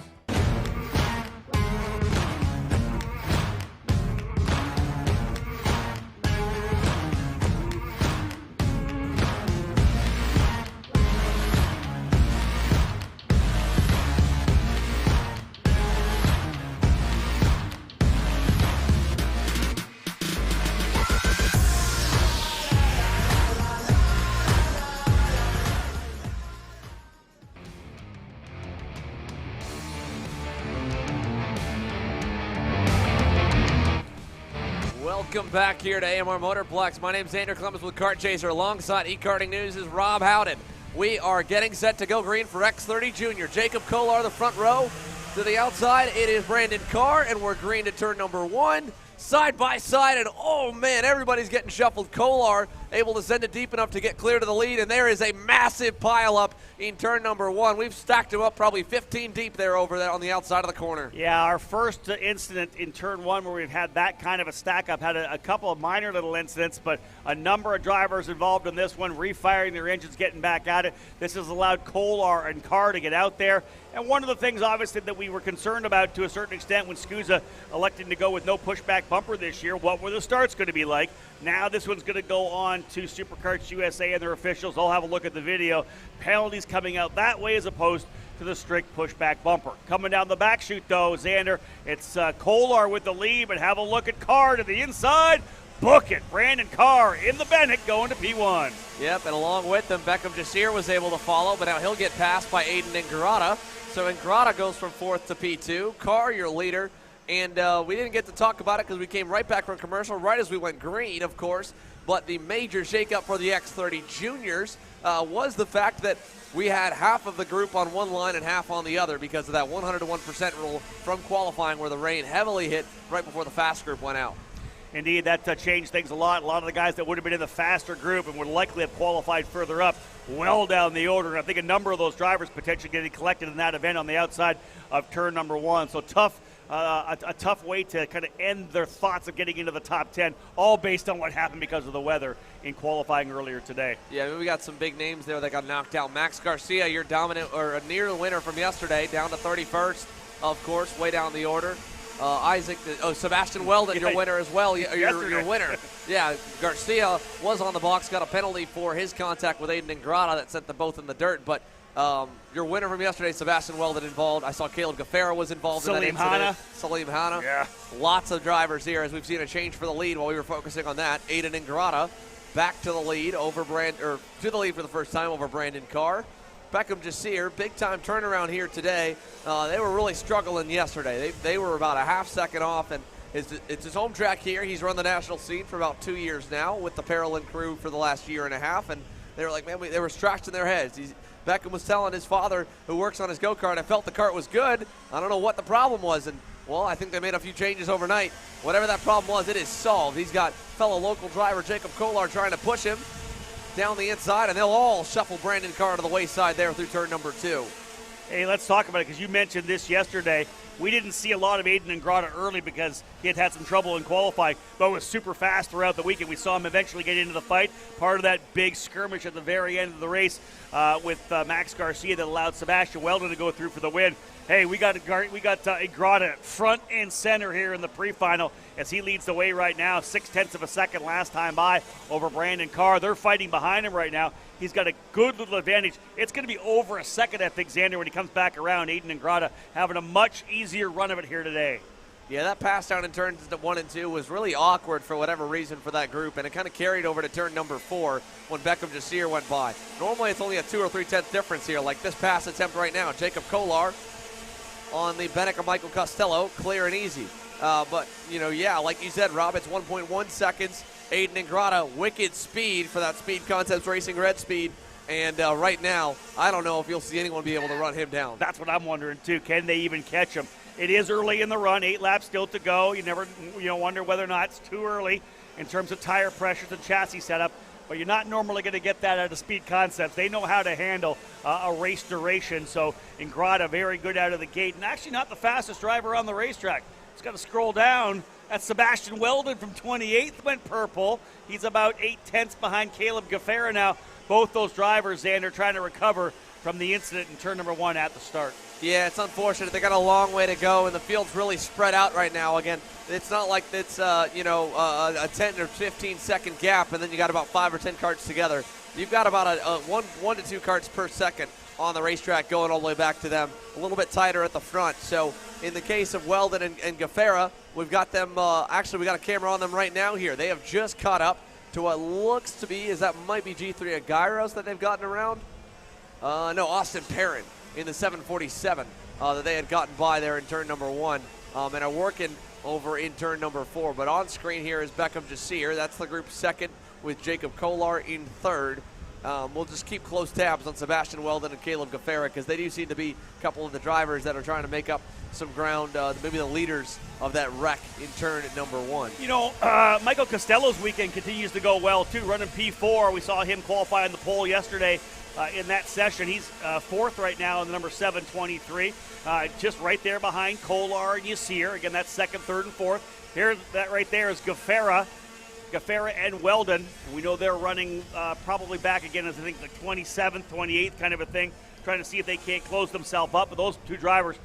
Welcome back here to AMR Motorplex. My name is Andrew Clemens with Kart Chaser. Alongside eKarting News is Rob Howden. We are getting set to go green for X30 Junior. Jacob Kolar, the front row. To the outside, it is Brandon Carr, and we're green to turn number 1. Side by side, and oh man, everybody's getting shuffled. Kolar able to send it deep enough to get clear to the lead, and there is a massive pile up in turn number 1. We've stacked them up probably 15 deep there over there on the outside of the corner. Yeah, our first incident in turn 1 where we've had that kind of a stack up, had a couple of minor little incidents, but a number of drivers involved in this one, refiring their engines, getting back at it. This has allowed Kolar and Carr to get out there. And one of the things, obviously, that we were concerned about to a certain extent when SKUSA elected to go with no pushback bumper this year, what were the starts going to be like? Now this one's going to go on to Superkarts USA and their officials. They'll have a look at the video. Penalties coming out that way as opposed to the strict pushback bumper. Coming down the back chute, though, Xander, it's Kolar with the lead, but have a look at Carr to the inside. Book it. Brandon Carr in the Bennett going to P1. Yep, and along with them, Beckham Jasir was able to follow, but now he'll get passed by Aiden Ingrata. So Ingrata goes from 4th to P2. Carr, your leader. And we didn't get to talk about it because we came right back from commercial, right as we went green, of course. But the major shakeup for the X30 Juniors was the fact that we had half of the group on one line and half on the other because of that 101% rule from qualifying where the rain heavily hit right before the fast group went out. Indeed, that changed things a lot. A lot of the guys that would have been in the faster group and would likely have qualified further up well down the order. And I think a number of those drivers potentially getting collected in that event on the outside of turn number 1. So tough, a tough way to kind of end their thoughts of getting into the top 10, all based on what happened because of the weather in qualifying earlier today. Yeah, we got some big names there that got knocked out. Max Garcia, your dominant or a near winner from yesterday, down to 31st, of course, way down the order. Sebastian Weldon, your winner as well. Your winner. Yeah, Garcia was on the box, got a penalty for his contact with Aiden Ingrata that sent them both in the dirt. But your winner from yesterday, Sebastian Weldon, involved. I saw Caleb Gaffera was involved in that incident. Salim Hanna. Yeah. Lots of drivers here as we've seen a change for the lead while we were focusing on that. Aiden Ingrata back to the lead to the lead for the first time over Brandon Carr. Beckham Jasir, big-time turnaround here today. They were really struggling yesterday. They were about a half second off, and it's his home track here. He's run the national scene for about 2 years now with the Parolin crew for the last year and a half, and they were like, man, they were scratching their heads. Beckham was telling his father, who works on his go-kart, I felt the kart was good. I don't know what the problem was, and well, I think they made a few changes overnight. Whatever that problem was, it is solved. He's got fellow local driver Jacob Kolar trying to push him down the inside, and they'll all shuffle Brandon Carr to the wayside there through turn number 2. Hey, let's talk about it because you mentioned this yesterday. We didn't see a lot of Aiden Ingrata early because he had some trouble in qualifying, but was super fast throughout the weekend. We saw him eventually get into the fight. Part of that big skirmish at the very end of the race with Max Garcia that allowed Sebastian Weldon to go through for the win. Hey, we got Ingrata front and center here in the pre-final as he leads the way right now. 0.6 of a second last time by over Brandon Carr. They're fighting behind him right now. He's got a good little advantage. It's going to be over a second, I think, Xander, when he comes back around. Aiden Ingrata having a much easier run of it here today. Yeah, that pass down in turns 1 and 2 was really awkward for whatever reason for that group, and it kind of carried over to turn number 4 when Beckham Jasir went by. Normally it's only a 2 or 3/10 difference here, like this pass attempt right now. Jacob Kolar on the Bennett of Michael Costello, clear and easy. But, like you said, Rob, it's 1.1 seconds. Aiden Ingrata, wicked speed for that Speed Concepts Racing red speed. And right now, I don't know if you'll see anyone be able to run him down. That's what I'm wondering, too. Can they even catch him? It is early in the run, 8 laps still to go. You never wonder whether or not it's too early. in terms of tire pressures and chassis setup, but you're not normally going to get that out of Speed Concepts. They know how to handle a race duration. So Ingrata very good out of the gate, and actually not the fastest driver on the racetrack. He's got to scroll down. That's Sebastian Weldon from 28th, went purple. He's about 8/10 behind Caleb Gaffera now. Both those drivers, Xander, trying to recover from the incident in turn number 1 at the start. Yeah, it's unfortunate. They got a long way to go, and the field's really spread out right now. Again, it's not like it's a 10 or 15-second gap, and then you got about 5 or 10 carts together. You've got about a 1 to 2 carts per second on the racetrack going all the way back to them. A little bit tighter at the front. So in the case of Weldon and Gaffera, we've got them. Actually, we got a camera on them right now here. They have just caught up to what looks to be, might be G3 Aguiros that they've gotten around. No, Austin Perrin in the 747 that they had gotten by there in turn number 1 and are working over in turn number 4. But on screen here is Beckham Jasir. That's the group second with Jacob Kolar in third. We'll just keep close tabs on Sebastian Weldon and Caleb Gaffera because they do seem to be a couple of the drivers that are trying to make up some ground, maybe the leaders of that wreck in turn at number 1. You know, Michael Costello's weekend continues to go well, too, running P4. We saw him qualify on the pole yesterday in that session. He's 4th right now in the number 723, just right there behind Kolar and Yasir. Again, that's 2nd, 3rd, and 4th. Here, that right there is Gaffera and Weldon. And we know they're running probably back again as I think the 27th, 28th kind of a thing, trying to see if they can't close themselves up. But those two drivers,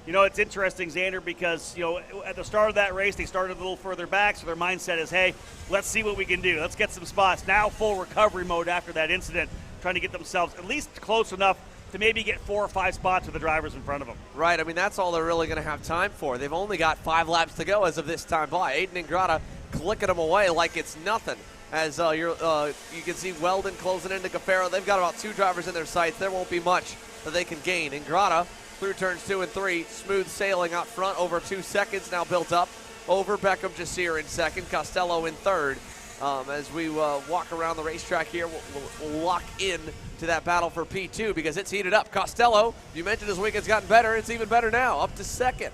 you know, it's interesting, Xander, because, you know, at the start of that race, they started a little further back, so their mindset is, hey, let's see what we can do. Let's get some spots. Now full recovery mode after that incident, trying to get themselves at least close enough to maybe get 4 or 5 spots with the drivers in front of them. Right. I mean, that's all they're really going to have time for. They've only got 5 laps to go as of this time by. Aiden Ingrata clicking them away like it's nothing. As you can see Weldon closing into Gaffera. They've got about 2 drivers in their sights. There won't be much that they can gain. Ingrata through turns 2 and 3, smooth sailing out front, over 2 seconds now built up over Beckham Jasir in 2nd, Costello in 3rd. As we walk around the racetrack here, we'll lock in to that battle for P2 because it's heated up. Costello, you mentioned his weekend's gotten better. It's even better now, up to 2nd.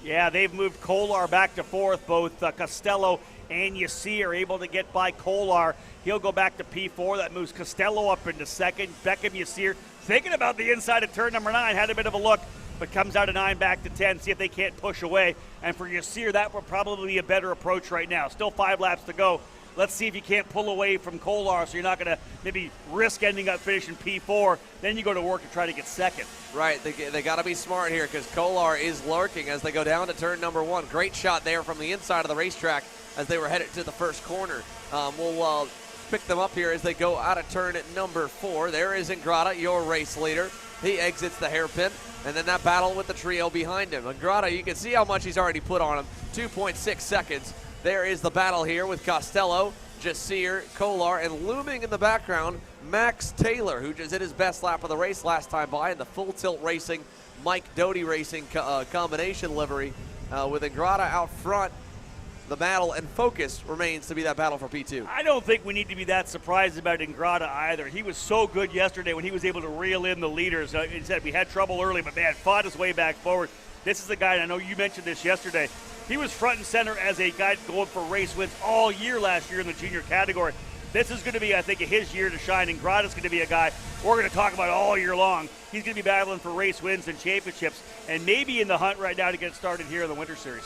Yeah, they've moved Kolar back to 4th. Both Costello and Yasir are able to get by Kolar. He'll go back to P4. That moves Costello up into 2nd. Beckham Yasir thinking about the inside of turn number 9, had a bit of a look, but comes out of 9 back to 10, see if they can't push away. And for Yasir, that would probably be a better approach right now. Still 5 laps to go. Let's see if you can't pull away from Kolar so you're not going to maybe risk ending up finishing P4. Then you go to work to try to get 2nd. Right, they got to be smart here because Kolar is lurking as they go down to turn number 1. Great shot there from the inside of the racetrack as they were headed to the first corner. We'll pick them up here as they go out of turn at number 4. There is Ingrata, your race leader. He exits the hairpin, and then that battle with the trio behind him. Ingrata, you can see how much he's already put on him, 2.6 seconds. There is the battle here with Costello, Jasir, Kolar, and looming in the background, Max Taylor, who just hit his best lap of the race last time by in the Full Tilt Racing, Mike Doty Racing combination livery. With Ingrata out front, the battle and focus remains to be that battle for P2. I don't think we need to be that surprised about Ingrata either. He was so good yesterday when he was able to reel in the leaders. He said we had trouble early, but man, fought his way back forward. This is the guy, and I know you mentioned this yesterday, he was front and center as a guy going for race wins all year last year in the junior category. This is going to be, I think, his year to shine. Ingrata's going to be a guy we're going to talk about all year long. He's going to be battling for race wins and championships, and maybe in the hunt right now to get started here in the Winter Series.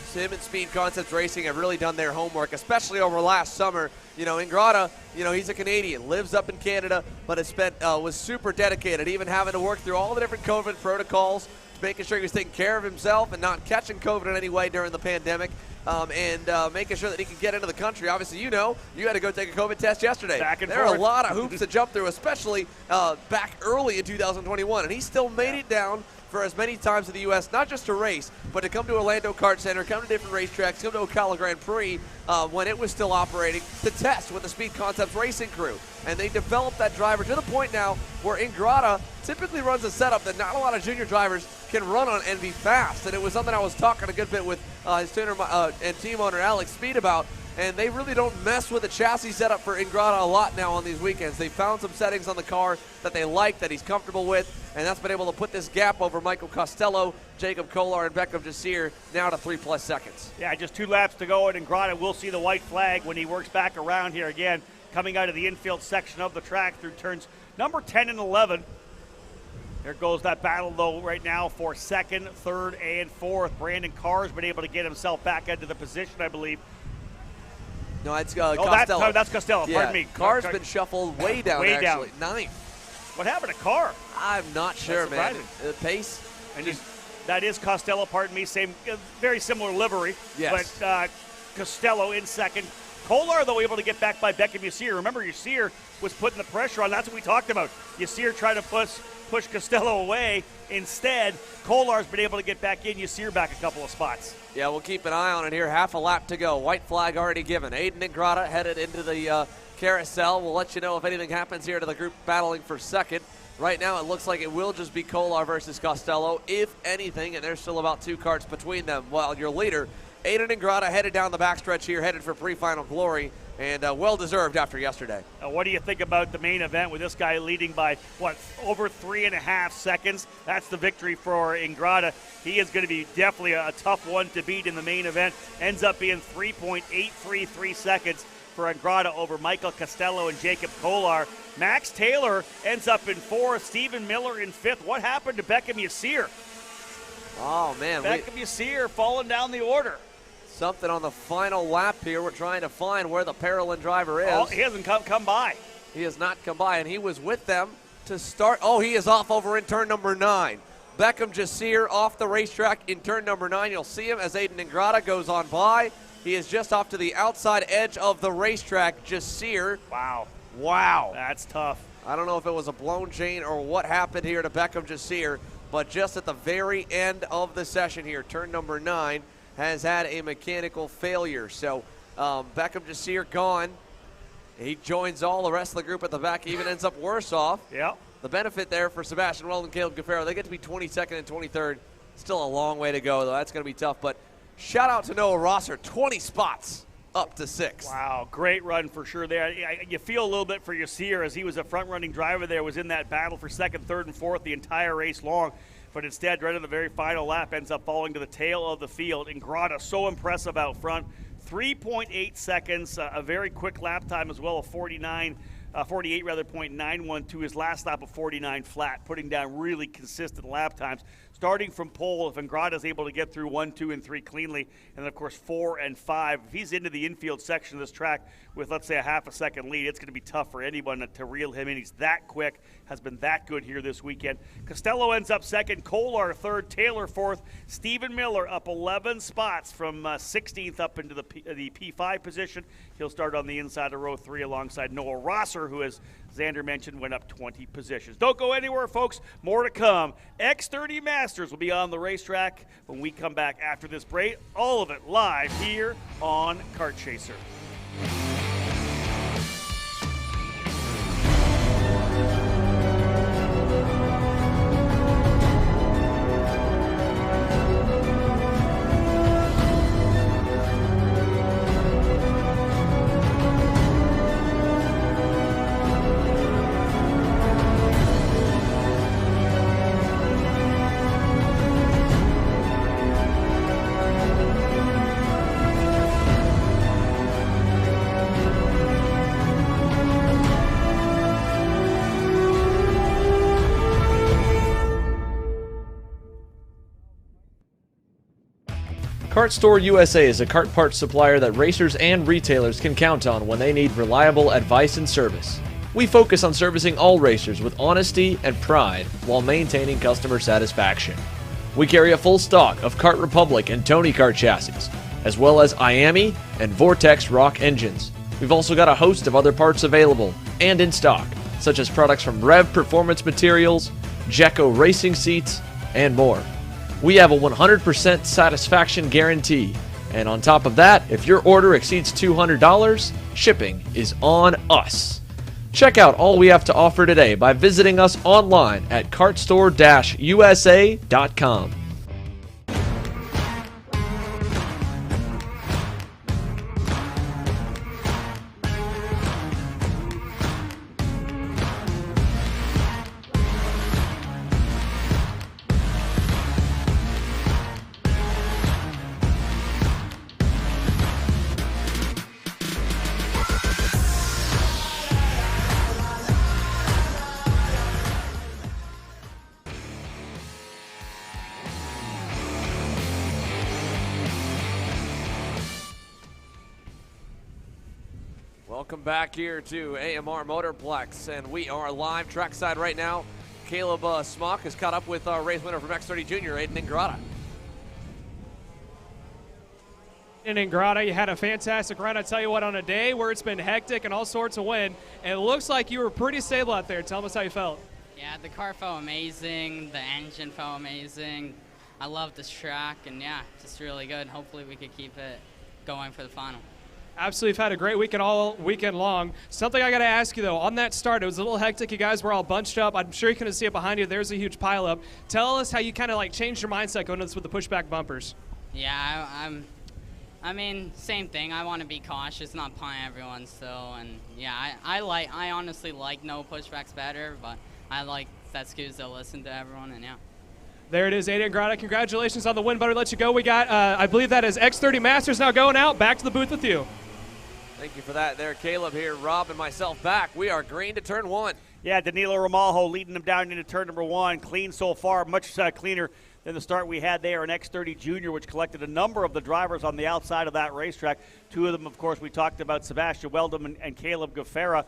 Sim and Speed Concepts Racing have really done their homework, especially over last summer. You know, Ingrata, you know, he's a Canadian, lives up in Canada, but has spent was super dedicated, even having to work through all the different COVID protocols, making sure he was taking care of himself and not catching COVID in any way during the pandemic, and making sure that he could get into the country. Obviously, you know, you had to go take a COVID test yesterday. There are a lot of hoops to jump through, especially back early in 2021, and he still made it down for as many times in the U.S., not just to race, but to come to Orlando Kart Center, come to different racetracks, come to Ocala Grand Prix when it was still operating, to test with the Speed Concepts Racing crew. And they developed that driver to the point now where Ingrata typically runs a setup that not a lot of junior drivers can run on and be fast. And it was something I was talking a good bit with his tuner and team owner Alex Speed about. and they really don't mess with the chassis setup for Ingrata a lot now on these weekends. They found some settings on the car that they like, that he's comfortable with, and that's been able to put this gap over Michael Costello, Jacob Kolar, and Beckham Jasir now to 3+ seconds. Yeah, just 2 laps to go, and Ingrata will see the white flag when he works back around here again, coming out of the infield section of the track through turns number 10 and 11. There goes that battle, though, right now for 2nd, 3rd, and 4th. Brandon Carr's been able to get himself back into the position, I believe. No, it's Costello. That's Costello, yeah, pardon me. Carr's been shuffled way down, actually. 9th. What happened to Carr? I'm not sure, man. The pace. And that is Costello, pardon me. Same, very similar livery. Yes. But Costello in 2nd. Kolar, though, able to get back by Beckham Jasir. Remember, Jasir was putting the pressure on. That's what we talked about. Jasir trying to push Costello away. Instead, Kolar's been able to get back in. Jasir back a couple of spots. Yeah, we'll keep an eye on it here. Half a lap to go. White flag already given. Aiden Ingrata headed into the carousel. We'll let you know if anything happens here to the group battling for 2nd. Right now, it looks like it will just be Kolar versus Costello, if anything, and there's still about 2 karts between them. While your leader, Aiden Ingrata, headed down the backstretch here, headed for pre-final glory, and well-deserved after yesterday. What do you think about the main event with this guy leading by, over 3.5 seconds? That's the victory for Ingrata. He is going to be definitely a tough one to beat in the main event. Ends up being 3.833 seconds for Ingrata over Michael Costello and Jacob Kolar. Max Taylor ends up in 4th. Stephen Miller in 5th. What happened to Beckham Jasir? Oh, man. Beckham Jasir falling down the order. Something on the final lap here. We're trying to find where the Parolin driver is. Oh, he hasn't come by. He has not come by, and he was with them to start. Oh, he is off over in turn number 9. Beckham Jasir off the racetrack in turn number 9. You'll see him as Aiden Ingrata goes on by. He is just off to the outside edge of the racetrack. Jasir. Wow. That's tough. I don't know if it was a blown chain or what happened here to Beckham Jasir, but just at the very end of the session here, turn number 9 has had a mechanical failure. So Beckham Jasir gone. He joins all the rest of the group at the back. He even ends up worse off. Yeah. The benefit there for Sebastian Weldon and Caleb Gaffaro, they get to be 22nd and 23rd. Still a long way to go, though. That's going to be tough. But shout out to Noah Rosser, 20 spots up to 6th. Wow, great run for sure there. You feel a little bit for Jasir as he was a front-running driver there, was in that battle for 2nd, 3rd, and 4th the entire race long. But instead, right at the very final lap, ends up falling to the tail of the field. Ingrata, so impressive out front. 3.8 seconds, a very quick lap time as well, a 48.91 to his last lap of 49 flat, putting down really consistent lap times. Starting from pole, if Ingrata is able to get through 1, 2, and 3 cleanly, and then of course 4 and 5, if he's into the infield section of this track with, let's say, a half a second lead, it's going to be tough for anyone to reel him in. He's that quick, has been that good here this weekend. Costello ends up 2nd, Kolar 3rd, Taylor 4th, Stephen Miller up 11 spots from 16th up into the P5 position. He'll start on the inside of row 3 alongside Noah Rosser, who, as Xander mentioned, went up 20 positions. Don't go anywhere, folks. More to come. X30 Masters will be on the racetrack when we come back after this break. All of it live here on Kart Chaser. Kart Store USA is a kart parts supplier that racers and retailers can count on when they need reliable advice and service. We focus on servicing all racers with honesty and pride while maintaining customer satisfaction. We carry a full stock of Kart Republic and Tony Kart chassis, as well as IAMI and Vortex Rock engines. We've also got a host of other parts available and in stock, such as products from Rev Performance Materials, Jekko Racing Seats, and more. We have a 100% satisfaction guarantee, and on top of that, if your order exceeds $200, shipping is on us. Check out all we have to offer today by visiting us online at kartstore-usa.com. Welcome back here to AMR Motorplex, and we are live trackside right now. Caleb Smock has caught up with our race winner from X30 Junior, Aiden Ingrata. In Ingrata, you had a fantastic run. I tell you what, on a day where it's been hectic and all sorts of wind, and it looks like you were pretty stable out there. Tell us how you felt. Yeah, the car felt amazing. The engine felt amazing. I love this track, and yeah, just really good. Hopefully we could keep it going for the final. Absolutely, you've had a great weekend all weekend long. Something I got to ask you, though, on that start, it was a little hectic. You guys were all bunched up. I'm sure you couldn't see it behind you. There's a huge pileup. Tell us how you kind of like changed your mindset going into this with the pushback bumpers. Yeah, I mean, same thing. I want to be cautious, not punt everyone still. And yeah, I honestly like no pushbacks better, but I like that SKUSA listen to everyone, and yeah. There it is, Aiden Ingrata. Congratulations on the win, buddy. Let you go. We got, I believe that is X30 Masters now going out. Back to the booth with you. Thank you for that there, Caleb here. Rob and myself back. We are green to turn one. Yeah, Danilo Romalho leading them down into turn number one. Clean so far, much cleaner than the start we had there in X30 Junior, which collected a number of the drivers on the outside of that racetrack. Two of them, of course, we talked about, Sebastian Weldon and Caleb Gaffera.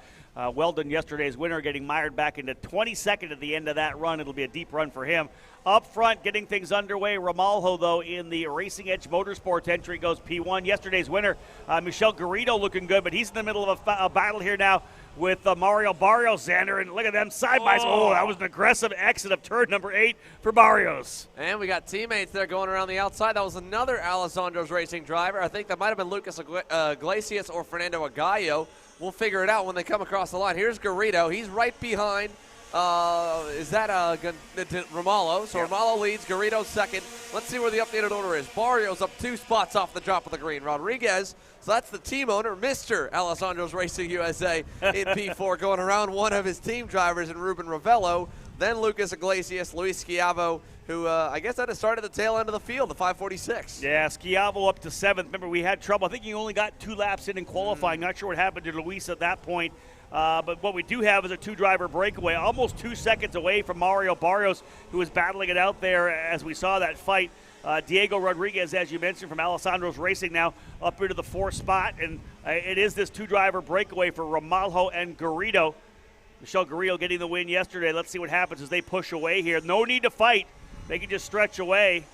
Weldon, yesterday's winner, getting mired back into 22nd at the end of that run. It'll be a deep run for him. Up front, getting things underway, Romalho, though, in the Racing Edge Motorsports entry, goes P1. Yesterday's winner, Michel Garrido, looking good, but he's in the middle of a battle here now with Mario Barrios, Xander, and look at them side by side. Oh, that was an aggressive exit of turn number 8 for Barrios. And we got teammates there going around the outside. That was another Alessandro's Racing driver. I think that might have been Lucas Iglesias or Fernando Agallo. We'll figure it out when they come across the line. Here's Garrido. He's right behind. Is that Romalho? So yep. Romalho leads, Garrido second. Let's see where the updated order is. Barrios up 2 spots off the drop of the green. Rodriguez, so that's the team owner, Mr. Alessandro's Racing USA in P4, going around one of his team drivers in Ruben Ravello. Then Lucas Iglesias, Luis Schiavo, who I guess that has started the tail end of the field, the 546. Yeah, Schiavo up to 7th. Remember, we had trouble. I think he only got 2 laps in qualifying. Not sure what happened to Luis at that point. But what we do have is a 2-driver breakaway, almost 2 seconds away from Mario Barrios, who was battling it out there as we saw that fight. Diego Rodriguez, as you mentioned, from Alessandro's Racing now up into the 4th spot. And it is this 2-driver breakaway for Romalho and Garrido. Michel Garrido getting the win yesterday. Let's see what happens as they push away here. No need to fight. They can just stretch away.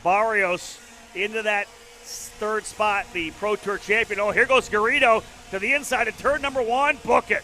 Barrios into that 3rd spot, the Pro Tour champion. Oh, here goes Garrido to the inside of turn number 1. Book it.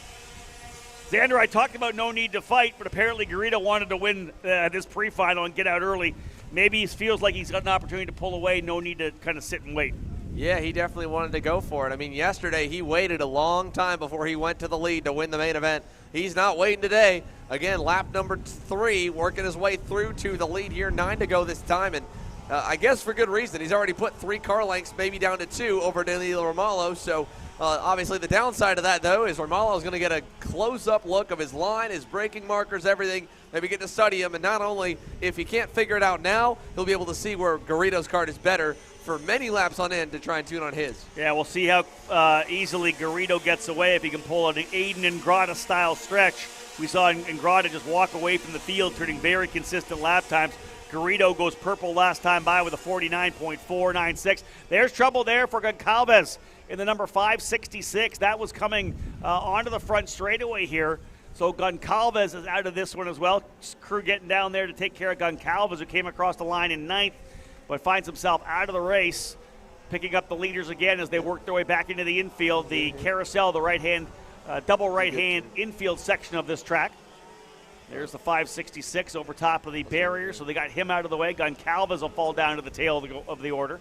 Xander, I talked about no need to fight, but apparently Garrido wanted to win this pre-final and get out early. Maybe he feels like he's got an opportunity to pull away. No need to kind of sit and wait. Yeah, he definitely wanted to go for it. I mean, yesterday he waited a long time before he went to the lead to win the main event. He's not waiting today. Again, lap number 3, working his way through to the lead here. 9 to go this time, and I guess for good reason. He's already put 3 car lengths, maybe down to 2 over Danilo Romalho. So obviously the downside of that, though, is Romalho is going to get a close-up look of his line, his braking markers, everything. Maybe get to study him, and not only if he can't figure it out now, he'll be able to see where Garrido's car is better for many laps on end to try and tune on his. Yeah, we'll see how easily Garrido gets away if he can pull an Aiden Ingrata-style stretch. We saw Ingrata just walk away from the field, turning very consistent lap times. Garrido goes purple last time by with a 49.496. There's trouble there for Goncalves in the number 566. That was coming onto the front straightaway here. So Goncalves is out of this one as well. Crew getting down there to take care of Goncalves, who came across the line in 9th, but finds himself out of the race, picking up the leaders again as they work their way back into the infield. The carousel, the right-hand, double right-hand infield section of this track. There's the 566 over top of the barrier, so they got him out of the way. Goncalves will fall down to the tail of the order.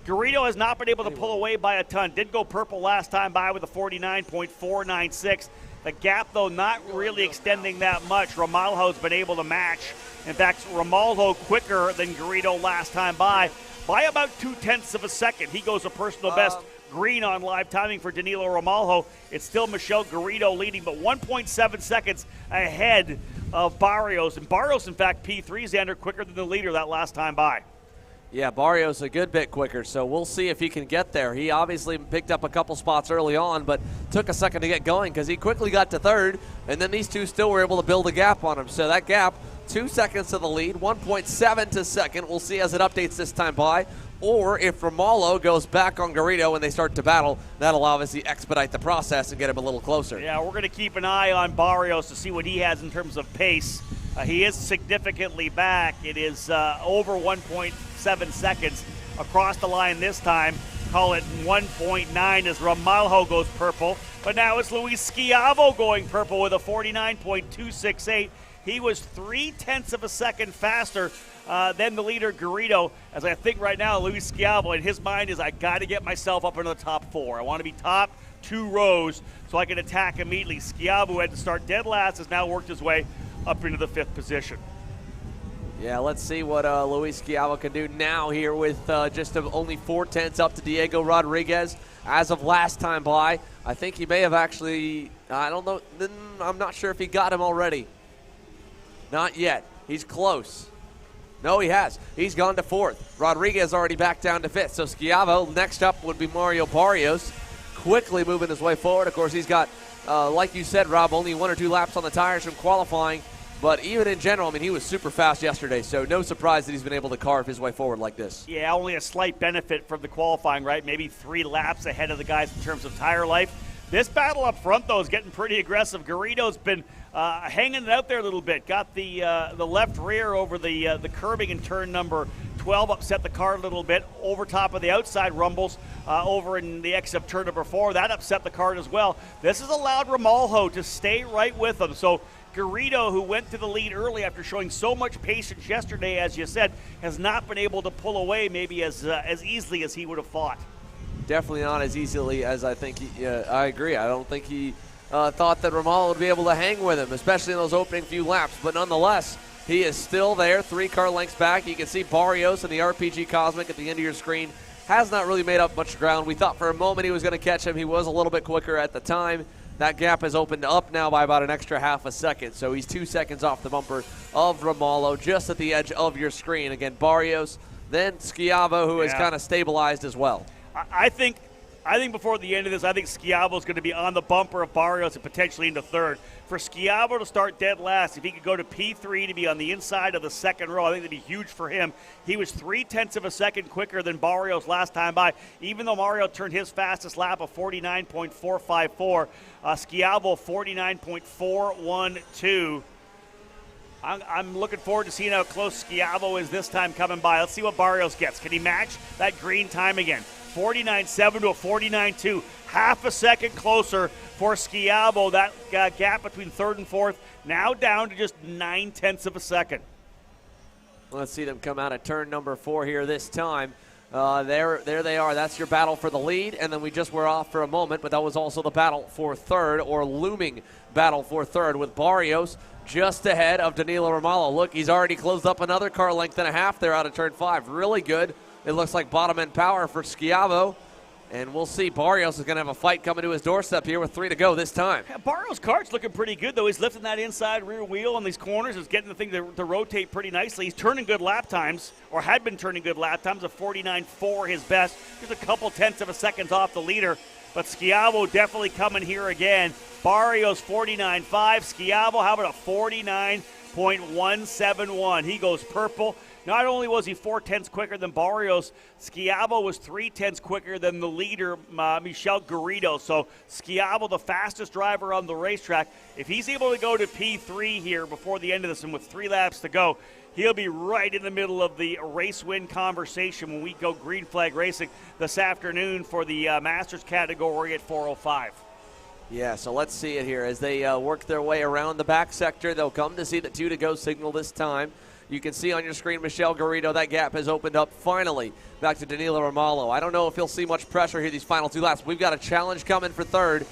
Garrido has not been able to pull away by a ton. Did go purple last time by with a 49.496. The gap, though, not really extending that much. Romalho's been able to match. In fact, Romalho quicker than Garrido last time by about 0.2 of a second. He goes a personal best green on live timing for Danilo Romalho. It's still Michel Garrido leading, but 1.7 seconds ahead of Barrios. And Barrios, in fact, P3, Xander, quicker than the leader that last time by. Yeah, Barrios a good bit quicker, so we'll see if he can get there. He obviously picked up a couple spots early on, but took a second to get going because he quickly got to 3rd, and then these two still were able to build a gap on him. So that gap, 2 seconds to the lead, 1.7 to second. We'll see as it updates this time by. or if Romalo goes back on Garrido and they start to battle, that'll obviously expedite the process and get him a little closer. Yeah, we're going to keep an eye on Barrios to see what he has in terms of pace. He is significantly back. It is over 1.7 seconds across the line this time. Call it 1.9 as Romalo goes purple. But now it's Luis Schiavo going purple with a 49.268. He was 0.3 of a second faster than the leader Garrido. As I think right now, Luis Schiavo in his mind is, I got to get myself up into the top 4. I want to be top 2 rows so I can attack immediately. Schiavo, who had to start dead last, has now worked his way up into the 5th position. Yeah, let's see what Luis Schiavo can do now here with just only 0.4 up to Diego Rodriguez. As of last time by, I think he may have actually, I don't know, I'm not sure if he got him already. Not yet. He's close. No, he has. He's gone to 4th. Rodriguez already back down to 5th. So Schiavo, next up would be Mario Barrios, quickly moving his way forward. Of course, he's got, like you said, Rob, only 1 or 2 laps on the tires from qualifying. But even in general, I mean, he was super fast yesterday, so no surprise that he's been able to carve his way forward like this. Yeah, only a slight benefit from the qualifying, right? Maybe 3 laps ahead of the guys in terms of tire life. This battle up front, though, is getting pretty aggressive. Garrido's been hanging it out there a little bit. Got the left rear over the curbing in turn number 12, upset the car a little bit. Over top of the outside rumbles over in the exit of turn number 4. That upset the car as well. This has allowed Romalo to stay right with him. So Garrido, who went to the lead early after showing so much patience yesterday, as you said, has not been able to pull away maybe as easily as he would have thought. Definitely not as easily as I think I agree. I don't think he thought that Romalo would be able to hang with him, especially in those opening few laps. But nonetheless, he is still there, 3 car lengths back. You can see Barrios and the RPG Cosmic at the end of your screen has not really made up much ground. We thought for a moment he was going to catch him. He was a little bit quicker at the time. That gap has opened up now by about an extra half a second. So he's 2 seconds off the bumper of Romalo, just at the edge of your screen. Again, Barrios, then Schiavo, who has kind of stabilized as well. I think before the end of this, I think Schiavo is going to be on the bumper of Barrios and potentially into 3rd. For Schiavo to start dead last, if he could go to P3 to be on the inside of the 2nd row, I think that'd be huge for him. He was 0.3 of a second quicker than Barrios last time by, even though Mario turned his fastest lap of 49.454. Schiavo 49.412. I'm looking forward to seeing how close Schiavo is this time coming by. Let's see what Barrios gets. Can he match that green time again? 49.7 to a 49.2. Half a second closer for Schiavo. That gap between 3rd and 4th now down to just 0.9 of a second. Let's see them come out at turn number 4 here this time. There they are. That's your battle for the lead, and then we just were off for a moment, but that was also the battle for 3rd, or looming battle for 3rd, with Barrios just ahead of Danilo Romalo. Look, he's already closed up another car length and a half there out of turn 5. Really good. It looks like bottom end power for Schiavo. And we'll see. Barrios is going to have a fight coming to his doorstep here with 3 to go this time. Yeah, Barrios' car's looking pretty good, though. He's lifting that inside rear wheel on these corners. He's getting the thing to rotate pretty nicely. He's turning good lap times, or had been turning good lap times, of 49.4 his best. Just a couple tenths of a second off the leader. But Schiavo definitely coming here again. Barrios 49.5. Schiavo, how about a 49.171? He goes purple. Not only was he 0.4 quicker than Barrios, Schiavo was 0.3 quicker than the leader, Michel Garrido. So Schiavo, the fastest driver on the racetrack. If he's able to go to P3 here before the end of this and with 3 laps to go, he'll be right in the middle of the race win conversation when we go green flag racing this afternoon for the Masters category at 4:05. Yeah, so let's see it here. As they work their way around the back sector, they'll come to see the 2 to go signal this time. You can see on your screen, Michel Garrido, that gap has opened up finally back to Danilo Romalo. I don't know if he'll see much pressure here these final 2 laps. We've got a challenge coming for 3rd.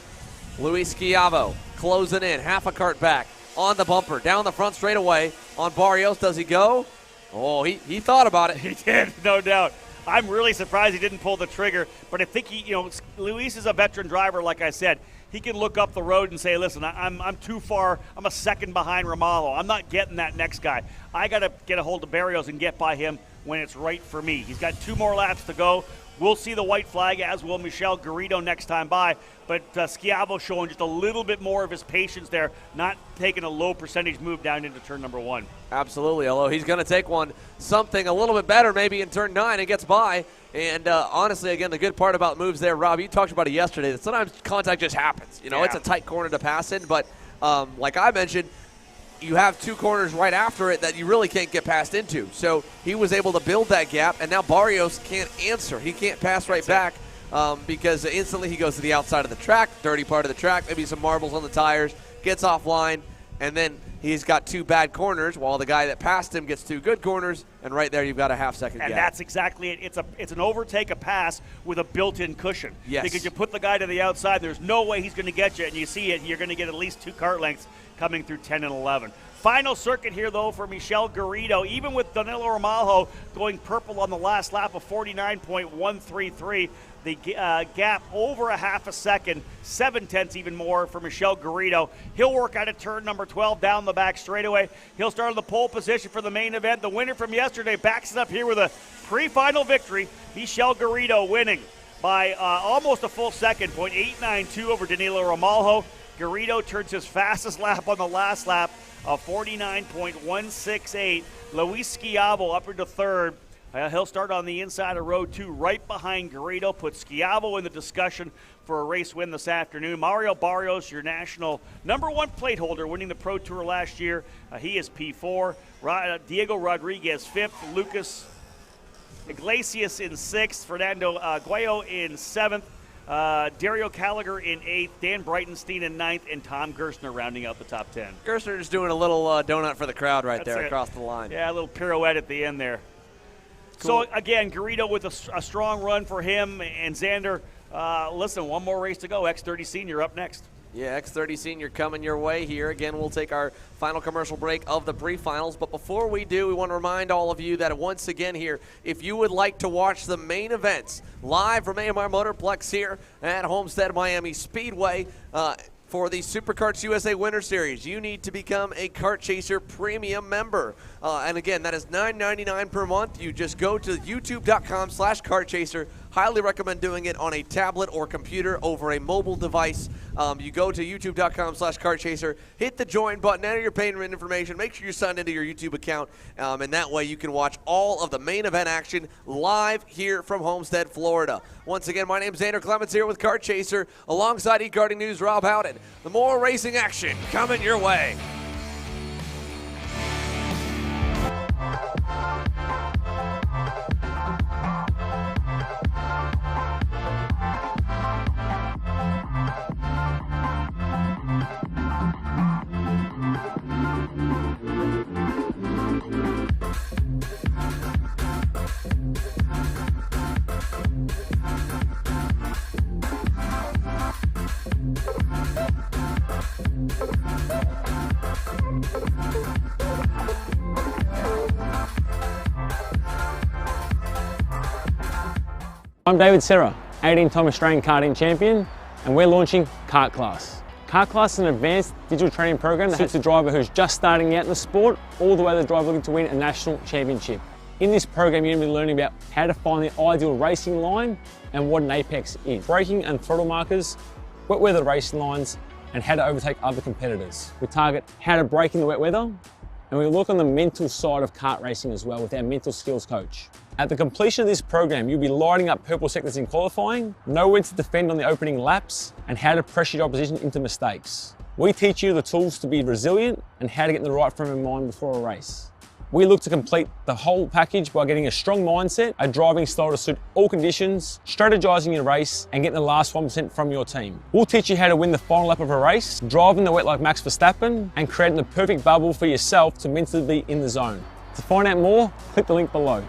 Luis Schiavo closing in, half a cart back on the bumper, down the front straightaway on Barrios. Does he go? Oh, he thought about it. He did, no doubt. I'm really surprised he didn't pull the trigger, but I think Luis is a veteran driver, like I said. He can look up the road and say, listen, I'm too far. I'm a second behind Romalo. I'm not getting that next guy. I got to get a hold of Barrios and get by him when it's right for me. He's got 2 more laps to go. We'll see the white flag, as will Michel Garrido next time by. But Schiavo showing just a little bit more of his patience there, not taking a low percentage move down into turn number 1. Absolutely, although he's going to take something a little bit better maybe in turn 9 and gets by. And honestly, again, the good part about moves there, Rob, you talked about it yesterday, that sometimes contact just happens. You know, It's a tight corner to pass in, but like I mentioned, you have 2 corners right after it that you really can't get past into. So he was able to build that gap, and now Barrios can't answer. He can't pass right back because instantly he goes to the outside of the track, dirty part of the track, maybe some marbles on the tires, gets offline, and then he's got 2 bad corners while the guy that passed him gets 2 good corners, and right there you've got a half-second gap. And that's exactly it. It's an overtake, a pass with a built-in cushion. Yes. Because you put the guy to the outside, there's no way he's going to get you, and you see it, you're going to get at least 2 kart lengths coming through 10 and 11. Final circuit here, though, for Michel Garrido. Even with Danilo Ramalho going purple on the last lap of 49.133, the gap over a half a second, 7/10 even more for Michel Garrido. He'll work out of turn number 12 down the back straightaway. He'll start on the pole position for the main event. The winner from yesterday backs it up here with a pre-final victory. Michel Garrido winning by almost a full second, 0.892 over Danilo Ramalho. Garrido turns his fastest lap on the last lap of 49.168. Luis Schiavo up into third. He'll start on the inside of row 2 right behind Garrido. Put Schiavo in the discussion for a race win this afternoon. Mario Barrios, your national number 1 plate holder, winning the Pro Tour last year. He is P4. Diego Rodriguez 5th. Lucas Iglesias in 6th. Fernando Guayo in 7th. Dario Gallagher in 8th, Dan Breitenstein in 9th, and Tom Gerstner rounding out the top 10. Gerstner just doing a little donut for the crowd right there across the line. Yeah, a little pirouette at the end there. Cool. So, again, Garrido with a strong run for him. And Xander, listen, one more race to go. X30 Senior up next. Yeah, X30 Senior coming your way here. Again, we'll take our final commercial break of the pre-finals. But before we do, we want to remind all of you that once again here, if you would like to watch the main events live from AMR Motorplex here at Homestead-Miami Speedway, for the SuperKarts USA Winter Series, you need to become a Kart Chaser Premium member. And again, that is $9.99 per month. You just go to youtube.com/KartChaser. Highly recommend doing it on a tablet or computer over a mobile device. You go to youtube.com/KartChaser, hit the join button, enter your payment information, make sure you're signed into your YouTube account, and that way you can watch all of the main event action live here from Homestead, Florida. Once again, my name is Xander Clements here with Kart Chaser, alongside eKarting News' Rob Howden. The more racing action coming your way. I'm David Serra, 18-time Australian karting champion, and we're launching Kart Class. Kart Class is an advanced digital training program that suits a driver who's just starting out in the sport, all the way to the driver looking to win a national championship. In this program, you're going to be learning about how to find the ideal racing line and what an apex is, braking and throttle markers, wet weather racing lines, and how to overtake other competitors. We target how to brake in the wet weather, and we look on the mental side of kart racing as well with our mental skills coach. At the completion of this program, you'll be lighting up purple sectors in qualifying, know when to defend on the opening laps, and how to pressure your opposition into mistakes. We teach you the tools to be resilient and how to get in the right frame of mind before a race. We look to complete the whole package by getting a strong mindset, a driving style to suit all conditions, strategizing your race, and getting the last 1% from your team. We'll teach you how to win the final lap of a race, driving the wet like Max Verstappen, and creating the perfect bubble for yourself to mentally be in the zone. To find out more, click the link below.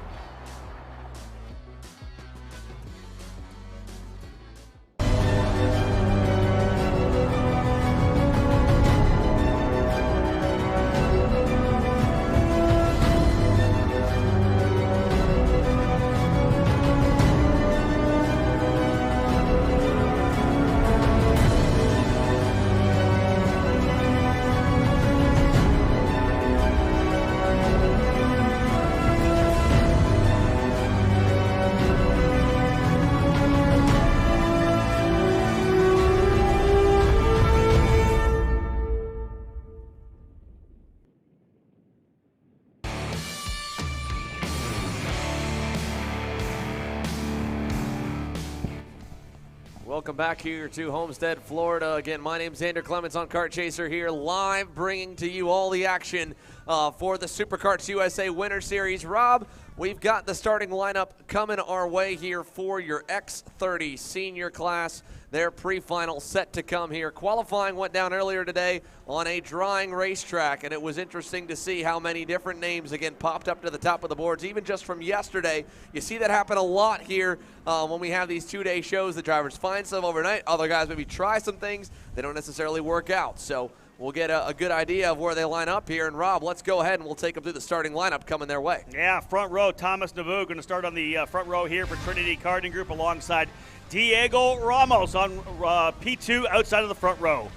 Welcome back here to Homestead, Florida. Again, my name's Xander Clements on Kart Chaser here, live bringing to you all the action for the SuperKarts USA Winter Series. Rob, we've got the starting lineup coming our way here for your X30 Senior class. Their pre-final set to come here. Qualifying went down earlier today on a drying racetrack, and it was interesting to see how many different names, again, popped up to the top of the boards, even just from yesterday. You see that happen a lot here when we have these two-day shows. The drivers find some overnight. Other guys maybe try some things. They don't necessarily work out. So we'll get a good idea of where they line up here. And, Rob, let's go ahead and we'll take them through the starting lineup coming their way. Yeah, front row, Thomas Navu going to start on the front row here for Trinity Karting Group alongside Diego Ramos on P2 outside of the front row.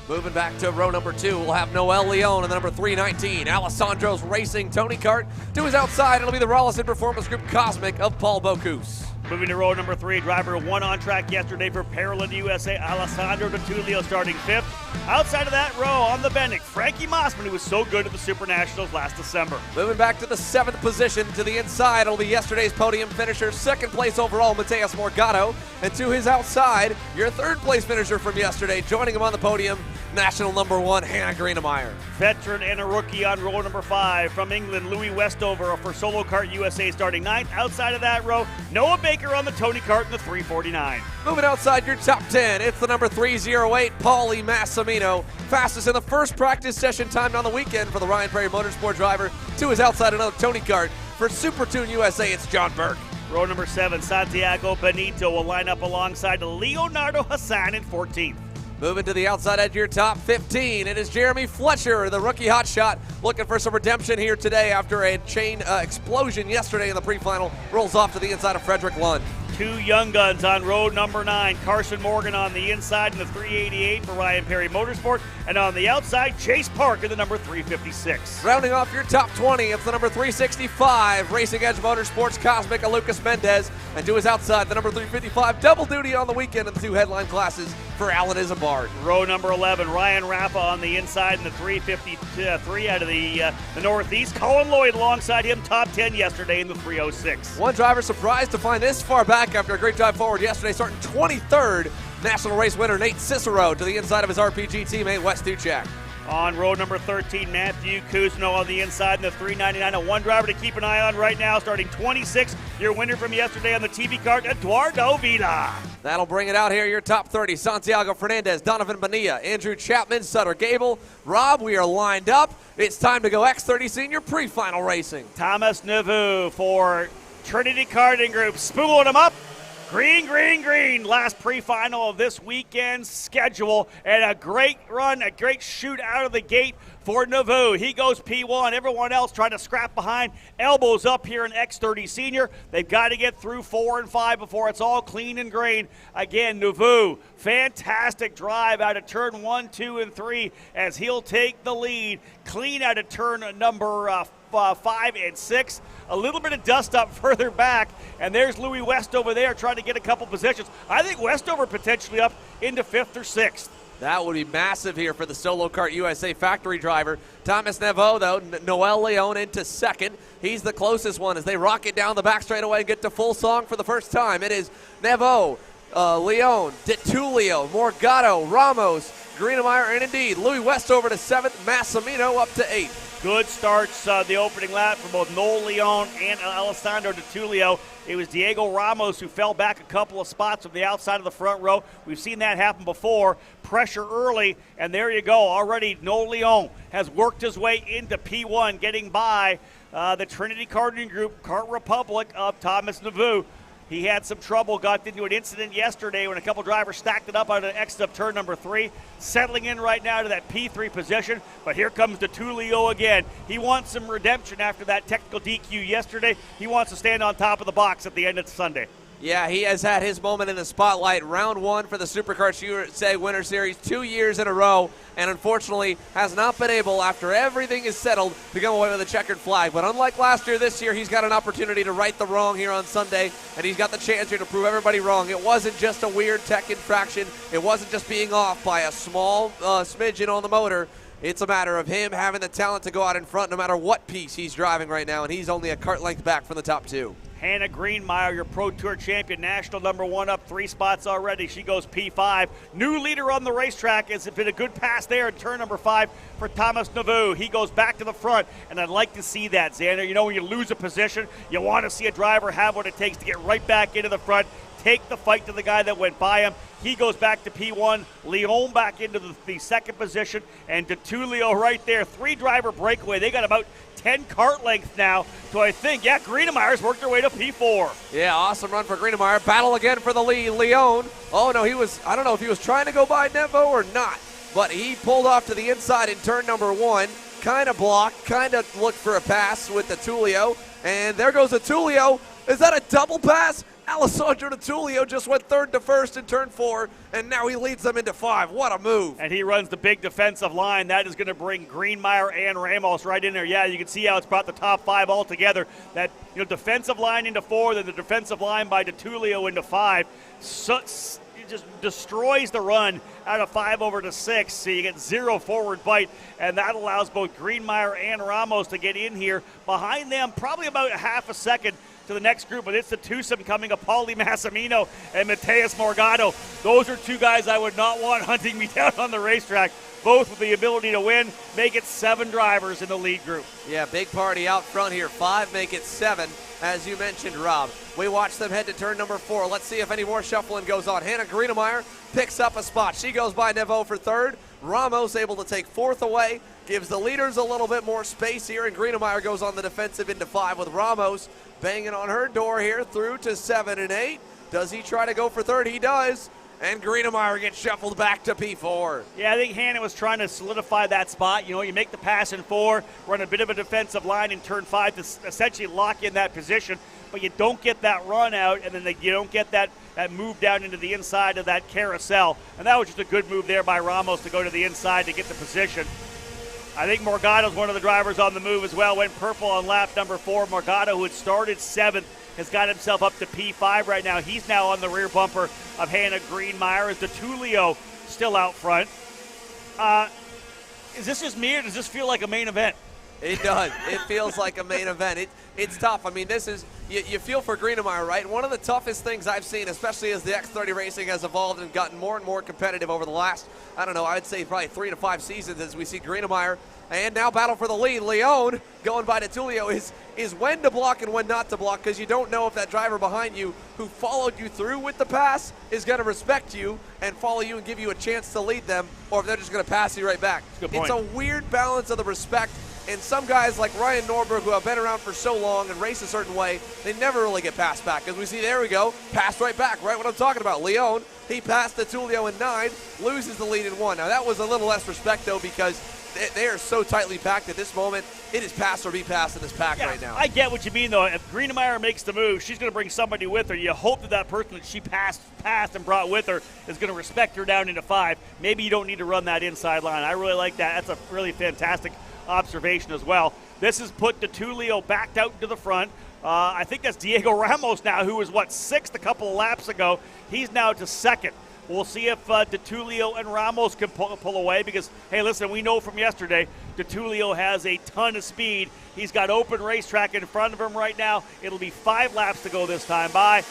Moving back to row number 2, we'll have Noel Leon in the number 319. Alessandro's Racing Tony Kart. To his outside, it'll be the Rollison Performance Group Cosmic of Paul Bocuse. Moving to row number 3, driver 1 on track yesterday for Paralympic USA, Alessandro DiTullio starting 5th. Outside of that row on the Bendix, Frankie Mossman, who was so good at the Super Nationals last December. Moving back to the 7th position, to the inside, it'll be yesterday's podium finisher, 2nd place overall, Mateus Morgado. And to his outside, your 3rd place finisher from yesterday, joining him on the podium, national number 1, Hannah Greenemeyer. Veteran and a rookie on row number 5 from England, Louis Westover for Solo Kart USA starting 9th. Outside of that row, Noah Baker on the Tony Kart in the 349. Moving outside your top 10, it's the number 308, Paulie Massimino. Fastest in the first practice session timed on the weekend for the Ryan Perry Motorsport driver. To his outside, another Tony Kart. For Super Tune USA, it's John Burke. Row number 7, Santiago Benito will line up alongside Leonardo Hassan in 14th. Moving to the outside edge of your top 15, it is Jeremy Fletcher, the rookie hotshot, looking for some redemption here today after a chain explosion yesterday in the pre-final. Rolls off to the inside of Frederick Lund. 2 young guns on row number 9. Carson Morgan on the inside in the 388 for Ryan Perry Motorsport. And on the outside, Chase Park in the number 356. Rounding off your top 20, it's the number 365, Racing Edge Motorsports Cosmic of Lucas Mendez. And to his outside, the number 355, double duty on the weekend in the 2 headline classes for Alan Isambard. Row number 11, Ryan Rappa on the inside in the 353 out of the Northeast. Colin Lloyd alongside him, top 10 yesterday in the 306. One driver surprised to find this far back after a great drive forward yesterday, starting 23rd. National race winner Nate Cicero to the inside of his RPG teammate Wes Duchak. On row number 13, Matthew Kuzno on the inside in the 399. And one driver to keep an eye on right now, starting 26. Your winner from yesterday on the TV kart, Eduardo Vila. That'll bring it out here, your top 30. Santiago Fernandez, Donovan Bonilla, Andrew Chapman, Sutter Gable. Rob, we are lined up. It's time to go X30 Senior Pre Final racing. Thomas Navu for Trinity Karting Group, spooling him up. Green, green, green. Last pre-final of this weekend's schedule. And a great run, a great shoot out of the gate for Navu. He goes P1. Everyone else trying to scrap behind. Elbows up here in X30 Senior. They've got to get through 4 and 5 before it's all clean and green. Again, Navu, fantastic drive out of turn 1, 2, and 3 as he'll take the lead. Clean out of turn number 5 and 6. A little bit of dust up further back, and there's Louis West over there trying to get a couple positions. I think Westover potentially up into 5th or 6th. That would be massive here for the Solo Kart USA factory driver. Thomas Nevo, though, Noel Leon into 2nd. He's the closest one as they rocket down the back straightaway and get to full song for the first time. It is Nevo, Leon, DiTullio, Morgado, Ramos, Greenemeyer, and indeed Louis Westover to 7th, Massimino up to 8th. Good starts the opening lap for both Noel Leon and Alessandro DiTullio. It was Diego Ramos who fell back a couple of spots from the outside of the front row. We've seen that happen before. Pressure early, and there you go. Already Noel Leon has worked his way into P1, getting by the Trinity Karting Group, Kart Republic of Thomas Navu. He had some trouble, got into an incident yesterday when a couple drivers stacked it up out of the exit of turn number 3. Settling in right now to that P3 position, but here comes DiTullio again. He wants some redemption after that technical DQ yesterday. He wants to stand on top of the box at the end of Sunday. Yeah, he has had his moment in the spotlight. Round 1 for the SuperKarts USA Winter Series 2 years in a row, and unfortunately has not been able, after everything is settled, to come away with a checkered flag. But unlike last year, this year he's got an opportunity to right the wrong here on Sunday, and he's got the chance here to prove everybody wrong. It wasn't just a weird tech infraction. It wasn't just being off by a small smidgen on the motor. It's a matter of him having the talent to go out in front no matter what piece he's driving right now, and he's only a kart length back from the top 2. Hannah Greenmeyer, your Pro Tour champion, national #1 up 3 spots already. She goes P5. New leader on the racetrack. It's been a good pass there in turn number 5 for Thomas Nauvoo. He goes back to the front, and I'd like to see that, Xander. You know, when you lose a position, you want to see a driver have what it takes to get right back into the front, take the fight to the guy that went by him. He goes back to P1. Leon back into the second position, and DeTulio right there. 3-driver breakaway. They got about 10 cart length now. So I think, Greenemeyer's worked their way to P4. Yeah, awesome run for Greenemeyer. Battle again for the lead. Leon. Oh, no, I don't know if he was trying to go by Nevo or not, but he pulled off to the inside in turn number 1. Kind of blocked, kind of looked for a pass with DeTulio. And there goes DeTulio. Is that a double pass? Alessandro DeTulio just went 3rd to 1st in turn 4, and now he leads them into 5. What a move. And he runs the big defensive line. That is going to bring Greenmeyer and Ramos right in there. Yeah, you can see how it's brought the top 5 all together. That defensive line into 4, then the defensive line by DeTulio into 5. It just destroys the run out of 5 over to 6, so you get 0 forward bite, and that allows both Greenmeyer and Ramos to get in here. Behind them, probably about a half a second to the next group, but it's the twosome coming of Paulie Massimino and Mateus Morgado. Those are 2 guys I would not want hunting me down on the racetrack, both with the ability to win. Make it 7 drivers in the lead group. Yeah, big party out front here. 5 make it 7, as you mentioned, Rob. We watch them head to turn number 4. Let's see if any more shuffling goes on. Hannah Greenemeyer picks up a spot. She goes by Nevo for 3rd. Ramos able to take 4th away, gives the leaders a little bit more space here, and Greenemeyer goes on the defensive into 5 with Ramos banging on her door here through to 7 and 8. Does he try to go for 3rd? He does. And Greenemeyer gets shuffled back to P4. Yeah, I think Hannah was trying to solidify that spot. You know, you make the pass in 4, run a bit of a defensive line in turn 5 to essentially lock in that position, but you don't get that run out, and then you don't get that move down into the inside of that carousel. And that was just a good move there by Ramos to go to the inside to get the position. I think Morgado's one of the drivers on the move as well. Went purple on lap number 4. Morgado, who had started 7th, has got himself up to P5 right now. He's now on the rear bumper of Hannah Greenmeyer as DeTulio still out front. Is this just me, or does this feel like a main event? It does. It feels like a main event. It's tough. I mean, this is, you feel for Greenemeyer, right? One of the toughest things I've seen, especially as the X30 racing has evolved and gotten more and more competitive over the last, I don't know, I'd say probably 3 to 5 seasons as we see Greenemeyer and now battle for the lead. Leon going by DeTulio is when to block and when not to block, because you don't know if that driver behind you who followed you through with the pass is going to respect you and follow you and give you a chance to lead them, or if they're just going to pass you right back. Good point. It's a weird balance of the respect. And some guys like Ryan Norberg, who have been around for so long and race a certain way, they never really get passed back. As we see, there we go, passed right back, right what I'm talking about. Leon, he passed DeTulio in 9, loses the lead in 1. Now that was a little less respect, though, because they are so tightly packed at this moment. It is pass or be passed in this pack right now. I get what you mean, though. If Greenemeyer makes the move, she's going to bring somebody with her. You hope that person that she passed and brought with her is going to respect her down into 5. Maybe you don't need to run that inside line. I really like that. That's a really fantastic observation as well. This has put DeTulio backed out to the front. I think that's Diego Ramos now, who was, 6th a couple of laps ago. He's now to 2nd. We'll see if DeTulio and Ramos can pull away because, hey, listen, we know from yesterday, DeTulio has a ton of speed. He's got open racetrack in front of him right now. It'll be 5 laps to go this time by.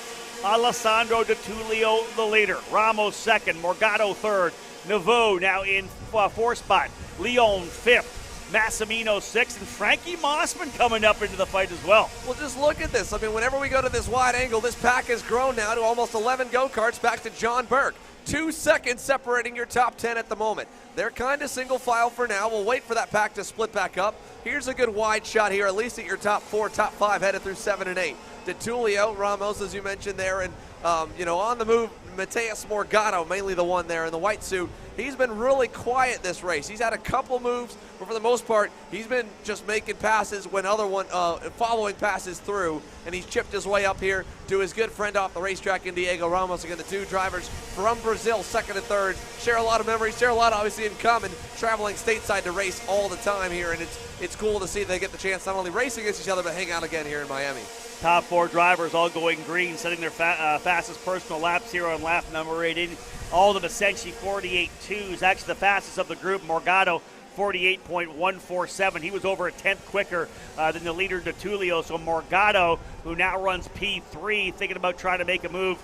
Alessandro DeTulio, the leader. Ramos 2nd. Morgado 3rd. Naveau now in 4th spot. Leon 5th. Massimino 6th, and Frankie Mossman coming up into the fight as well. Well, just look at this. I mean, whenever we go to this wide angle, this pack has grown now to almost 11 go-karts back to John Burke. 2 seconds separating your top 10 at the moment. They're kind of single file for now. We'll wait for that pack to split back up. Here's a good wide shot here, at least at your top 4, top 5, headed through 7 and 8. DeTulio, Ramos, as you mentioned there, and, on the move, Mateus Morgado, mainly the one there in the white suit. He's been really quiet this race. He's had a couple moves, but for the most part, he's been just making passes when following passes through, and he's chipped his way up here to his good friend off the racetrack in Diego Ramos. Again, the 2 drivers from Brazil, 2nd and 3rd, share a lot of memories, share a lot, obviously, in common, traveling stateside to race all the time here, and it's cool to see they get the chance not only race against each other, but hang out again here in Miami. Top 4 drivers all going green, setting their fastest personal laps here on lap number 8. All of them essentially 48.2s. Actually, the fastest of the group, Morgado, 48.147. He was over a tenth quicker than the leader, DeTulio. So Morgado, who now runs P3, thinking about trying to make a move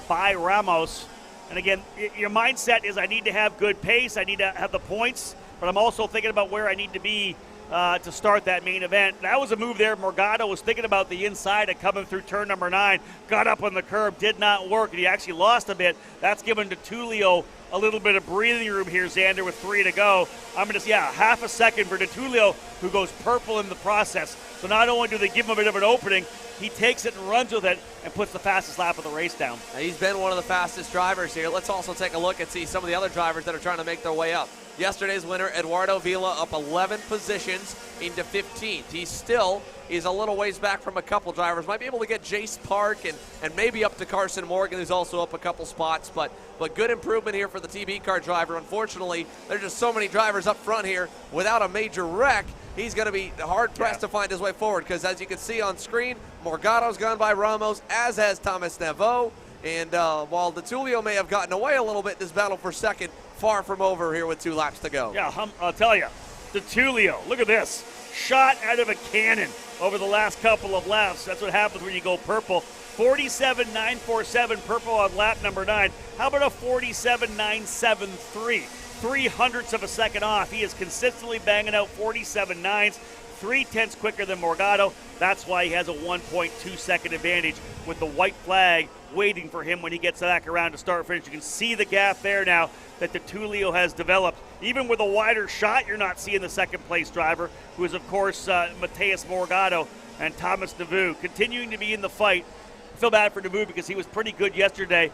by Ramos. And again, your mindset is I need to have good pace, I need to have the points, but I'm also thinking about where I need to be to start that main event. That was a move there. Morgado was thinking about the inside and coming through turn number 9, got up on the curb, did not work, and he actually lost a bit. That's given DeTulio a little bit of breathing room here, Xander, with 3 to go. I'm going to, half a second for DeTulio, who goes purple in the process. So not only do they give him a bit of an opening, he takes it and runs with it and puts the fastest lap of the race down. Now, he's been one of the fastest drivers here. Let's also take a look and see some of the other drivers that are trying to make their way up. Yesterday's winner, Eduardo Vila, up 11 positions into 15th. He still is a little ways back from a couple drivers. Might be able to get Jace Park and maybe up to Carson Morgan, who's also up a couple spots. But good improvement here for the TB car driver. Unfortunately, there's just so many drivers up front here without a major wreck. He's going to be hard-pressed to find his way forward because, as you can see on screen, Morgado's gone by Ramos, as has Thomas Neveau. And while DeTulio may have gotten away a little bit in this battle for second, far from over here with 2 laps to go. Yeah, I'll tell you, DeTulio, look at this. Shot out of a cannon over the last couple of laps. That's what happens when you go purple. 47.947 purple on lap number 9. How about a 47.973? 0.03 of a second off. He is consistently banging out 47.9s, 0.3 quicker than Morgado. That's why he has a 1.2 second advantage with the white flag waiting for him when he gets back around to start finish. You can see the gap there now that DeTulio has developed. Even with a wider shot, you're not seeing the second place driver, who is, of course, Mateus Morgado and Thomas Neveau, continuing to be in the fight. I feel bad for Neveau because he was pretty good yesterday.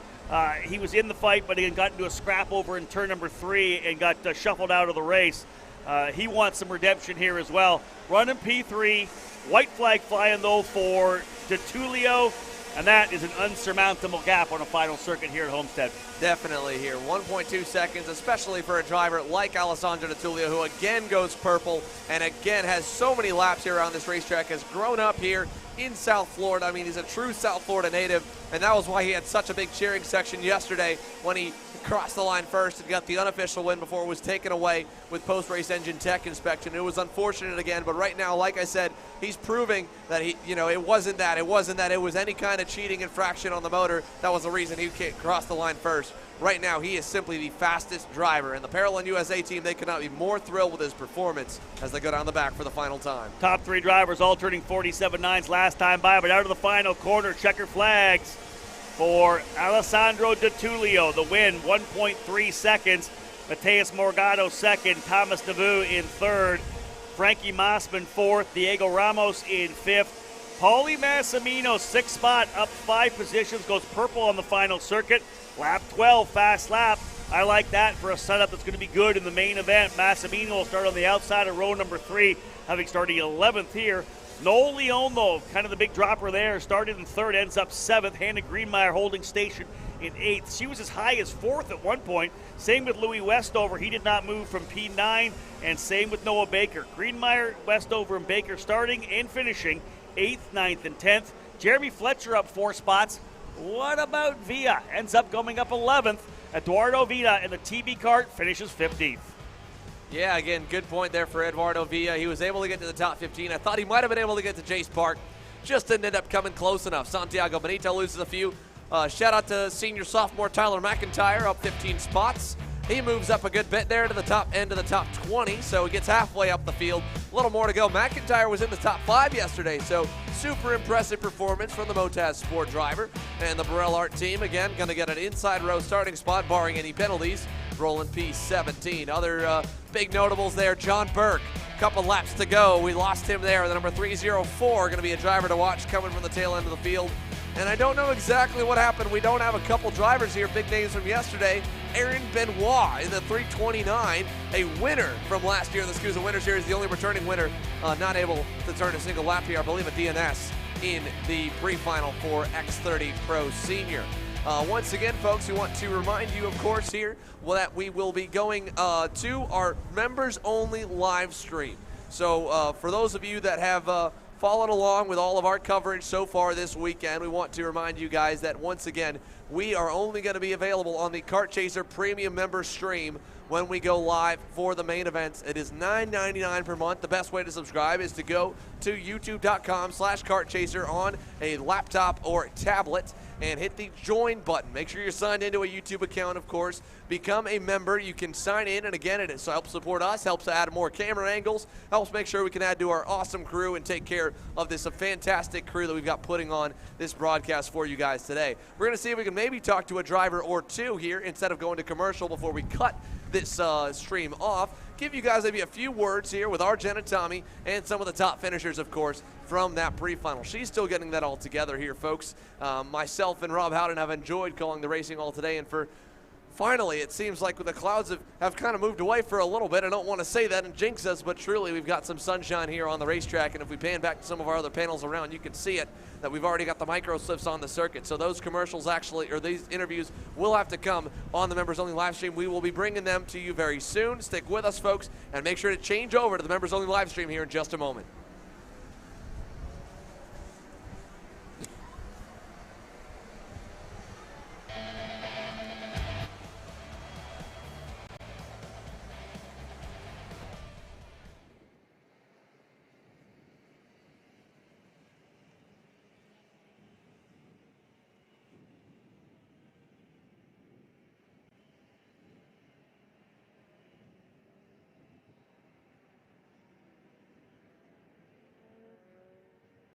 He was in the fight, but he got into a scrap over in turn number 3 and got shuffled out of the race. He wants some redemption here as well. Running P3, white flag flying though for DeTulio, and that is an unsurmountable gap on a final circuit here at Homestead. Definitely here. 1.2 seconds, especially for a driver like Alessandro DeTulio, who again goes purple and again has so many laps here on this racetrack, has grown up here in South Florida. I mean, he's a true South Florida native, and that was why he had such a big cheering section yesterday when he crossed the line first and got the unofficial win before it was taken away with post-race engine tech inspection. It was unfortunate again, but right now, like I said, he's proving that it wasn't that. It wasn't that it was any kind of cheating infraction on the motor. That was the reason he crossed the line first. Right now, he is simply the fastest driver, and the Parallel USA team, they could not be more thrilled with his performance as they go down the back for the final time. Top 3 drivers all turning 47.9s last time by, but out of the final corner, checker flags for Alessandro DeTulio. The win, 1.3 seconds. Mateus Morgado second, Thomas Neveau in third, Frankie Mossman fourth, Diego Ramos in fifth. Paulie Massimino, 6th spot, up 5 positions, goes purple on the final circuit. Lap 12, fast lap. I like that for a setup that's going to be good in the main event. Massimino will start on the outside of row number 3, having started 11th here. Noel Leon, though, kind of the big dropper there, started in 3rd, ends up 7th. Hannah Greenmeyer holding station in 8th. She was as high as 4th at one point. Same with Louis Westover. He did not move from P9, and same with Noah Baker. Greenmeyer, Westover, and Baker starting and finishing 8th, 9th, and 10th. Jeremy Fletcher up 4 spots. What about Villa? Ends up going up 11th. Eduardo Villa in the TB kart finishes 15th. Yeah, again, good point there for Eduardo Villa. He was able to get to the top 15. I thought he might have been able to get to Jace Park. Just didn't end up coming close enough. Santiago Benito loses a few. Shout out to senior sophomore Tyler McIntyre, up 15 spots. He moves up a good bit there to the top end of the top 20, so he gets halfway up the field. A little more to go. McIntyre was in the top 5 yesterday, so super impressive performance from the Motaz Sport driver. And the Burrell Art team, again, going to get an inside row starting spot, barring any penalties. Rolling P17. Other big notables there, John Burke. Couple laps to go. We lost him there. The number 304 going to be a driver to watch coming from the tail end of the field. And I don't know exactly what happened. We don't have a couple drivers here, big names from yesterday. Aaron Benoit in the 329, a winner from last year in the SKUSA Winter Series, the only returning winner, not able to turn a single lap here, I believe a DNS in the pre-final for X30 Pro Senior. Once again, folks, we want to remind you, of course, here that we will be going to our members-only live stream. So for those of you that have followed along with all of our coverage so far this weekend, we want to remind you guys that once again, we are only going to be available on the Kart Chaser Premium Member Stream when we go live for the main events. It is $9.99 per month. The best way to subscribe is to go to youtube.com/kartchaser on a laptop or tablet and hit the join button. Make sure you're signed into a YouTube account, of course. Become a member. You can sign in, and again, it helps support us, helps add more camera angles, helps make sure we can add to our awesome crew and take care of this fantastic crew that we've got putting on this broadcast for you guys today. We're going to see if we can maybe talk to a driver or two here instead of going to commercial before we cut this stream off. Give you guys maybe a few words here with our Jenna Tommy and some of the top finishers, of course, from that pre-final. She's still getting that all together here, folks. Myself and Rob Howden have enjoyed calling the racing all today, and finally, it seems like the clouds have kind of moved away for a little bit. I don't want to say that and jinx us, but truly we've got some sunshine here on the racetrack, and if we pan back to some of our other panels around, you can see it, that we've already got the micro slips on the circuit. So those commercials actually, or these interviews, will have to come on the Members Only live stream. We will be bringing them to you very soon. Stick with us, folks, and make sure to change over to the Members Only live stream here in just a moment.